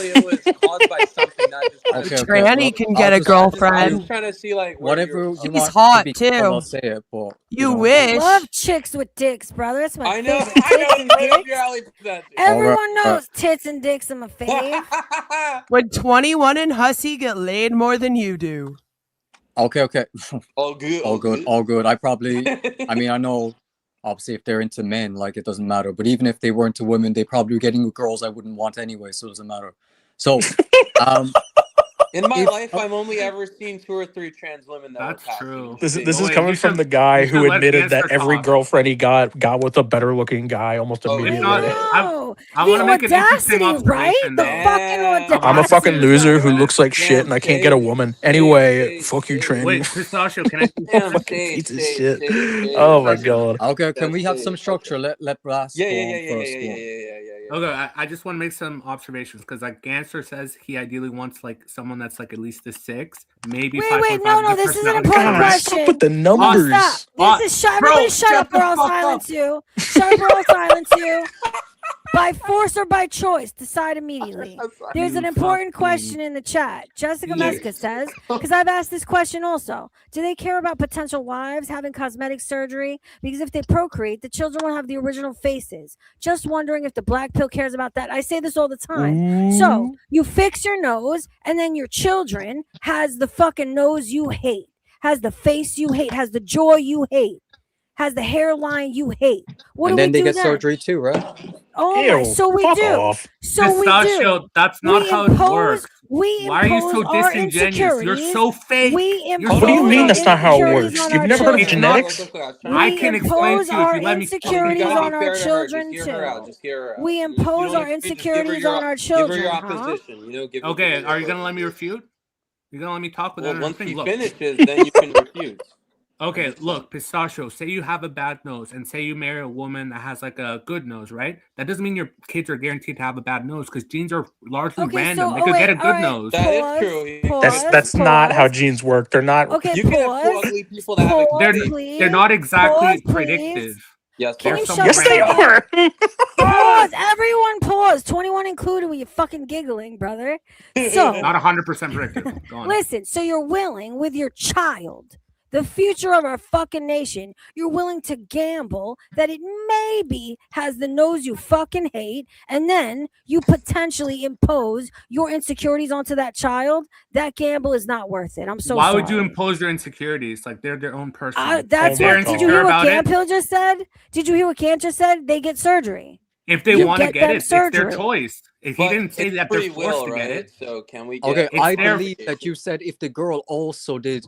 H: Tranny can get a girlfriend.
A: I'm trying to see like
E: whatever.
H: He's hot too.
E: I'll say it, but
H: you wish.
B: I love chicks with dicks, brother. That's my favorite. Everyone knows tits and dicks in my face.
H: When 21 and Hussy get laid more than you do.
E: Okay.
A: All good.
E: I mean, I know, obviously, if they're into men, like, it doesn't matter. But even if they were into women, they probably were getting girls I wouldn't want anyway, so it doesn't matter. So,
A: in my life, I've only ever seen 2 or 3 trans women that
C: That's true.
J: This is coming from the guy who admitted that every girlfriend he got with a better looking guy almost immediately.
C: I want to make an interesting observation.
B: The fucking audacity.
J: I'm a fucking loser who looks like shit and I can't get a woman. Anyway, fuck you, tranny.
C: Wait, Pistachio, can I?
J: Fucking piece of shit. Oh my god.
E: Okay, can we have some structure? Let Brass go on first.
C: Okay, I just want to make some observations because like Gangster says he ideally wants like someone that's like at least a 6, maybe 5.5.
B: Wait, no, this is an important question.
J: Stop with the numbers.
B: Stop. This is everybody shut up or I'll silence you. Shut up or I'll silence you. By force or by choice, decide immediately. There's an important question in the chat. Jessica Meska says, because I've asked this question also, do they care about potential wives having cosmetic surgery? Because if they procreate, the children will have the original faces. Just wondering if the black pill cares about that. I say this all the time. So you fix your nose and then your children has the fucking nose you hate, has the face you hate, has the jaw you hate, has the hairline you hate.
E: And then they get surgery too, right?
B: Oh
J: Ew,
B: my! So we
J: fuck
B: do.
J: off.
B: So we
C: Pistachio,
B: do.
C: that's not
B: We
C: how it
B: impose.
C: works.
B: We
C: Why are you
B: impose
C: so
B: our
C: disingenuous? You're
B: insecurities.
C: so fake.
B: We
C: You're
B: impose
J: What do you
C: so
J: mean
B: our
J: that's not how it
B: insecurities
J: works?
B: on
J: You've
B: our
J: never heard of
B: children.
J: genetics?
C: I
B: We
C: can explain
B: impose
C: to you if
B: our
C: you let me
B: insecurities
C: fucking
B: on
C: talk.
B: our children
A: Just hear her out.
B: too.
A: Just hear her out.
B: We
A: And if you
B: impose
A: don't
B: our
A: agree, just give her
B: insecurities
A: your
B: on our
A: give her
B: children,
A: your
B: huh?
A: opposition. You know, give her.
C: Okay, are you gonna let me refute? You're gonna let me talk without
A: Well, once
C: anything?
A: she
C: Look.
A: finishes, then you can refute.
C: Okay, look, Pistachio, say you have a bad nose and say you marry a woman that has like a good nose, right? That doesn't mean your kids are guaranteed to have a bad nose because genes are largely
B: Okay,
C: random.
B: so
C: They could get a
B: all
C: good
B: right,
C: nose.
A: That is
B: pause,
A: true.
J: That's not how genes work. They're not.
B: Okay,
A: You can have two
B: pause.
A: ugly people that have a
B: Pause,
A: good
B: please.
C: They're not exactly
B: Pause, please.
C: predictive.
A: Yes,
B: Can
C: They're
B: you
C: somewhat
B: shut the
J: Yes, they
B: fuck up?
J: are.
B: Pause. Everyone pause. 21 included when you're fucking giggling, brother. So,
C: Not 100% predictive. Go on.
B: listen, so you're willing with your child, the future of our fucking nation, you're willing to gamble that it maybe has the nose you fucking hate, and then you potentially impose your insecurities onto that child. That gamble is not worth it. I'm so
C: Why
B: sorry.
C: would you impose their insecurities? Like they're their own person.
B: That's
J: Oh my
B: what. Did you
C: insecure
B: hear what
C: about it.
B: Camp Hill just said? Did you hear what Camp just said? They get surgery.
C: If they
B: You
C: want to
B: get
C: get
B: them
C: it, it's their
B: surgery.
C: choice. If he
A: But
C: didn't say
A: it's
C: that they're
A: free
C: forced
A: will,
C: to get
A: right?
C: it,
A: So can we
E: Okay,
A: get?
C: It's
E: I
C: their-
E: believe that you said if the girl also did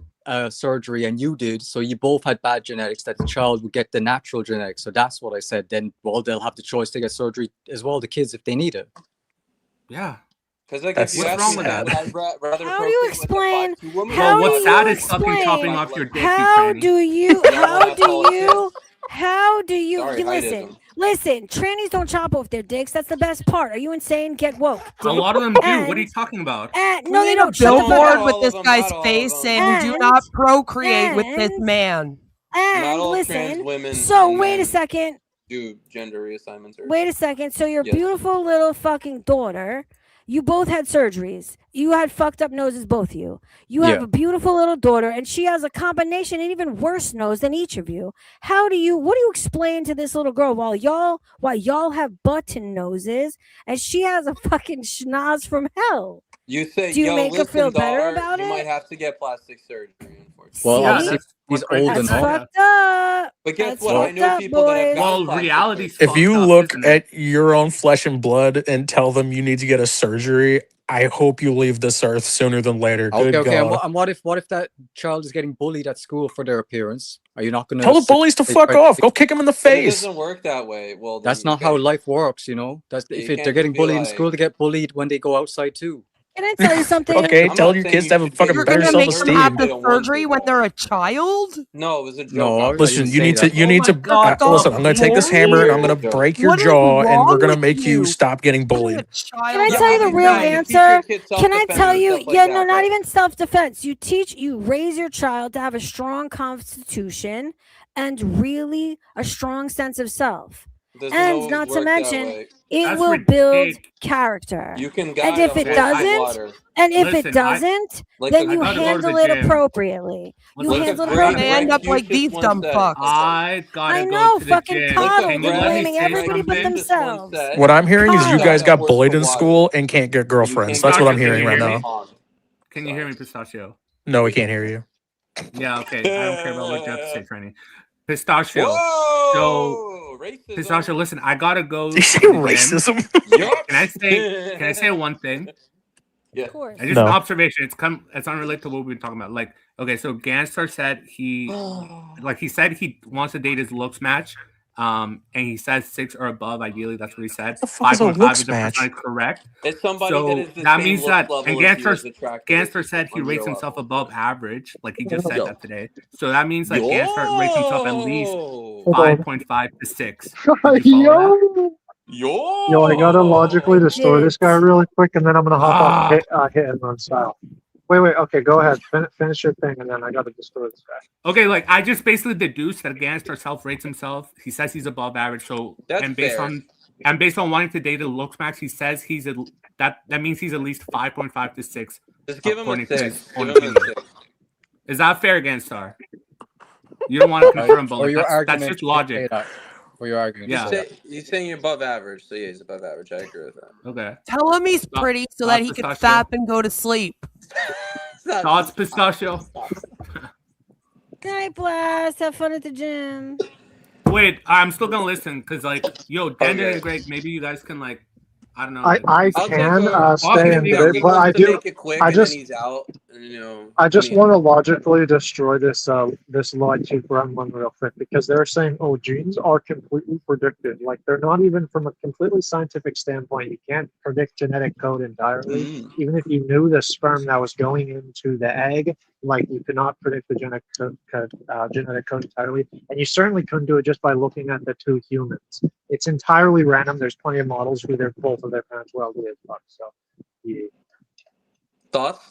E: surgery and you did, so you both had bad genetics, that the child would get the natural genetics. So that's what I said. Then, well, they'll have the choice to get surgery as well, the kids, if they need it.
C: yeah.
A: Because like,
J: That's
A: if you
C: what's
A: ask
C: wrong
A: me,
C: with that?
A: I'd rather
B: How do you
A: procreate with a
B: explain?
A: 5'2" woman
B: How
A: than a
C: Well, what's
B: do you
C: 5'1" is fucking
B: explain?
C: chopping off your dick, you
B: How
C: tranny.
B: do you?
A: Yeah, well,
B: How
A: that's
B: do
A: all it
B: you?
A: is.
B: How do you?
A: Sorry,
B: You listen.
A: heightism.
B: Listen. Trannies don't chop off their dicks. That's the best part. Are you insane? Get woke.
C: A
B: Dick.
C: lot of them do. What are you
B: And-
C: talking about?
B: No,
F: We
B: they
F: need
B: don't.
F: a
B: Shut the fuck
F: billboard
B: up.
F: with
A: all
F: this
A: of them,
F: guy's
A: not all
F: face
A: of them.
F: saying, "Do
B: And-
F: not procreate with this
B: and-
F: man."
A: Not
B: And
A: all trans
B: listen.
A: women.
B: So
A: and
B: wait a
A: men
B: second.
A: do gender reassignments. Or
B: Wait a second. So your
A: Yes.
B: beautiful little fucking daughter, you both had surgeries. You had fucked up noses, both of you. You have
E: Yeah.
B: a beautiful little daughter, and she has a combination, an even worse nose than each of you. What do you explain to this little girl while y'all have button noses and she has a fucking schnoz from hell?
A: You say,
B: Do you
A: yo,
B: make her
A: listen,
B: feel better
A: daughter,
B: about
A: you
B: it?
A: might have to get plastic surgery, unfortunately.
E: Well,
B: See?
E: obviously,
C: that's
E: he's
C: what Chris
E: old
C: said,
E: enough.
C: yeah.
B: Fucked up.
A: But guess
B: That's
A: what? I
B: fucked
A: know
B: up,
A: people that have
B: boys.
A: got
C: Well,
A: plastic
C: reality's
A: surgery.
J: If you
C: fucked up,
J: look
C: isn't it?
J: at your own flesh and blood and tell them you need to get a surgery, I hope you leave this earth sooner than later. Good
E: Okay. And
J: God.
E: what if that child is getting bullied at school for their appearance? Are you not going to
J: Tell the bullies to fuck off. Go kick them in the
A: But it
J: face.
A: doesn't work that way. Well,
E: That's
A: then
E: not how life works, you know. That's
A: You
E: if
A: can't
E: they're
A: just
E: getting
A: be
E: bullied in
A: like-
E: school, they get bullied when they go outside too.
B: Can I tell you something?
J: Okay,
A: I'm
J: tell
A: not
J: your
A: saying
J: kids
A: you
J: to have a
A: should
J: fucking
A: get
F: You're
J: better
F: gonna make them
J: self-esteem.
F: have
A: They
F: the
A: don't want
F: surgery
A: to,
F: when
A: though.
F: they're a child?
A: No, it was a joke.
E: No, I
J: Listen,
E: didn't
J: you
E: say
J: need to
E: that.
J: you
F: Oh
J: need
F: my
J: to
F: God,
J: listen. I'm gonna take this
F: Lori.
J: hammer and I'm gonna break your
F: What is
J: jaw, and we're
F: wrong
J: gonna
F: with
J: make you
F: you?
J: stop getting
F: Putting
J: bullied.
F: a child
B: Can I
F: in
B: tell you the
F: that
B: real
F: way.
B: answer? Can I tell you? Yeah, no, not even
A: self.
B: self-defense. You raise your child to have a strong constitution and really a strong sense of self.
A: Doesn't
B: And
A: always
B: not to
A: work that
B: mention,
A: way.
B: it
C: That's
B: will build
C: ridiculous.
B: character.
A: You can
B: And
A: guide
B: if
A: a
B: it
A: horse with
B: doesn't,
A: water.
B: and if
C: Listen,
B: it doesn't,
A: Like
B: then
A: a
C: I
B: you
C: gotta go to
B: handle
C: the
B: it
C: gym.
B: appropriately. You
C: Like a
B: handle it
A: great
F: They end
B: appropriately.
F: up like
A: Confucius
F: these
A: once
F: dumb
A: said.
F: fucks.
C: I gotta
B: I
C: go
B: know,
C: to the
B: fucking
C: gym.
B: coddle.
C: Can
B: They're
C: you let me
B: blaming
C: say
B: everybody but
C: something?
B: themselves.
J: What I'm hearing is you
B: Coddle.
J: guys got
A: Horse
J: bullied
A: with
J: in
A: water.
J: school and can't get girlfriends. That's what I'm
C: Pistachio,
J: hearing
C: can
J: right
C: you hear
J: now.
C: me? Can you hear me, Pistachio?
J: No, we can't hear you.
C: Yeah, okay. I don't care about what you have to say, Franny. Pistachio.
A: Whoa! Racism.
C: Pistachio, listen, I gotta go
J: Did
C: to
J: you say
C: the gym.
J: racism?
A: Yup.
C: Can I say one thing?
A: Yeah.
B: Of course.
C: And just
J: No.
C: an observation. It's unrelated to what we've been talking about. Like, okay, so Gangstar said he said he wants to date his looks match. And he says 6 or above. Ideally, that's what he said.
J: What the fuck is a
C: 5.5
J: looks
C: is the
J: match?
C: percentage correct.
A: It's somebody
C: So
A: that is the
C: that
A: same
C: means
A: look
C: that,
A: level
C: and
A: as you is attractive as
C: Gangstar said he
A: on
C: rates
A: your
C: himself
A: level.
C: above average. Like he just said
A: Yo.
C: that today. So that means like Gangstar rates himself at least
A: Yo.
C: 5.5 to 6. Did you follow that?
A: Yo.
K: I gotta logically destroy this guy really quick, and then I'm gonna hop
C: Ah.
K: off hit and run style. Wait, okay, go ahead. Finish your thing, and then I gotta destroy this guy.
C: Okay, like I just basically deduced that Gangstar self-rates himself. He says he's above average. So
A: That's
C: based
A: fair.
C: on wanting to date a looks max, he says that means he's at least 5.5 to 6.
A: Just give him a
C: according to
A: 6.
C: his
A: Give
C: own
A: him a
C: opinion.
A: 6.
C: Is that fair, Gangstar? You don't want to confirm, but
E: For
C: like,
E: your
C: that's
E: argument,
C: just
E: you can
C: logic.
E: say that. For your argument.
C: Yeah.
A: He's saying you're above average, so yeah, he's above average. I agree with that.
C: Okay.
F: Tell him he's pretty so that he can
C: Pistachio.
F: fap and go to sleep.
C: Thoughts, Pistachio?
B: Good night, Blast. Have fun at the gym.
C: Wait, I'm still gonna listen because, like, yo, Denden and Greg, maybe you guys can, like, I don't know. Like,
K: I can stay in
C: Greg
K: it, but I do.
A: Make it quick,
K: I
A: and
K: just
A: then he's out. And, you know,
K: I just want to logically destroy this this logic gremlin real quick because they're saying, oh, genes are completely predicted. Like they're not even from a completely scientific standpoint. You can't predict genetic code entirely. Even if you knew the sperm that was going into the egg, like you could not predict the genetic code entirely. And you certainly couldn't do it just by looking at the two humans. It's entirely random. There's plenty of models who they're both of their parents were ugly as fuck. So, yeah.
A: Thoughts?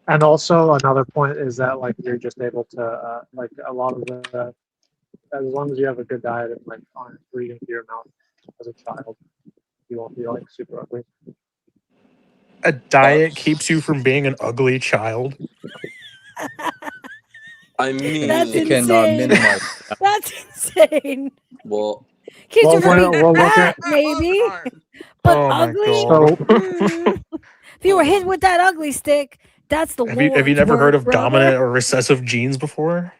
K: And also another point is that like you're just able to like a lot of the as long as you have a good diet and like on breathing through your mouth as a child, you won't be like super ugly.
J: A diet keeps you from being an ugly child.
A: I mean,
B: That's
E: You can
B: insane.
E: minimize.
B: That's insane.
A: well,
B: Kids are gonna be
K: look
B: fat,
K: at
B: maybe, but
J: Oh my
B: ugly.
J: god.
B: If you were hit with that ugly stick, that's the
J: Have you
B: Lord's
J: never heard
B: work,
J: of
B: brother.
J: dominant or recessive genes before?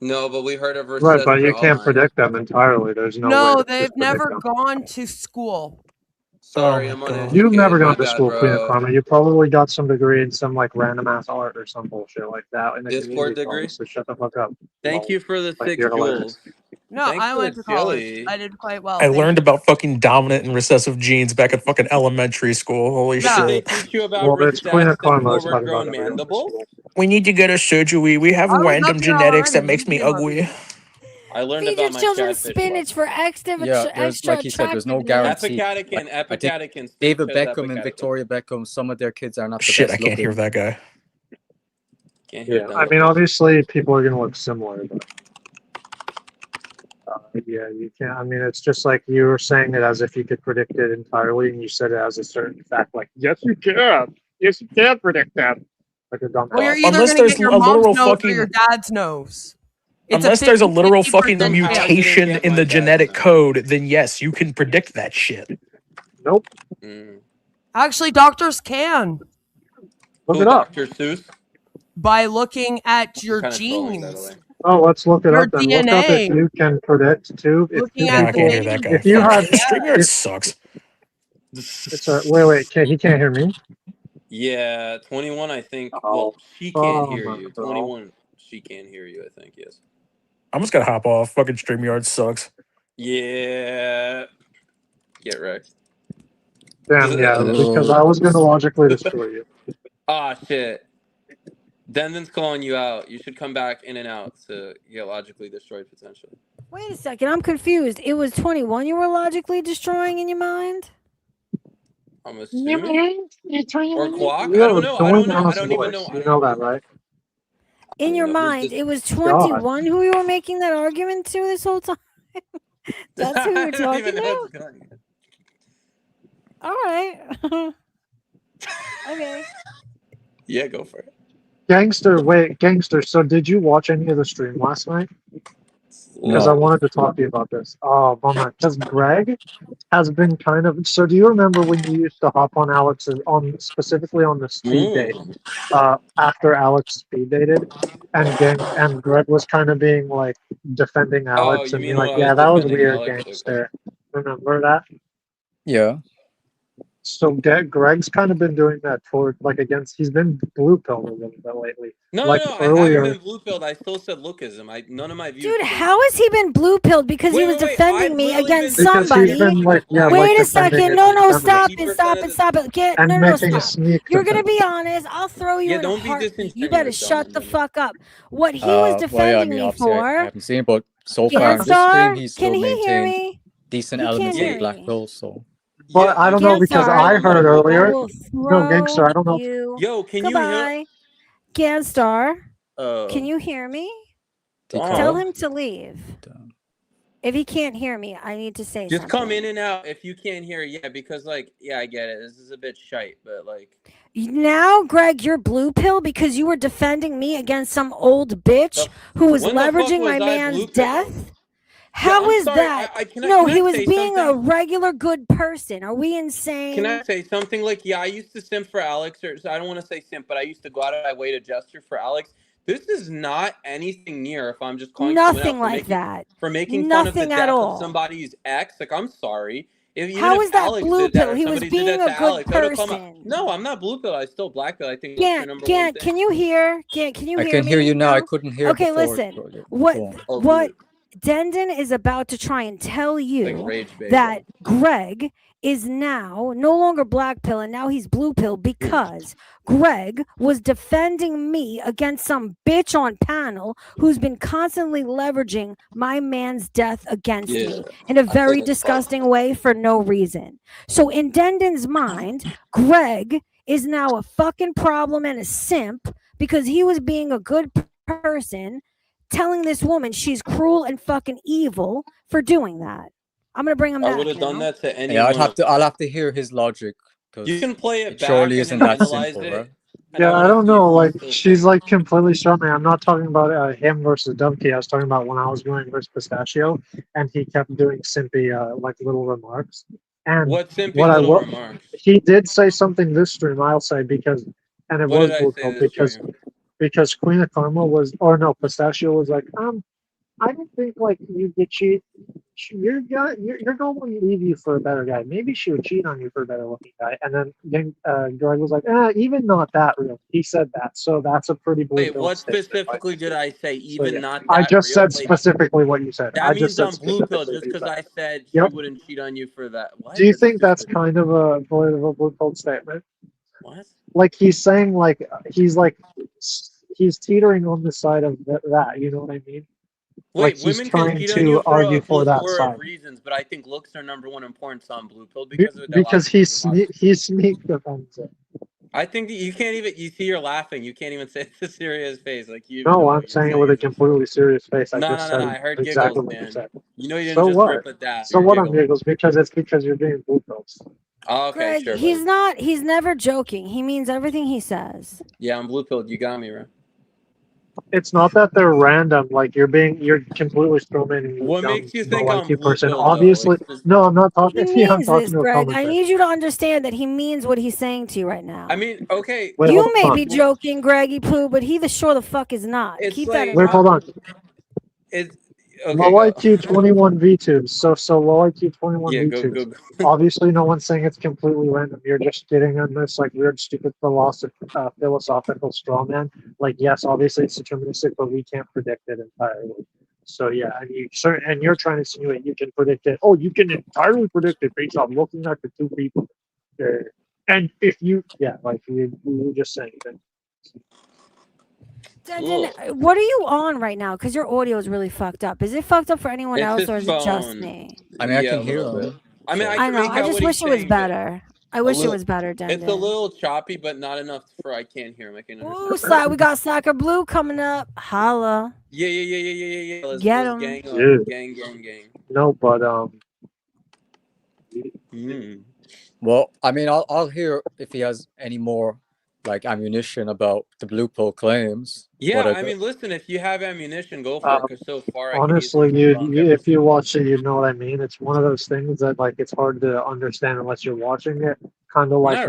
A: no, but we heard of
K: right,
A: recessive.
K: but you can't predict them entirely. There's no way.
F: No,
K: to
F: they've
K: just predict
F: never
K: them.
F: gone to school.
A: Sorry,
J: Oh
A: I'm
J: my God.
A: uneducated.
K: You've never
A: My
K: gone to
A: bad,
K: school, Queen of
A: bro.
K: Karma. You probably got some degree in some like random ass art or some bullshit like that in the
A: Discord
K: community
A: degree?
K: college. So shut the fuck up.
A: Thank you for the
K: Like,
A: 6
K: you're hilarious.
A: jewels.
F: No,
A: Thanks
F: I
A: for
F: went
A: the
F: to college.
A: chili.
F: I did quite well.
J: I
F: Thank
J: learned
F: you.
J: about fucking dominant and recessive genes back at fucking elementary school. Holy
F: Yeah.
A: Did
J: shit.
A: they teach you about
K: Well, it's Queen of
A: recessed and
K: Karma. Let's talk about
A: forward-grown
K: it.
A: mandibles?
J: We need to get a surgery. We have
F: I was
J: random
F: up here
J: genetics that
F: already.
J: makes me
F: You came up
J: ugly.
F: here.
A: I learned
B: Feed your
A: about my
B: children
A: catfish
B: spinach for extra,
E: Yeah, there's
B: extra
E: like he said, there's no
B: attractiveness.
E: guarantee.
A: Epicatechin,
E: I think
A: epicatechin.
E: David
A: Spinach has
E: Beckham and
A: epicatechin.
E: Victoria Beckham, some of their kids are not the
J: Shit,
E: best
J: I can't hear
E: looking.
J: that guy.
A: Can't hear
K: Yeah,
A: them.
K: I mean, obviously, people are going to look similar, but yeah, you can't. I mean, it's just like you were saying it as if you could predict it entirely, and you said it as a certain fact. Like, yes, you can. Yes, you can predict that. Like a dumb.
F: Well, you're either
J: Unless
F: going to
J: there's
F: get your
J: a
F: mom's
J: literal
F: nose
J: fucking-
F: or your dad's nose. It's
J: Unless there's a literal
F: 50%
J: fucking
F: chance.
J: mutation
A: get
J: in
A: my
J: the
A: dad's
J: genetic
A: nose.
J: code, then yes, you can predict that shit.
K: Nope.
F: Actually, doctors can
K: Look it up.
A: Dr. Seuss?
F: by looking at your
A: Kinda trolling, by the
F: genes.
A: way.
K: Oh, let's look it
F: Your
K: up then. Look up if
F: DNA.
K: you can predict too. If
F: Looking
K: two
J: Yeah, I
F: at the
K: people,
J: can't hear that guy.
K: if you
J: Fuck.
K: had,
J: StreamYard
K: if,
J: sucks.
K: it's a, wait, he can't hear me.
A: Yeah, 21, I think.
K: Oh,
A: Well, she can't
K: oh
A: hear
K: my
A: you.
K: bro.
A: 21, she can't hear you, I think, yes.
J: I'm just gonna hop off. Fucking StreamYard sucks.
A: Yeah. Get wrecked.
K: Damn, yeah, because I was gonna logically destroy you.
A: Ah, shit. Denden's calling you out. You should come back in and out to get logically destroyed potentially.
B: Wait a second, I'm confused. It was 21 you were logically destroying in your mind?
A: I'm assuming. Or Quack?
K: You
A: I
K: have
A: don't
K: a
A: know. I don't know. I
K: ass
A: don't even
K: voice.
A: know.
K: You know that, right?
B: In your
A: who's
B: mind,
A: this-
B: it was 21 who you were making that argument to this whole time? That's who you were
A: I don't
B: talking
A: even know
B: to?
A: what's going on.
B: All right. Okay.
A: Yeah, go for it.
K: Gangster, so did you watch any of the stream last night? Because I wanted to talk to you about this. Oh, bummer. Because Greg has been kind of. So do you remember when you used to hop on Alex's, specifically on the speed date, after Alex speed dated, and Greg was kind of being like defending Alex
A: you
K: and
A: mean
K: being like,
A: when I
K: yeah,
A: was
K: that was
A: defending
K: weird,
A: Alex?
K: gangster. Remember that?
E: Yeah.
K: So Greg's kind of been doing that toward against. He's been blue pilled a little bit lately.
A: No,
K: like
A: no,
K: earlier,
A: I haven't been blue pilled. I still said lookism. None of my views.
B: Dude, how has he been blue pilled? Because he was defending me against somebody. Wait a second. No, stop it. Stop it. Stop it. No, stop. You're going to be honest. I'll throw you in a heartbeat. You better shut the fuck up. What he was defending me for.
E: I haven't seen, but so far in this stream, he's still
B: Can he hear
E: maintained
B: me?
E: decent
B: He
E: elements
B: can't
E: of
B: hear
E: black
B: me.
E: pill. So,
K: but I don't know because I heard earlier.
B: I will
K: No, gangster. I don't know.
A: Yo, can you
B: Goodbye. Ganstar,
A: hear?
B: can you hear me?
E: Decall.
B: Tell him to leave. If he can't hear me, I need to say
A: Just
B: something.
A: come in and out if you can't hear. Yeah, because I get it. This is a bit shite, but
B: Now, Greg, you're blue pill because you were defending me against some old bitch who was
A: when the fuck
B: leveraging
A: was
B: my
A: I
B: man's
A: blue-pilled?
B: death. How
A: I'm
B: is
A: sorry,
B: that?
A: can
B: No,
A: I
B: he was
A: say
B: being a
A: something?
B: regular good person. Are we insane?
A: Can I say something? I used to simp for Alex, or so I don't want to say simp, but I used to go out of my way to gesture for Alex This is not anything near. If I'm just calling
B: Nothing
A: someone out
B: like that.
A: for making fun of the
B: Nothing at
A: death of
B: all.
A: somebody's ex, like I'm sorry.
B: How
A: Even
B: is
A: if
B: that
A: Alex
B: blue
A: did that
B: pill?
A: or
B: He was
A: somebody did
B: being
A: that
B: a
A: to
B: good
A: Alex, I would come out.
B: person.
A: No, I'm not blue pill. I still black pill. I think looks are number one thing.
B: Can you hear? Can you
E: I
B: hear
E: can
B: me
E: hear you now. I
B: now?
E: couldn't hear
B: Okay,
E: before.
B: listen.
E: Go on.
B: What Dendon is about to try and tell you that Greg is now no longer black pill and now he's blue pill because Greg was defending me against some bitch on panel who's been constantly leveraging my man's death against me in a very disgusting way for no reason. So in Dendon's mind, Greg is now a fucking problem and a simp because he was being a good person telling this woman she's cruel and fucking evil for doing that. I'm gonna bring him back.
A: I would have done that to anyone.
E: Yeah, I'll have to hear his logic.
A: You can play it back
E: surely
A: and
E: isn't
A: then
E: that
A: analyze
E: simple,
A: it.
E: right?
K: Yeah, I don't know. Like, she's like completely struggling. I'm not talking about him versus Dovekey. I was talking about when I was going versus Pistachio, and he kept doing simpy like little remarks. And
A: what simpy little remarks?
K: He did say something this stream. I'll say because, and it
A: what
K: was
A: did I say this
K: because Queen of Karma was, or no, Pistachio was like, I don't think like you get cheat. You're going to leave you for a better guy. Maybe she would cheat on you for a better looking guy. And then Greg was like, even not that real. He said that, so that's a pretty blue.
A: Wait, what specifically did I say? Even not that
K: I just
A: real?
K: said specifically what you said.
A: That
K: I
A: means
K: just
A: I'm
K: said
A: blue pill just because I said she wouldn't cheat on you for that. What?
K: Do you think that's kind of a blue pill statement?
A: What?
K: Like he's saying, he's teetering on the side of that. You know what I mean?
A: Wait,
K: like
A: women can cheat on you for a plethora of reasons, but I think looks are number one importance on blue pill because of
K: because he sneak defends it.
A: I think that you can't even. You see, you're laughing. You can't even say it's a serious face. Like you.
K: No, I'm saying it with a completely serious face.
A: No. I heard giggles, man. You know you didn't just rip at that.
K: So what? I'm giggles because you're being blue pills.
A: Oh, okay,
B: Greg,
A: sure.
B: He's not. He's never joking. He means everything he says.
A: Yeah, I'm blue pilled. You got me, right?
K: It's not that they're random. Like you're completely strawmanning.
A: What makes you think I'm blue
K: person?
A: pilled,
K: Obviously, no, I'm not talking.
B: He
K: I'm
B: means
K: talking
B: this,
K: to a
B: Greg.
K: commenter.
B: I need you to understand that he means what he's saying to you right now.
A: I mean, okay.
K: Wait,
B: you may be joking, Greggy Poo, but he sure the fuck is not.
A: It's
B: Keep
A: like,
B: that in
K: Wait,
B: mind.
K: hold on.
A: It's
K: low IQ 21 VTubes. So low IQ 21 VTubes.
A: Go.
K: Obviously, no one's saying it's completely random. You're just getting on this like weird, stupid philosophical straw man. Like, yes, obviously it's deterministic, but we can't predict it entirely. So yeah, and you're trying to insinuate you can predict it. Oh, you can entirely predict it based on looking at the two people. And if you, like you were just saying that.
B: Dendon, what are you on right now? Because your audio is really fucked up. Is it fucked up for anyone else, or is it just me?
E: I mean, I can hear him.
A: I mean,
B: I know. I just wish it was better. I wish it was better, Dendon.
A: It's a little choppy, but not enough for I can't hear him. I can
B: understand. Ooh, we got Slacker Blue coming up. Holla.
A: Yeah. Let's
B: get him.
A: Gang.
K: No, but
E: Well, I mean, I'll hear if he has any more like ammunition about the blue pill claims.
A: Yeah, I mean, listen, if you have ammunition, go for it. Because so far,
K: honestly, if you watch it, you know what I mean. It's one of those things that like it's hard to understand unless you're watching it. Kind of like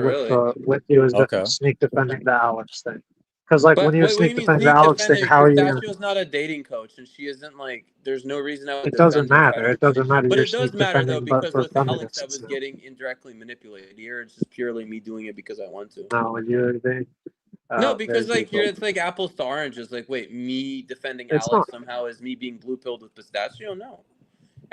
K: with you is the sneak defending the Alex thing. Because like when you sneak defend the Alex thing, how are you?
A: Pistachio's not a dating coach, and she isn't like. There's no reason I would.
K: It doesn't matter. It doesn't matter.
A: But it does matter though, because with Alex, I was getting indirectly manipulated. Here, it's just purely me doing it because I want to.
K: No,
A: no, because like it's like apples to oranges. Like, wait, me defending Alex somehow is me being blue pilled with Pistachio? No.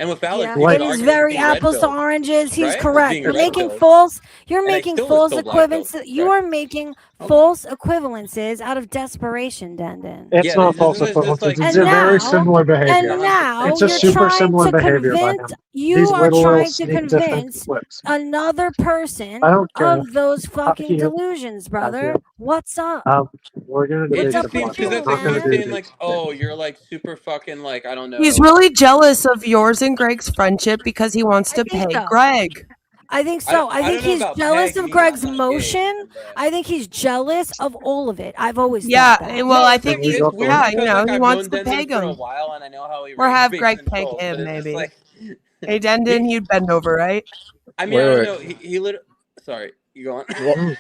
A: And with Alex,
B: it is very apples to oranges. He's correct. You're making false. You're making false equivalences. You are making false equivalences out of desperation, Dendon.
K: It's not false equivalences. It's a very similar behavior.
B: And now
K: it's a super similar behavior by him.
B: You are trying to convince another person of those fucking delusions, brother. What's up?
K: We're gonna
A: it just seems because that's like you're saying like, oh, you're like super fucking like I don't know.
H: He's really jealous of yours and Greg's friendship because he wants to pay Greg.
B: I think so. I think he's jealous of Greg's motion. I think he's jealous of all of it. I've always thought that.
H: Well, I think he wants
A: to
H: peg him.
A: For a while, and I know how he
H: or have Greg peg him, maybe. Like, hey, Dendon, you'd bend over, right?
A: I mean, I don't know. He literally. Sorry, you go on.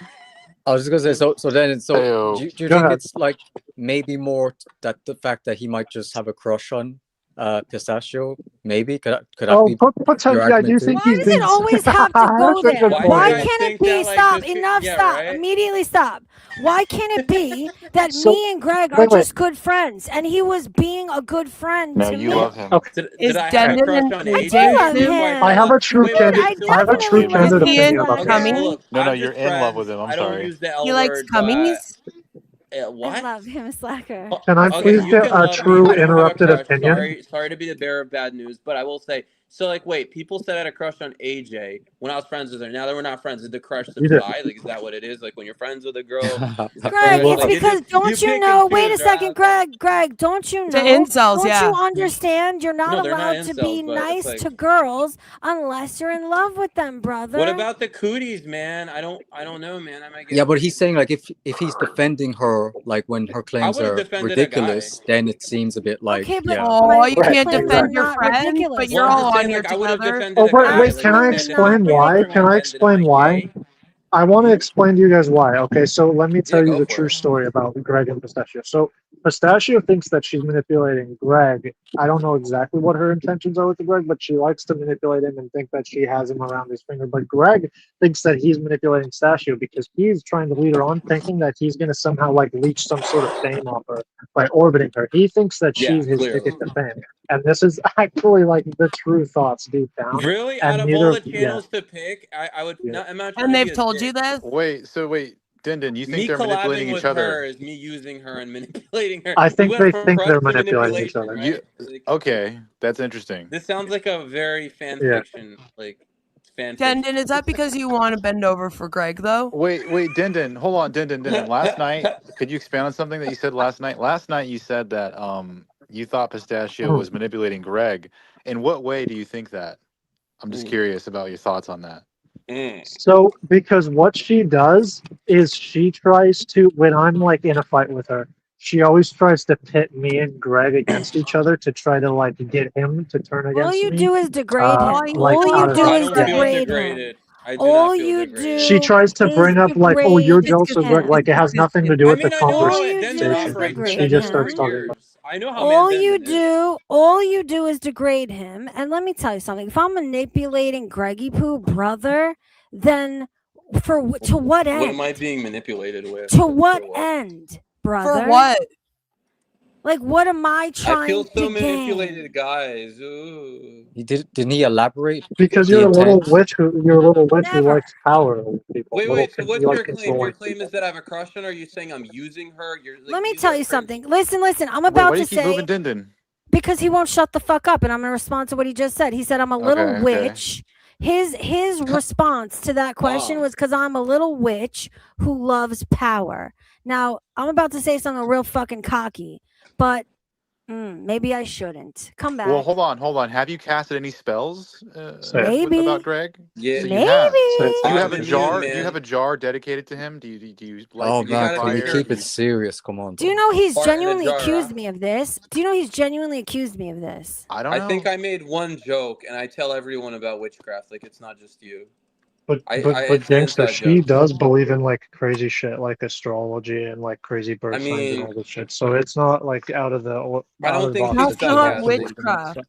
E: I was just gonna say, so then,
I: Ew.
E: do you
K: Go
E: think
K: ahead.
E: it's like maybe more that the fact that he might just have a crush on Pistachio? Maybe could that
K: Oh,
E: be your
K: potentially, I
E: argument
K: do
E: too?
K: think
B: Why
K: he's
B: does
K: being.
B: it always have to go
K: That's a good
B: there?
A: Why do you
B: Why
K: point.
A: guys
B: can't it
A: think
B: be
A: that, like,
B: stop?
A: this could-
B: Enough,
A: yeah,
B: stop.
A: right?
B: Immediately stop. Why can't it be that
K: So,
B: me and Greg are
K: wait.
B: just good friends and he was being a good friend
D: No,
B: to
D: you
B: me?
D: love him.
K: Okay.
A: Did
H: Is
A: I have a
H: Denden
A: crush
H: and
A: on
B: I
A: AJ?
B: do love
A: Before I
B: him.
K: I have a true
A: wait, wait,
K: candid.
A: wait,
B: I
A: so-
K: I have a true
B: definitely
K: candid
B: love
H: Is he
K: opinion
H: in
K: about
A: Okay,
K: this.
H: Cummings?
A: look,
D: No,
A: I'm
D: you're
A: just
D: in love
A: friends.
D: with him. I'm
A: I don't
D: sorry.
A: use the L
H: He likes
A: word, but
H: Cummings?
B: I
A: what?
B: love him, Slacker.
K: Can I
A: Okay,
K: please
A: you
K: get
A: can
K: a
A: love me.
K: true
A: I don't have a
K: interrupted
A: crush.
K: opinion?
A: Sorry to be the bearer of bad news, but I will say. So, like, wait, people said I had a crush on AJ when I was friends with her. Now that we're not friends, did the crush
K: You did.
A: subside? Like, is that what it is? Like, when you're friends with a girl, is the
B: Greg,
A: crush
B: it's
A: like
B: because don't you
A: pick
B: know?
A: and
B: Wait a
A: choose, right?
B: second, Greg, don't you
H: The
B: know?
H: incels,
B: Don't
H: yeah.
B: you understand? You're not
A: No, they're not
B: allowed to be
A: incels, but it's
B: nice
A: like,
B: to girls unless you're in love with them, brother.
A: what about the cooties, man? I don't know, man. I might get.
E: Yeah, but he's saying like if he's defending her, like when her claims
A: would have
E: are
A: defended a guy.
E: ridiculous, then it seems a bit like
B: Okay, but
E: yeah.
H: Oh, you
K: Right,
H: can't
B: claims are
H: defend your
B: not
H: friend,
B: ridiculous.
H: but you're
A: Well, I'm
H: all
A: just
H: on
A: saying,
H: here
A: like, I would have
H: together.
A: defended
K: Oh,
A: a guy.
K: wait,
A: Like,
K: can
A: you
K: I
A: defended
K: explain
A: my
K: why?
A: girlfriend
K: Can
A: one
K: I
A: time. Did I
K: explain why?
A: gay?
K: I want to explain to you guys why. Okay, so let me tell
A: Yeah,
K: you
A: go
K: the
A: for
K: true
A: it.
K: story about Greg and Pistachio. So Pistachio thinks that she's manipulating Greg. I don't know exactly what her intentions are with Greg, but she likes to manipulate him and think that she has him around his finger. But Greg thinks that he's manipulating Pistachio because he's trying to lead her on, thinking that he's going to somehow like leech some sort of fame off her by orbiting her. He thinks that
A: Yeah,
K: she's his
A: clearly.
K: ticket to fame, and this is actually like the true thoughts deep down.
A: Really?
K: And
A: Out of
K: neither,
A: all the channels to pick, I would
K: yeah.
A: not. I'm not trying
H: And
A: to be
H: they've
A: a
H: told you
A: dick.
H: this?
D: Wait, Dindin, you think
A: Me
D: they're manipulating
A: collabing
D: each
A: with her
D: other?
A: is me using her and manipulating her.
K: I
A: We
K: think
A: went
K: they
A: from
K: think
A: crush
K: they're
A: to
K: manipulating each
A: manipulation,
K: other.
A: right? Like,
D: Okay, that's interesting.
A: this sounds like a very fan
K: Yeah.
A: fiction, like fan
H: Denden,
A: fiction.
H: is that because you want to bend over for Greg, though?
D: Wait, Dindin, hold on, Dindin. Last night, could you expand on something that you said last night? Last night you said that you thought Pistachio was manipulating Greg. In what way do you think that? I'm just curious about your thoughts on that.
K: So, because what she does is she tries to, when I'm like in a fight with her, she always tries to pit me and Greg against each other to try to like get him to turn
B: All
K: against
B: you
K: me.
B: do is degrade him.
K: Like
B: All
K: out
B: you
K: of
B: do
K: his-
B: is
A: I don't feel
B: degrade
A: degraded.
B: him.
A: I do
B: All
A: not feel
B: you
A: degraded.
K: She
B: do
K: tries to
B: is
K: bring up like, "Oh, you're jealous of Greg,"
B: him.
K: like it has nothing to do
A: I
K: with
A: mean,
K: the
A: I know how
B: All you do
A: Denden
B: is
A: operates because
K: conversation.
B: degrade
K: She just
A: I've known
K: starts
A: him for
K: talking about.
A: years. I know how
B: All
A: man
B: you
A: Denden is.
B: do is degrade him. And let me tell you something. If I'm manipulating Greggy Poo, brother, then to what end?
A: What am I being manipulated with?
B: To what end, brother?
H: For what?
B: Like, what am I trying
A: I feel so
B: to gain?
A: manipulated, guys. Ooh.
E: Didn't he elaborate?
K: Because
E: the
K: you're a little
E: intent?
K: witch who
B: Never.
K: likes power over people.
A: Wait. So what's
K: You
A: your
K: like
A: claim? Your
K: controlling
A: claim
K: people.
A: is that I have a crush on her? Are you saying I'm using her? You're like,
B: Let me
A: you
B: tell
A: are
B: you
A: crazy.
B: something. Listen. I'm
D: Wait,
B: about
D: why do
B: to
D: you keep
B: say
D: moving Dindin?
B: because he won't shut the fuck up, and I'm gonna respond to what he just said. He said I'm a little
D: Okay.
B: witch. His response to that question was because I'm a little witch who loves power. Now I'm about to say something real fucking cocky, but maybe I shouldn't. Come back.
D: Well, hold on. Have you casted any spells
B: Maybe.
D: about Greg?
A: Yeah.
D: So you have.
B: Maybe.
D: Do you have a
A: Immune,
D: jar?
A: man.
D: Do you have a jar dedicated to him? Do you light
E: Oh
D: things
E: man,
D: on
E: can you
D: fire?
E: keep
D: Do
E: it serious? Come on.
B: Do you
E: bro.
B: know he's
A: Fart in a
B: genuinely
A: jar,
B: accused
A: huh?
B: me of this? Do you know he's genuinely accused me of this?
D: I don't
A: I
D: know.
A: think I made one joke, and I tell everyone about witchcraft. Like, it's not just you.
K: But
A: it's an
K: gangster,
A: inside
K: she
A: joke.
K: does believe in like crazy shit, like astrology and like crazy birth
A: I
K: signs and
A: mean,
K: all this shit. So it's not like out of the
A: I don't think
K: box
A: she's
H: That's
K: that she
H: not
K: doesn't believe in it.
H: witchcraft.
K: So,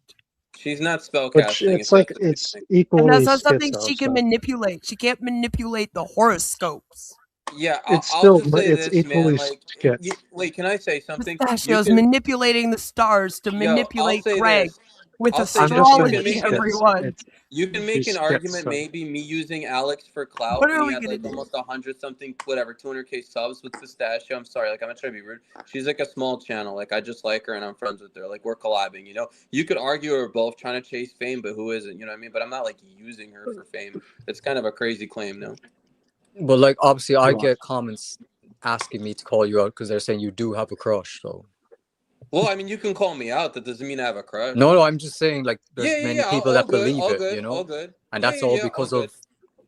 A: She's not
K: but
A: spellcasting.
K: it's like
A: just a
K: it's
A: thing.
H: And
K: equally
H: that's not something
K: schizo.
H: she can
K: So
H: manipulate. She can't manipulate the horoscopes.
A: Yeah,
K: it's
A: I'll
K: still
A: just say
K: it's
A: this, man.
K: equally
A: Like,
K: skits.
A: wait, can I say something? You
H: Pistachio's
A: can,
H: manipulating the stars to
A: I'll
H: manipulate
A: say
H: Greg
A: this.
H: with
A: I'll say
K: I'm just saying
H: astrology,
K: it's
A: this.
H: everyone.
A: You can make
K: She's
A: an
K: skits.
A: argument,
K: So.
A: maybe me using Alex for clout
H: What
A: when
H: are
A: he
H: we
A: had
H: gonna
A: like
H: do?
A: almost 100 something, whatever, 200K subs with Pistachio. I'm sorry, like I'm not trying to be rude. She's like a small channel. Like I just like her and I'm friends with her. Like we're collabing. You know, you could argue we're both trying to chase fame, but who isn't? You know what I mean? But I'm not like using her for fame. It's kind of a crazy claim, no?
E: But like obviously, I get comments asking me to call you out because they're saying you do have a crush. So.
A: Well, I mean, you can call me out. That doesn't mean I have a crush.
E: No, I'm just saying like there's many
A: Yeah.
E: people
A: All
E: that
A: good,
E: believe
A: all
E: it,
A: good,
E: you know,
A: all good.
E: and
A: Yeah,
E: that's all
A: all
E: because
A: good.
E: of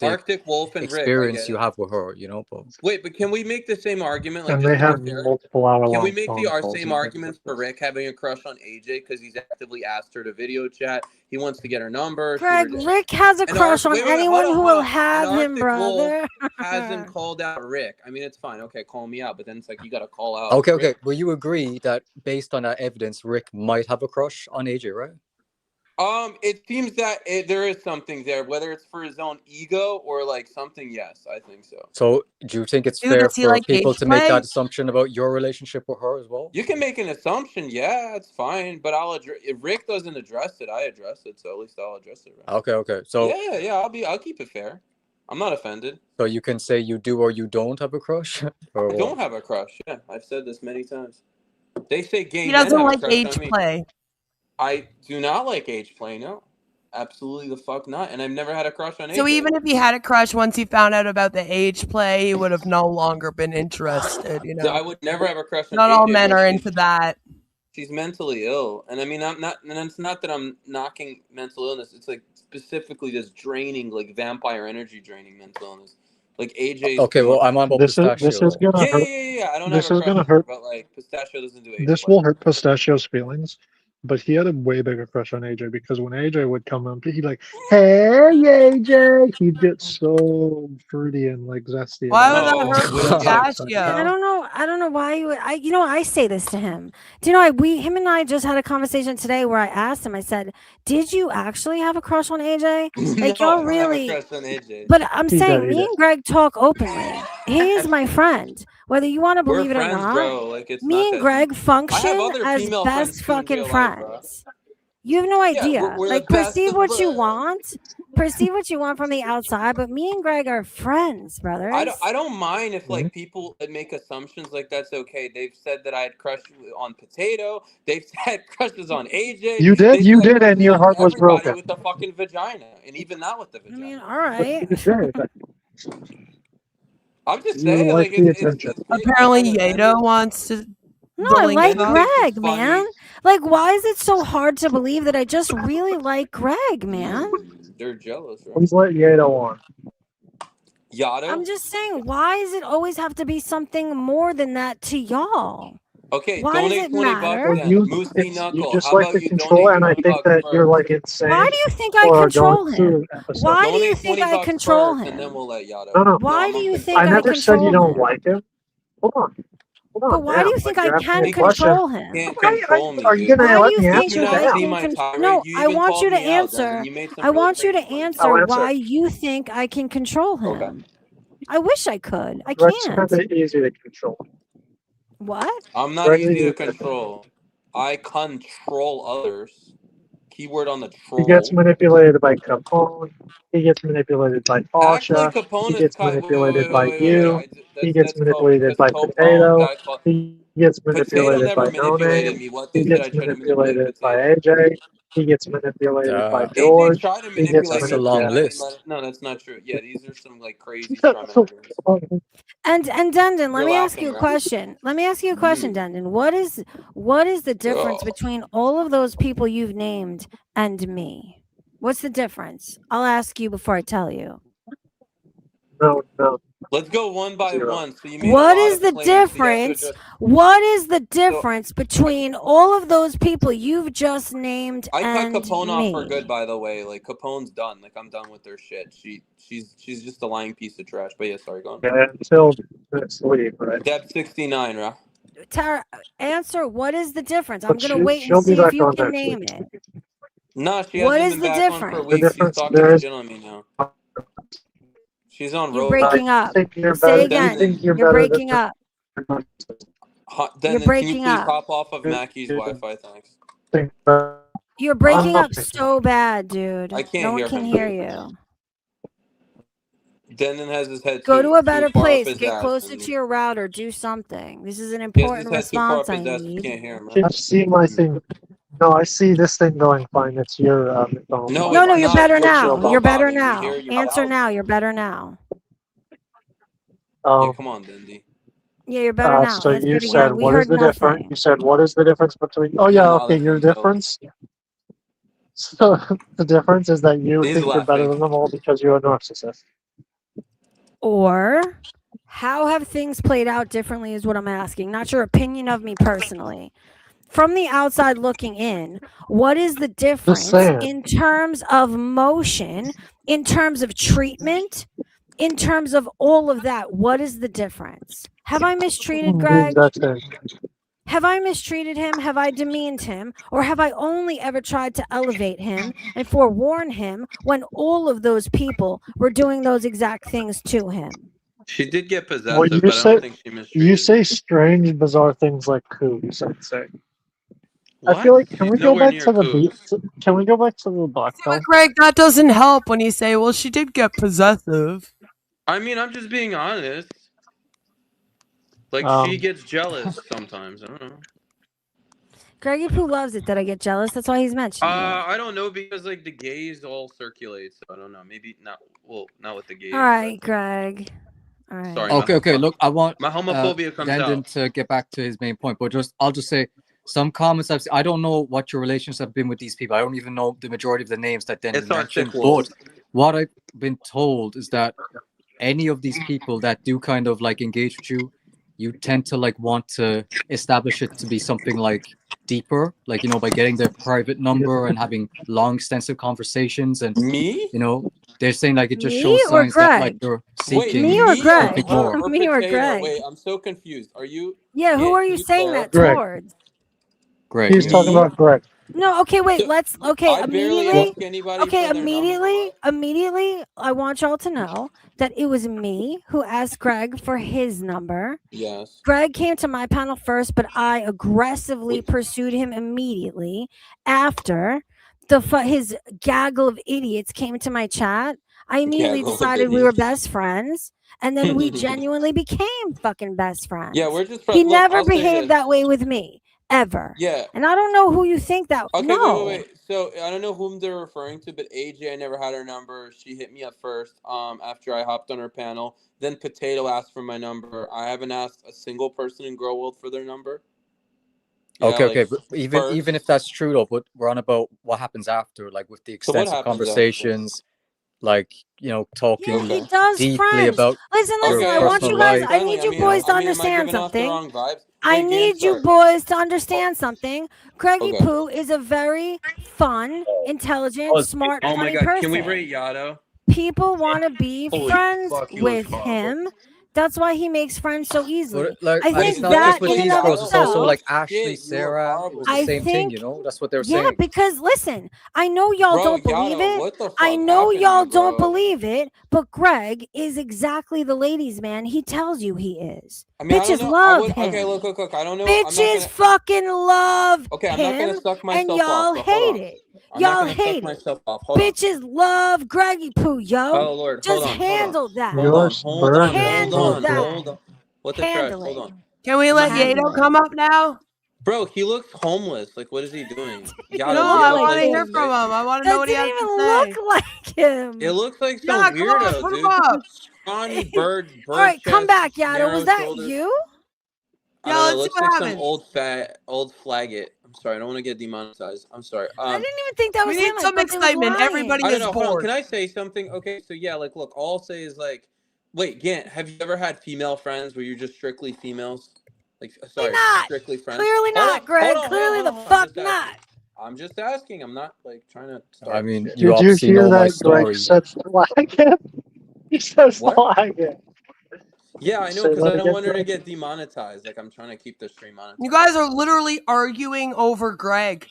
E: the
A: Arctic Wolf and Rick,
E: experience you have with her, but
A: wait, but can we make the same argument? Like,
K: And
A: just
K: they
A: to
K: have
A: be fair,
K: multiple hour long.
A: can we make the
K: calls
A: same
K: and
A: arguments for Rick having a crush on AJ because he's actively asked her to video chat? He wants to get her number.
B: Greg, Rick has a crush on anyone who will have him, brother.
A: Hasn't called out Rick. I mean, it's fine. Okay, call me out, but then it's like you got to call out.
E: Okay,
A: Rick.
E: okay. Will you agree that based on that evidence, Rick might have a crush on AJ, right?
A: It seems that there is something there, whether it's for his own ego or like something. Yes, I think so.
E: So, do you think it's fair for people to make that assumption about your relationship with her as well?
A: You can make an assumption, yeah, it's fine. But if Rick doesn't address it, I address it. So at least I'll address it. Right?
E: Okay, okay. So
A: yeah, I'll keep it fair. I'm not offended.
E: So you can say you do or you don't have a crush.
A: I don't have a crush. Yeah, I've said this many times. They say gay
H: He
A: men
H: doesn't
A: have
H: like
A: a crush
H: age
A: on me.
H: play.
A: I do not like age play. No, absolutely the fuck not. And I've never had a crush on AJ.
H: So even if he had a crush, once he found out about the age play, he would have no longer been interested.
A: I would never have a crush on
H: Not
A: AJ.
H: all men are into that.
A: She's mentally ill, and I mean, I'm not. And it's not that I'm knocking mental illness. It's like specifically this draining, like vampire energy draining mental illness. Like AJ.
E: Okay, well, I'm on about Pistachio.
K: This is gonna hurt.
A: I don't
K: this
A: have a
K: is
A: crush
K: gonna hurt.
A: But like Pistachio doesn't do AJ.
K: This will hurt Pistachio's feelings, but he had a way bigger crush on AJ because when AJ would come up, he'd be like, "Hey, AJ," he'd get so fruity and like zesty.
H: Why would that hurt Pistachio?
B: I don't know why you would. I say this to him. Do you know? Him and I just had a conversation today where I asked him. I said, "Did you actually have a crush on AJ? Like
A: No,
B: y'all really?"
A: I don't have a crush on AJ.
B: But I'm saying, me and Greg talk openly. He is my friend, whether you want to believe
A: We're
B: it
A: friends,
B: or not.
A: bro. Like, it's
B: Me
A: not
B: and
A: that
B: Greg
A: deep. I
B: function
A: have other
B: as
A: female friends
B: best
A: too in
B: fucking
A: real life, bro.
B: friends. You have no idea.
A: we're
B: Like,
A: the best
B: perceive
A: of
B: what you
A: friends.
B: want. Perceive what you want from the outside, but me and Greg are friends, brothers.
A: I don't mind if like people make assumptions like that's okay. They've said that I had crush on Potato. They've had crushes on AJ.
K: You did, and your heart was
A: Everybody
K: broken.
A: with the fucking vagina, and even not with the vagina.
B: I mean, all right.
A: I'm just
K: You
A: saying,
K: like
A: like
K: the
A: it's
K: attention.
H: Apparently, Yato wants to.
B: No, I like
A: Lincoln.
B: Greg, man. Like, why is it so hard to believe that I just really like Greg, man?
A: They're jealous, right?
K: Please let Yato on.
A: Yato?
B: I'm just saying, why does it always have to be something more than that to y'all?
A: Okay,
B: Why does
A: donate
B: it
A: 20
B: matter?
A: bucks then. Moosey Knuckle.
K: You just
A: How
K: like
A: about
K: to
A: you
K: control,
A: donate
K: and I
A: 20
K: think
A: bucks
K: that
A: first?
K: you're like insane.
B: Why do you think I
K: for
B: control
K: going
B: him?
K: through episodes.
B: Why do you
A: Donate
B: think
A: 20
B: I
A: bucks
B: control
A: first, and then
B: him?
A: we'll let Yato.
K: No.
B: Why do you think
K: I
B: I
K: never said
B: control
K: you don't
B: him?
K: like him. Hold on.
B: But why do you think I can control him?
A: Can't control me,
K: Are you
A: dude.
K: gonna
B: Why
K: let
B: do you
K: me
B: think
K: answer
A: you
B: I
A: not see
B: can
A: my
B: control?
A: tirade?
B: No,
A: You
B: I
A: even
B: want
A: called
B: you to
A: me out,
B: answer.
A: Denton. You made some
B: I
A: really
B: want you to
A: crazy points.
B: answer
K: I'll answer.
B: why you think I can control him.
A: Okay.
B: I wish I could. I
K: Greg's
B: can't.
K: kind of easy to control.
B: What?
A: I'm not
K: Greg
A: easy to
K: is-
A: control. I control others. Keyword on the troll.
K: He gets manipulated by Capone. He gets manipulated by
A: Actually,
K: Tasha.
A: Capone
K: He
A: is
K: gets
A: cut.
K: manipulated
A: Wait.
K: by you. He gets
A: That's
K: manipulated by
A: because Capone
K: Potato.
A: got caught.
K: He gets
A: Potato
K: manipulated
A: never
K: by No
A: manipulated
K: Name.
A: me. What
K: He
A: they said I
K: gets
A: tried to manipulate
K: manipulated by
A: Potato.
K: AJ. He gets manipulated by
E: AJ
K: George.
A: tried to
K: He gets
A: manipulate
E: That's a
A: me.
E: long
A: and I didn't
E: list.
A: let it- No, that's not true. Yeah, these are some like crazy straw managers.
B: And Dundon, let
A: You're
B: me ask
A: laughing,
B: you a
A: right?
B: question. Let me ask you a question, Dundon. What is the difference between all of those people you've named and me? What's the difference? I'll ask you before I tell you.
K: No.
A: Let's go one by one. So you made
B: What
A: a lot
B: is
A: of
B: the
A: claims, so you have to
B: difference?
A: address-
B: What is the difference between all of those people you've just named
A: I cut
B: and
A: Capone
B: me?
A: off for good, by the way. Like Capone's done. Like I'm done with their shit. She's just a lying piece of trash. But yeah, sorry, go on.
K: Yeah, until next week, right?
A: Deb 69, right?
B: Tara, answer. What is the difference? I'm
K: But
B: gonna wait
K: she'll
B: and
K: be
B: see if
K: back
B: you
K: on
B: can
K: next
B: name
K: week.
B: it.
A: No, she
B: What
A: hasn't
B: is
A: been
B: the
A: back on for
B: difference?
A: weeks. She's
K: difference
A: talking
K: there is-
A: shit on me now. She's on
B: You're
A: road.
B: breaking up.
K: think you're
B: Say
K: better-
B: again.
K: you think
B: You're
K: you're better
B: breaking
K: than-
B: up.
A: Then can
B: breaking
A: you please
B: up.
A: hop off of Mackey's Wi-Fi? Thanks.
B: You're breaking up so bad, dude.
A: I can't
B: No one
A: hear
B: can
A: him.
B: hear you.
A: Denton has his head
B: Go
A: too,
B: to a
A: too
B: better
A: far up
B: place.
A: his
B: Get
A: ass,
B: closer
A: and
B: to your router. Do something. This is an
A: he has
B: important
A: his head too far
B: response
A: up
B: I
A: his ass. You
B: need.
A: can't hear him. Right?
K: I see my thing. No, I see this thing going fine. It's your McDonald's.
A: No,
B: No,
A: it's
B: you're
A: not.
B: better
A: You're
B: now.
A: still
B: You're better
A: bobbing. We
B: now.
A: hear you.
B: Answer now. You're better now.
A: Yeah, come on, Dindy.
B: Yeah, you're better now.
K: So
B: Answer
K: you
B: it
K: said,
B: again. We
K: what is
B: heard
K: the difference?
B: nothing.
K: You said, what is the difference between? Oh yeah, okay, your difference. So the difference is that you
A: He's
K: think you're better
A: laughing.
K: than them all because you're a narcissist.
B: Or how have things played out differently is what I'm asking. Not your opinion of me personally. From the outside looking in, what is the difference in terms of motion, in terms of treatment, in terms of all of that? What is the difference? Have I mistreated Greg? Have I mistreated him? Have I demeaned him? Or have I only ever tried to elevate him and forewarn him when all of those people were doing those exact things to him?
A: She did get possessive,
K: Well,
A: but I don't think she mistreated.
K: You say strange, bizarre things like coops, I'd say.
A: What?
K: I feel like can
A: She's
K: we go
A: nowhere
K: back
A: near
K: to the
A: coops.
K: can we go back to the black
H: But Greg, that doesn't help when you say, well, she did get possessive.
A: I mean, I'm just being honest. Like, she gets jealous sometimes. I don't know.
B: Greggy Poo loves it that I get jealous. That's why he's mentioning it.
A: I don't know, because like the gays all circulate, so I don't know. Maybe not. Well, not with the gays.
B: All right, Greg. All right.
A: Sorry.
E: Okay. Look, I want
A: my homophobia comes
E: Dendon
A: out.
E: to get back to his main point, but I'll just say some comments I've seen. I don't know what your relations have been with these people. I don't even know the majority of the names that Dendon mentioned. But what I've been told is that any of these people that do kind of like engage with you, you tend to like want to establish it to be something like deeper, like, you know, by getting their private number and having long, extensive conversations. And
A: me,
E: you know, they're saying like it just
B: Me
E: shows
B: or
E: signs that
B: Greg?
E: like you're seeking
B: me or Greg?
E: something more.
B: Me or
A: Potato.
B: Greg?
A: Wait, I'm so confused. Are you?
B: Yeah, who are you saying that
K: Greg.
B: towards?
E: Greg.
K: He's talking about Greg.
B: No, okay, wait,
A: I barely ask anybody
B: Okay,
A: for their
B: immediately, I want y'all to know that it was me who asked Greg for his number.
A: Yes.
B: Greg came to my panel first, but I aggressively pursued him immediately after his gaggle of idiots came to my chat. I immediately
A: Gaggle of
B: decided we were
A: idiots.
B: best friends, and then we genuinely became fucking best friends.
A: Yeah, we're just.
B: He
A: Look,
B: never
A: I'll say
B: behaved
A: this.
B: that way with me. Ever.
A: Yeah.
B: And I don't know who you think that.
A: Okay,
B: no.
A: wait. So I don't know whom they're referring to, but AJ, I never had her number. She hit me up first. After I hopped on her panel. Then Potato asked for my number. I haven't asked a single person in Girl World for their number. Yeah,
E: Okay. But even if that's true though, but we're on about what happens after, like with the
A: So what
E: extensive
A: happens
E: conversations, like, you know, talking
B: Yeah, he does
E: deeply
B: friends.
E: about
B: Listen,
E: your
B: I want
E: personal
B: you guys.
E: life.
B: I need you boys to understand something. I need you boys to understand something. Greggy Poo is a very fun, intelligent, smart,
A: Oh my
B: funny
A: god,
B: person.
A: can we rate Yado?
B: People want to be
A: Holy
B: friends
A: fuck, he
B: with
A: looks
B: him. That's why he makes friends so easily.
E: But, like,
B: I think
E: it's not
B: that
E: just with
B: in
E: these
B: and of
E: girls, it's also
B: itself-
E: like Ashley, Sarah. It was the
B: I
E: same thing,
B: think-
E: you know? That's what they're
B: Yeah,
E: saying.
B: because listen, I know y'all
A: Bro,
B: don't believe
A: Yado,
B: it.
A: what the fuck
B: I know
A: happened to
B: y'all
A: you,
B: don't
A: bro?
B: believe it, but Greg is exactly the ladies' man he tells you he is.
A: I mean, I
B: Bitches
A: don't know.
B: love him.
A: Okay, look. I don't know. I'm not
B: Bitches
A: gonna,
B: fucking love
A: okay, I'm not
B: him,
A: gonna suck
B: and
A: myself
B: y'all
A: off. but hold
B: hate
A: on.
B: it.
A: I'm
B: Y'all
A: not gonna
B: hate
A: suck
B: it.
A: myself off. Hold on.
B: Bitches love Greggy Poo, yo.
A: Oh Lord,
B: Just
A: hold on.
B: handle that.
A: Hold on.
B: Handle that.
A: Hold on. What the trash?
B: Handle
A: Hold
B: it.
A: on.
H: Can we let
B: Handle
H: Yato
B: it.
H: come up now?
A: Bro, he looks homeless. Like, what is he doing? Yado,
H: No,
A: do you
H: I
A: have a
H: want to
A: place
H: hear
A: to
H: from
A: stay?
H: him. I want to know
B: That
H: what he has
B: didn't
H: to
B: even
H: say.
B: look like him.
A: It looks like some
H: Yeah, come on,
A: weirdo,
H: put him
A: dude.
H: up.
A: Scrawny bird
B: All right, come
A: chest,
B: back, Yato.
A: narrow
B: Was that
A: shoulders.
B: you?
A: I
H: Yeah,
A: don't know.
H: let's
A: It
H: see
A: looks
H: what
A: like
H: happens.
A: some old flaggot. I'm sorry. I don't want to get demonetized. I'm sorry.
B: I didn't even think that
H: We
B: was
H: need
B: him. I
H: some
B: thought they was
H: excitement.
B: lying.
H: Everybody
A: I don't
H: is
A: know. Hold on.
H: bored.
A: Can I say something? Okay, so yeah, like, look, all I'll say is like, wait, Gant, have you ever had female friends where you're just strictly females? Like, sorry,
B: not.
A: strictly friends.
B: Clearly not, Greg. Clearly the fuck not.
A: I'm just asking. I'm not like trying to start.
E: I mean,
A: shit.
E: you
K: Did you
E: obviously
K: hear
E: know my
K: that Greg
E: story.
K: said flag? He says
A: What?
K: flag.
A: Yeah, I know,
K: Say
A: because
K: that
A: I don't
K: again,
A: want her to
K: Greg.
A: get demonetized. Like, I'm trying to keep the stream monetized.
H: You guys are literally arguing over Greg.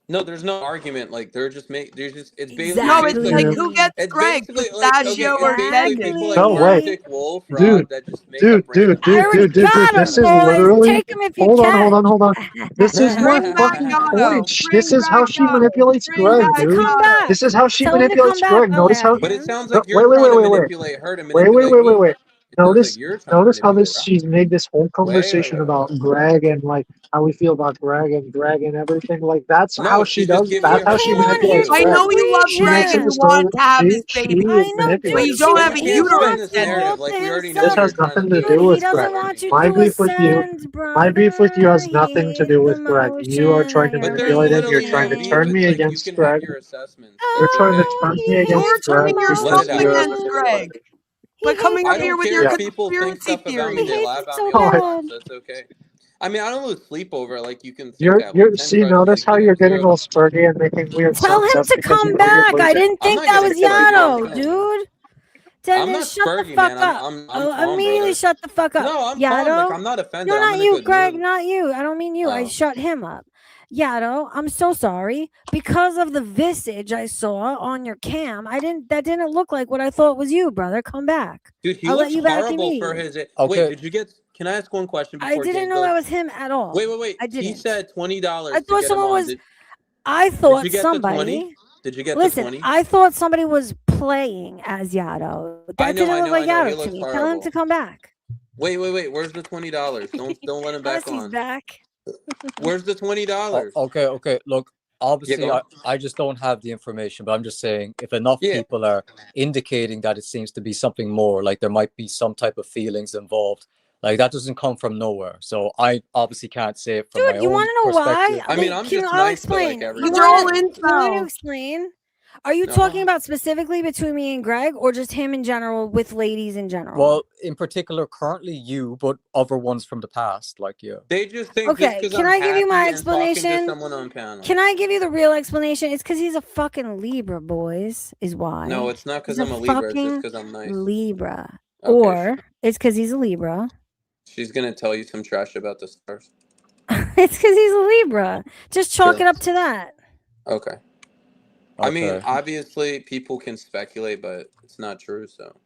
A: No, there's no argument. Like, they're just it's basically
H: No, it's
B: Exactly.
H: like who gets
A: it's
H: Greg,
A: basically like, okay,
H: Pistachio
A: it's
H: or
A: basically
H: Dendon?
A: people like
K: No, wait.
A: Arctic Wolf, Rod,
K: Dude,
A: that just make up random
B: I already
K: dude,
B: got him,
K: this is
B: boys.
K: literally.
B: Take him if you
K: Hold
B: can.
K: on. This is my
H: Bring back
K: fucking
H: Yano.
K: point.
H: Bring
K: This is how
H: back
K: she
H: Yano.
K: manipulates
H: Bring
K: Greg,
H: back
B: To
K: dude.
B: come
H: Yano.
B: back.
K: This is how she
B: Tell him to
K: manipulates
B: come back.
K: Greg.
B: I'll
K: Notice how.
B: add
A: But it
B: him.
A: sounds like you're trying to manipulate her to manipulate me.
K: Wait.
A: It sounds
K: Notice,
A: like you're trying to
K: notice how
A: manipulate
K: this
A: Rod.
K: she's made this whole conversation
A: Wait.
K: about Greg and like how we feel about Greg and everything. Like that's
A: No,
K: how
A: she's
K: she
A: just
K: does.
A: giving
K: That's
A: you
K: how
A: her
K: she
A: point of
K: manipulates
A: view.
H: I
K: Greg.
H: know you love
K: She
H: Greg
K: makes it
H: and
K: a
H: you
K: story.
H: want to have his
K: She
H: baby,
B: I know,
H: but
K: manipulates.
H: you
B: dude.
H: don't
A: But
H: have a
A: you
B: He
A: can't spin
H: uterus,
B: wants
A: this
B: it
H: Dendon.
B: all
A: narrative.
B: to
A: Like, we already know
K: This
A: what
B: himself.
A: you're
K: has
A: trying to
K: nothing to
A: do.
K: do
B: Dude,
K: with
B: he doesn't
K: Greg.
B: want you
K: My
B: to
K: beef with you.
B: ascend, brother.
K: My beef with you has nothing to
B: He's
K: do
B: the
K: with Greg. You are trying to
B: motion.
A: But there's
K: manipulate him. You're
A: literally
K: trying
A: no
K: to
A: beef.
K: turn me
A: It's like you
K: against
A: can have
K: Greg.
A: your assessments.
K: You're
A: It's
K: trying to
A: okay.
K: turn
B: Oh,
K: me
B: he
K: against
H: You're
B: is the
K: Greg
H: turning
K: because
A: Let
H: yourself
A: it out.
K: you're
H: against
K: manipulating.
H: Greg. by coming up
A: I
H: here
A: don't
H: with
A: care
H: your
A: if people think
H: conspiracy
A: stuff about me.
H: theories.
A: They laugh at
B: so
A: me all the
K: bad.
A: time, so it's okay. I mean, I don't lose sleep over it like you can think that.
K: You're
A: 10
K: see,
A: crushes
K: notice how
A: equal
K: you're getting
A: 0.
K: all spurty and making weird
B: Tell
K: sounds.
B: him
K: That's
B: to
K: because you
B: come
K: know you're
B: back. I
K: losing.
B: didn't
A: I'm
B: think
A: not
B: that
A: getting
B: was
A: spurty. I'm
B: Yano,
A: chilling, man.
B: dude.
A: I'm
B: Then
A: not
B: shut the
A: spurty,
B: fuck
A: man.
B: up.
A: I'm calm,
B: Immediately
A: brother.
B: shut the fuck up.
A: No, I'm calm. Like,
B: Yano?
A: I'm not offended.
B: No,
A: I'm
B: not
A: in a
B: you,
A: good
B: Greg.
A: mood.
B: Not you. I don't mean you. I
A: Oh.
B: shut him up. Yano, I'm so sorry. Because of the visage I saw on your cam, that didn't look like what I thought was you, brother. Come back.
A: Dude, he
B: I'll let
A: looks
B: you back
A: horrible for
B: immediately.
A: his.
E: Okay.
A: Wait, did you get? Can I ask one question
B: I
A: before
B: didn't
A: James
B: know
A: goes?
B: that was him at all.
A: Wait.
B: I didn't.
A: He said $20
B: I
A: to
B: thought
A: get him
B: someone
A: on.
B: was. I
A: Did
B: thought
A: you get the 20?
B: somebody.
A: Did you get
B: Listen,
A: the 20?
B: I thought somebody was playing as Yado. That didn't look like
A: I know. He
B: Yado to
A: looks
B: me. Tell him
A: horrible.
B: to come back.
A: Wait. Where's the $20? Don't let him back
B: He's
A: on.
B: back.
A: Where's the $20?
E: Okay. Look, obviously,
A: go on.
E: I just don't have the information, but I'm just saying if enough people are indicating that it seems to be something more, like there might be some type of feelings involved, like that doesn't come from nowhere. So I obviously can't say it from my
B: Dude, you
E: own
B: want to know why?
E: perspective.
A: I mean, I'm
B: Can
A: just
B: I'll
A: nice to like
B: explain.
A: everybody.
H: They're all
B: You want me to
H: incels.
B: explain? Are you
A: No.
B: talking about specifically between me and Greg, or just him in general with ladies in general?
E: Well, in particular, currently you, but other ones from the past, like you.
A: They just think
B: Okay,
A: just because
B: can
A: I'm
B: I give you my
A: happy and talking to
B: explanation?
A: someone on panel.
B: Can I give you the real explanation? It's because he's a fucking Libra, boys. Is why.
A: No, it's not because
B: He's
A: I'm a Libra. It's just
B: fucking
A: because I'm nice.
B: Libra,
A: Okay,
B: or it's because he's a Libra.
A: She's gonna tell you some trash about the stars.
B: It's because he's a Libra. Just chalk
A: Sure.
B: it up to that.
A: Okay. I mean, obviously, people can speculate, but it's not true. So.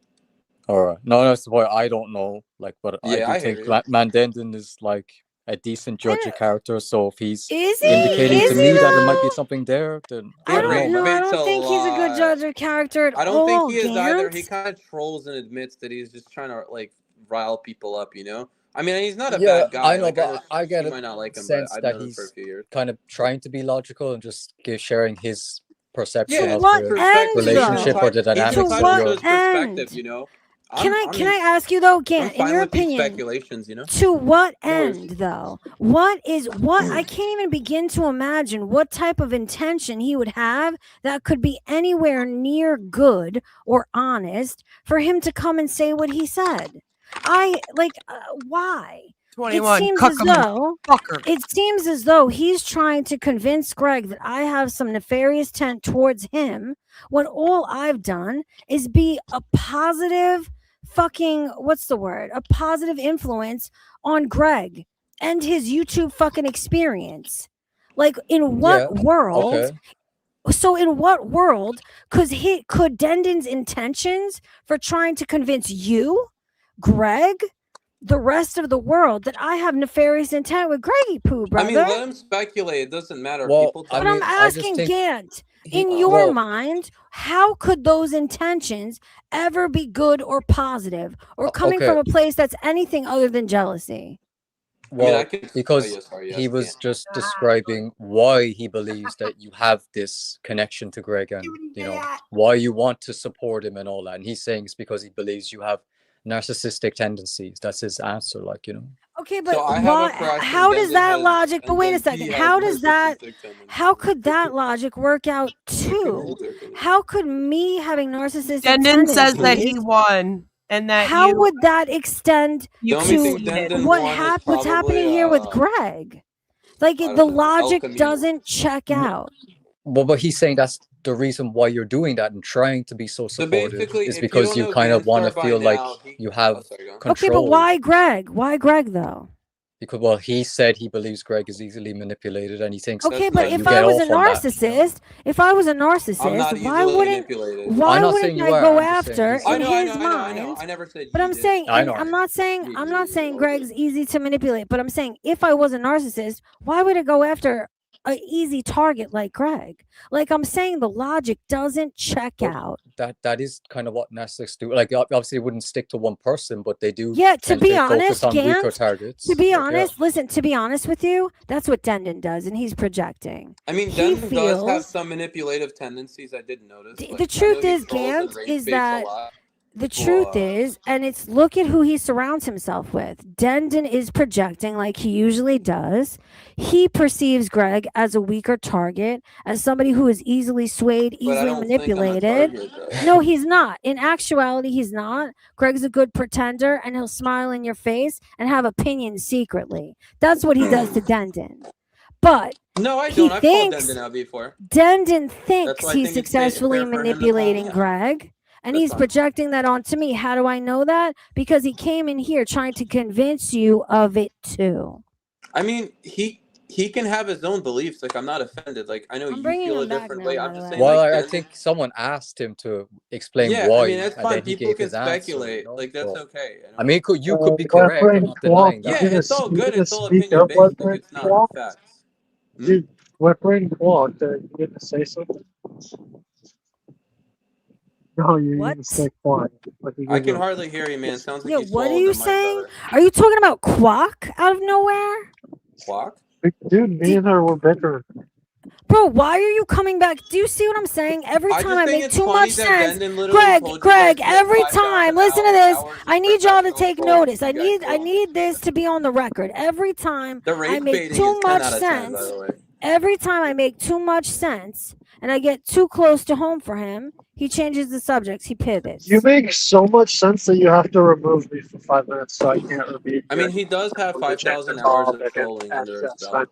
E: All right. No, that's why I don't know. Like, but
A: Yeah,
E: I
A: I
E: do
A: hear
E: think
A: you.
E: Mandendin is like a decent judge of character. So if he's
B: Is he?
E: indicating
B: Is
E: to
B: he
E: me that there might
B: though?
E: be something there, then
B: I
E: I don't know,
B: don't know.
E: man.
B: I don't think he's a good judge of character at
A: I don't
B: all.
A: think he is either. He
B: Gantz.
A: kind of trolls and admits that he's just trying to like rile people up. You know. I mean, he's not a
E: Yeah,
A: bad guy.
E: I know,
A: Like,
E: but I get
A: you
E: a
A: might not like him, but
E: sense
A: I've
E: that
A: known him for a
E: he's
A: few years.
E: kind of trying to be logical and just sharing his perception
A: Yeah,
E: of
B: what
E: the
B: end,
E: relationship or the
A: He's
E: dynamics.
B: To
E: of
A: entitled to
B: what
A: his
E: your...
A: perspective.
B: end?
A: You know.
B: Can I ask you though,
A: I'm
B: Gant, in
A: fine
B: your
A: with these
B: opinion,
A: speculations. You know.
B: to what
A: No worries.
B: end though? What I can't even begin to imagine what type of intention he would have that could be anywhere near good or honest for him to come and say what he said. Why?
H: 21.
B: It seems as though he's trying to convince Greg that I have some nefarious intent towards him when all I've done is be a positive a positive influence on Greg and his YouTube fucking experience. Like, in what world?
E: Okay.
B: So in what world could Dendon's intentions for trying to convince you, Greg, the rest of the world that I have nefarious intent with Greggy Poo, brother?
A: I mean, let him speculate. It doesn't matter.
E: Well,
A: People
B: But I'm asking Gant, in your mind, how could those intentions ever be good or positive or coming from a place that's anything other than jealousy?
E: Well, because he was just describing why he believes that you have this connection to Greg and, why you want to support him and all that. And he's saying it's because he believes you have narcissistic tendencies. That's his answer,
B: Okay, but how does that logic, but wait a second, how could that logic work out too? How could me having narcissistic
H: Dendon
B: tendencies,
H: says that he won. And that
B: how would that extend to what's happening here with Greg? Like, the logic doesn't check out.
E: Well, but he's saying that's the reason why you're doing that and trying to be so supportive is because you kind of want to feel like you have control.
B: Okay, but why Greg? Why Greg though?
E: Because, well, he said he believes Greg is easily manipulated, and he thinks.
B: Okay, but if I was a narcissist, why wouldn't I go after in his mind?
A: I never said.
B: But I'm saying, I'm not saying Greg's easy to manipulate. But I'm saying, if I was a narcissist, why would I go after an easy target like Greg? Like, I'm saying, the logic doesn't check out.
E: That is kind of what narcissists do. Like, obviously, they wouldn't stick to one person, but they do.
B: Yeah, to be honest,
E: targets.
B: To be honest, listen. To be honest with you, that's what Dendon does, and he's projecting.
A: I mean, Dendon does have some manipulative tendencies. I did notice.
B: The truth is, Gant, is that the truth is, and it's look at who he surrounds himself with. Dendon is projecting like he usually does. He perceives Greg as a weaker target, as somebody who is easily swayed,
A: But I
B: easily
A: don't think I'm a
B: manipulated.
A: target, though.
B: No, he's not. In actuality, he's not. Greg's a good pretender, and he'll smile in your face and have opinions secretly. That's what he does to Dendon. But
A: No, I
B: he
A: don't. I've called
B: thinks
A: Dendon out before.
B: Dendon
A: That's
B: thinks
A: why I
B: he's
A: think it's
B: successfully
A: fair for him to call
B: manipulating
A: me out.
B: Greg, and
A: That's
B: he's
A: fine.
B: projecting that onto me. How do I know that? Because he came in here trying to convince you of it too.
A: I mean, he can have his own beliefs. Like, I'm not offended. Like, I know
B: I'm
A: you
B: bringing
A: feel a
B: him back
A: different
B: now,
A: way.
B: by
A: I'm
B: the
A: just
B: way.
A: saying,
E: Well,
A: like,
E: I
A: Dendon.
E: think someone asked him to explain
A: Yeah,
E: why,
A: I mean, that's
E: and
A: fine.
E: then he
A: People
E: gave
A: can
E: his answer.
A: speculate. Like, that's
E: So,
A: okay. You know?
E: I mean, you could be
K: Wet
E: correct. I'm
K: brain
E: not
K: Quack,
E: denying
K: you
A: Yeah,
E: that.
K: gonna
A: it's all
K: you
A: good.
K: gonna
A: It's all
K: speak
A: opinion
K: up,
A: based.
K: Wet
A: Like,
K: brain
A: it's not
K: Quack?
A: facts. Hmm?
K: Dude, Wet brain Quack, you gonna say something? No, you're
B: What?
K: gonna stay quiet. Like you
A: I
K: give
A: can
K: a
A: hardly hear you, man. Sounds like
B: Yeah,
A: you
B: what are
A: swallowed
B: you
A: the mic,
B: saying?
A: brother.
B: Are you talking about Quack out of nowhere?
A: Quack?
K: dude. Me and her were bickering.
B: Bro, why are you coming back? Do you see what I'm saying? Every
A: I
B: time
A: just
B: I
A: think
B: make
A: it's
B: too
A: funny
B: much
A: that
B: sense.
A: Dendon literally told you
B: Greg,
A: that he had
B: every
A: 5,000
B: time, listen to this.
A: hours
B: I
A: of
B: need y'all to
A: professional
B: take
A: trolling
B: notice.
A: and
B: I
A: you guys
B: need this to be on the record. Every time
A: The
B: I
A: race
B: make
A: baiting is
B: too
A: 10
B: much
A: out of 10, by
B: sense,
A: the way.
B: every time I make too much sense and I get too close to home for him, he changes the subjects. He pivots.
K: You make so much sense that you have to remove me for 5 minutes so I can't repeat.
A: I mean, he does have 5,000 hours of trolling under his belt.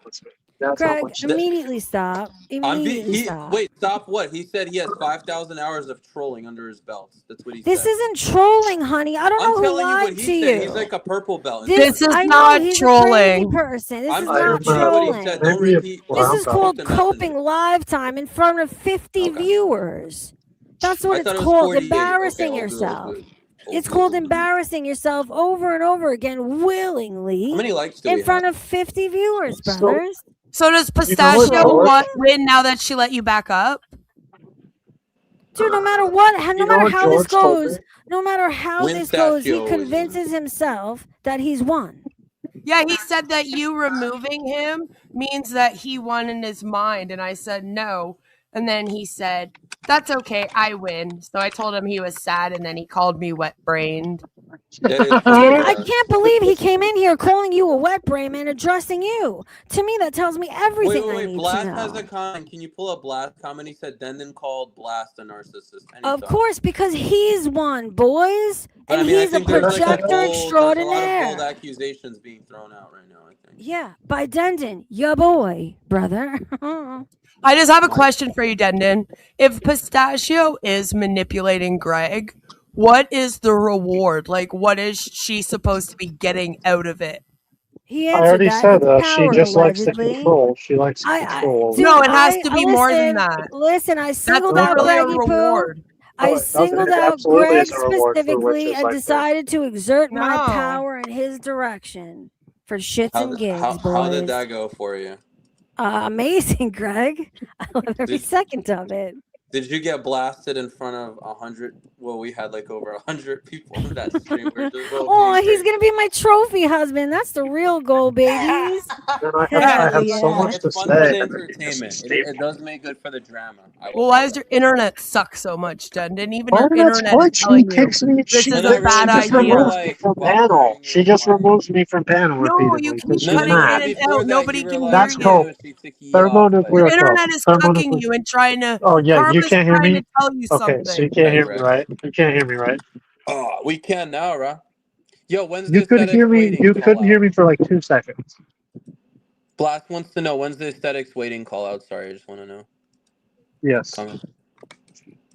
K: That's how
B: Greg,
K: much.
B: immediately stop. Immediately stop.
A: Wait, stop what? He said he has 5,000 hours of trolling under his belt. That's what he
B: This
A: said.
B: isn't trolling, honey. I don't
A: I'm
B: know who
A: telling you what
B: lied
A: he
B: to
A: said.
B: you.
A: He's like a purple belt.
H: This is
B: I
H: not
B: know he's
H: trolling.
B: a crazy person. This
A: I'm
B: is
A: just
B: not
A: repeating what he
B: trolling.
A: said. Don't repeat.
B: This is called
A: the
B: coping live time in front of 50
A: Okay.
B: viewers. That's what
A: I
B: it's
A: thought it was
B: called.
A: 48.
B: Embarrassing
A: Okay,
B: yourself.
A: All
B: It's
A: good,
B: called
A: all good.
B: embarrassing yourself over and over again willingly
A: How many likes do
B: in
A: we
B: front
A: have?
B: of 50 viewers, brothers.
H: So does
K: You know
H: Pistachio
K: what,
H: win now that she let you back up?
B: Dude, no matter what, no matter how this
K: George told
B: goes,
K: me?
B: no matter how this goes, he convinces himself that he's won.
H: Yeah, he said that you removing him means that he won in his mind, and I said no. And then he said, "That's okay, I win." So I told him he was sad, and then he called me wet-brained.
B: I can't believe he came in here calling you a wet brain and addressing you. To me, that tells me everything I need
A: Blast
B: to know.
A: has a comment. Can you pull up Blast comment? He said Dendon called Blast a narcissist.
B: Of course, because he's one, boys.
A: But
B: And
A: I mean, I
B: he's a
A: think there's
B: projector
A: there's a lot of
B: extraordinaire.
A: bold accusations being thrown out right now, I think.
B: Yeah, by Dendon, your boy, brother.
H: I just have a question for you, Dendon. If Pistachio is manipulating Greg, what is the reward? Like, what is she supposed to be getting out of it?
B: He
K: I
B: answered
K: already
B: that.
K: said
B: It's
K: she
B: power,
K: just likes to
B: allegedly.
K: control. She likes to control.
H: No, it has to be more than that.
B: Listen, I singled
H: That's
B: out
H: really a
B: Greggy Poo.
H: reward.
B: I singled out
K: absolutely
B: Greg
K: is a reward for
B: specifically
K: witches
B: and
K: like this.
B: decided to exert my
H: No.
B: power in his direction for shits and gigs, boys.
A: How did that go for you?
B: Amazing, Greg. I love every second of it.
A: Did you get blasted in front of 100? Well, we had like over 100 people on that stream.
B: Oh, he's gonna be my trophy husband. That's the real goal, babies.
K: I have so much to
A: It's fun for the
K: say.
A: entertainment. It does make good for the drama.
H: Well, why does your internet suck so much, Dendon? Even your
K: That's
H: internet
K: what
H: is telling
K: she
H: you
K: kicks me.
H: this
K: She
H: is
K: just
H: a bad idea.
K: removes me from panel. She just removes me from panel
H: No,
K: repeatedly
H: you
K: because
H: keep
K: she's
H: cutting
K: mad.
H: in and out. Nobody can hear
K: That's
H: you.
K: cool. Thermonuclear
H: Your
K: coke.
H: internet is cucking you and trying to.
K: Oh yeah, you
H: Karma's
K: can't hear
H: trying
K: me.
H: to tell you
K: Okay,
H: something.
K: so you can't hear me, right? You can't hear me, right?
A: Oh, we can now, right? Yo, when's
K: You
A: the
K: could
A: aesthetics
K: hear me.
A: waiting
K: You
A: call
K: couldn't
A: out?
K: hear me for like 2 seconds.
A: Blast wants to know when's the aesthetics waiting call out. Sorry, I just want to know.
K: Yes.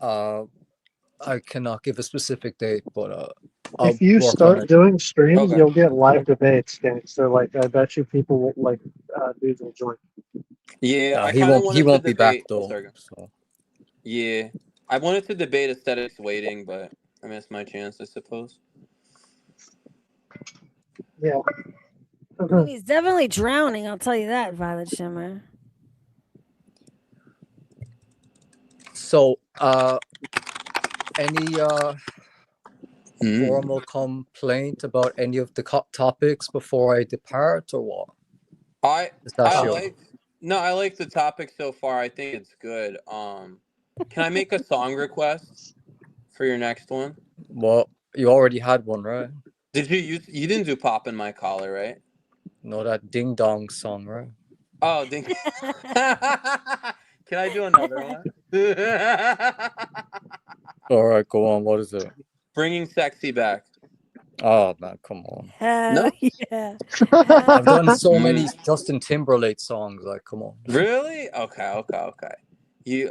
E: I cannot give a specific date, but
K: If you start doing streams, you'll get live debates, gangster. Like I bet you people will like dudes will join.
A: Yeah, I
E: he
A: kind of
E: won't. He
A: wanted to
E: won't be back
A: debate.
E: though.
A: Sorry.
E: So.
A: Yeah, I wanted to debate aesthetics waiting, but I missed my chance, I suppose.
K: Yeah.
B: I mean, he's definitely drowning, I'll tell you that, Violet Shimmer.
E: So, any formal complaint about any of the topics before I depart, or what?
A: I like the topic so far. I think it's good. Can I make a song request for your next one?
E: Well, you already had one, right?
A: Did you didn't do Pop in My Collar, right?
E: No, that Ding Dong song, right?
A: Oh, ding. Can I do another one?
E: All right, go on. What is it?
A: Bringing Sexy Back.
E: Oh man, come on.
B: Hell yeah.
E: I've done so many Justin Timberlake songs. Like, come on.
A: Really? Okay. You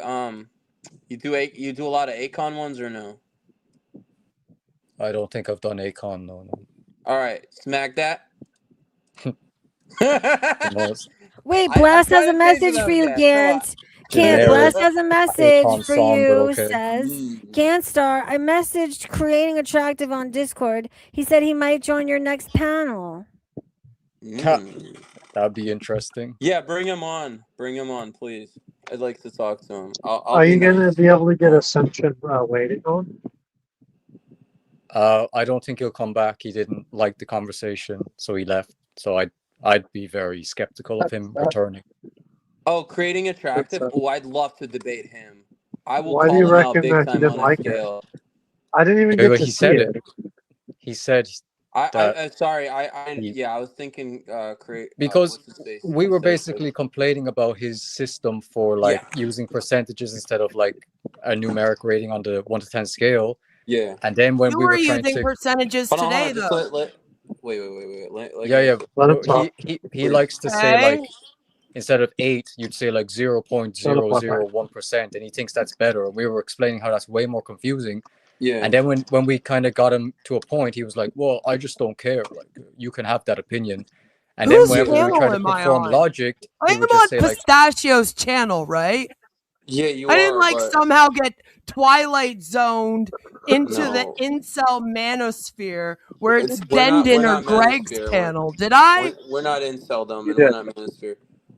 A: do a lot of Akon ones or no?
E: I don't think I've done Akon. No.
A: All right, Smack That.
B: Wait, Blast has a message for you, Gant. Blast has a message for you. Says Gantstar, I messaged Creating Attractive on Discord. He said he might join your next panel.
E: That'd be interesting.
A: Yeah, bring him on. Please. I'd like to talk to him.
K: Are you gonna be able to get Ascension waiting on?
E: I don't think he'll come back. He didn't like the conversation, so he left. So I'd be very skeptical of him returning.
A: Oh, Creating Attractive? Oh, I'd love to debate him. I will
K: Why
A: call
K: do you
A: him out
K: reckon
A: big
K: that
A: time
K: he didn't
A: on
K: like
A: a scale.
K: it? I didn't even get to
E: he
K: see
E: said
K: it.
E: He said
A: Sorry. I was thinking
E: because we were basically complaining about his system for like using percentages instead of like a numeric rating on the 1 to 10 scale.
A: Yeah.
E: And then when
H: You
E: we
H: were
E: were trying
H: using
E: to
H: percentages today, though.
A: Wait.
E: He likes to say like instead of 8, you'd say like 0.001%, and he thinks that's better. And we were explaining how that's way more confusing.
A: Yeah.
E: And then when we kind of got him to a point, he was like, "Well, I just don't care. Like, you can have that opinion." And then when we tried to perform logic,
H: I am on Pistachio's channel, right?
A: Yeah, you
H: I didn't somehow get Twilight Zoned into the incel manosphere where it's Dendon or Greg's channel. Did I?
A: We're not incel-dom and we're not manosphere.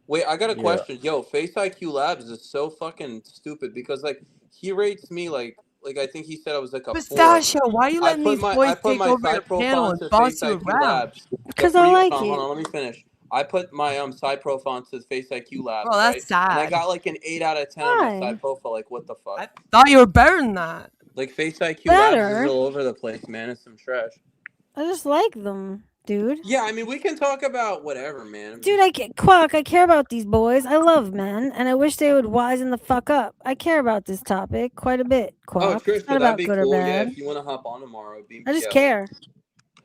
A: Wait, I got a question. Yo, Face IQ Labs is so fucking stupid because like he rates me like I think he said I was like a
H: Pistachio,
A: 4.
H: why are you letting these boys take over your panel and boss you around?
B: Because I like
A: Hold
B: it.
A: on, let me finish. I put my side profile onto Face IQ Labs.
H: Oh, that's sad.
A: And I got like an 8 out of 10 on my side profile. Like, what the fuck?
H: I thought you were better than that.
A: Like, Face IQ Labs is all over the place, man. It's some trash.
B: I just like them, dude.
A: Yeah, I mean, we can talk about whatever, man.
B: Dude, I care about these boys. I love men, and I wish they would wisen the fuck up. I care about this topic quite a bit, Quack.
A: Oh, Trisha,
B: it's not about
A: that'd be
B: good
A: cool.
B: or bad.
A: Yeah, if you want to hop on tomorrow.
B: I just care.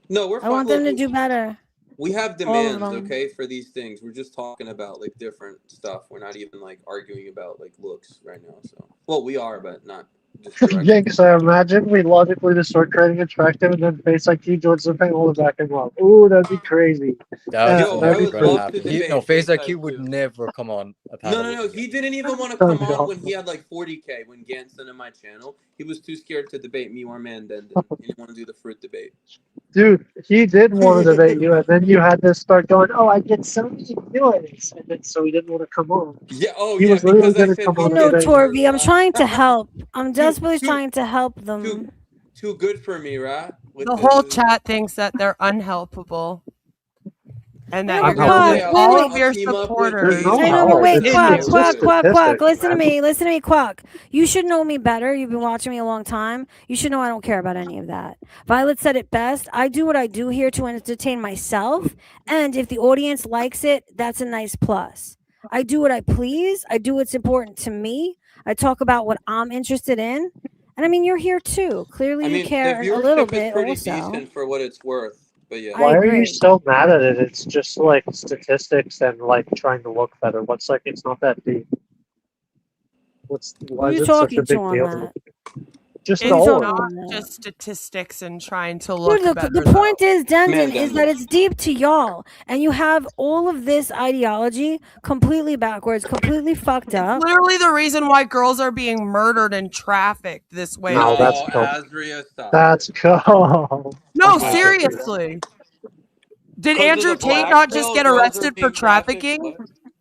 A: No, we're fine.
B: I want them to do better.
A: We have demands, okay, for these things. We're just talking about like different stuff. We're not even like arguing about like looks right now. So, well, we are, but not.
K: Yeah, because I imagine we logically just start Creating Attractive and then Face IQ joins the panel and back him up. Ooh, that'd be crazy.
E: That'd be crazy. No, Face IQ would never come on a panel.
A: No. He didn't even want to come on when he had like 40K when Gant sent in my channel. He was too scared to debate me or Mandendon. He didn't want to do the fruit debate.
K: Dude, he did want to debate you, and then you had to start going, "Oh, I get so many viewers," and then so he didn't want to come on.
A: Yeah. Oh,
K: he was literally going to come on.
B: No, Torby, I'm trying to help. I'm desperately trying to help them.
A: Too good for me, right?
H: The whole chat thinks that they're unhelpable. And that you're
B: Quack,
H: all of your supporters.
B: Wait, Quack. Listen to me, Quack. You should know me better. You've been watching me a long time. You should know I don't care about any of that. Violet said it best. I do what I do here to entertain myself. And if the audience likes it, that's a nice plus. I do what I please. I do what's important to me. I talk about what I'm interested in. And I mean, you're here too. Clearly you care a little bit
A: pretty
B: also.
A: Decent for what it's worth. But yeah.
K: Why are you so mad at it? It's just like statistics and like trying to look better. What's like, it's not that deep. Why is it such a big deal? Just
H: it's not just statistics and trying to look better.
B: The point is, Dendon, is that it's deep to y'all, and you have all of this ideology completely backwards, completely fucked up.
H: It's literally the reason why girls are being murdered and trafficked this way.
K: No, that's cool. That's cool.
H: No, seriously. Did Andrew Tate not just get arrested for trafficking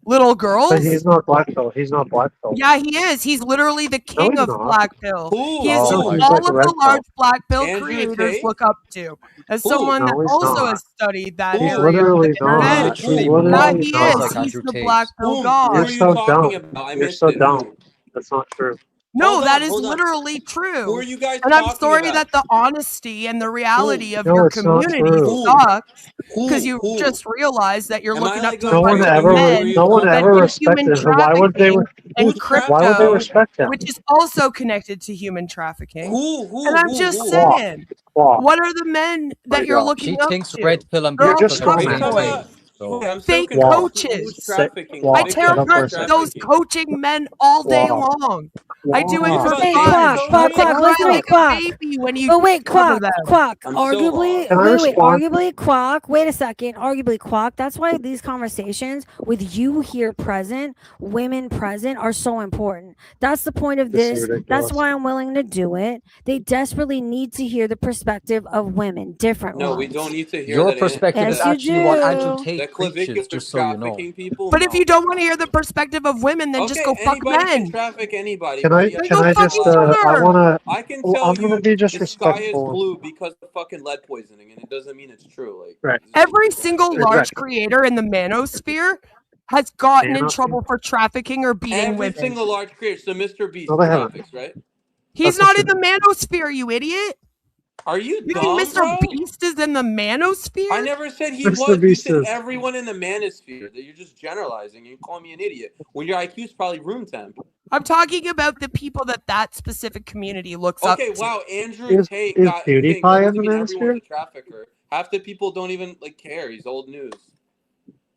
H: little girls?
K: But he's not black pill. He's not black pill.
H: Yeah, he is. He's literally the king of black pill. He is who
K: he's
H: all
K: like
H: of the large black pill creators look up to. As someone that also has studied that
K: He's
H: area.
K: literally not.
H: Yeah, he is. He's the black pill god.
K: You're so dumb. You're so dumb. That's not true.
F: No, that is literally true.
A: Who are you guys
F: and I'm
A: talking
F: sorry
A: about?
F: that the honesty and the reality of
K: No,
F: your
K: it's not
F: community
K: true.
F: sucks because
A: Who?
F: you just realized that you're
A: Am I
F: looking up
A: like
F: to
A: a
F: a bunch of men
K: no one
F: that
K: ever
F: do
K: respected
F: human
K: him. So why would they?
F: trafficking and
A: Who's
K: Why would they
F: crypto,
K: respect him?
F: which is also connected to human trafficking.
A: Who?
F: And I'm just
A: Who?
F: saying,
K: Wow.
F: what are the men that you're looking
E: She
F: up
E: thinks
F: to?
E: red pill and
F: They're
E: blue
F: all
K: just
E: pill are the
K: strawman.
E: same
F: fuckboys.
E: thing. So
A: Okay, I'm so
F: Fake
A: confused.
F: coaches.
A: Who's trafficking?
K: Wow.
F: I
A: Victims
F: tear
A: of
F: apart those
A: trafficking.
F: coaching men all day
K: Wow.
F: long. I do it
K: Wow.
F: for
A: About
B: Hey,
A: dating
F: fun.
B: Quack,
F: They
A: coaches?
F: cry
B: listen to me,
F: like a
B: Quack.
F: baby when you
B: Oh wait,
F: cover
B: Quack,
F: them.
A: I'm so lost.
K: Can I respond?
B: arguably, Quack. Wait a second, arguably, Quack. That's why these conversations with you here present, women present, are so important. That's the point of
K: This is
B: this.
K: ridiculous.
B: That's why I'm willing to do it. They desperately need to hear the perspective of women, different
A: No,
B: ones.
A: we don't need to hear
E: your
A: that.
E: perspective is
B: Yes, you
E: actually what Andrew
B: do.
E: Tate
A: That
E: preaches,
A: clavicular
E: just so you know.
A: trafficking people.
F: But
A: no.
F: if you don't want to hear the perspective of women, then just go fuck
A: anybody can
F: men.
A: traffic anybody.
K: Can
A: Why
K: I?
A: do you have
K: Can
A: to
K: I
F: fuck
K: just?
F: each
K: I
F: other.
K: want to.
A: I can
K: Well,
A: tell
K: I'm gonna
A: you
K: be
A: the sky is
K: disrespectful.
A: blue because of fucking lead poisoning, and it doesn't mean it's true. Like
K: Right.
F: Every single
K: Right.
F: large creator in the manosphere has gotten in
K: Manosphere?
F: trouble for trafficking or beating
A: every
F: women.
A: single large creator. So Mr. Beast
K: No, they haven't.
A: traffics, right?
F: He's
K: That's
F: not
K: not
F: in the manosphere, you idiot.
A: Are you
F: You
A: dumb,
F: think Mr.
A: bro?
F: Beast is in the manosphere?
A: I never said he
K: Mr.
A: was.
K: Beast
A: You said
K: is.
A: everyone in the manosphere. That you're just generalizing. You call me an idiot when your IQ is probably room temp.
F: I'm talking about the people that specific community looks up
A: Okay,
F: to.
A: wow. Andrew
K: Is
A: Tate
K: is
A: got a thing.
K: PewDiePie
A: That
K: in
A: doesn't
K: the
A: mean everyone's
K: manosphere?
A: a trafficker. Half the people don't even like care. He's old news.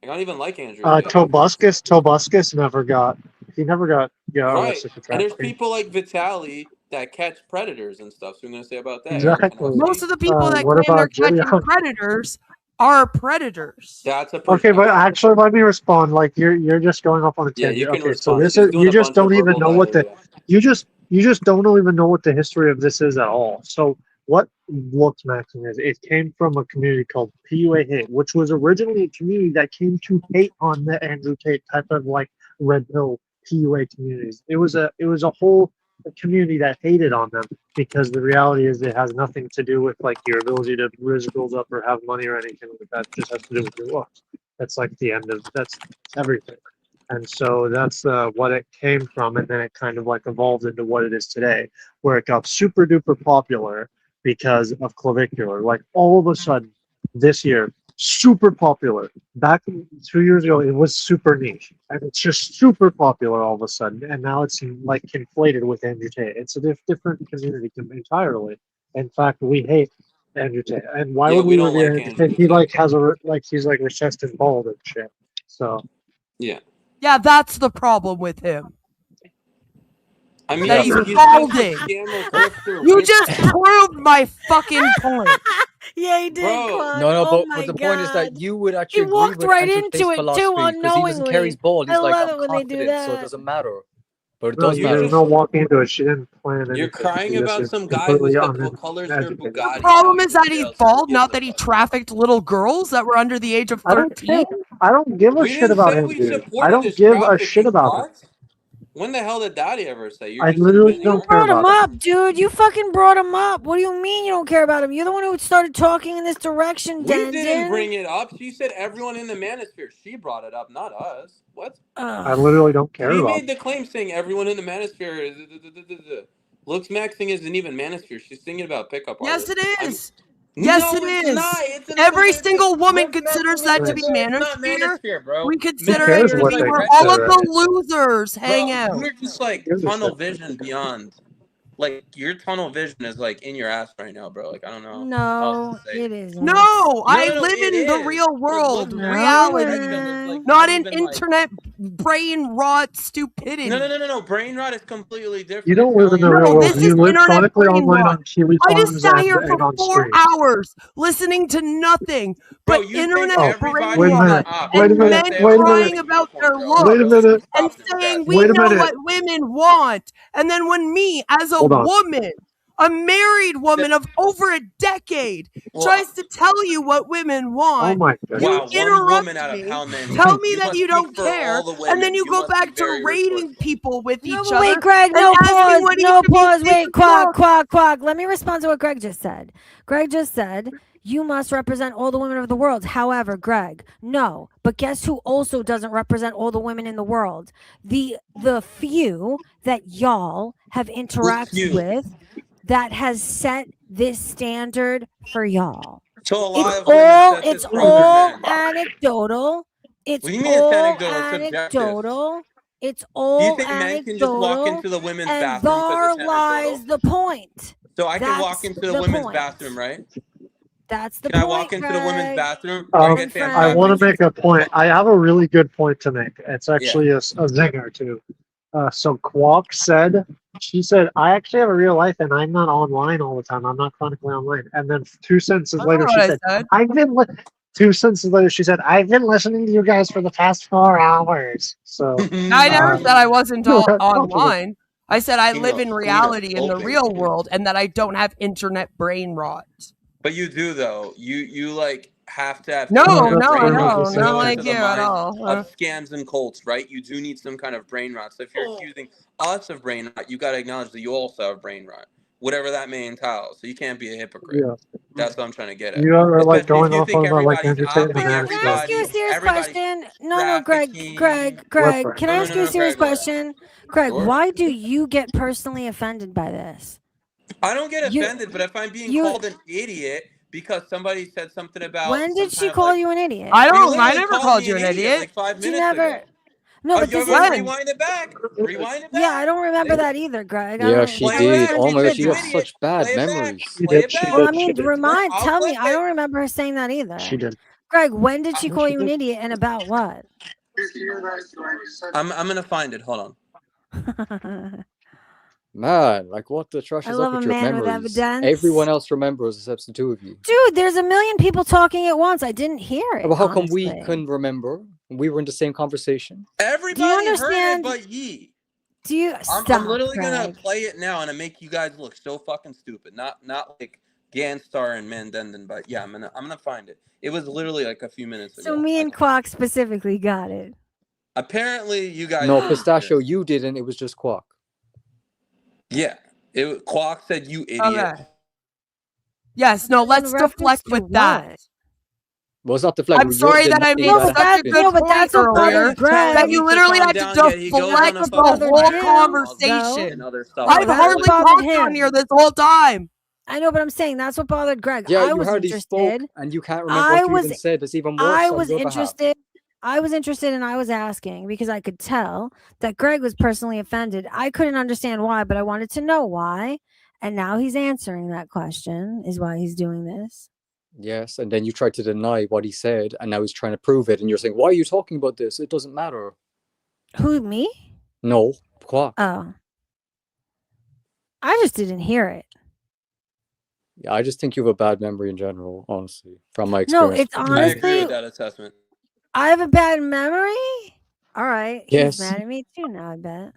A: I don't even like Andrew Tate.
K: Tobuscus never got. He never got
A: Right.
K: arrested for
A: And there's
K: trafficking.
A: people like Vitaly that catch predators and stuff. So I'm gonna say about that.
K: Exactly.
F: Most of the people that
K: What
F: claim they're
K: about
F: catching
K: Gideon?
F: predators are predators.
A: That's a
K: Okay,
A: perspective.
K: but actually, let me respond. Like you're just going off on a
A: Yeah,
K: tangent.
A: you can
K: Okay, so
A: respond.
K: this
A: She's
K: is
A: doing
K: you
A: a
K: just
A: bunch of
K: don't even
A: verbal
K: know what the
A: diarrhea.
K: you just don't even know what the history of this is at all. So what looks maxing is it came from a community called PUA Hate, which was originally a community that came to hate on the Andrew Tate type of like red pill PUA communities. It was a whole community that hated on them because the reality is it has nothing to do with like your ability to raise girls up or have money or anything like that. It just has to do with your looks. That's like the end of that's everything. And so that's what it came from, and then it kind of like evolved into what it is today, where it got super duper popular because of clavicular. Like all of a sudden, this year, super popular. Back 2 years ago, it was super niche, and it's just super popular all of a sudden. And now it's like conflated with Andrew Tate. It's a different community entirely. In fact, we hate Andrew Tate, and why
A: Yeah,
K: would
A: we
K: we
A: don't
K: revere
A: like
K: Andrew
A: Andrew
K: Tate? He
A: Tate.
K: like has a like he's like recessed and bald and shit. So
A: Yeah.
F: Yeah, that's the problem with him.
A: I mean,
F: That he's
A: he's just a
F: balding.
A: scammer grifter.
F: You
A: witch.
F: just proved my fucking point.
B: Yeah, he did.
A: Bro.
B: Quack.
E: No,
B: Oh
E: but
B: my
E: the
B: God.
E: point is that you would
B: He
E: actually agree
B: walked
E: with
B: right
E: Andrew
B: into
E: Tate's
B: it too,
E: philosophy because he doesn't care he's
B: unknowingly.
E: bald. He's
B: I
E: like,
B: love
E: I'm
B: it when they do
E: confident, so it
B: that.
E: doesn't matter. But it
K: no,
E: does
A: You're
E: matter.
K: there's no walking into it. She didn't plan anything.
A: You're crying
K: She just
A: about
K: is
A: some guy who
K: completely
A: said what colors their
K: uneducated.
A: Bugatti.
F: The problem
A: now
F: is that
A: in
F: he's
A: jail, so who
F: bald,
A: gives
F: not
A: a
F: that he
A: fuck?
F: trafficked little girls that were under the age of
K: I don't
F: 13.
K: care. I don't give a
A: We
K: shit
A: didn't
K: about
A: say
K: him,
A: we
K: dude. I
A: supported
K: don't
A: his
K: give a shit
A: trafficking.
K: about him.
A: What? When the hell did Daddy ever say? You're
K: I
A: just
K: literally
A: admitting
K: don't
A: it?
K: care
B: Brought him
K: about him.
B: up, dude. You fucking brought him up. What do you mean you don't care about him? You're the one who started talking in this direction,
A: We didn't
B: Denden.
A: bring it up. She said everyone in the manosphere. She brought it up, not us. What?
K: I literally don't care
A: He
K: about
A: made
K: him.
A: the claim saying everyone in the manosphere is. Looks maxing isn't even manosphere. She's thinking about pickup
F: Yes,
A: artists.
F: it is. Yes,
A: No,
F: it
A: it's
F: is.
A: not. It's an
F: Every
A: it's
F: single woman
A: Looks
F: considers
A: maxing
F: that
A: is
F: to be
A: it's not
F: manosphere.
A: manosphere, bro.
F: We consider
K: cares
F: it to
K: what
F: be
K: they
F: where all of
K: consider
F: the losers hang
A: Bro,
F: out.
A: you're just like
K: Gives a
A: tunnel
K: shit.
A: vision beyond. Like your tunnel vision is like in your ass right now, bro. Like I don't know.
B: No, it isn't.
F: No, I live
A: it
F: in the
A: is.
F: real world,
A: Look,
F: reality, not in internet brain rot stupidity.
A: No. Brain rot is completely different.
K: You don't live in the real world.
F: This is
K: You live
F: internet
K: chronically
F: brain
K: online
F: rot.
K: on Kiwi
F: I just
K: Farms
F: sat here
K: and
F: for
K: on
F: 4
K: streams.
F: hours listening to nothing
A: Bro,
F: but
A: you think
F: internet
A: everybody
F: brain
K: Wait a minute.
F: rot
K: Wait a
F: and
K: minute.
F: men
K: Wait a
F: crying
K: minute.
F: about their
K: Wait a
F: looks
K: minute.
F: and saying we
K: Wait a
F: know
K: minute.
F: what women want. And then when me, as a
K: Hold on.
F: woman, a married woman of over a decade, tries to tell you what women want,
K: Oh my God.
F: you
A: Wow, one
F: interrupt
A: woman out of
F: me,
A: how many?
F: tell me
A: You
F: that
A: must
F: you
A: speak
F: don't
A: for
F: care,
A: all the
F: and then
A: women.
F: you
A: You
F: go
A: must
F: back
A: be very
F: to rating
A: resourceful.
F: people with
B: No,
F: each
B: but
F: other
B: wait, Greg,
F: and
B: no,
F: asking
B: pause.
F: what
B: No,
F: each of you
B: pause.
F: think
B: Wait,
F: of
B: Quack,
F: looks.
B: Quack, Quack. Let me respond to what Greg just said. Greg just said, you must represent all the women of the world. However, Greg, no. But guess who also doesn't represent all the women in the world? The few that y'all have interacted with that has set this standard for y'all.
A: So a lot of women set this for other men.
B: Anecdotal. It's
A: What do you mean it's anecdotal? It's
B: anecdotal. It's
A: Do
B: all
A: you think men can just walk into the women's
B: and
A: bathroom because
B: there
A: it's
B: lies the point.
A: So I can walk into the women's bathroom, right?
B: That's the
A: Can
B: point.
A: I walk into the women's bathroom?
K: I want to make a point. I have a really good point to make. It's actually a zinger too. So Quawk said, she said, I actually have a real life and I'm not online all the time. I'm not chronically online. And then 2 sentences later, she said, I've been 2 sentences later, she said, I've been listening to you guys for the past 4 hours. So
H: I never said I wasn't online. I said I live in reality in the real world and that I don't have internet brain rot.
A: But you do though. You like have to have
H: No,
A: internet
H: I
A: brain
H: don't.
A: rot to
H: Not
A: go
H: like
A: into
H: you
A: the
H: at
A: mind
H: all.
A: of scams and cults, right? You do need some kind of brain rot. So if you're accusing us of brain rot, you got to acknowledge that you also have brain rot, whatever that may entail. So you can't be a hypocrite.
K: Yeah.
A: That's what I'm trying to get at.
K: You are like
A: Especially
K: going
A: if you
K: off
A: think
K: on like
A: everybody's
K: entertainment.
A: upping
B: Can I ask you a serious question? No, Greg. Can I ask you a serious question? Greg, why do you get personally offended by this?
A: I don't get offended, but if I'm being called an idiot because somebody said something about
B: when did she call you an idiot?
H: I never called you an idiot.
A: Like 5
B: She
A: minutes
B: never.
A: ago.
B: No, but this is
A: rewind it back. Rewind it back.
B: Yeah, I don't remember that either, Greg.
E: Yeah, she did. Oh my god, you have such bad memories.
B: Well, I mean, tell me. I don't remember her saying that either.
K: She did.
B: Greg, when did she call you an idiot and about what?
A: I'm gonna find it. Hold on.
E: Man, like what the trash is up with your memories? Everyone else remembers except the two of you.
B: Dude, there's a million people talking at once. I didn't hear it.
E: Well, how come we couldn't remember? We were in the same conversation.
A: Everybody heard it but ye.
B: Do you
A: I'm literally gonna play it now and make you guys look so fucking stupid. Not like Ganstar and Mandenden, but yeah, I'm gonna find it. It was literally like a few minutes ago.
B: So me and Quack specifically got it.
A: Apparently, you guys.
E: No, Pistachio, you didn't. It was just Quack.
A: Yeah, Quack said you idiot.
H: Okay. Yes, no, let's deflect with that.
E: Well, it's not deflect.
H: I'm sorry that I made such a good point earlier that you literally had to deflect the whole conversation. I've hardly talked on here this whole time.
B: I know, but I'm saying that's what bothered Greg.
E: Yeah,
B: I
E: you
B: was
E: heard
B: interested.
E: He spoke, and you can't remember what you even said. There's even more.
B: I was interested. I was interested, and I was asking because I could tell that Greg was personally offended. I couldn't understand why, but I wanted to know why. And now he's answering that question, is why he's doing this.
E: Yes, and then you tried to deny what he said, and now he's trying to prove it, and you're saying, why are you talking about this? It doesn't matter.
B: Who, me?
E: No, Quack.
B: Oh. I just didn't hear it.
E: Yeah, I just think you have a bad memory in general, honestly, from my experience.
B: No, it's honestly...
A: I agree with that assessment.
B: I have a bad memory? All right.
E: Yes.
B: He's mad at me too now, I bet.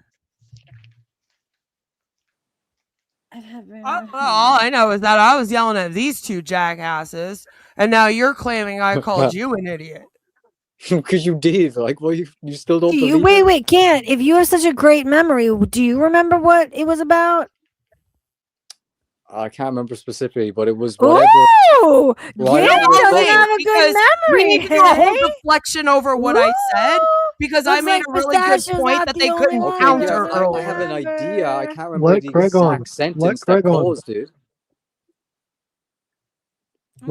H: All I know is that I was yelling at these two jackasses, and now you're claiming I called you an idiot.
E: Because you did. Like, well, you still don't believe
B: Wait, Gant, if you have such a great memory, do you remember what it was about?
E: I can't remember specifically, but it was whatever.
B: Ooh! Gant doesn't have a good memory.
H: We need to do a whole deflection over what I said, because I made a really good point that they couldn't counter earlier.
E: I have an idea. I can't remember the exact sentence that caused it.
B: I'm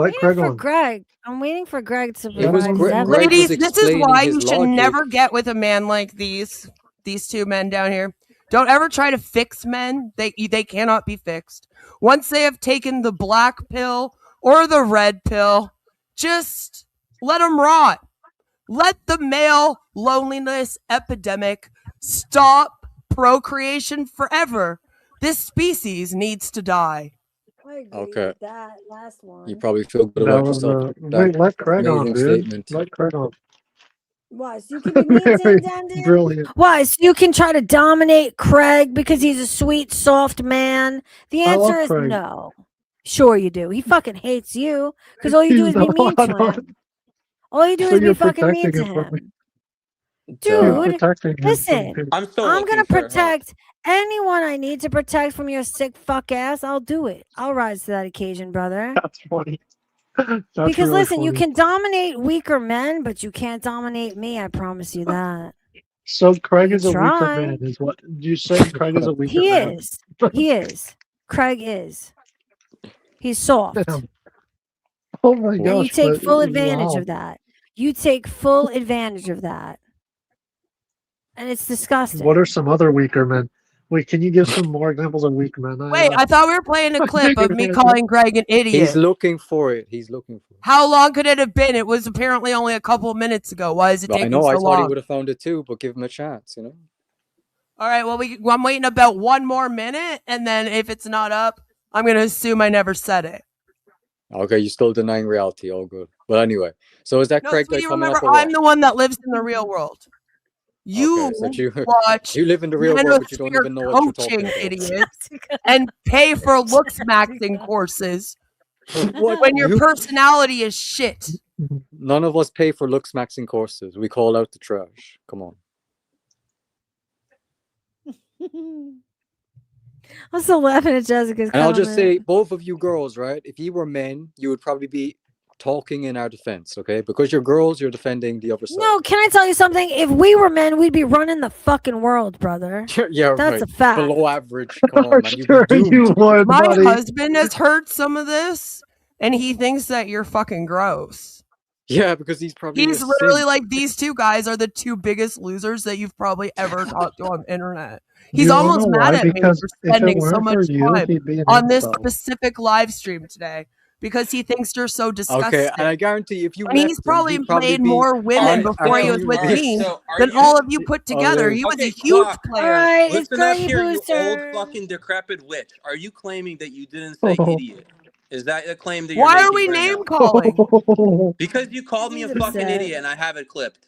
B: waiting for Greg to provide.
H: Ladies, this is why you should never get with a man like these two men down here. Don't ever try to fix men. They cannot be fixed. Once they have taken the black pill or the red pill, just let them rot. Let the male loneliness epidemic stop procreation forever. This species needs to die.
E: Okay.
B: That last one.
E: You probably feel good about yourself.
K: Let Craig on, dude. Let Craig on.
B: Why? So you can be mean to him,
K: Brilliant.
B: Why? So you can try to dominate Craig because he's a sweet, soft man? The answer is no. Sure you do. He fucking hates you because all you do is be mean to him. All you do is be fucking mean to him. Dude, listen, I'm going to protect anyone I need to protect from your sick fuck ass. I'll do it. I'll rise to that occasion, brother.
K: That's funny.
B: Because
K: really
B: listen,
K: funny.
B: you can dominate weaker men, but you can't dominate me. I promise you that.
K: So Craig
B: You
K: is a weaker
B: try.
K: man, is what you say? Craig is a weaker
B: He
K: man.
B: is. He is. Craig is. He's soft.
K: Oh my
B: And
K: gosh!
B: you take
K: but
B: full advantage
K: wow.
B: of that. You take full advantage of that. And it's disgusting.
K: What are some other weaker men? Wait, can you give some more examples of weak men?
H: Wait, I thought we were playing a clip of me
K: Yeah.
H: calling Greg an idiot.
E: He's looking for it. He's looking for it.
H: How long could it have been? It was apparently only a couple of minutes ago. Why is it
E: Well,
H: taking
E: I know.
H: so
E: I thought
H: long?
E: he would have found it too, but give him a chance, you know.
H: All right, well, I'm waiting about one more minute, and then if it's not up, I'm going to assume I never said it.
E: Okay, you're still denying reality. All good. But anyway, so is that
H: No,
E: Craig guy
H: sweetie,
E: coming
H: remember,
E: up or
H: I'm
E: what?
H: the one that lives in the real world. You
E: Okay, so you
H: watch
E: you live in the real world, but you don't even know what you're talking
H: coaching
E: about.
H: idiots and pay for looks maxing courses
E: What?
H: when your personality is shit.
E: None of us pay for looks maxing courses. We call out the trash. Come on.
B: I'm still laughing at Jessica's
E: And I'll just
B: comment.
E: say, both of you girls, right? If you were men, you would probably be talking in our defense, okay? Because you're girls, you're defending the other side.
B: No, can I tell you something? If we were men, we'd be running the fucking world, brother.
E: Yeah,
B: That's
E: right.
B: a fact.
E: Below average. Come on, man. You'd
K: Sure
E: be doomed.
K: you would,
H: My
K: buddy.
H: husband has heard some of this, and he thinks that you're fucking gross.
E: Yeah, because he's probably
H: He's
E: a
H: literally
E: simp.
H: like, these two guys are the two biggest losers that you've probably ever talked to on the internet. He's
K: You wanna
H: almost
K: know
H: mad
K: why?
H: at me
K: Because
H: for
K: if it
H: spending so
K: weren't
H: much
K: for you,
H: time
K: he'd be an
H: on this
K: incel.
H: specific live stream today because he thinks you're so disgusting.
E: Okay, and I guarantee if you
H: and
E: left
H: he's
E: him,
H: probably
E: he'd probably
H: played
E: be
H: more women
E: our
H: before he was with
E: community.
H: me
A: So are
H: than
A: you?
H: all of you put together.
E: Okay.
H: He was
A: Okay,
H: a huge
A: Quack.
H: player.
B: All right, it's
A: Listen up
B: Greggy
A: here, you old
B: Booster.
A: fucking decrepit witch. Are you claiming that you didn't say
K: Oh.
A: idiot? Is that a claim that you're
H: Why are
A: making
H: we
A: right
H: name
A: now?
H: calling?
A: Because you called me
B: He's
A: a fucking
B: upset.
A: idiot and I have it clipped.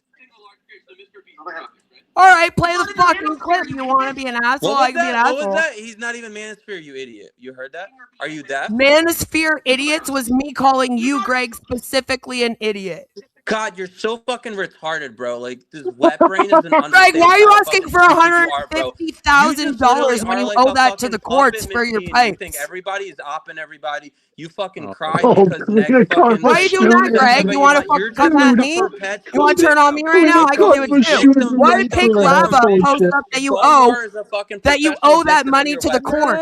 H: All right, play the fucking clip. You want to be an asshole?
A: What
H: I
A: was
H: can be an
A: that? What
H: asshole.
A: was that? He's not even Manosphere, you idiot. You heard that? Are you deaf?
H: Manosphere idiots was me calling you, Greg, specifically an idiot.
A: God, you're so fucking retarded, bro. Like, this wet brain doesn't understand
H: Greg, why are you
A: how
H: asking
A: fucking
H: for
A: stupid you are, bro. You just
H: $150,000
A: literally
H: when
A: are
H: you
A: like
H: owe
A: a
H: that to
A: fucking
H: the courts
A: puppet
H: for your
A: machine. You think
H: pipes?
A: everybody is opping everybody. You fucking cry
K: Oh,
A: because Neg fucking
H: Why are you
A: like
H: doing that,
A: says
H: Greg?
A: something
H: You want to
A: about you're
H: fucking
A: just
H: come at
A: like a
H: me?
A: perpetual
H: You want to turn on me right now? I can do it too. Why did Pink Lava post up that you owe that money to the courts?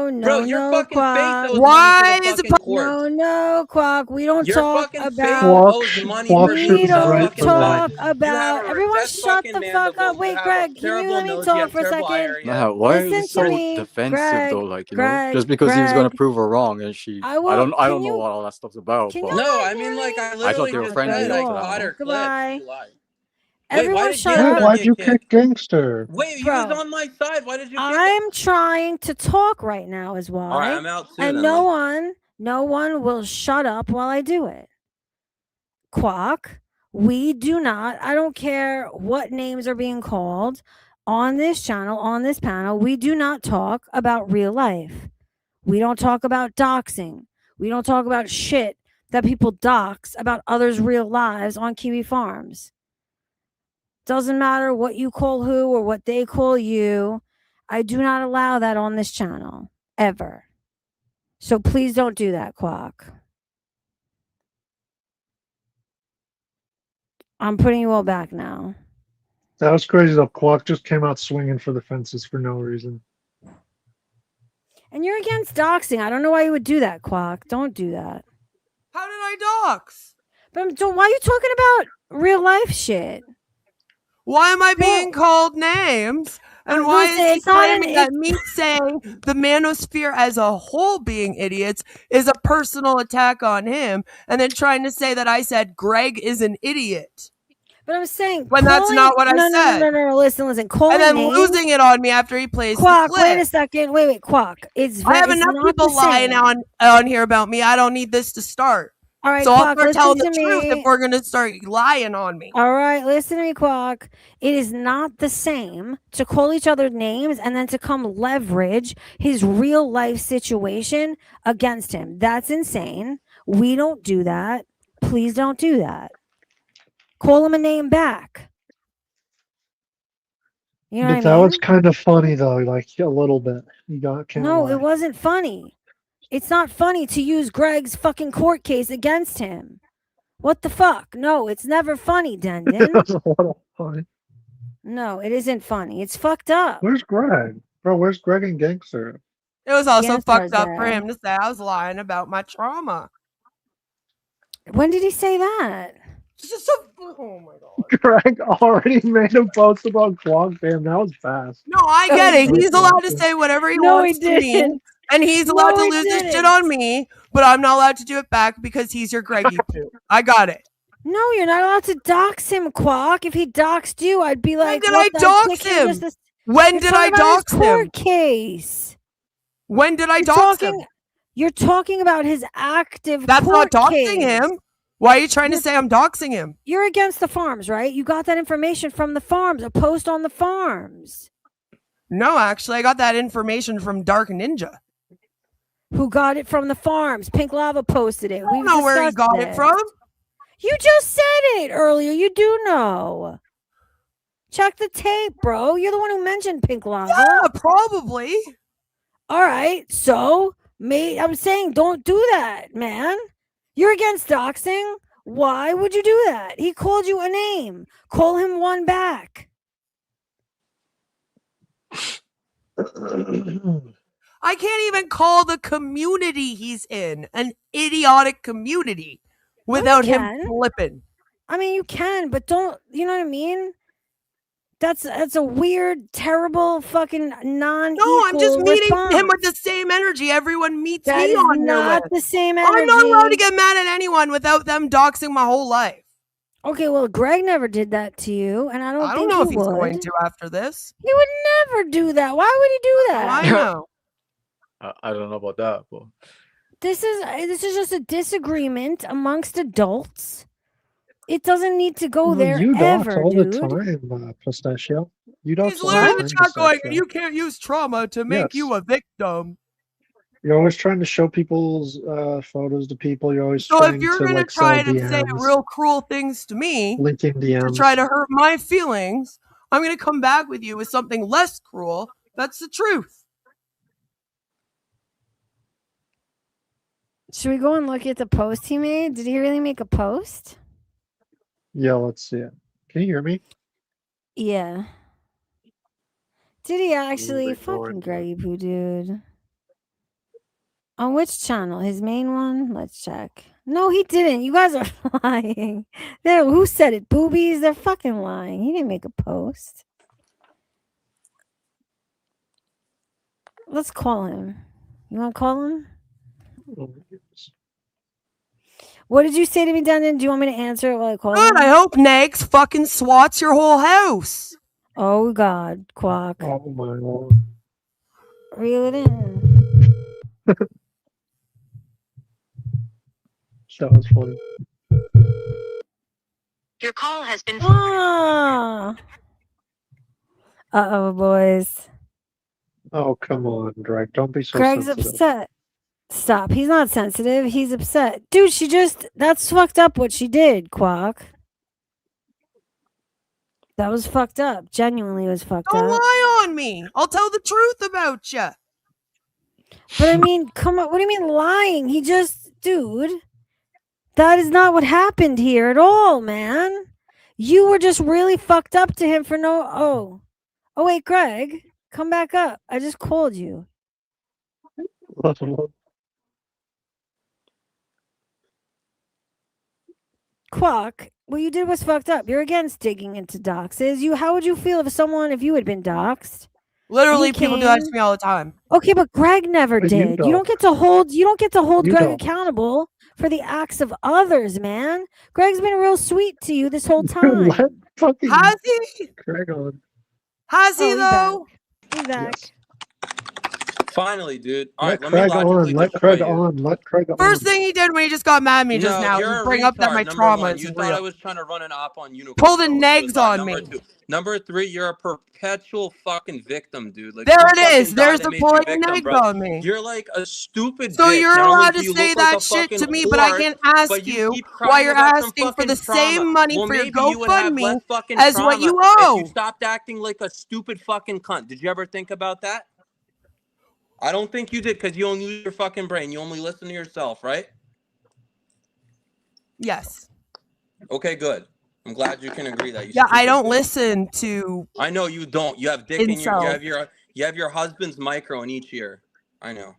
B: Bro,
A: Bro,
B: no,
A: your
B: no,
A: fucking face
B: Quack.
A: owes
H: Why
A: money to the
H: is it
A: fucking courts.
B: No, no, Quack. We don't
A: Your
B: talk
A: fucking face
B: about.
A: owes money
K: Quack
A: for
K: should
B: We
A: being so
B: don't
A: fucking
B: talk
A: blind. You have
B: about.
A: a
B: Everyone,
A: that's
B: shut
A: fucking
B: the fuck up.
A: mandibles. You
B: Wait,
A: have a
B: Greg, can you
A: terrible
B: let me
A: nose. You
B: talk
A: have
B: for a
A: terrible eye
B: second?
A: area.
E: Nah, why are
B: Listen
E: you
B: to
E: so
B: me,
E: defensive
B: Greg.
E: though? Like, you know,
B: Greg,
E: just because he was gonna
B: Greg.
E: prove her wrong, and she,
B: I will.
E: I don't
B: Can
E: know
B: you?
E: what all that stuff's about.
B: Can
E: But
B: you
A: No,
B: guys
A: I mean,
B: hear
A: like,
B: me?
A: I
E: I
A: literally
E: thought they were
A: just
E: friendly
A: said I
E: after that.
A: caught her clip.
B: Goodbye.
A: Wait, why
B: Everyone,
A: did
B: shut
A: Gangster
B: up.
K: Why'd
A: get
K: you
A: kicked?
K: kick Gangster?
A: Wait, he
B: Bro,
A: was on my side. Why did you kick him?
B: I'm trying to talk right now, is why.
A: All right, I'm out too.
B: And
A: then,
B: no one will shut up while I do it. Quack, we do not. I don't care what names are being called on this channel, on this panel. We do not talk about real life. We don't talk about doxing. We don't talk about shit that people dox about others' real lives on Kiwi Farms. Doesn't matter what you call who or what they call you. I do not allow that on this channel, ever. So please don't do that, Quack. I'm putting you all back now.
K: That was crazy though. Quack just came out swinging for the fences for no reason.
B: And you're against doxing. I don't know why you would do that, Quack. Don't do that.
H: How did I dox?
B: But why are you talking about real life shit?
H: Why am I being called names? And why
B: listen,
H: is he
B: it's not
H: claiming that me saying the manosphere as a whole being idiots is a personal attack on him, and then trying to say that I said Greg is an idiot?
B: But I'm saying
H: when that's not what I said.
B: No. Listen. Calling
H: and then
B: names,
H: losing it on me after he plays
B: Quack,
H: the clip.
B: wait a second. Wait, Quack.
H: I have enough people lying on here about me. I don't need this to start.
B: All right,
H: so
B: Quack,
H: I'll start telling the
B: listen to
H: truth
B: me.
H: if we're going to start lying on me.
B: All right, listen to me, Quack. It is not the same to call each other names and then to come leverage his real life situation against him. That's insane. We don't do that. Please don't do that. Call him a name back. You know
K: But
B: what
K: that
B: I mean?
K: was kind of funny though, like a little bit. You got can't
B: No,
K: lie.
B: it wasn't funny. It's not funny to use Greg's fucking court case against him. What the fuck? No, it's never funny, Dendon. No, it isn't funny. It's fucked up.
K: Where's Greg? Bro, where's Greg and Gangster?
F: It was also
B: Gangstar's
F: fucked up for
B: there.
F: him to say I was lying about my trauma.
B: When did he say that?
F: Oh my god.
K: Greg already made a post about Quag. Damn, that was fast.
F: No, I get it. He's allowed to say whatever he wants to me. And he's allowed to lose his shit on me, but I'm not allowed to do it back because he's your Greggy too. I got it.
B: No, you're not allowed to dox him, Quack. If he doxed you, I'd be like,
F: when did I dox him? When did I dox him?
B: Court case.
F: When did I dox him?
B: You're talking about his active.
F: That's not
B: court
F: doxing
B: case.
F: him. Why are you trying to say I'm doxing him?
B: You're against the farms, right? You got that information from the farms, a post on the farms.
F: No, actually, I got that information from Dark Ninja.
B: Who got it from the farms? Pink Lava posted it.
F: I don't know where he got it from.
B: You just said it earlier. You do know. Check the tape, bro. You're the one who mentioned Pink Lava.
F: Yeah, probably.
B: All right. So, mate, I'm saying don't do that, man. You're against doxing. Why would you do that? He called you a name. Call him one back.
F: I can't even call the community he's in an idiotic community without him flipping.
B: I mean, you can, but don't, you know what I mean? That's a weird, terrible, fucking non-equal
F: No, I'm just meeting
B: response.
F: him with the same energy everyone meets
B: That
F: me
B: is
F: on here
B: not
F: with.
B: the same energy.
F: I'm not allowed to get mad at anyone without them doxing my whole life.
B: Okay, well, Greg never did that to you, and I don't think
F: know if
B: he
F: he's
B: would.
F: going to after this.
B: He would never do that. Why would he do that?
F: I know.
D: I don't know about that, but
B: This is just a disagreement amongst adults. It doesn't need to go there
K: You dox
B: ever,
K: all
B: dude.
K: the time, Pistachio. You dox
F: He's
K: all the
F: literally in the
K: time,
F: chat going,
K: Pistachio.
F: you can't use trauma to make you a victim.
K: You're always trying to show people's photos to people. You're always
F: So
K: trying
F: if you're
K: to
F: going to
K: like
F: try
K: sell
F: to say
K: DMs,
F: real cruel things to me,
K: linking
F: to
K: DMs.
F: try to hurt my feelings, I'm going to come back with you with something less cruel. That's the truth.
B: Should we go and look at the post he made? Did he really make a post?
K: Yeah, let's see it. Can you hear me?
B: Yeah. Did he actually?
K: Big
B: Fucking
K: board.
B: Greggy Poo, dude. On which channel? His main one? Let's check. No, he didn't. You guys are lying. Who said it? Boobies? They're fucking lying. He didn't make a post. Let's call him. You want to call him? What did you say to me, Dundon? Do you want me to answer it while I call him?
F: Good, I hope Nags fucking swats your whole house.
B: Oh, God, Quack.
K: Oh, my Lord.
B: Reel it in.
K: That was funny.
L: Your call has been
B: Uh-oh, boys.
K: Oh, come on, Greg. Don't be so
B: Greg's
K: sensitive.
B: upset. Stop. He's not sensitive. He's upset. Dude, that's fucked up what she did, Quack. That was fucked up. Genuinely was fucked
F: Don't
B: up.
F: lie on me. I'll tell the truth about you.
B: But I mean, come on. What do you mean lying? Dude, that is not what happened here at all, man. You were just really fucked up to him for oh, wait, Greg, come back up. I just called you. Quack, what you did was fucked up. You're against digging into doxes. How would you feel if you had been doxed?
F: Literally, people do that to me all the time.
B: Okay, but Greg never
K: But
B: did.
K: you
B: You don't get to hold
K: You
B: Greg
K: don't.
B: accountable for the acts of others, man. Greg's been real sweet to you this whole time.
K: Let fucking
F: Has he?
K: Greg on.
F: Has he,
B: he's
F: though?
B: He's back.
K: Yes.
A: Finally, dude. All
K: Let
A: right, let me
K: Craig on.
A: logically
K: Let
A: destroy
K: Craig
A: you.
K: on. Let Craig on.
F: First thing he did when he just got mad at me just now
A: you're
F: was
A: a
F: bring up that my
A: retard, number
F: trauma
A: one.
F: is
A: You thought I
F: real.
A: was trying to run an op on Unicorn.
F: Pull the
A: Bro.
F: negs
A: Suicide.
F: on
A: Number
F: me.
A: two. Number three, you're a perpetual fucking victim, dude. Like,
F: There
A: some
F: it
A: fucking
F: is.
A: guy
F: There's
A: that
F: the
A: made you
F: pulling
A: victim,
F: negs
A: bro.
F: on me.
A: You're like a stupid
F: So
A: bitch.
F: you're
A: Not only
F: allowed
A: do
F: to
A: you
F: say
A: look like
F: that
A: a
F: shit
A: fucking
F: to me, but I
A: whore,
F: can't ask
A: but
F: you
A: keep
F: why
A: crying
F: you're
A: about some
F: asking for the
A: fucking trauma.
F: same money
A: Well,
F: for your
A: maybe you would have
F: GoFundMe
A: less fucking
F: as
A: trauma
F: what you
A: if
F: owe.
A: you stopped acting like a stupid fucking cunt. Did you ever think about that? I don't think you did because you don't use your fucking brain. You only listen to yourself, right?
H: Yes.
A: Okay, good. I'm glad you can agree that.
H: Yeah, I don't listen to.
A: I know you don't. You have dick in your.
H: Incels.
A: You have your husband's micro in each ear. I know.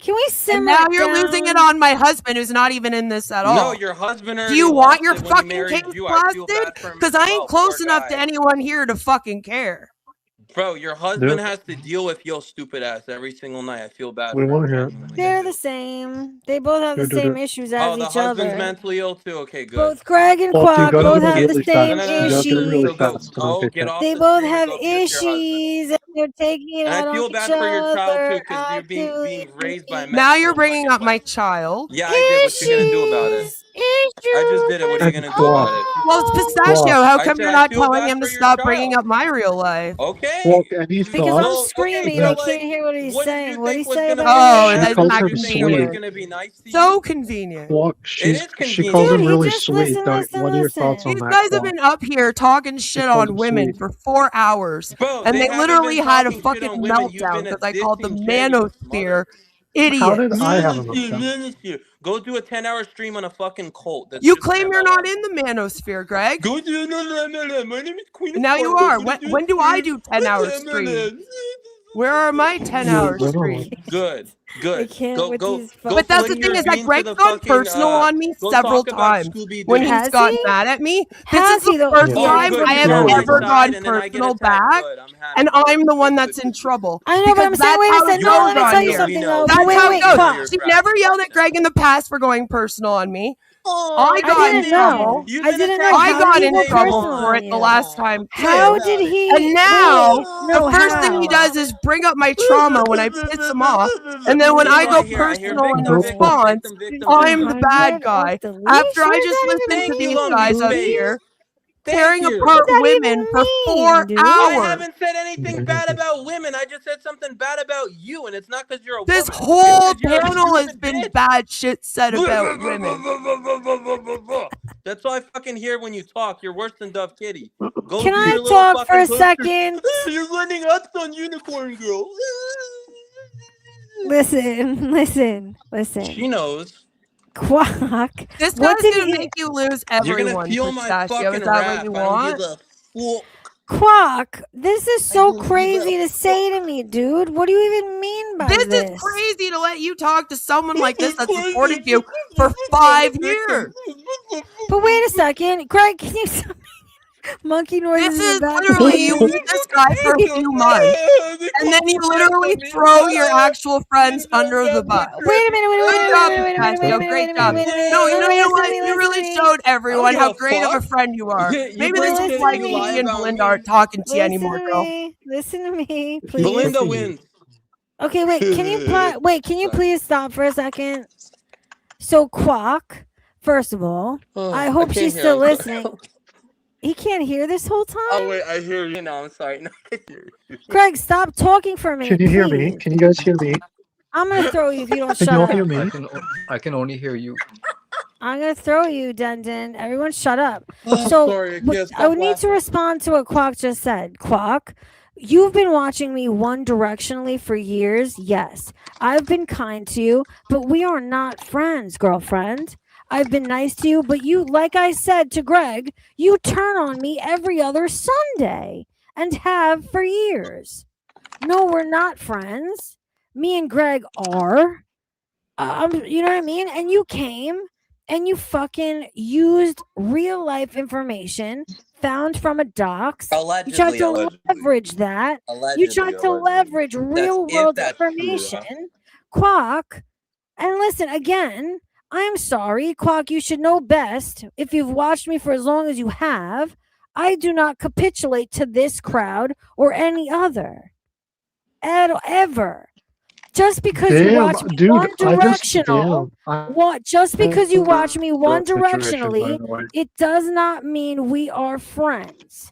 B: Can we simmer
H: And now
B: it
H: you're
B: down?
H: losing it on my husband, who's not even in this at all.
A: No, your husband.
H: Do you want your
A: when he
H: fucking
A: married
H: case
A: you. I feel
H: blasted?
A: bad for him
H: Because
A: as
H: I
A: well,
H: ain't close
A: poor
H: enough
A: guy.
H: to anyone here to fucking care.
A: Bro, your husband has to deal with your stupid ass every single night. I feel bad
K: We
A: for
K: want
A: him.
K: to hear it.
A: Genuinely.
B: They're the same. They both have the same issues as
A: the
B: each
A: husband's
B: other.
A: mentally ill too. Okay, good.
B: Both Greg and
K: Well, you
B: Quack
K: gotta
B: both
K: do it
B: have the
K: really
B: same
K: fast. You gotta do it really
B: issues.
K: fast.
A: Go get off
B: They
A: the
B: both
A: stream and
B: have
A: go be with your husband.
B: issues, and they're taking it
A: And
B: out
A: I
B: on
A: feel
B: each
A: bad for your child too,
B: other.
A: because you're being raised by a
H: Now
A: mental
H: you're bringing up my child.
A: Yeah, I did. What you gonna do about it? I just did it. What are you gonna do about it?
H: Well, it's Pistachio. How
A: I
H: come
A: said
H: you're
A: I
H: not
A: feel
H: telling
A: bad
H: him
A: for
H: to
A: your
H: stop
A: child.
H: bringing up my real life?
A: Okay.
B: Because I'm screaming, I can't hear what he's saying. What did he say about
H: Oh,
B: me?
H: that's
K: calls
H: not
K: her
H: convenient.
K: sweet.
H: So convenient.
K: Well,
A: is
K: she
A: convenient.
K: calls him
B: Dude, he
K: really
B: just
K: sweet. What are your thoughts on
H: These
K: that?
H: guys have
K: Clark?
H: been up here talking shit
K: calls
H: on
K: him
H: women
K: sweet.
H: for 4 hours.
A: Bro,
H: And
A: they
H: they
A: haven't
H: literally
A: been
H: had a
A: talking shit
H: fucking
A: on women. You've
H: meltdown
A: been a
H: because I called the
A: disingenuous
H: manosphere
K: How
H: idiot.
K: did I have a meltdown?
A: Go do a 10-hour stream on a fucking cult. That's
H: You
A: just
H: claim you're
A: MLM.
H: not in the manosphere, Greg.
A: Go do MLM. My name is Queen
H: And now you are. When do I do 10-hour streams? Where are my 10-hour streams?
A: Good.
B: I can't with these
H: But that's the thing is that Greg's gone personal on me several times when he's
B: Has
H: gotten
B: he?
H: mad at me.
B: Has
H: This is
B: he,
H: the
B: though?
H: first
B: Yeah,
H: time
B: good.
H: I
B: You
H: have
B: know he
H: ever
B: does.
H: gone personal back, and I'm the one that's in trouble.
B: I know, but I'm
H: Because
B: saying,
H: that's
B: wait a
H: how it
B: second. No, let
H: goes
B: me
H: on
B: tell you
H: here.
B: something, though.
H: That's
B: Wait,
H: how
B: wait,
H: it
B: Quack.
H: goes. She's never yelled at Greg in the past for going personal on me. I got
B: I
H: in
B: didn't
H: trouble.
B: know. I didn't know.
H: I
B: How
H: got
B: did he
H: in
B: go
H: trouble
B: personal
H: for
B: on
H: it the
B: you?
H: last time too.
B: How did he?
H: And now
B: No,
H: the first thing he
B: how?
H: does is bring up my trauma when I piss him off, and then when I go personal in response, I'm the bad guy. After I just listened to these guys up here tearing apart women for 4
A: I
H: hours.
A: haven't said anything bad about women. I just said something bad about you, and it's not because you're a
H: This
A: woman.
H: whole
A: It's 'cause you're a
H: panel has
A: stupid
H: been
A: bitch.
H: bad shit said about women.
A: That's all I fucking hear when you talk. You're worse than Dove Kitty. Go
B: Can
A: do
B: I
A: your little
B: talk for a
A: fucking
B: second?
A: You're running up on Unicorn Girl.
B: Listen.
A: She knows.
B: Quack.
H: This
B: What
H: guy's
B: did
H: gonna
B: he?
H: make you lose
A: You're gonna
H: everyone,
A: feel my
H: Pistachio.
A: fucking
H: Is that what
A: wrath.
H: you
A: I don't
H: want?
A: give a fuck.
B: Quack, this is so crazy to say to me, dude. What do you even mean by
H: This
B: this?
H: is crazy to let you talk to someone like this that supported you for 5 years.
B: But wait a second, Greg, can you stop monkey noises
H: This
B: in
H: is
B: the back?
H: literally you meet this guy for a few months, and then you literally throw your actual friends under the bus.
B: Wait a minute,
H: Great job, Pistachio. Great job. No, you know what? You really showed everyone how great of a friend you are. Maybe this is why Katie and Belinda aren't talking to you anymore, girl.
B: Listen to me, please.
A: Belinda wins.
B: Okay, wait. Can you please stop for a second? So Quack, first of all, I hope she's still listening. He can't hear this whole time?
A: Oh wait, I hear you now. I'm sorry. No, I can hear you.
B: Greg, stop talking for a minute.
K: Can you hear me?
B: please.
K: Can you guys hear me?
B: I'm gonna throw you if you don't
K: Can
B: shut
K: you all
B: up.
K: hear me?
E: I can only hear you.
B: I'm gonna throw you, Dundon. Everyone, shut up.
A: Oh,
B: So
A: sorry, I can't
B: I
A: stop
B: would need to respond to what Quack just said. Quack, you've been watching me one directionally for years. Yes, I've been kind to you, but we are not friends, girlfriend. I've been nice to you, but you, like I said to Greg, you turn on me every other Sunday and have for years. No, we're not friends. Me and Greg are. You know what I mean? And you came and you fucking used real life information found from a docs. You tried
A: Allegedly,
B: to
A: allegedly.
B: leverage that.
A: Allegedly,
B: You tried to
A: allegedly.
B: leverage real
A: if
B: world
A: that's true,
B: information. Quack. And listen, again, I'm sorry, Quack, you should know best. If you've watched me for as long as you have, I do not capitulate to this crowd or any other. Ever. Just because you
K: Damn,
B: watch me
K: dude,
B: one
K: I just
B: directional,
K: damn.
B: just because you watch me one
K: Situation, by
B: directionally,
K: the way.
B: it does not mean we are friends.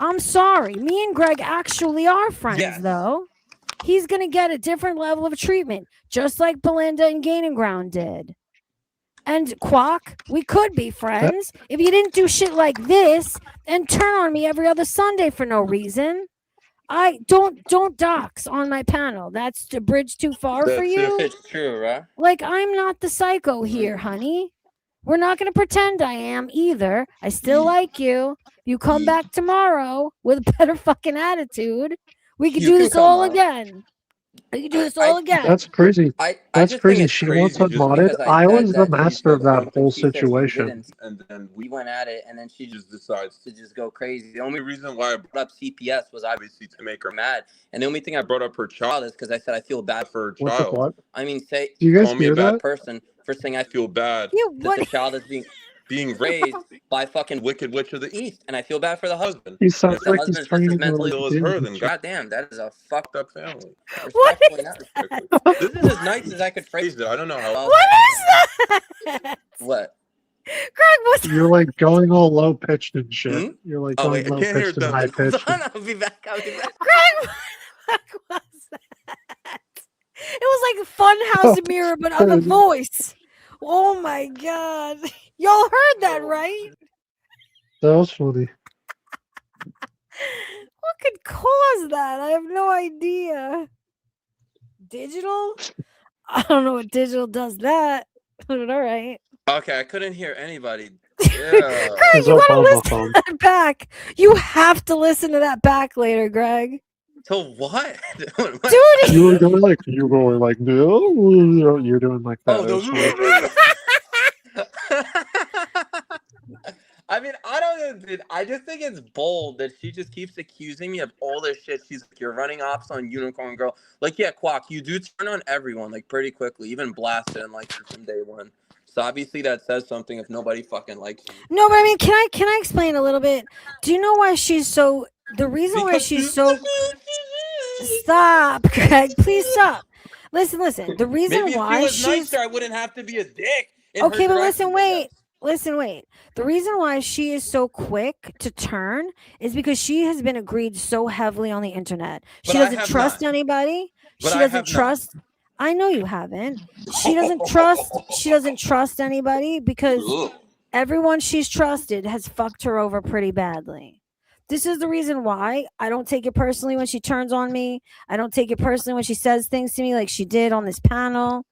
B: I'm sorry. Me and Greg actually are friends, though. He's going to get a different level of treatment, just like Belinda and Gaining Ground did. And Quack, we could be friends if you didn't do shit like this and turn on me every other Sunday for no reason. I don't dox on my panel. That's the bridge too far for you.
A: It's true, right?
B: Like, I'm not the psycho here, honey. We're not going to pretend I am either. I still like you. You come back tomorrow with a better fucking attitude. We can do this all again. We can do this all again.
K: That's crazy.
A: I
K: That's
A: just
K: crazy.
A: think it's
K: She
A: crazy
K: wants
A: just
K: unmodded.
A: because
K: I was the
A: said that
K: master of that whole
A: she said she
K: situation.
A: didn't, and then we went at it, and then she just decides to just go crazy. The only reason why I brought up CPS was obviously to make her mad, and the only thing I brought up her child is because I said I feel bad for her
K: What the
A: child.
K: fuck?
A: I mean, say
K: Do you guys
A: call me a
K: hear
A: bad
K: that?
A: person for saying I feel bad
B: Yeah,
A: that
B: what?
A: the child is being raised by fucking Wicked Witch of the East, and I feel bad for the husband.
K: He
A: And
K: sounds
A: if the
K: like he's
A: husband's just
K: turning
A: as
K: into
A: mentally
K: like
A: ill
K: a
A: as her,
K: demon.
A: then goddamn, that is a fucked up family.
B: What
A: Respectfully,
B: is
A: not
B: that?
A: respectfully. This is as nice as I could phrase it. I don't know how else.
B: What is that?
A: What?
B: Greg, what's
K: You're like going all low pitched and shit.
A: Hmm?
K: You're like
A: Oh
K: going
A: wait, I
K: low
A: can't hear
K: pitched and high
A: Devin. Hold
K: pitched.
A: on, I'll be back. I'll be back.
B: Greg, what the fuck was that? It was like Funhouse Mirror, but on the voice. Oh my god. Y'all heard that, right?
K: That was funny.
B: What could cause that? I have no idea. Digital? I don't know what digital does that. All right.
A: Okay, I couldn't hear anybody. Yeah.
B: Greg, you gotta listen to that back. You have to listen to that back later, Greg.
A: So what?
B: Dude,
K: You were going like no, you're doing like that.
A: Oh,
K: It was funny.
A: I mean, I don't know, dude. I just think it's bold that she just keeps accusing me of all this shit. She's like, you're running ops on Unicorn Girl. Like, yeah, Quack, you do turn on everyone, like, pretty quickly. Even blasted and like her from day one. So obviously that says something if nobody fucking likes you.
B: no, but I mean, can I explain a little bit? Do you know why she's so? The reason why she's so. Stop, Greg. Please stop. Listen. The reason
A: Maybe if
B: why
A: she was
B: she's
A: nicer, I wouldn't have to be a dick.
B: okay, but listen, wait. The reason why she is so quick to turn is because she has been agreed so heavily on the internet. She doesn't trust anybody. She doesn't trust. I know you haven't. She doesn't trust. She doesn't trust anybody because everyone she's trusted has fucked her over pretty badly. This is the reason why I don't take it personally when she turns on me. I don't take it personally when she says things to me like she did on this panel.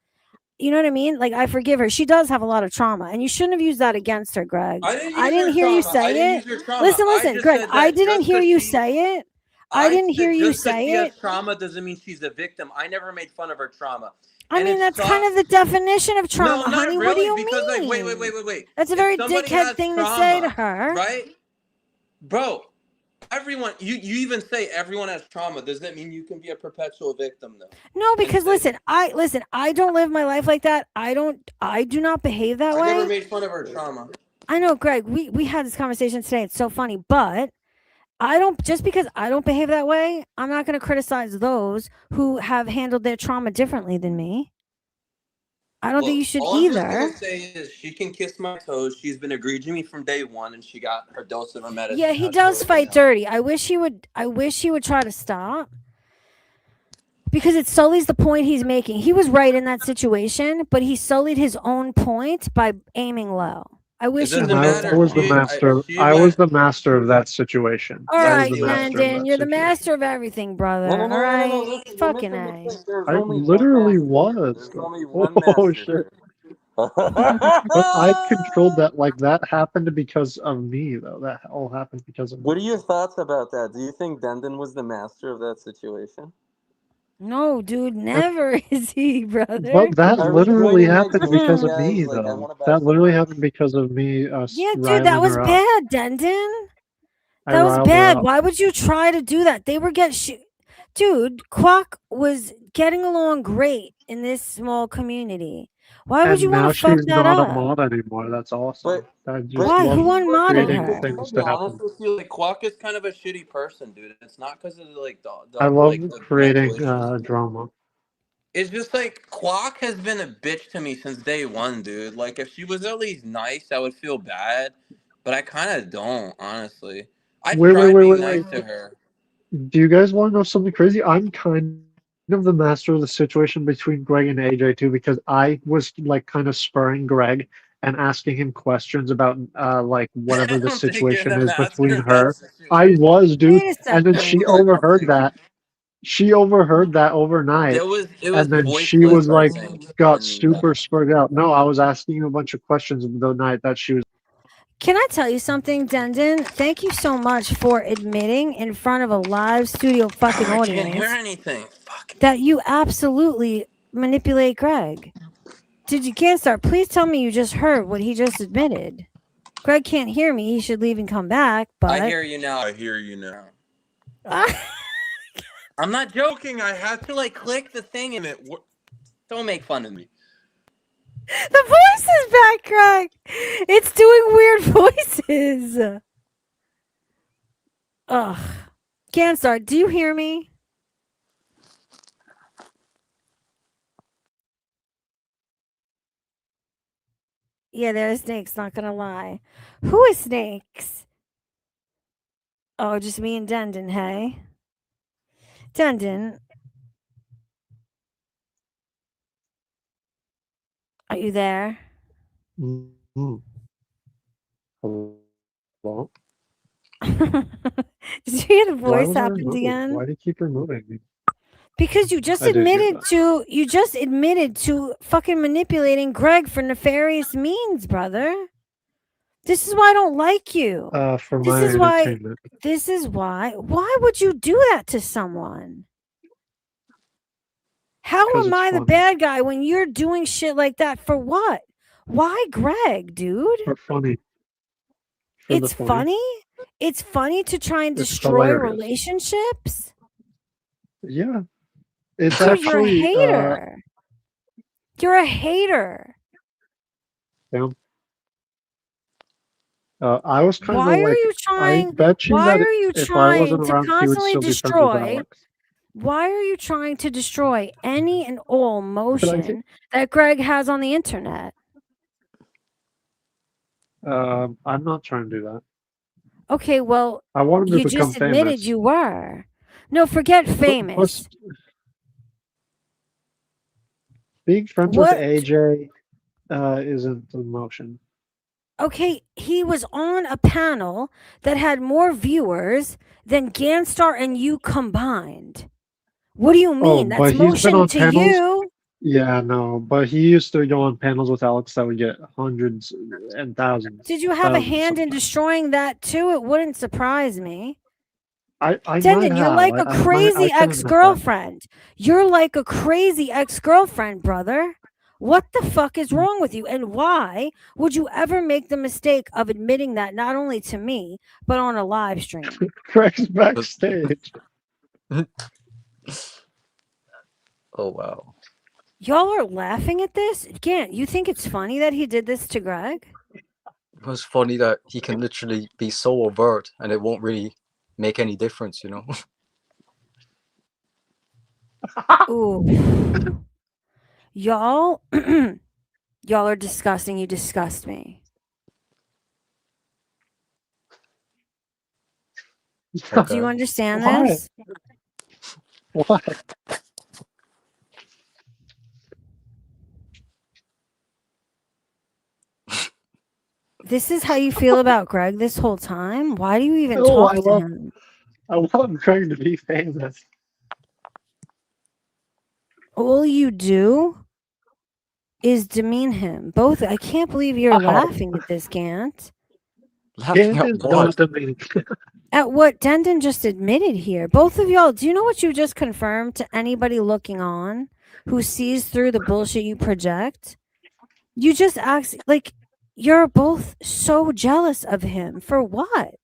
B: You know what I mean? Like, I forgive her. She does have a lot of trauma, and you shouldn't have used that against her, Greg.
A: I
B: didn't hear you say it. Listen, Greg. I didn't hear you say it. I didn't hear you say it.
A: Just trauma doesn't mean she's a victim. I never made fun of her trauma.
B: I mean, that's kind of the definition of trauma,
A: no,
B: honey.
A: Really,
B: what do you
A: because,
B: mean?
A: Like, wait.
B: That's a very dickhead thing to say to her,
A: right? Bro, everyone, you even say everyone has trauma. Does that mean you can be a perpetual victim, though?
B: No, because I don't live my life like that. I do not behave that way.
A: I never made fun of her trauma.
B: I know, Greg. We had this conversation today. It's so funny, but I don't, just because I don't behave that way, I'm not going to criticize those who have handled their trauma differently than me. I don't think you should either.
A: All I'm just gonna say is she can kiss my toes. She's been agreeing to me from day one, and she got her dose of her medicine.
B: Yeah, he does fight dirty. I wish he would try to stop, because it sullies the point he's making. He was right in that situation, but he sullied his own point by aiming low. I wish he would.
K: I was the master. I was the master of that situation.
B: All right, Landon, you're the master of everything, brother. All right, fucking A.
K: I literally was. Oh shit! But I controlled that. Like, that happened because of me, though. That all happened because of me.
A: What are your thoughts about that? Do you think Dendon was the master of that situation?
B: No, dude, never is he, brother.
K: But that literally happened because of me, though. That literally happened because of me.
B: Yeah, dude, that was bad, Dendon. That was bad. Why would you try to do that? They were dude, Quack was getting along great in this small community. Why would you want to fuck that up?
K: Now she's not a mod anymore. That's awesome.
B: Why? Who unmodded her?
A: To be honest with you, like, Quack is kind of a shitty person, dude. It's not because of
K: I love creating drama.
A: It's just like Quack has been a bitch to me since day one, dude. Like, if she was at least nice, I would feel bad, but I kind of don't, honestly. I tried being nice to her.
K: Do you guys want to know something crazy? I'm kind of the master of the situation between Greg and AJ too, because I was like kind of spurring Greg and asking him questions about like whatever the
A: don't think you're
K: situation
A: the
K: is
A: master
K: between
A: of that
K: her. I
A: situation.
K: was, dude,
B: Wait a
K: and then
B: second.
K: she overheard that. She overheard that overnight,
A: It was
K: and then she
A: voiceless,
K: was
A: I
K: like,
A: think.
K: got
A: And,
K: super spurred out. No, I was asking you a bunch of questions the night that she was.
B: Can I tell you something, Dendon? Thank you so much for admitting in front of a live studio fucking
A: I can't hear
B: audience
A: anything. Fuck.
B: that you absolutely manipulate Greg. Did you can't start? Please tell me you just heard what he just admitted. Greg can't hear me. He should leave and come back. But
A: I hear you now. I hear you now. I'm not joking. I had to like click the thing and don't make fun of me.
B: The voice is back, Greg. It's doing weird voices. Ugh. Ganstar, do you hear me? Yeah, there's Snakes, not gonna lie. Who is Snakes? Oh, just me and Dendon, hey? Dendon. Are you there?
K: Mm-hmm. Hello?
B: Did you hear the
K: Why
B: voice
K: was I
B: happened
K: removed?
B: again?
K: Why do you keep removing me?
B: Because you just
K: I did hear
B: admitted to fucking manipulating Greg for nefarious means, brother. This is why I don't like you.
K: For my entertainment.
B: This is why. Why would you do that to someone? How
K: 'Cause
B: am
K: it's
B: I the
K: funny.
B: bad guy when you're doing shit like that for what? Why Greg, dude?
K: For funny. For the
B: It's funny? It's funny to try and
K: It's
B: destroy
K: hilarious.
B: relationships?
K: Yeah. It's
B: Dude,
K: actually
B: you're a hater. You're a hater.
K: damn. I was kind of
B: Why
K: like,
B: are you trying?
K: I bet you
B: Why
K: that
B: are you
K: if I wasn't
B: trying to
K: around, he would
B: constantly
K: still be friends with
B: destroy?
K: Alex.
B: Why are you trying to destroy any and all
K: Did I
B: motion that Greg has on the internet?
K: I'm not trying to do that.
B: Okay, well,
K: I want him to
B: you
K: become
B: just admitted
K: famous.
B: you were. No, forget famous.
K: Plus, being friends
B: What?
K: with AJ isn't an emotion.
B: Okay, he was on a panel that had more viewers than Ganstar and you combined. What do you mean?
K: But
B: That's
K: he's been
B: motion
K: on
B: to
K: panels.
B: you.
K: Yeah, no, but he used to go on panels with Alex that would get hundreds and thousands.
B: Did you have a
K: thousands
B: hand in
K: sometimes.
B: destroying that too? It wouldn't surprise me.
K: I might
B: Dendon, you're
K: have.
B: like a
K: I
B: crazy
K: can admit that.
B: ex-girlfriend. You're like a crazy ex-girlfriend, brother. What the fuck is wrong with you? And why would you ever make the mistake of admitting that not only to me, but on a live stream?
K: Craig's backstage.
E: Oh wow.
B: Y'all are laughing at this? Gant, you think it's funny that he did this to Greg?
E: It was funny that he can literally be so overt and it won't really make any difference, you know?
B: Ooh. Y'all y'all are disgusting. You disgust me. Do you understand
K: Why?
B: this?
K: Why?
B: This is how you feel about Greg this whole time? Why do you even talk to him?
K: I want Craig to be famous.
B: All you do is demean him. Both. I can't believe you're laughing at this, Gant.
K: Gant is not demeaning.
B: At what Dendon just admitted here. Both of y'all, do you know what you just confirmed to anybody looking on who sees through the bullshit you project? You just asked, like, you're both so jealous of him. For what?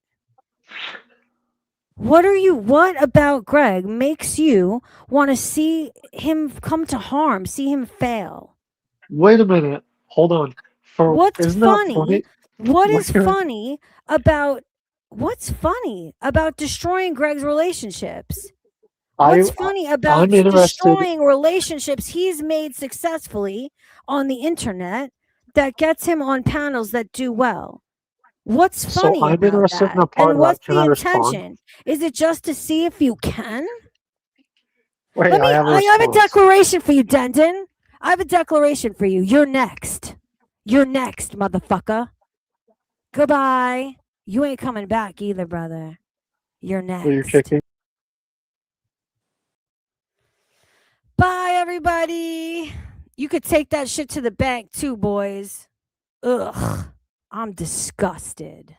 B: What about Greg makes you want to see him come to harm, see him fail?
K: Wait a minute. Hold on.
B: What's
K: isn't that funny?
B: What is funny about destroying Greg's relationships? What's funny about destroying relationships he's made successfully on the internet that gets him on panels that do well? What's funny
K: I'm
B: about
K: interested
B: that?
K: in a part
B: And
K: of
B: what's
K: that. Can
B: the
K: I respond?
B: intention? Is it just to see if you can?
K: Wait,
B: I have a
K: response.
B: declaration for you, Dendon. I have a declaration for you. You're next. You're next, motherfucker. Goodbye. You ain't coming back either, brother. You're next. Bye, everybody. You could take that shit to the bank too, boys. Ugh. I'm disgusted.